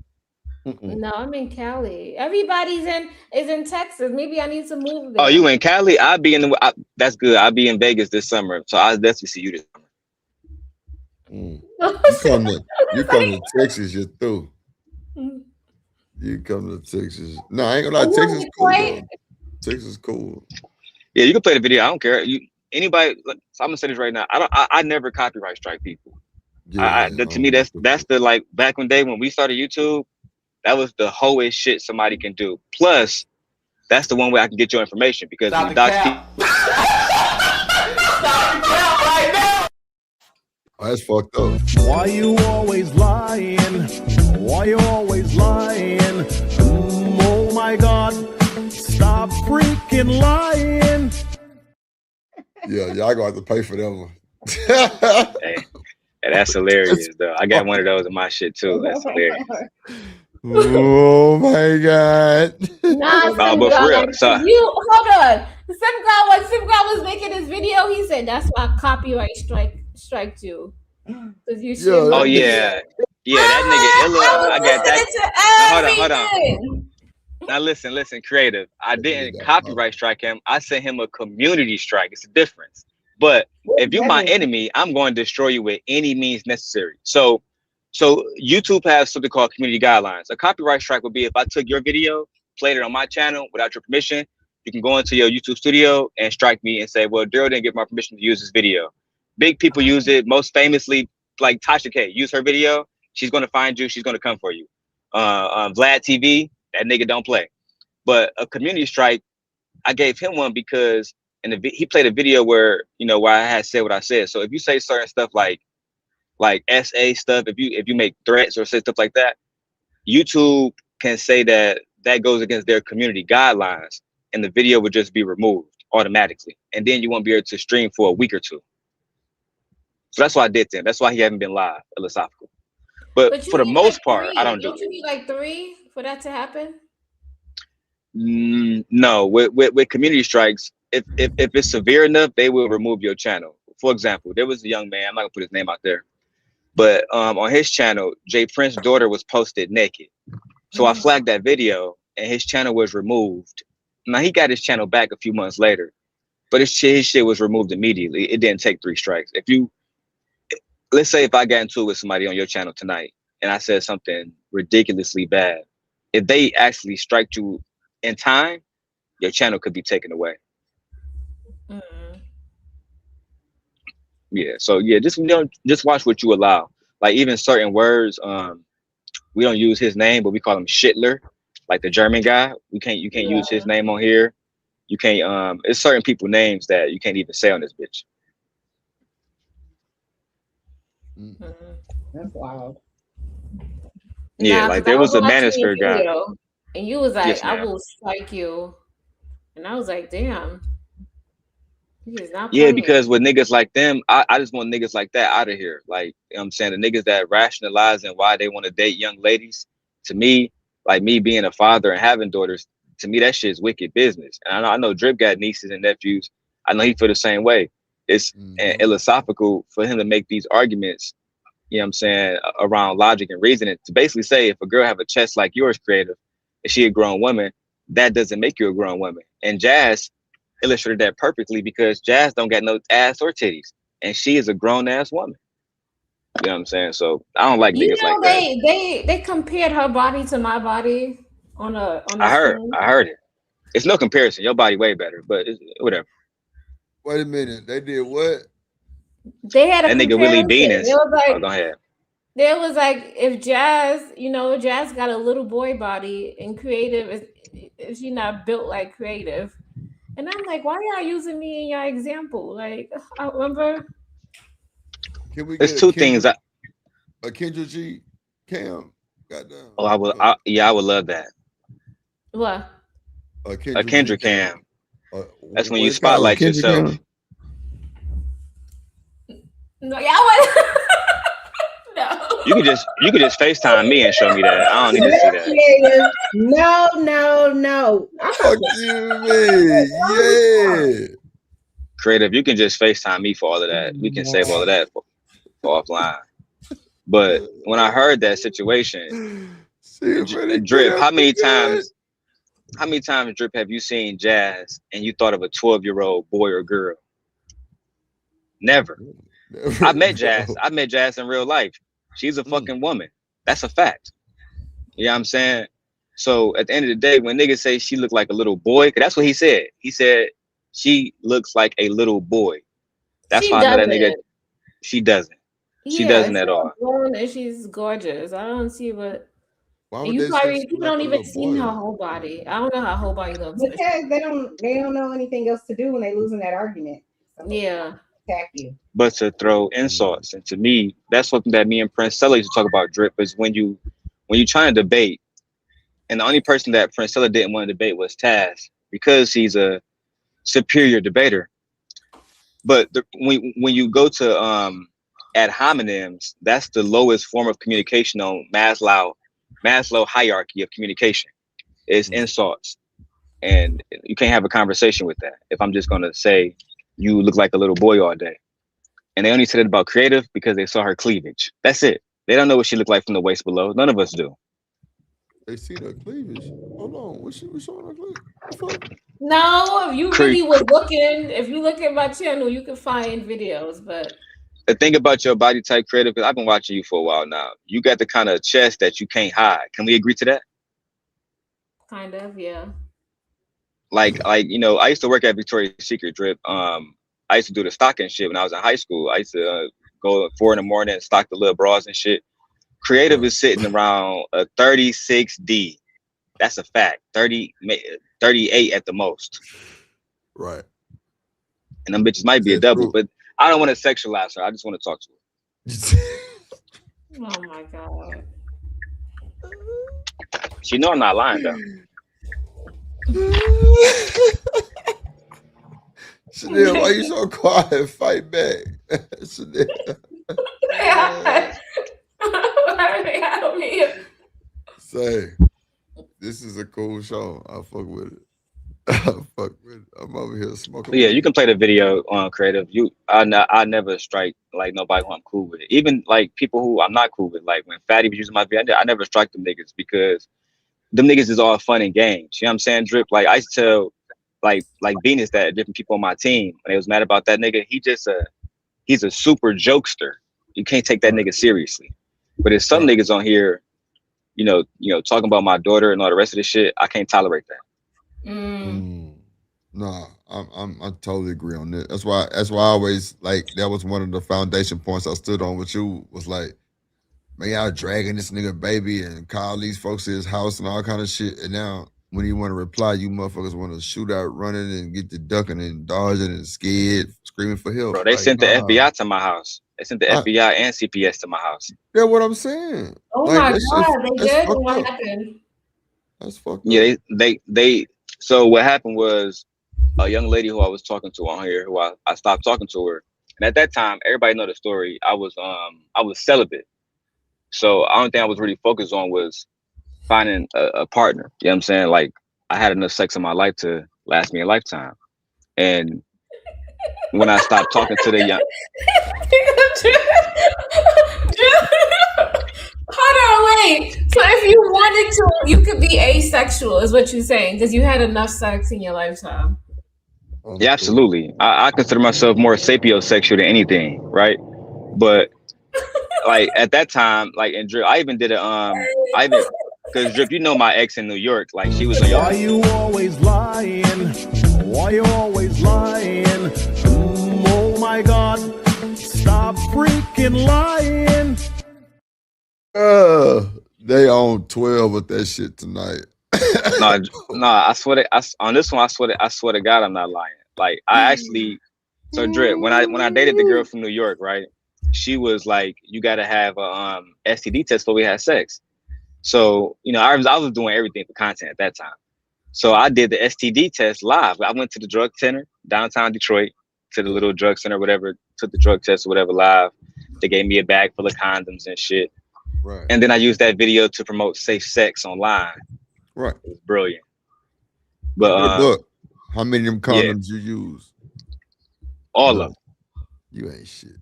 Speaker 1: No, I'm in Cali. Everybody's in Texas. Maybe I need to move there.
Speaker 16: Oh, you in Cali? I'll be in that's good. I'll be in Vegas this summer, so I'll definitely see you this summer.
Speaker 15: You come to Texas, you're through. You come to Texas. No, I ain't gonna lie. Texas is cool though. Texas is cool.
Speaker 16: Yeah, you can play the video. I don't care. Anybody. So I'm gonna say this right now. I never copyright strike people. To me, that's the like back in the day when we started YouTube. That was the hoest shit somebody can do. Plus, that's the one way I can get your information because when you dox people.
Speaker 15: Oh, that's fucked up.
Speaker 17: Why you always lying? Why you always lying? Oh my God, stop freaking lying.
Speaker 15: Yeah, y'all gonna have to pay for that one.
Speaker 16: Hey, that's hilarious though. I got one of those in my shit too. That's hilarious.
Speaker 15: Oh my God.
Speaker 1: Nah,
Speaker 16: but for real. So
Speaker 1: you hold on. Sim God was making this video. He said that's why copyright strike you. Because you share
Speaker 16: oh yeah. Yeah, that nigga Illa. I got that. Hold on. Now listen, creative. I didn't copyright strike him. I sent him a community strike. It's a difference. But if you're my enemy, I'm going to destroy you with any means necessary. So YouTube has something called community guidelines. A copyright strike would be if I took your video, played it on my channel without your permission, you can go into your YouTube studio and strike me and say, well, Daryl didn't give my permission to use this video. Big people use it. Most famously, like Tasha K, use her video. She's going to find you. She's going to come for you. Vlad TV, that nigga don't play. But a community strike, I gave him one because he played a video where I had said what I said. So if you say certain stuff like SA stuff, if you make threats or say stuff like that, YouTube can say that goes against their community guidelines, and the video would just be removed automatically, and then you won't be able to stream for a week or two. So that's why I did to him. That's why he hasn't been live, philosophical. But for the most part, I don't do it.
Speaker 1: You need like 3 for that to happen?
Speaker 16: No, with community strikes, if it's severe enough, they will remove your channel. For example, there was a young man, I'm not gonna put his name out there, but on his channel, Jay Prince's daughter was posted naked. So I flagged that video and his channel was removed. Now he got his channel back a few months later, but his shit was removed immediately. It didn't take 3 strikes. Let's say if I got into it with somebody on your channel tonight and I said something ridiculously bad, if they actually strike you in time, your channel could be taken away. Yeah, so yeah, just watch what you allow. Like even certain words, we don't use his name, but we call him Schittler, like the German guy. You can't use his name on here. You can't. It's certain people names that you can't even say on this bitch.
Speaker 2: That's wild.
Speaker 16: Yeah, like there was a Manosphere guy.
Speaker 1: And you was like,
Speaker 16: yes,
Speaker 1: I will strike you. And I was like, damn.
Speaker 16: Yeah, because with niggas like them, I just want niggas like that out of here. Like, you know what I'm saying? The niggas that rationalizing why they want to date young ladies, to me, like me being a father and having daughters, to me, that shit is wicked business. And I know Drip got nieces and nephews. I know he feel the same way. It's philosophical for him to make these arguments, you know what I'm saying, around logic and reasoning, to basically say if a girl have a chest like yours, creative, and she a grown woman, that doesn't make you a grown woman. And Jazz illustrated that perfectly because Jazz don't got no ass or titties, and she is a grown ass woman. You know what I'm saying? So I don't like niggas like that.
Speaker 1: They compared her body to my body on a
Speaker 16: I heard it. It's no comparison. Your body way better, but it's, whatever.
Speaker 15: Wait a minute. They did what?
Speaker 1: They had a
Speaker 16: that nigga Willie Beanz.
Speaker 1: Like,
Speaker 16: go ahead.
Speaker 1: There was like, if Jazz, Jazz got a little boy body and creative, is she not built like creative? And I'm like, why y'all using me in your example? Like, I remember.
Speaker 15: Can we
Speaker 16: There's 2 things.
Speaker 15: A Kendra G Cam. Goddamn.
Speaker 16: Oh, I would love that.
Speaker 1: What?
Speaker 16: A Kendra Cam. That's when you spotlight yourself.
Speaker 1: Cam? No, y'all would. No.
Speaker 16: You could just FaceTime me and show me that. I don't need to see that.
Speaker 2: No.
Speaker 15: Fuck you, man. Yeah.
Speaker 16: Creative, you can just FaceTime me for all of that. We can save all of that for offline. But when I heard that situation, Drip, how many times Drip have you seen Jazz and you thought of a 12-year-old boy or girl? Never. I met Jazz in real life. She's a fucking woman. That's a fact. You know what I'm saying? So at the end of the day, when niggas say she looked like a little boy, 'cause that's what he said. He said she looks like a little boy. That's why I know that nigga. She doesn't. She doesn't at all.
Speaker 1: Grown and she's gorgeous. I don't see what.
Speaker 15: Why
Speaker 1: And
Speaker 15: would
Speaker 1: you
Speaker 15: they say
Speaker 1: probably
Speaker 15: she
Speaker 1: people
Speaker 15: like
Speaker 1: don't
Speaker 15: a
Speaker 1: even
Speaker 15: little
Speaker 1: see
Speaker 15: boy?
Speaker 1: her whole body. I don't know how whole body looks.
Speaker 2: Because they don't know anything else to do when they losing that argument. So
Speaker 1: Yeah.
Speaker 2: attack you.
Speaker 16: But to throw insults, and to me, that's something that me and Prince Stella used to talk about. Drip is when you trying to debate, and the only person that Prince Stella didn't want to debate was Taz because he's a superior debater. But when you go to ad hominems, that's the lowest form of communication on Maslow hierarchy of communication is insults, and you can't have a conversation with that. If I'm just gonna say you look like a little boy all day, and they only said it about Creative because they saw her cleavage. That's it. They don't know what she looked like from the waist below. None of us do.
Speaker 15: They see the cleavage. Hold on, what she was showing her cleavage?
Speaker 1: No, if you really was looking, if you look at my channel, you can find videos. But
Speaker 16: The thing about your body type, Creative, because I've been watching you for a while now. You got the kind of chest that you can't hide. Can we agree to that?
Speaker 1: kind of, yeah.
Speaker 16: Like I used to work at Victoria's Secret, Drip. I used to do the stocking shit when I was in high school. I used to go at 4 a.m. and stock the little bras and shit. Creative is sitting around a 36D. That's a fact. 38 at the most.
Speaker 15: Right.
Speaker 16: And them bitches might be a double, but I don't want to sexualize her. I just want to talk to her.
Speaker 1: Oh my god.
Speaker 16: She know I'm not lying though.
Speaker 15: Chanel, why you so quiet? Fight back. Chanel. Say, this is a cool show. I fuck with it. I'm over here smoking.
Speaker 16: But yeah, you can play the video on Creative. I never strike like nobody who I'm cool with. Even like people who I'm not cool with. Like when Fatty was using my video, I never strike them niggas because them niggas is all fun and games. You know what I'm saying, Drip? Like I used to tell like Beanz that different people on my team when they was mad about that nigga, he's a super jokester. You can't take that nigga seriously. But there's some niggas on here, talking about my daughter and all the rest of this shit. I can't tolerate that.
Speaker 15: Nah, I totally agree on that. That's why I always like that was one of the foundation points I stood on with you was like, man, y'all dragging this nigga baby and call these folks to his house and all kind of shit. And now when you want to reply, you motherfuckers want to shoot out running and get to ducking and dodging and scared, screaming for help.
Speaker 16: Bro, they sent the FBI to my house. They sent the FBI and CPS to my house.
Speaker 15: Yeah, what I'm saying.
Speaker 1: Oh
Speaker 15: like,
Speaker 1: my god, they did?
Speaker 15: fucked
Speaker 1: What
Speaker 15: up.
Speaker 1: happened?
Speaker 15: That's fucked up.
Speaker 16: Yeah, they so what happened was a young lady who I was talking to on here, who I stopped talking to her. And at that time, everybody know the story. I was celibate. So the only thing I was really focused on was finding a partner. You know what I'm saying? Like I had enough sex in my life to last me a lifetime. And when I stopped talking to the young
Speaker 1: Hold on, wait. So if you wanted to, you could be asexual, is what you're saying, because you had enough sex in your lifetime.
Speaker 16: Yeah, absolutely. I consider myself more sapiosexual than anything, right? But like at that time, like in Drip, I even did because Drip, my ex in New York, like she was a young.
Speaker 17: Why you always lying? Why you always lying? Oh my God, stop freaking lying.
Speaker 15: They on 12 with that shit tonight.
Speaker 16: No, I swear on this one, I swear to God, I'm not lying. Like I actually, so Drip, when I dated the girl from New York, right? She was like, you gotta have a STD test before we had sex. So, I was doing everything for content at that time. So I did the STD test live. I went to the drug center, downtown Detroit, to the little drug center, whatever, took the drug test or whatever live. They gave me a bag full of condoms and shit.
Speaker 15: Right.
Speaker 16: And then I used that video to promote safe sex online.
Speaker 15: Right.
Speaker 16: It was brilliant. But
Speaker 15: look, how many of them condoms you use?
Speaker 16: All of them.
Speaker 15: You ain't shit.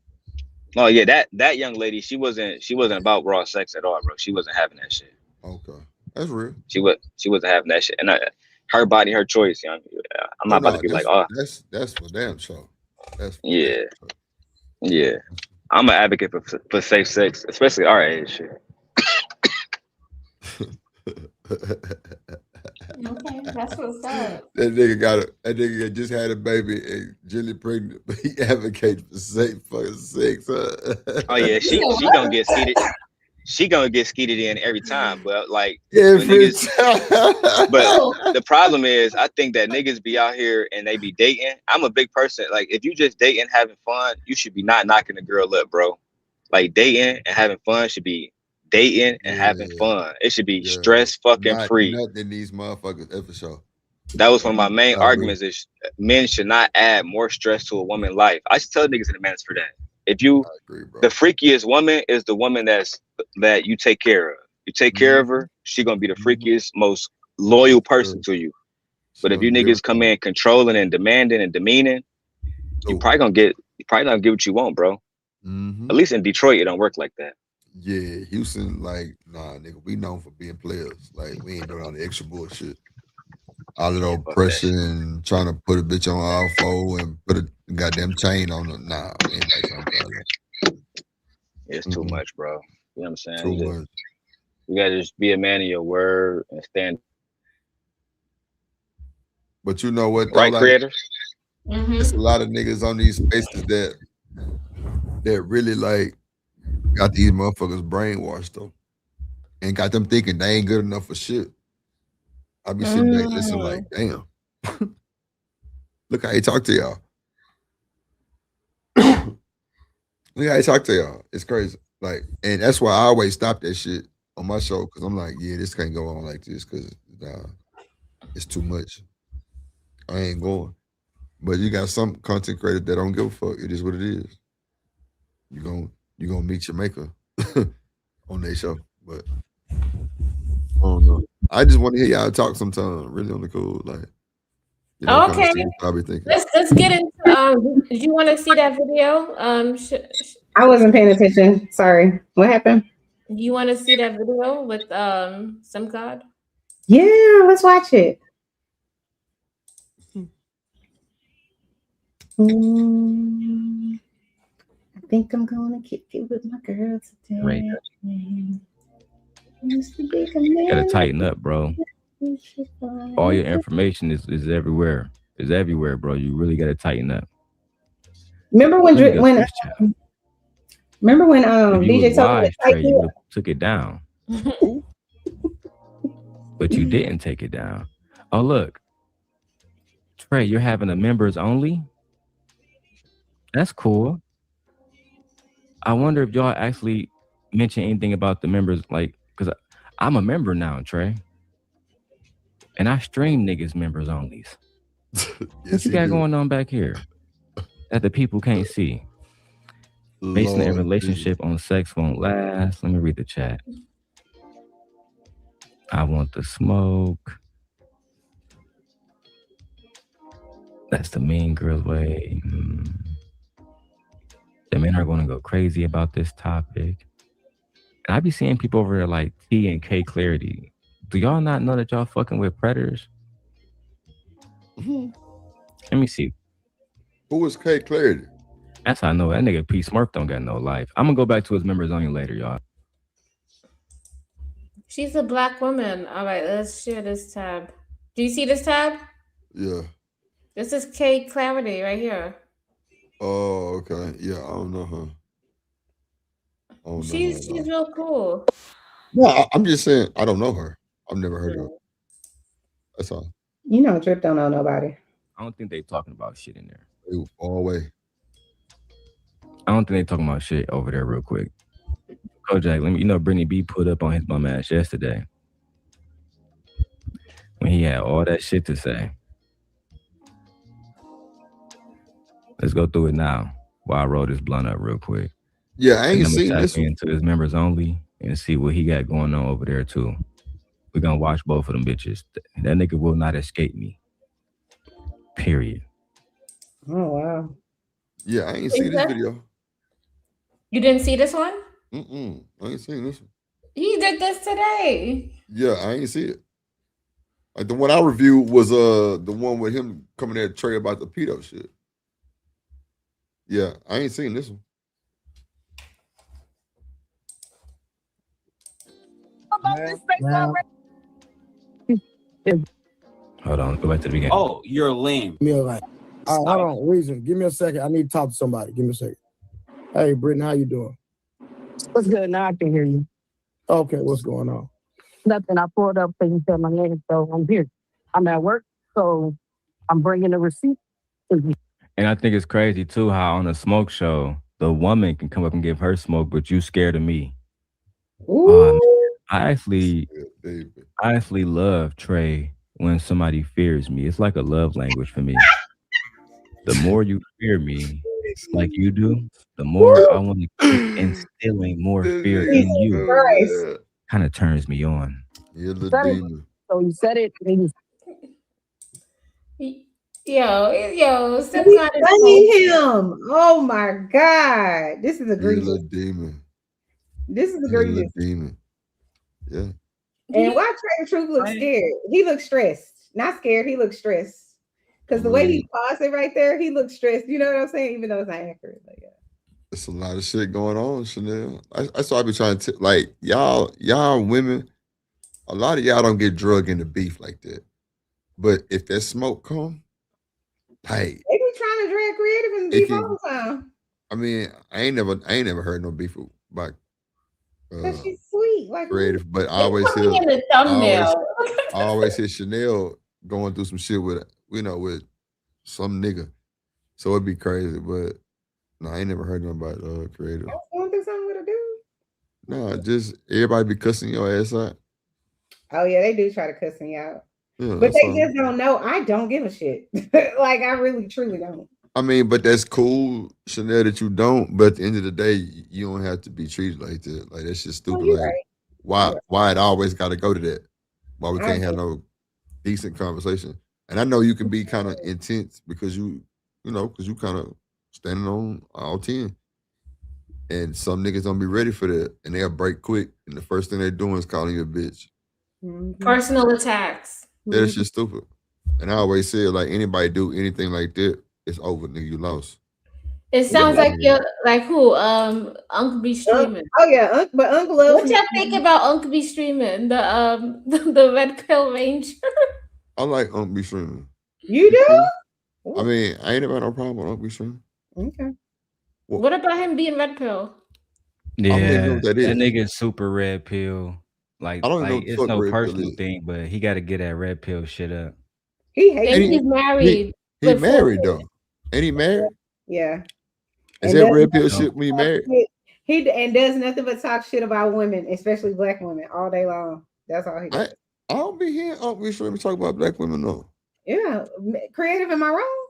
Speaker 16: Oh yeah, that young lady, she wasn't about raw sex at all, bro. She wasn't having that shit.
Speaker 15: Okay, that's real.
Speaker 16: She wasn't having that shit, and her body, her choice. You know, I'm
Speaker 15: Oh
Speaker 16: not about to
Speaker 15: no,
Speaker 16: be like, oh
Speaker 15: that's for damn sure. That's for
Speaker 16: yeah,
Speaker 15: damn sure.
Speaker 16: yeah. I'm an advocate for safe sex, especially our age. Shit.
Speaker 1: Okay, that's what's up.
Speaker 15: That nigga just had a baby and Jilly pregnant, but he advocates for safe fucking sex.
Speaker 16: Oh yeah, she gonna get skeeted. She gonna get skeeted in every time, but like niggas. But the problem is, I think that niggas be out here and they be dating. I'm a big person. Like if you just dating, having fun, you should be not knocking the girl up, bro. Like dating and having fun should be dating and having fun. It should be stress fucking free.
Speaker 15: Nothing these motherfuckers ever show.
Speaker 16: That was one of my main
Speaker 15: Not
Speaker 16: arguments is men should not add more stress to a woman's life. I should tell niggas in advance for that. If you, the freakiest woman is the woman that you take care of. You take care of her, she gonna be the freakiest, most loyal person to you. But if you niggas come in controlling and demanding and demeaning, you probably not get what you want, bro. At least in Detroit, it don't work like that.
Speaker 15: Yeah, Houston, like, nah, nigga, we known for being players. Like, we ain't doing all the extra bullshit. All of the oppression and trying to put a bitch on all four and put a goddamn chain on her. Nah, we ain't like something like that.
Speaker 16: It's too much, bro. You know what I'm saying?
Speaker 15: Too much.
Speaker 16: You gotta just be a man of your word and stand.
Speaker 15: But you know what?
Speaker 16: Right,
Speaker 15: like,
Speaker 16: creators?
Speaker 15: There's a lot of niggas on these spaces that really like got these motherfuckers brainwashed though, and got them thinking they ain't good enough for shit. I be sitting back listening like, damn. Look how he talk to y'all. Look how he talk to y'all. It's crazy. Like, and that's why I always stop that shit on my show because I'm like, yeah, this can't go on like this because it's too much. I ain't going. But you got some content creators that don't give a fuck. It is what it is. You gonna meet your maker on their show. But I don't know. I just want to hear y'all talk sometime, really on the cool, like. You know,
Speaker 1: Okay, let's get into. Did you want to see that video?
Speaker 2: I wasn't paying attention. Sorry. What happened?
Speaker 1: You want to see that video with some god?
Speaker 2: Yeah, let's watch it. I think I'm gonna kick it with my girl today.
Speaker 18: Right. You gotta tighten up, bro. All your information is everywhere. It's everywhere, bro. You really gotta tighten up.
Speaker 2: Remember when DJ told me to
Speaker 18: Trey, you took it down. But you didn't take it down. Oh, look. Trey, you're having a members only? That's cool. I wonder if y'all actually mention anything about the members, like, because I'm a member now, Trey. And I stream niggas members onlys. What you got going on back here that the people can't see? Basing a relationship on sex won't last. Let me read the chat. I want the smoke. That's the mean girl way. The men are going to go crazy about this topic. And I be seeing people over there like T and K Clarity. Do y'all not know that y'all fucking with predators? Let me see.
Speaker 15: Who is K Clarity?
Speaker 18: That's how I know that nigga P Smurf don't got no life. I'm gonna go back to his members only later, y'all.
Speaker 1: She's a black woman. All right, let's share this tab. Do you see this tab?
Speaker 15: Yeah.
Speaker 1: This is K Clarity right here.
Speaker 15: Oh, okay. Yeah, I don't know her.
Speaker 1: She's real cool.
Speaker 15: No, I'm just saying I don't know her. I've never heard of her. That's all.
Speaker 2: You know, Drip don't know nobody.
Speaker 18: I don't think they talking about shit in there.
Speaker 15: They all away.
Speaker 18: I don't think they talking about shit over there real quick. Kojak, let me, Brittany B put up on his bum ass yesterday when he had all that shit to say. Let's go through it now while I roll this blunt up real quick.
Speaker 15: Yeah, I ain't seen this one.
Speaker 18: Into his members only and see what he got going on over there too. We're gonna watch both of them bitches. That nigga will not escape me. Period.
Speaker 2: Oh wow.
Speaker 15: Yeah, I ain't seen this video.
Speaker 1: You didn't see this one?
Speaker 15: I ain't seen this one.
Speaker 1: He did this today.
Speaker 15: Yeah, I ain't see it. Like the one I reviewed was the one with him coming there to Trey about the pedo shit. Yeah, I ain't seen this one.
Speaker 18: Hold on, go back to the beginning.
Speaker 12: Oh, you're lame.
Speaker 6: Me like, hold on, Reason. Give me a second. I need to talk to somebody. Give me a second. Hey, Brittany, how you doing?
Speaker 19: What's good? Now I can hear you.
Speaker 6: Okay, what's going on?
Speaker 19: Nothing. I pulled up so you said my name, so I'm here. I'm at work, so I'm bringing the receipt.
Speaker 18: And I think it's crazy too how on a smoke show the woman can come up and give her smoke, but you scared of me. I actually love Trey when somebody fears me. It's like a love language for me. The more you fear me, like you do, the more I want to keep instilling more fear in you. Kind of turns me on.
Speaker 15: You're the
Speaker 19: demon. So you said it. And
Speaker 1: Yo, some
Speaker 2: He's
Speaker 1: kind of
Speaker 2: stunning him. Oh my God. This is egregious.
Speaker 15: You're the demon.
Speaker 2: This is
Speaker 15: You're the
Speaker 2: egregious.
Speaker 15: demon. Yeah.
Speaker 2: And why Trey Truth looks scared? He looks stressed. Not scared. He looks stressed. Because the way he paused it right there, he looks stressed. You know what I'm saying? Even though it's not accurate. But yeah.
Speaker 15: It's a lot of shit going on, Chanel. That's why I be trying to like y'all women. A lot of y'all don't get drug into beef like that. But if that smoke come, hey,
Speaker 2: They be trying to drag creative and beef all the time.
Speaker 15: I mean, I ain't never heard no beef about
Speaker 2: Because she's sweet. Like
Speaker 15: creative, but I always hear
Speaker 1: in the thumbnail.
Speaker 15: I always hear Chanel going through some shit with with some nigga. So it'd be crazy, but no, I ain't never heard nothing about creative.
Speaker 2: Going through something with a dude.
Speaker 15: No, just everybody be cussing your ass out.
Speaker 2: Oh yeah, they do try to cuss me out.
Speaker 15: Yeah,
Speaker 2: but
Speaker 15: that's
Speaker 2: they
Speaker 15: all.
Speaker 2: just don't know. I don't give a shit. Like I really truly don't.
Speaker 15: I mean, but that's cool, Chanel, that you don't. But at the end of the day, you don't have to be treated like that. Like that's just stupid.
Speaker 2: you're
Speaker 15: Like
Speaker 2: right.
Speaker 15: why it always got to go to that? Why we
Speaker 2: I
Speaker 15: can't have
Speaker 2: agree.
Speaker 15: no decent conversation? And I know you can be kind of intense because you kind of standing on all 10. And some niggas don't be ready for that, and they'll break quick. And the first thing they're doing is calling you a bitch.
Speaker 1: Personal attacks.
Speaker 15: That's just stupid. And I always say, like, anybody do anything like that, it's over, nigga. You lost.
Speaker 1: It sounds like you're like who? Uncle B streaming.
Speaker 2: Oh yeah, but Uncle loves
Speaker 1: What y'all think about Uncle B streaming? The the Red Pill Ranger.
Speaker 15: I like Uncle B streaming.
Speaker 2: You do?
Speaker 15: I mean, I ain't never had no problem with Uncle B streaming.
Speaker 2: Okay.
Speaker 1: What about him being Red Pill?
Speaker 18: Yeah,
Speaker 15: I don't even know what that is.
Speaker 18: That nigga is super red pill. Like,
Speaker 15: I don't even know what the
Speaker 18: it's
Speaker 15: fuck
Speaker 18: no
Speaker 15: red pill
Speaker 18: personal
Speaker 15: is.
Speaker 18: thing, but he got to get that red pill shit up.
Speaker 2: He hates
Speaker 1: And he's married.
Speaker 15: He
Speaker 1: with
Speaker 15: married
Speaker 1: four
Speaker 15: though. Ain't he married?
Speaker 2: Yeah.
Speaker 15: Is
Speaker 2: And
Speaker 15: that
Speaker 2: does
Speaker 15: red pill
Speaker 2: nothing
Speaker 15: shit when he
Speaker 2: but
Speaker 15: married?
Speaker 2: talk shit. He and does nothing but talk shit about women, especially black women, all day long. That's all he does.
Speaker 15: I don't be hearing Uncle B streaming talk about black women though.
Speaker 2: Yeah. Creative, am I wrong?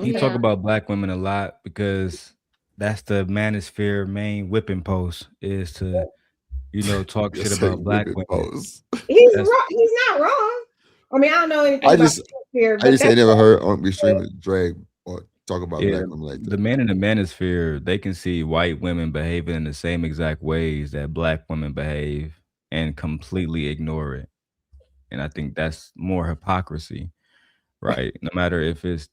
Speaker 18: He talk about black women a lot because that's the manosphere main whipping post is to, talk shit about black women.
Speaker 2: He's wrong. He's not wrong. I mean, I don't know anything
Speaker 15: I
Speaker 2: about
Speaker 15: just
Speaker 2: here, but
Speaker 15: ain't
Speaker 2: that's
Speaker 15: never heard Uncle B streaming drag or talk about
Speaker 18: Yeah,
Speaker 15: black women like that.
Speaker 18: the men in the manosphere, they can see white women behaving in the same exact ways that black women behave and completely ignore it. And I think that's more hypocrisy, right? No matter if it's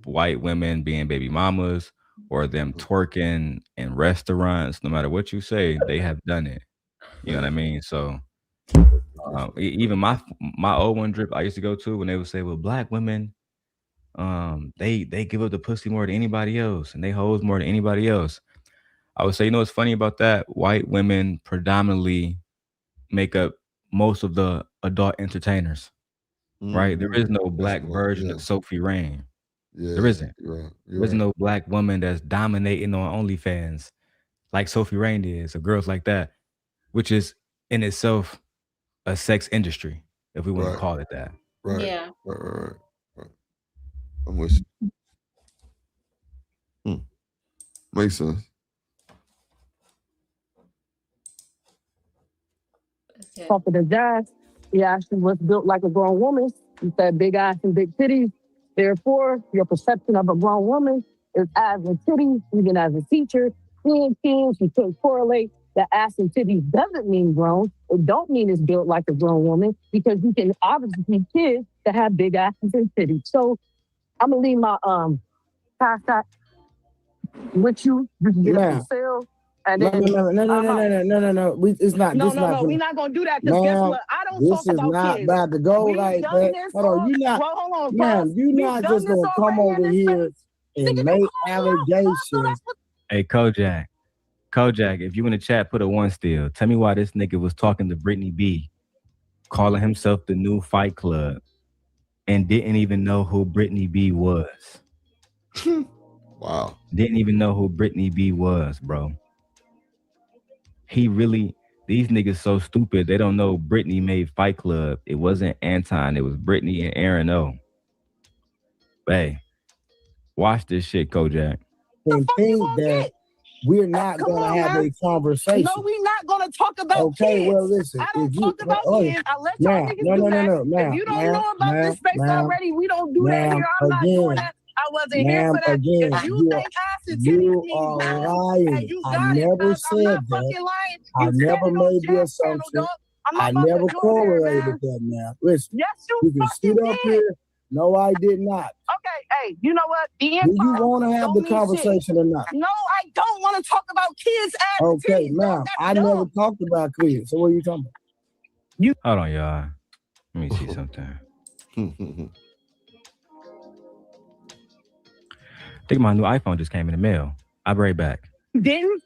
Speaker 18: white women being baby mamas or them twerking in restaurants, no matter what you say, they have done it. You know what I mean? So even my old one drip I used to go to when they would say, well, black women, they give up the pussy more than anybody else and they hoes more than anybody else. I would say, what's funny about that? White women predominantly make up most of the adult entertainers, right? There is no black version of Sophie Rain.
Speaker 15: Yeah,
Speaker 18: There isn't.
Speaker 15: You're
Speaker 18: There's
Speaker 15: right.
Speaker 18: no black woman that's dominating on OnlyFans like Sophie Rain is, or girls like that, which is in itself a sex industry, if we want to
Speaker 15: Right.
Speaker 18: call it that.
Speaker 15: Right.
Speaker 1: Yeah.
Speaker 15: Right. I'm with you. Makes sense.
Speaker 19: Off of the jazz, he actually was built like a grown woman. You said big ass and big titties. Therefore, your perception of a grown woman It's ass and titties, even as a teacher. Seeing kids, you can't correlate that ass and titties doesn't mean grown. It don't mean it's built like a grown woman because you can obviously see kids that have big asses and titties. So I'm gonna leave my past that with you. You can get up and sell. And
Speaker 6: No,
Speaker 19: then
Speaker 6: no, no, no, no, no, no, no, no, no. It's not.
Speaker 19: no,
Speaker 6: This
Speaker 19: no,
Speaker 6: not.
Speaker 19: no. We're not gonna do that because guess
Speaker 6: Ma'am,
Speaker 19: what? I don't talk
Speaker 6: this is
Speaker 19: about
Speaker 6: not
Speaker 19: kids.
Speaker 6: about to go
Speaker 19: We've
Speaker 6: like
Speaker 19: done
Speaker 6: that.
Speaker 19: this.
Speaker 6: Hold on, you not,
Speaker 19: Well, hold on,
Speaker 6: ma'am.
Speaker 19: pause.
Speaker 6: You
Speaker 19: We've
Speaker 6: not
Speaker 19: done
Speaker 6: just
Speaker 19: this
Speaker 6: gonna come
Speaker 19: already in
Speaker 6: over
Speaker 19: this
Speaker 6: here
Speaker 19: space.
Speaker 6: and make allegations.
Speaker 18: Hey, Kojak, if you in the chat, put a one still. Tell me why this nigga was talking to Brittany B, calling himself the new Fight Club, and didn't even know who Brittany B was.
Speaker 15: Wow.
Speaker 18: Didn't even know who Brittany B was, bro. These niggas so stupid, they don't know Brittany made Fight Club. It wasn't Anton, it was Brittany and Aaron O. Hey, watch this shit, Kojak.
Speaker 6: And think that we're not
Speaker 19: Come
Speaker 6: gonna
Speaker 19: on,
Speaker 6: have
Speaker 19: man.
Speaker 6: a conversation.
Speaker 19: No, we're not gonna talk about
Speaker 6: Okay,
Speaker 19: kids.
Speaker 6: well, listen.
Speaker 19: I don't
Speaker 6: If you,
Speaker 19: talk about kids. I let y'all niggas
Speaker 6: no,
Speaker 19: do
Speaker 6: no, no,
Speaker 19: that.
Speaker 6: no,
Speaker 19: If you don't know about this space already, we don't do that here. I'm not doing that. I wasn't here for that.
Speaker 6: Again,
Speaker 19: If you think ass and titties
Speaker 6: you
Speaker 19: mean
Speaker 6: are
Speaker 19: grown,
Speaker 6: lying.
Speaker 19: and you
Speaker 6: I
Speaker 19: got it,
Speaker 6: never
Speaker 19: cuz I'm
Speaker 6: said
Speaker 19: not
Speaker 6: that.
Speaker 19: fucking lying.
Speaker 6: I
Speaker 19: You
Speaker 6: never
Speaker 19: said it on
Speaker 6: made the
Speaker 19: Jazz Channel,
Speaker 6: assumption.
Speaker 19: dog. I'm
Speaker 6: I
Speaker 19: not about
Speaker 6: never
Speaker 19: to go there,
Speaker 6: correlated
Speaker 19: man.
Speaker 6: that. Now, listen.
Speaker 19: Yes,
Speaker 6: You can sit
Speaker 19: fucking
Speaker 6: up
Speaker 19: did.
Speaker 6: here. No, I did not.
Speaker 19: Okay, hey, you know what? Beanz
Speaker 6: Do you want to have
Speaker 19: don't
Speaker 6: the
Speaker 19: mean shit.
Speaker 6: conversation or not?
Speaker 19: No, I don't want to talk about kids' ass and
Speaker 6: Okay,
Speaker 19: titties,
Speaker 6: ma'am.
Speaker 19: dog.
Speaker 6: I
Speaker 19: That's
Speaker 6: never
Speaker 19: dumb.
Speaker 6: talked about kids. So what are you talking about?
Speaker 18: Hold on, y'all. Let me see something. I think my new iPhone just came in the mail. I'll be right back.
Speaker 19: Didn't?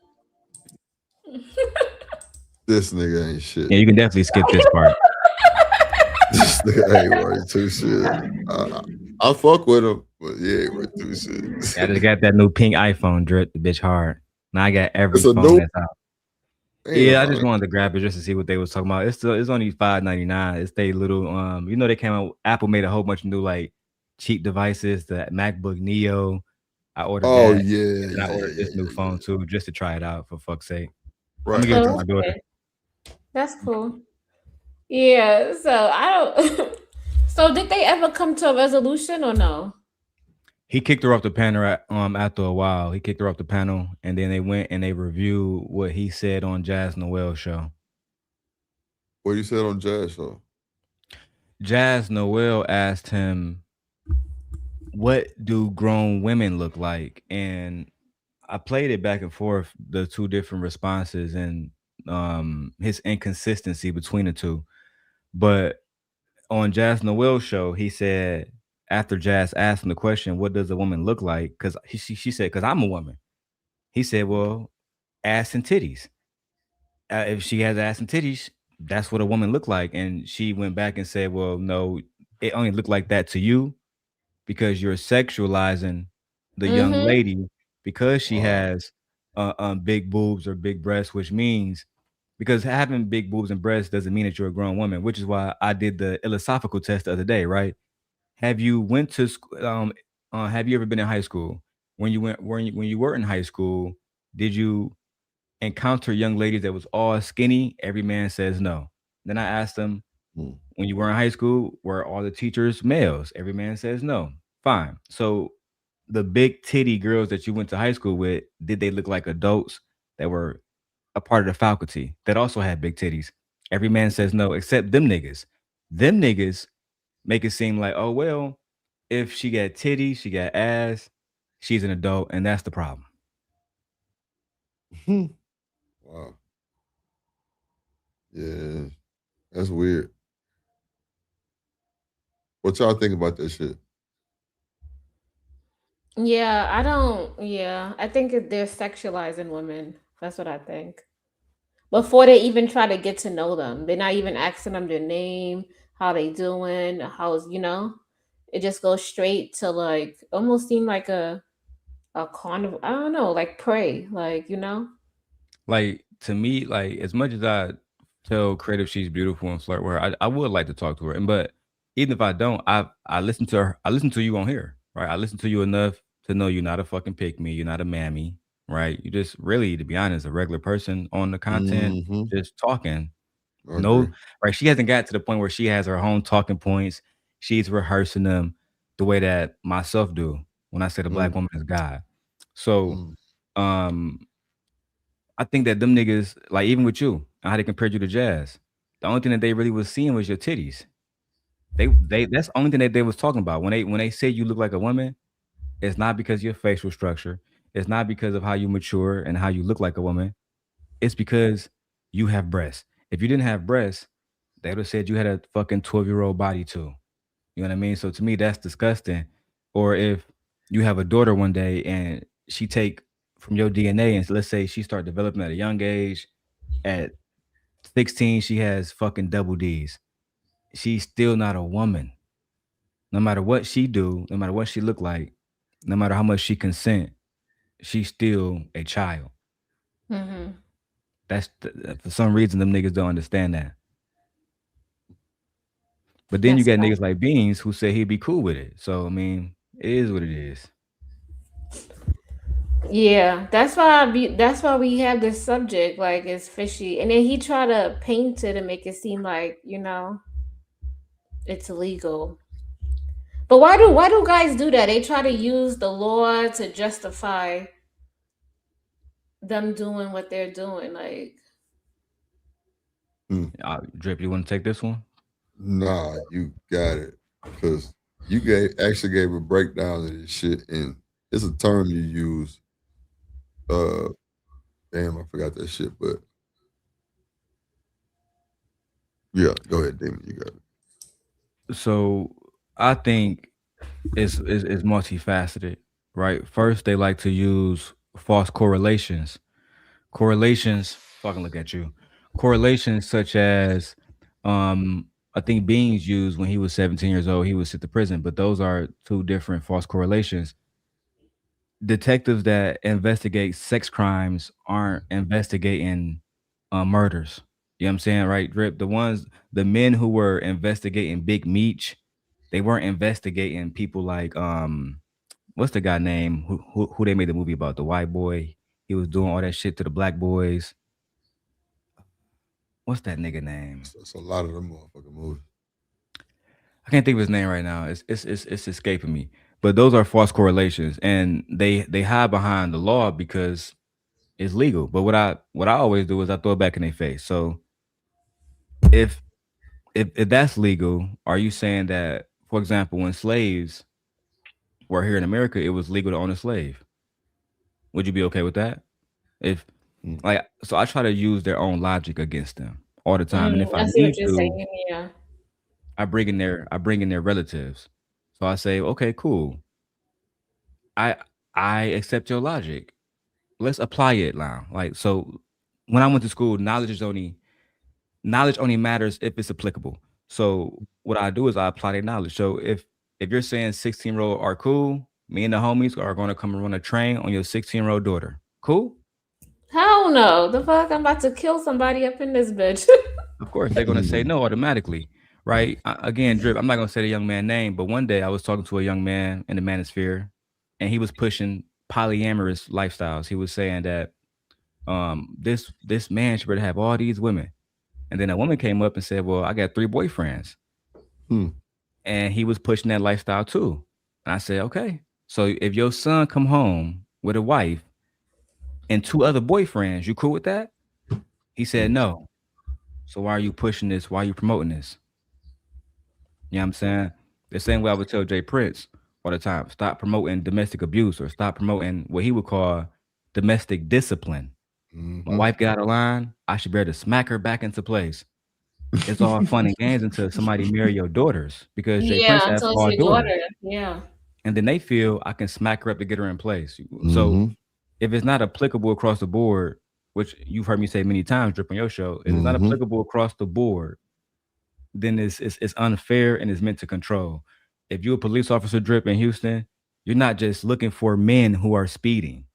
Speaker 15: This nigga ain't shit.
Speaker 18: Yeah, you can definitely skip this part.
Speaker 15: This nigga ain't worth two shit. I fuck with him, but he ain't worth two shit.
Speaker 18: I just got that new pink iPhone, drip the bitch hard. Now I got every
Speaker 15: It's a
Speaker 18: phone
Speaker 15: new-
Speaker 18: that's out. Yeah, I just wanted to grab it just to see what they was talking about. It's only $5.99. It's they little they came out. Apple made a whole bunch of new like cheap devices. The MacBook Neo. I ordered
Speaker 15: Oh,
Speaker 18: that.
Speaker 15: yeah,
Speaker 18: And I ordered this new phone too, just to try it out for fuck's sake.
Speaker 15: Right.
Speaker 18: I'm gonna give it to
Speaker 1: Oh,
Speaker 18: my daughter.
Speaker 1: okay. That's cool. Yeah, so I don't. So did they ever come to a resolution or no?
Speaker 18: He kicked her off the panel after a while. He kicked her off the panel, and then they went and they reviewed what he said on Jazz Noel show.
Speaker 15: What you said on Jazz show?
Speaker 18: Jazz Noel asked him, "What do grown women look like?" And I played it back and forth, the two different responses, and his inconsistency between the two. But on Jazz Noel's show, he said after Jazz asked him the question, "What does a woman look like?" Because she said, "Because I'm a woman." He said, "Well, ass and titties. If she has ass and titties, that's what a woman look like." And she went back and said, "Well, no, it only looked like that to you because you're sexualizing the young
Speaker 1: Mm-hmm.
Speaker 18: lady because she has big boobs or big breasts, which means because having big boobs and breasts doesn't mean that you're a grown woman, which is why I did the philosophical test the other day, right? Have you went to school? Have you ever been in high school? When you were in high school, did you encounter young ladies that was all skinny? Every man says no. Then I asked them, when you were in high school, were all the teachers males? Every man says no. Fine. So the big titty girls that you went to high school with, did they look like adults that were a part of the faculty that also had big titties? Every man says no, except them niggas. Them niggas make it seem like, oh well, if she got titties, she got ass, she's an adult, and that's the problem.
Speaker 15: Wow. Yeah, that's weird. What y'all think about that shit?
Speaker 1: Yeah, I don't. Yeah, I think they're sexualizing women. That's what I think. Before they even try to get to know them, they're not even asking them their name, how they doing, how's It just goes straight to like almost seem like a carnival. I don't know, like prey,
Speaker 18: Like to me, like as much as I tell Creative she's beautiful and flirt with her, I would like to talk to her. And but even if I don't, I listen to her. I listen to you on here, right? I listen to you enough to know you're not a fucking pick me. You're not a mammy, right? You just really, to be honest, a regular person on the content, just talking.
Speaker 15: I
Speaker 18: No,
Speaker 15: agree.
Speaker 18: right? She hasn't got to the point where she has her own talking points. She's rehearsing them the way that myself do when I say the black woman is God. So, I think that them niggas, like even with you, how they compared you to Jazz, the only thing that they really was seeing was your titties. They that's the only thing that they was talking about when they said you look like a woman. It's not because of your facial structure. It's not because of how you mature and how you look like a woman. It's because you have breasts. If you didn't have breasts, they would have said you had a fucking 12-year-old body too. You know what I mean? So to me, that's disgusting. Or if you have a daughter one day and she take from your DNA and let's say she start developing at a young age, at 16 she has fucking double D's. She's still not a woman. No matter what she do, no matter what she look like, no matter how much she consent, she's still a child.
Speaker 1: Mm-hmm.
Speaker 18: For some reason them niggas don't understand that. But then you
Speaker 1: That's
Speaker 18: got
Speaker 1: right.
Speaker 18: niggas like Beanz who say he'd be cool with it. So I mean, it is what it is.
Speaker 1: Yeah, that's why we have this subject like it's fishy, and then he try to paint it and make it seem like it's illegal. But why do guys do that? They try to use the law to justify them doing what they're doing. Like,
Speaker 18: Drip, you want to take this one?
Speaker 15: Nah, you got it. Because you actually gave a breakdown of this shit, and it's a term you use. Damn, I forgot that shit, but yeah, go ahead, Damon. You got it.
Speaker 18: So I think it's multifaceted, right? First, they like to use false correlations. Correlations, fucking look at you. Correlations such as, I think Beans used when he was 17 years old, he was sent to prison, but those are two different false correlations. Detectives that investigate sex crimes aren't investigating murders. You know what I'm saying, right, Drip? The men who were investigating Big Meech, they weren't investigating people like what's the guy name who they made the movie about, the white boy. He was doing all that shit to the black boys. What's that nigga name?
Speaker 15: It's a lot of them motherfucking movies.
Speaker 18: I can't think of his name right now. It's escaping me. But those are false correlations, and they hide behind the law because it's legal. But what I always do is I throw it back in their face. So if that's legal, are you saying that, for example, when slaves were here in America, it was legal to own a slave? Would you be okay with that? If so I try to use their own logic against them all the time. And if I
Speaker 1: I see what
Speaker 18: need
Speaker 1: you're
Speaker 18: to,
Speaker 1: saying. Yeah.
Speaker 18: I bring in their relatives. So I say, okay, cool. I accept your logic. Let's apply it now. Like, so when I went to school, knowledge only matters if it's applicable. So what I do is I apply their knowledge. So if you're saying 16-year-old are cool, me and the homies are gonna come and run a train on your 16-year-old daughter. Cool?
Speaker 1: Hell no. The fuck? I'm about to kill somebody up in this bitch.
Speaker 18: Of course, they're gonna say no automatically, right? Again, Drip, I'm not gonna say the young man's name, but one day I was talking to a young man in the manosphere, and he was pushing polyamorous lifestyles. He was saying that this man should have all these women. And then a woman came up and said, well, I got 3 boyfriends. And he was pushing that lifestyle too. And I said, okay. So if your son come home with a wife and 2 other boyfriends, you cool with that? He said, no. So why are you pushing this? Why are you promoting this? You know what I'm saying? The same way I would tell Jay Prince all the time, stop promoting domestic abuse or stop promoting what he would call domestic discipline. My wife get out of line, I should be able to smack her back into place. It's all fun and games until somebody marry your daughters, because Jay Prince
Speaker 1: Yeah,
Speaker 18: has
Speaker 1: until it's
Speaker 18: 4
Speaker 1: your
Speaker 18: daughters.
Speaker 1: daughter. Yeah.
Speaker 18: And then they feel I can smack her up to get her in place. So if it's not applicable across the board, which you've heard me say many times, Drip, on your show, if it's not applicable across the board, then it's unfair and it's meant to control. If you're a police officer, Drip, in Houston, you're not just looking for men who are speeding.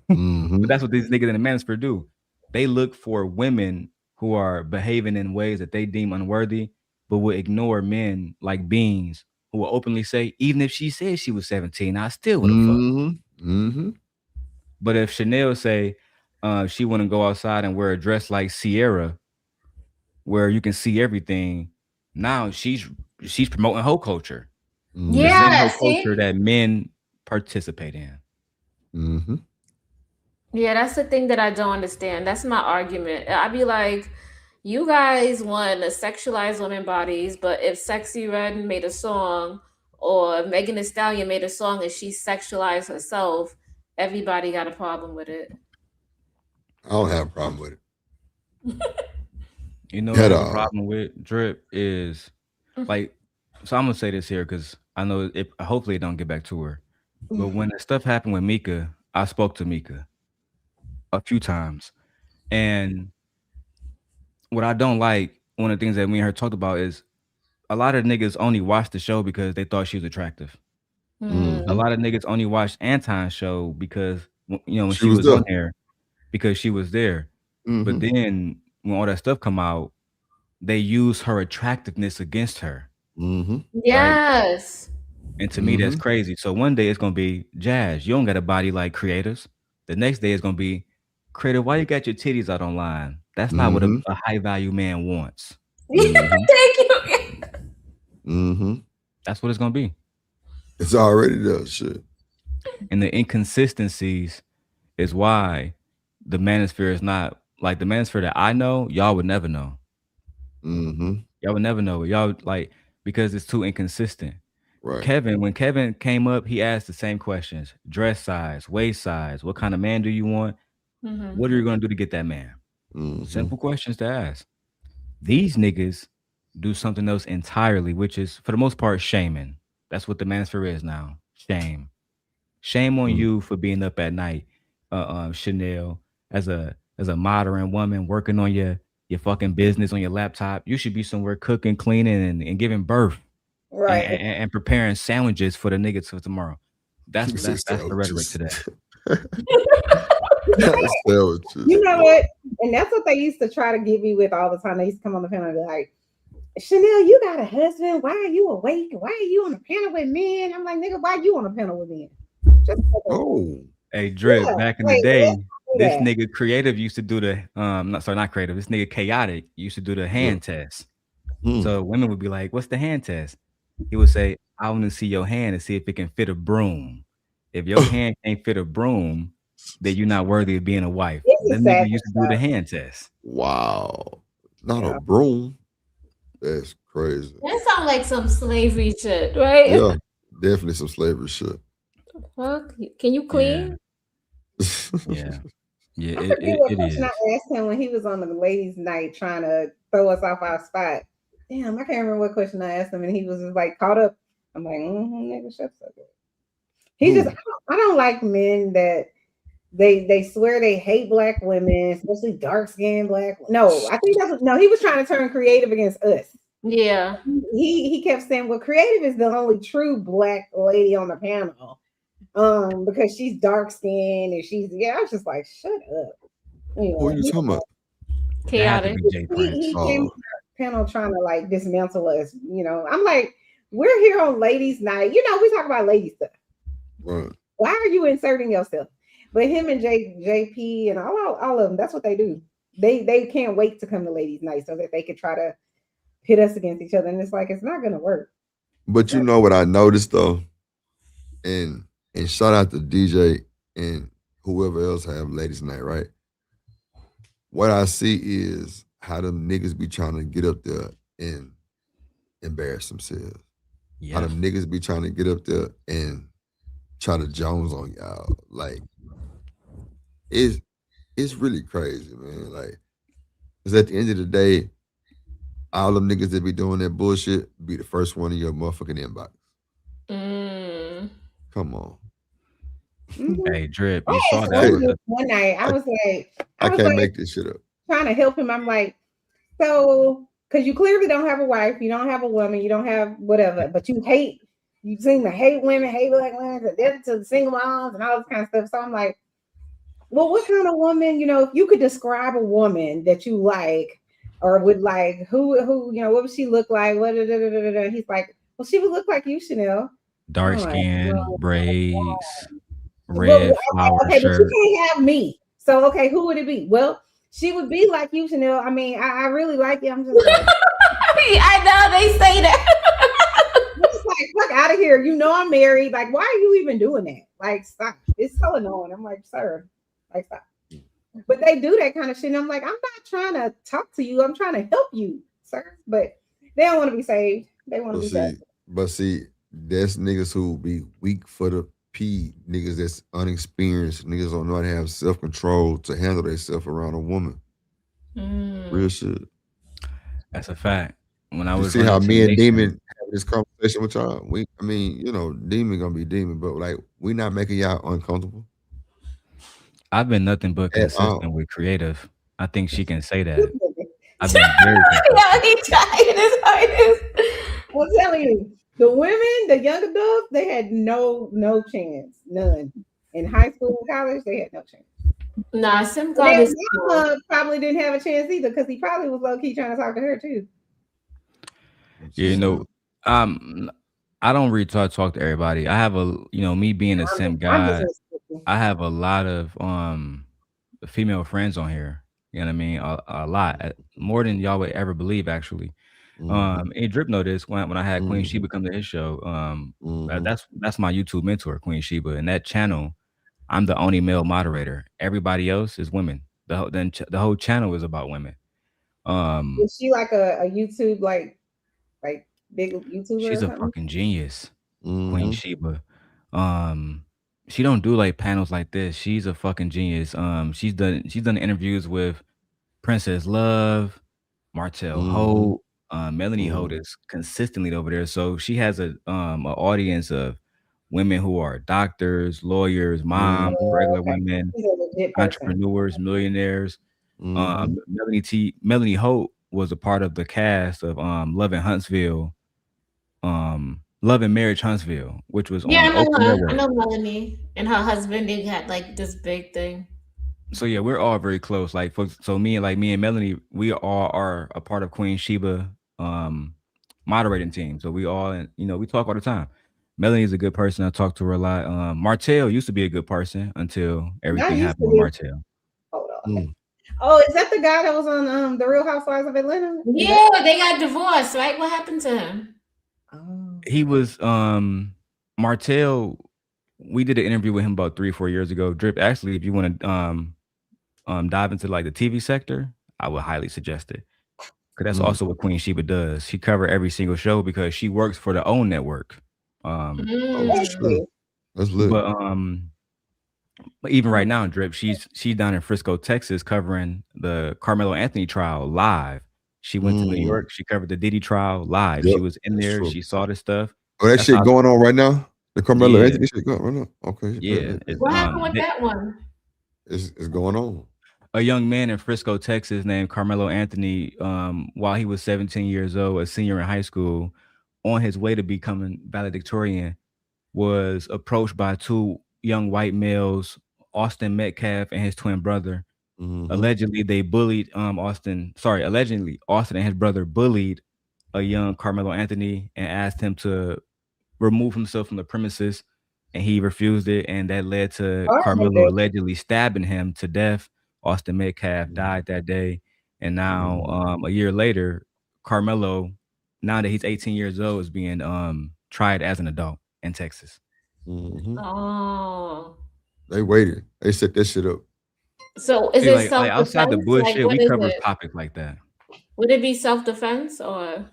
Speaker 18: But that's what these niggas in the manosphere do. They look for women who are behaving in ways that they deem unworthy, but will ignore men like Beans, who will openly say, even if she said she was 17, I still would have fucked. But if Chanel say she wouldn't go outside and wear a dress like Sierra, where you can see everything, now she's promoting hoe culture. The same
Speaker 1: Yeah,
Speaker 18: hoe
Speaker 1: see?
Speaker 18: culture that men participate in.
Speaker 1: Yeah, that's the thing that I don't understand. That's my argument. I'd be like, you guys want to sexualize women bodies, but if Sexy Red made a song or Megan Thee Stallion made a song and she sexualized herself, everybody got a problem with it.
Speaker 15: I don't have a problem with it
Speaker 18: You know what I
Speaker 15: at
Speaker 18: have a
Speaker 15: all.
Speaker 18: problem with drip is like, so I'm gonna say this here because I know it. Hopefully, it don't get back to her. But when the stuff happened with Mika, I spoke to Mika a few times, and what I don't like, one of the things that me and her talked about is a lot of niggas only watched the show because they thought she was attractive. A
Speaker 15: Mm-hmm.
Speaker 18: lot of niggas only watched Anton's show because when
Speaker 15: She
Speaker 18: she
Speaker 15: was
Speaker 18: was
Speaker 15: there.
Speaker 18: on there because she was there. But
Speaker 15: Mm-hmm.
Speaker 18: then when all that stuff come out, they use her attractiveness against her,
Speaker 15: Mm-hmm.
Speaker 18: right?
Speaker 1: Yes.
Speaker 18: And to me, that's
Speaker 15: Mm-hmm.
Speaker 18: crazy. So one day it's gonna be Jazz. You don't got a body like creators. The next day it's gonna be Creator. Why you got your titties out online? That's not what
Speaker 15: Mm-hmm.
Speaker 18: a high value man wants.
Speaker 15: Mm-hmm.
Speaker 1: Thank you.
Speaker 15: Mm-hmm.
Speaker 18: That's what it's gonna be.
Speaker 15: It's already there. Shit.
Speaker 18: And the inconsistencies is why the manosphere is not like the manosphere that I know. Y'all would never know.
Speaker 15: Mm-hmm.
Speaker 18: Y'all would never know. Y'all like because it's too inconsistent.
Speaker 15: Right.
Speaker 18: Kevin, when Kevin came up, he asked the same questions: dress size, waist size, what kind of man do you want?
Speaker 1: Mhm.
Speaker 18: What are you gonna do to get that man?
Speaker 15: Mm-hmm.
Speaker 18: Simple questions to ask. These niggas do something else entirely, which is for the most part shaming. That's what the manosphere is now. Shame. Shame on you for being up at night, Chanel, as a modern woman working on your fucking business on your laptop. You should be somewhere cooking, cleaning, and giving birth and,
Speaker 2: Right.
Speaker 18: and preparing sandwiches for the niggas for tomorrow. That's
Speaker 15: You say
Speaker 18: that's the rhetoric
Speaker 15: sandwiches.
Speaker 18: today.
Speaker 15: Sandwiches.
Speaker 2: You know what? And that's what they used to try to get me with all the time. They used to come on the panel and be like, Chanel, you got a husband. Why are you awake? Why are you on the panel with men? I'm like, nigga, why you on the panel with men? Just
Speaker 15: Oh.
Speaker 18: Hey, Drip,
Speaker 2: yeah,
Speaker 18: back in the
Speaker 2: like,
Speaker 18: day,
Speaker 2: let's do
Speaker 18: this
Speaker 2: that.
Speaker 18: nigga creative used to do the not creative, this nigga chaotic used to do the hand test. So women would be like, what's the hand test? He would say, I want to see your hand and see if it can fit a broom. If your hand can't fit a broom, then you're not worthy of being a wife.
Speaker 2: This
Speaker 18: That
Speaker 2: is
Speaker 18: nigga
Speaker 2: sad
Speaker 18: used to do the
Speaker 2: stuff.
Speaker 18: hand test.
Speaker 15: Wow. Not a
Speaker 2: Yeah.
Speaker 15: broom. That's crazy.
Speaker 1: That sounds like some slavery shit, right?
Speaker 15: Yeah. Definitely some slavery shit.
Speaker 1: Fuck. Can you
Speaker 18: Yeah.
Speaker 1: clean?
Speaker 18: Yeah. Yeah,
Speaker 2: I
Speaker 18: it,
Speaker 2: forget
Speaker 18: it,
Speaker 2: what
Speaker 18: it
Speaker 2: question
Speaker 18: is.
Speaker 2: I asked him when he was on the ladies' night trying to throw us off our spot. Damn, I can't remember what question I asked him, and he was just like caught up. I'm like, nigga, shut up. He just, I don't like men that they swear they hate black women, especially dark skinned black. No, I think no. He was trying to turn creative against us.
Speaker 1: Yeah.
Speaker 2: He kept saying, well, creative is the only true black lady on the panel. Because she's dark skinned and she's I was just like, shut up.
Speaker 15: Who are
Speaker 2: Anyway,
Speaker 15: you talking about?
Speaker 18: That had to
Speaker 1: Chaotic.
Speaker 18: be Jay
Speaker 2: he
Speaker 18: Prince.
Speaker 2: came to the panel trying to like dismantle us. I'm like, we're here on ladies' night. We talk about lady stuff.
Speaker 15: Right.
Speaker 2: Why are you inserting yourself? But him and JP and all of them, that's what they do. They can't wait to come to ladies' night so that they could try to pit us against each other. And it's like it's not gonna work.
Speaker 15: But you know what I noticed though, and shout out to DJ and whoever else have ladies night, right? What I see is how them niggas be trying to get up there and embarrass themselves. How them niggas be trying to get up there and try to Jones on y'all. Like it's really crazy, man. Like, because at the end of the day, all them niggas that be doing that bullshit be the first one in your motherfucking inbox. Come on.
Speaker 18: Hey, Drip,
Speaker 2: I
Speaker 18: you saw
Speaker 2: asked
Speaker 18: that.
Speaker 2: one night, I was
Speaker 15: I can't
Speaker 2: like
Speaker 15: make this shit up.
Speaker 2: trying to help him. I'm like, so because you clearly don't have a wife, you don't have a woman, you don't have whatever, but you seem to hate women, hate black women, to the single moms and all this kind of stuff. So I'm like, well, what kind of woman, if you could describe a woman that you like or would like, who, what would she look like? What? He's like, well, she would look like you, Chanel.
Speaker 18: Dark
Speaker 2: I'm like,
Speaker 18: skin,
Speaker 2: well,
Speaker 18: braids,
Speaker 2: well,
Speaker 18: red flower
Speaker 2: okay, but
Speaker 18: shirt.
Speaker 2: you can't have me. So, okay, who would it be? Well, she would be like you, Chanel. I mean, I really like you. I'm just like,
Speaker 1: I know they say that.
Speaker 2: I'm just like, fuck out of here. I'm married. Like, why are you even doing that? Like, stop. It's so annoying. I'm like, sir, Like, stop. But they do that kind of shit. And I'm like, I'm not trying to talk to you. I'm trying to help you, sir. But they don't want to be saved. They want to be saved.
Speaker 15: But see, there's niggas who be weak for the P, niggas that's unexperienced, niggas don't know how to have self-control to handle themselves around a woman. Real shit.
Speaker 18: That's a fact. When I
Speaker 15: you
Speaker 18: was
Speaker 15: see how me and
Speaker 18: Temptation-
Speaker 15: Demon have this conversation with y'all? Demon gonna be Demon, but like we not making y'all uncomfortable.
Speaker 18: I've been nothing but
Speaker 15: At all.
Speaker 18: consistent with creative. I think she can say that. I've been very consistent.
Speaker 2: Yeah, he trying his hardest. I'm telling you, the women, the young adults, they had no chance, none. In high school and college, they had no chance.
Speaker 1: Nah, Sim
Speaker 2: And
Speaker 1: God
Speaker 2: then
Speaker 1: is
Speaker 2: Mama probably didn't have a chance either because he probably was low key trying to talk to her too.
Speaker 18: You know, I don't really talk to everybody. I have me being a simp guy, I have a lot of female friends on here. You know what I mean? A lot, more than y'all would ever believe, actually. And Drip noticed when I had Queen Sheba come to his show. That's my YouTube mentor, Queen Sheba, and that channel, I'm the only male moderator. Everybody else is women. The whole channel is about women.
Speaker 2: Is she like a YouTube like big YouTuber?
Speaker 18: She's
Speaker 2: or
Speaker 18: a
Speaker 2: something?
Speaker 18: fucking genius, Queen Sheba. She don't do like panels like this. She's a fucking genius. She's done interviews with Princess Love, Martell Holt, Melanie Holt is consistently over there. So she has an audience of women who are doctors, lawyers, moms, regular women,
Speaker 2: She's a legit person.
Speaker 18: entrepreneurs, millionaires. Melanie Holt was a part of the cast of Love and Huntsville, Love and Marriage Huntsville, which was
Speaker 1: Yeah, I
Speaker 18: on
Speaker 1: know
Speaker 18: Oprah
Speaker 1: her.
Speaker 18: Network.
Speaker 1: I know Melanie and her husband. They had like this big thing.
Speaker 18: So yeah, we're all very close. So me and Melanie, we all are a part of Queen Sheba moderating team. So we all, we talk all the time. Melanie's a good person. I talk to her a lot. Martell used to be a good person until everything
Speaker 2: used
Speaker 18: happened
Speaker 2: to
Speaker 18: with
Speaker 2: be.
Speaker 18: Martell.
Speaker 2: Hold on. Oh, is that the guy that was on The Real Housewives of Atlanta?
Speaker 1: Yeah, they got divorced, right? What happened to him?
Speaker 18: He was Martell. We did an interview with him about 3 or 4 years ago. Drip, actually, if you want to dive into like the TV sector, I would highly suggest it. Because that's also what Queen Sheba does. She cover every single show because she works for the OWN network.
Speaker 15: That's true. That's lit.
Speaker 18: But even right now, Drip, she's down in Frisco, Texas, covering the Carmelo Anthony trial live. She went to New York. She covered the Diddy trial live.
Speaker 15: Yep,
Speaker 18: She was in
Speaker 15: that's
Speaker 18: there.
Speaker 15: true.
Speaker 18: She saw this stuff.
Speaker 15: Oh, that
Speaker 18: That's
Speaker 15: shit
Speaker 18: how-
Speaker 15: going on right now? The Carmelo
Speaker 18: Yeah.
Speaker 15: Anthony shit going right now? Okay.
Speaker 18: Yeah.
Speaker 1: What happened with that one?
Speaker 15: It's going on.
Speaker 18: A young man in Frisco, Texas, named Carmelo Anthony, while he was 17 years old, a senior in high school, on his way to becoming valedictorian, was approached by 2 young white males, Austin Metcalf and his twin brother. Allegedly, they bullied allegedly, Austin and his brother bullied a young Carmelo Anthony and asked him to remove himself from the premises, and he refused it, and that led to Carmelo allegedly stabbing him to death. Austin Metcalf died that day, and now a year later, Carmelo, now that he's 18 years old, is being tried as an adult in Texas.
Speaker 1: Oh,
Speaker 15: They waited. They set that shit up.
Speaker 1: so is
Speaker 18: See,
Speaker 1: it
Speaker 18: like
Speaker 1: self-defense?
Speaker 18: outside the bullshit,
Speaker 1: what
Speaker 18: we
Speaker 1: is
Speaker 18: cover
Speaker 1: it?
Speaker 18: topics like that.
Speaker 1: Would it be self-defense or?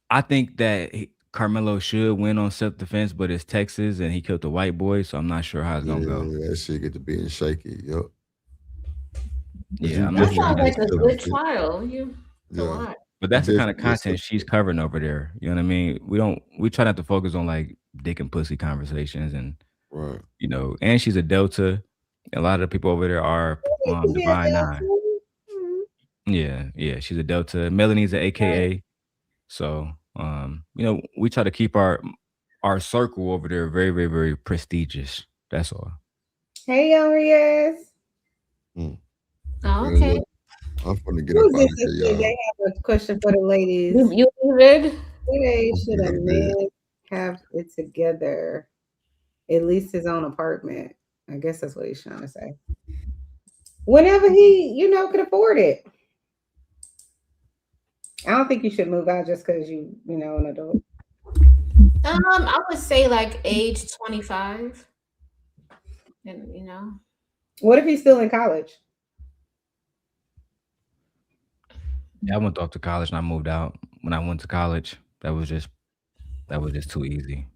Speaker 18: I think that Carmelo should win on self-defense, but it's Texas and he killed the white boy, so I'm not sure how it's gonna go.
Speaker 15: Yeah, that shit get to being shaky. Yup.
Speaker 18: Yeah, I'm
Speaker 1: That
Speaker 18: not sure.
Speaker 1: sounds
Speaker 18: how
Speaker 1: like
Speaker 18: it's
Speaker 1: a
Speaker 18: gonna
Speaker 1: good
Speaker 18: go.
Speaker 1: trial. It's a lot.
Speaker 18: But that's the kind of
Speaker 15: Definitely is
Speaker 18: content she's covering over there. You know what I mean? We try not to focus on like dick and pussy conversations, and
Speaker 15: right.
Speaker 18: And she's a Delta. A lot of the people over there are Divine Nine. Yeah, she's a Delta. Melanie's an AKA. So we try to keep our circle over there very, very, very prestigious. That's all.
Speaker 2: Hey, young Riaz.
Speaker 1: Oh, okay.
Speaker 15: I'm gonna get up
Speaker 2: Who's
Speaker 15: out
Speaker 2: this
Speaker 15: of
Speaker 2: that
Speaker 15: here,
Speaker 2: said they
Speaker 15: y'all.
Speaker 2: have a question for the ladies?
Speaker 1: You read?
Speaker 2: Today, should
Speaker 15: Yeah,
Speaker 2: a
Speaker 15: man.
Speaker 2: man have it together? At least his own apartment. I guess that's what he's trying to say. Whenever he, could afford it. I don't think you should move out just because an adult.
Speaker 1: I would say like age 25. And
Speaker 2: What if he's still in college?
Speaker 18: Yeah, I went off to college and I moved out. When I went to college, that was just too easy.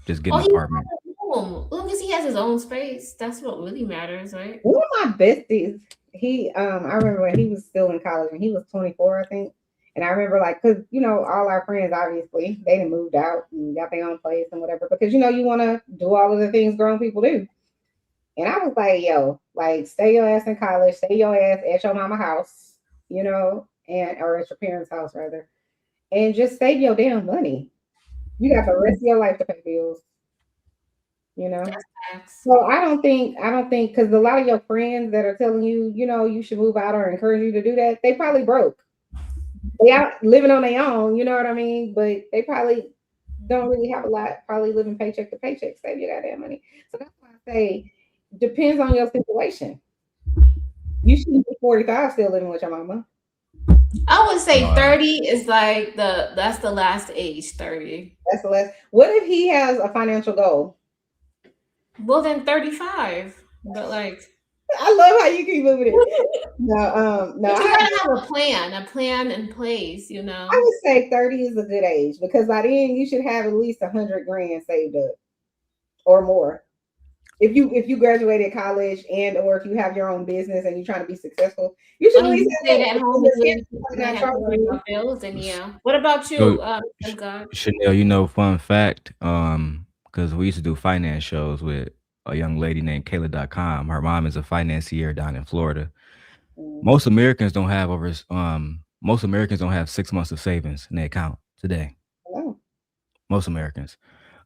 Speaker 18: Just get
Speaker 1: Oh,
Speaker 18: an
Speaker 1: he has
Speaker 18: apartment.
Speaker 1: a home. As long as he has his own space, that's what really matters, right?
Speaker 2: One of my besties, I remember when he was still in college and he was 24, I think. And I remember like, cause all our friends obviously they done moved out and got their own place and whatever. Because you want to do all of the things grown people do. And I was like, yo, like stay your ass in college, stay your ass at your mama house, and or at your parents' house rather, and just save your damn money. You got the rest of your life to pay bills, you know.
Speaker 1: That's facts.
Speaker 2: So I don't think because a lot of your friends that are telling you, you should move out or encourage you to do that, they probably broke. They out living on their own, you know what I mean? But they probably don't really have a lot, probably living paycheck to paycheck, save you goddamn money. So that's why I say depends on your situation. You shouldn't be 45 still living with your mama.
Speaker 1: I would say
Speaker 18: No,
Speaker 1: 30 is like that's the last age, 30.
Speaker 2: That's the last. What if he has a financial goal?
Speaker 1: Well then 35. But like
Speaker 2: I love how you keep moving it. No,
Speaker 1: but you gotta have a plan in place,
Speaker 2: I would say 30 is a good age because by then you should have at least 100 grand saved up or more. If you graduated college and or if you have your own business and you're trying to be successful, you should
Speaker 1: Or
Speaker 2: at
Speaker 1: you
Speaker 2: least
Speaker 1: can
Speaker 2: have
Speaker 1: stay at
Speaker 2: that
Speaker 1: home
Speaker 2: because
Speaker 1: and
Speaker 2: it's
Speaker 1: you
Speaker 2: not
Speaker 1: have to worry
Speaker 2: charging you.
Speaker 1: about bills and yeah. What about
Speaker 18: so
Speaker 1: you, God?
Speaker 18: Chanel, fun fact, because we used to do finance shows with a young lady named Kayla.com. Her mom is a financier down in Florida.
Speaker 2: Mm.
Speaker 18: Most Americans don't have 6 months of savings in their account today.
Speaker 2: Oh,
Speaker 18: Most Americans.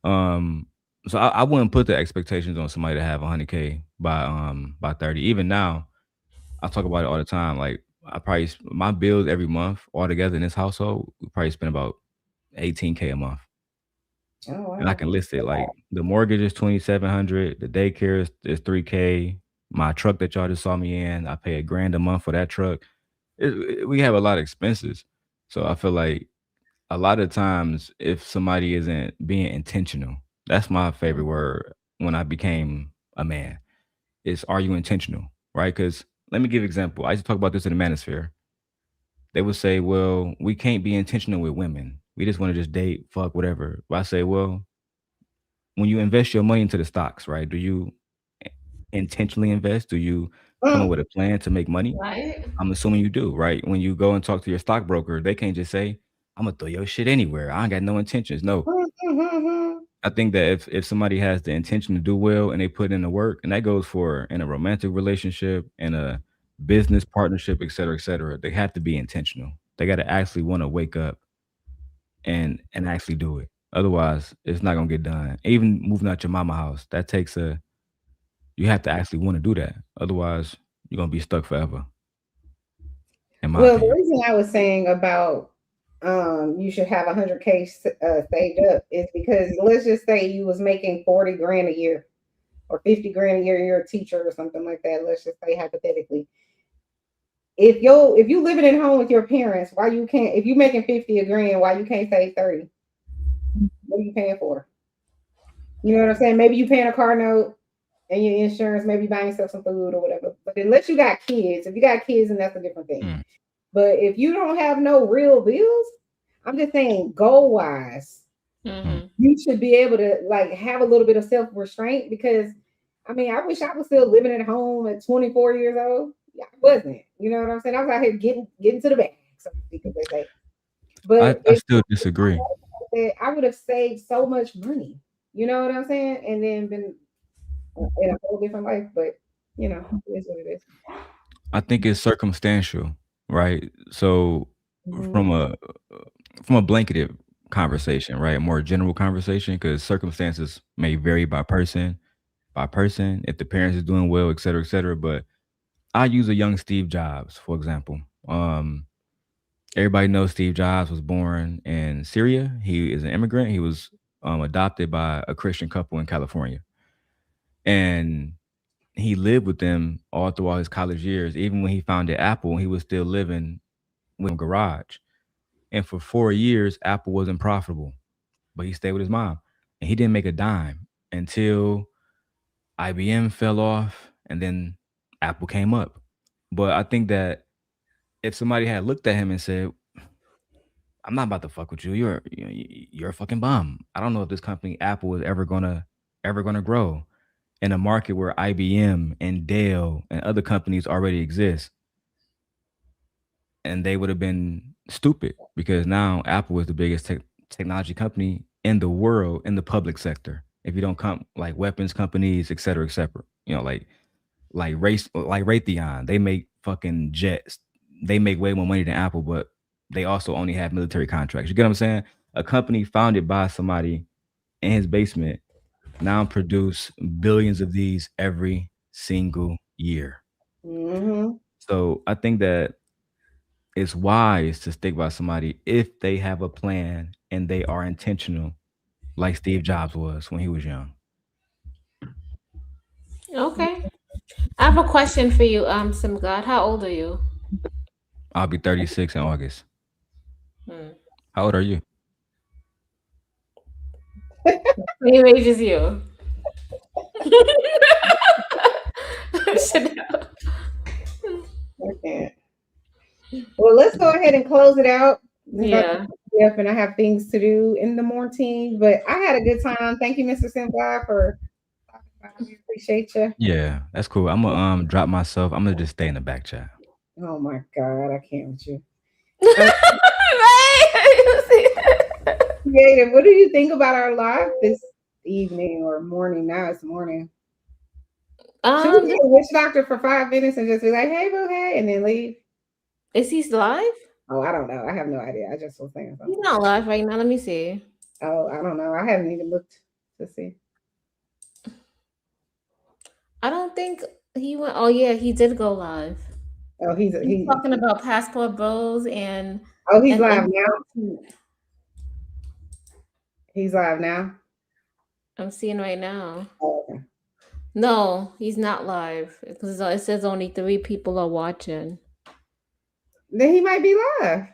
Speaker 18: Um, so I wouldn't put the expectations on somebody to have 100K by 30. Even now, I talk about it all the time. Like my bills every month altogether in this household, we probably spend about 18K a month.
Speaker 2: oh
Speaker 18: And I
Speaker 2: wow.
Speaker 18: can list it. Like the mortgage is 2,700, the daycare is 3K. My truck that y'all just saw me in, I pay $1,000 a month for that truck. We have a lot of expenses. So I feel like a lot of times if somebody isn't being intentional, that's my favorite word when I became a man. Is are you intentional? Right? Because let me give an example. I used to talk about this in the manosphere. They would say, well, we can't be intentional with women. We just want to just date, fuck, whatever. But I say, well, when you invest your money into the stocks, right? Do you intentionally invest? Do you come up
Speaker 2: Mm,
Speaker 18: with a plan to make money?
Speaker 1: Right?
Speaker 18: I'm assuming you do, right? When you go and talk to your stockbroker, they can't just say, I'm gonna throw your shit anywhere. I ain't got no intentions. No.
Speaker 2: mhm.
Speaker 18: I think that if somebody has the intention to do well and they put in the work, and that goes for in a romantic relationship, in a business partnership, et cetera, they have to be intentional. They gotta actually want to wake up and actually do it. Otherwise, it's not gonna get done. Even moving out your mama house, that takes a you have to actually want to do that. Otherwise, you're gonna be stuck forever, in my
Speaker 2: Well, the
Speaker 18: opinion.
Speaker 2: reason I was saying about you should have 100K saved up is because let's just say you was making 40 grand a year or 50 grand a year, you're a teacher or something like that. Let's just say hypothetically. If you living at home with your parents, why you can't if you making 50 a grand, why you can't save 30? What are you paying for? You know what I'm saying? Maybe you paying a car note and your insurance, maybe buying yourself some food or whatever. But unless you got kids, if you got kids, then that's a different thing.
Speaker 18: Mm.
Speaker 2: But if you don't have no real bills, I'm just saying goal wise,
Speaker 18: Mm.
Speaker 2: you should be able to like have a little bit of self restraint because I mean, I wish I was still living at home at 24 years old. Yeah, I wasn't. You know what I'm saying? I was out here getting to the bag, so to speak, as they say. But
Speaker 18: I
Speaker 2: if
Speaker 18: still disagree.
Speaker 2: I would have saved so much money. You know what I'm saying? And then been in a whole different life. But it is what it is.
Speaker 18: I think it's circumstantial, right? So
Speaker 2: Mhm.
Speaker 18: from a from a blanketed conversation, right? A more general conversation, because circumstances may vary by person, if the parents is doing well, et cetera, et cetera. But I use a young Steve Jobs, for example. Everybody knows Steve Jobs was born in Syria. He is an immigrant. He was adopted by a Christian couple in California. And he lived with them all throughout his college years. Even when he founded Apple, he was still living with a garage. And for 4 years, Apple wasn't profitable, but he stayed with his mom. And he didn't make a dime until IBM fell off and then Apple came up. But I think that if somebody had looked at him and said, "I'm not about to fuck with you. You're a fucking bum. I don't know if this company Apple is ever gonna grow in a market where IBM and Dell and other companies already exist." And they would have been stupid because now Apple is the biggest technology company in the world in the public sector. If you don't come like weapons companies, et cetera, you know, like Raytheon, they make fucking jets. They make way more money than Apple, but they also only have military contracts. You get what I'm saying? A company founded by somebody in his basement now produce billions of these every single year.
Speaker 2: Mm-hmm.
Speaker 18: So I think that it's wise to stick by somebody if they have a plan and they are intentional, like Steve Jobs was when he was young.
Speaker 1: Okay. I have a question for you, Sim God. How old are you?
Speaker 18: I'll be 36 in August.
Speaker 1: Hmm.
Speaker 18: How old are you?
Speaker 1: Same age as you. Chanel.
Speaker 2: I can't. Well, let's go ahead and close it out.
Speaker 1: Yeah.
Speaker 2: Yep, and I have things to do in the morning. But I had a good time. Thank you, Mr. Simba, for talking about me. Appreciate you.
Speaker 18: Yeah, that's cool. I'm gonna drop myself. I'm gonna just stay in the back chat.
Speaker 2: Oh my God, I can't with you. Creative, what do you think about our live this evening or morning? Now it's morning. Should we get a witch doctor for 5 minutes and just be like, "Hey, boo, hey," and then leave?
Speaker 1: Is he live?
Speaker 2: Oh, I don't know. I have no idea. I just was saying something.
Speaker 1: He's not live right now. Let me see.
Speaker 2: Oh, I don't know. I haven't even looked to see.
Speaker 1: I don't think he went. Oh yeah, he did go live.
Speaker 2: Oh, he's
Speaker 1: talking about Passport Bros and.
Speaker 2: Oh, he's live now. He's live now.
Speaker 1: I'm seeing right now.
Speaker 2: Oh, okay.
Speaker 1: No, he's not live because it says only 3 people are watching.
Speaker 2: Then he might be live.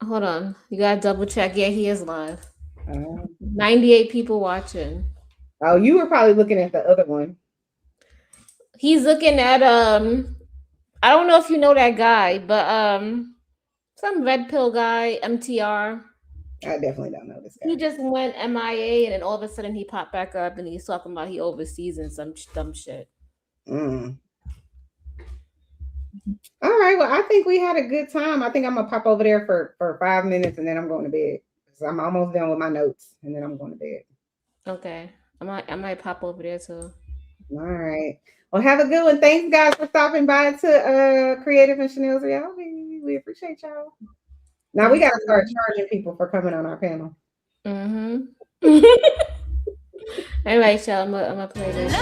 Speaker 1: Hold on, you gotta double check. Yeah, he is live. 98 people watching.
Speaker 2: Oh, you were probably looking at the other one.
Speaker 1: He's looking at I don't know if you know that guy, but some red pill guy, MTR.
Speaker 2: I definitely don't know this guy.
Speaker 1: He just went MIA and then all of a sudden he popped back up and he's talking about he overseas and some dumb shit.
Speaker 2: Mm. All right. Well, I think we had a good time. I think I'm gonna pop over there for 5 minutes and then I'm going to bed. So I'm almost done with my notes and then I'm going to bed.
Speaker 1: Okay. I might pop over there too.
Speaker 2: All right. Well, have a good one. Thanks, guys, for stopping by to Creative and Chanel's Reality. We appreciate y'all. Now we got to start charging people for coming on our panel.
Speaker 1: Mm-hmm. All right, y'all. I'm gonna play this.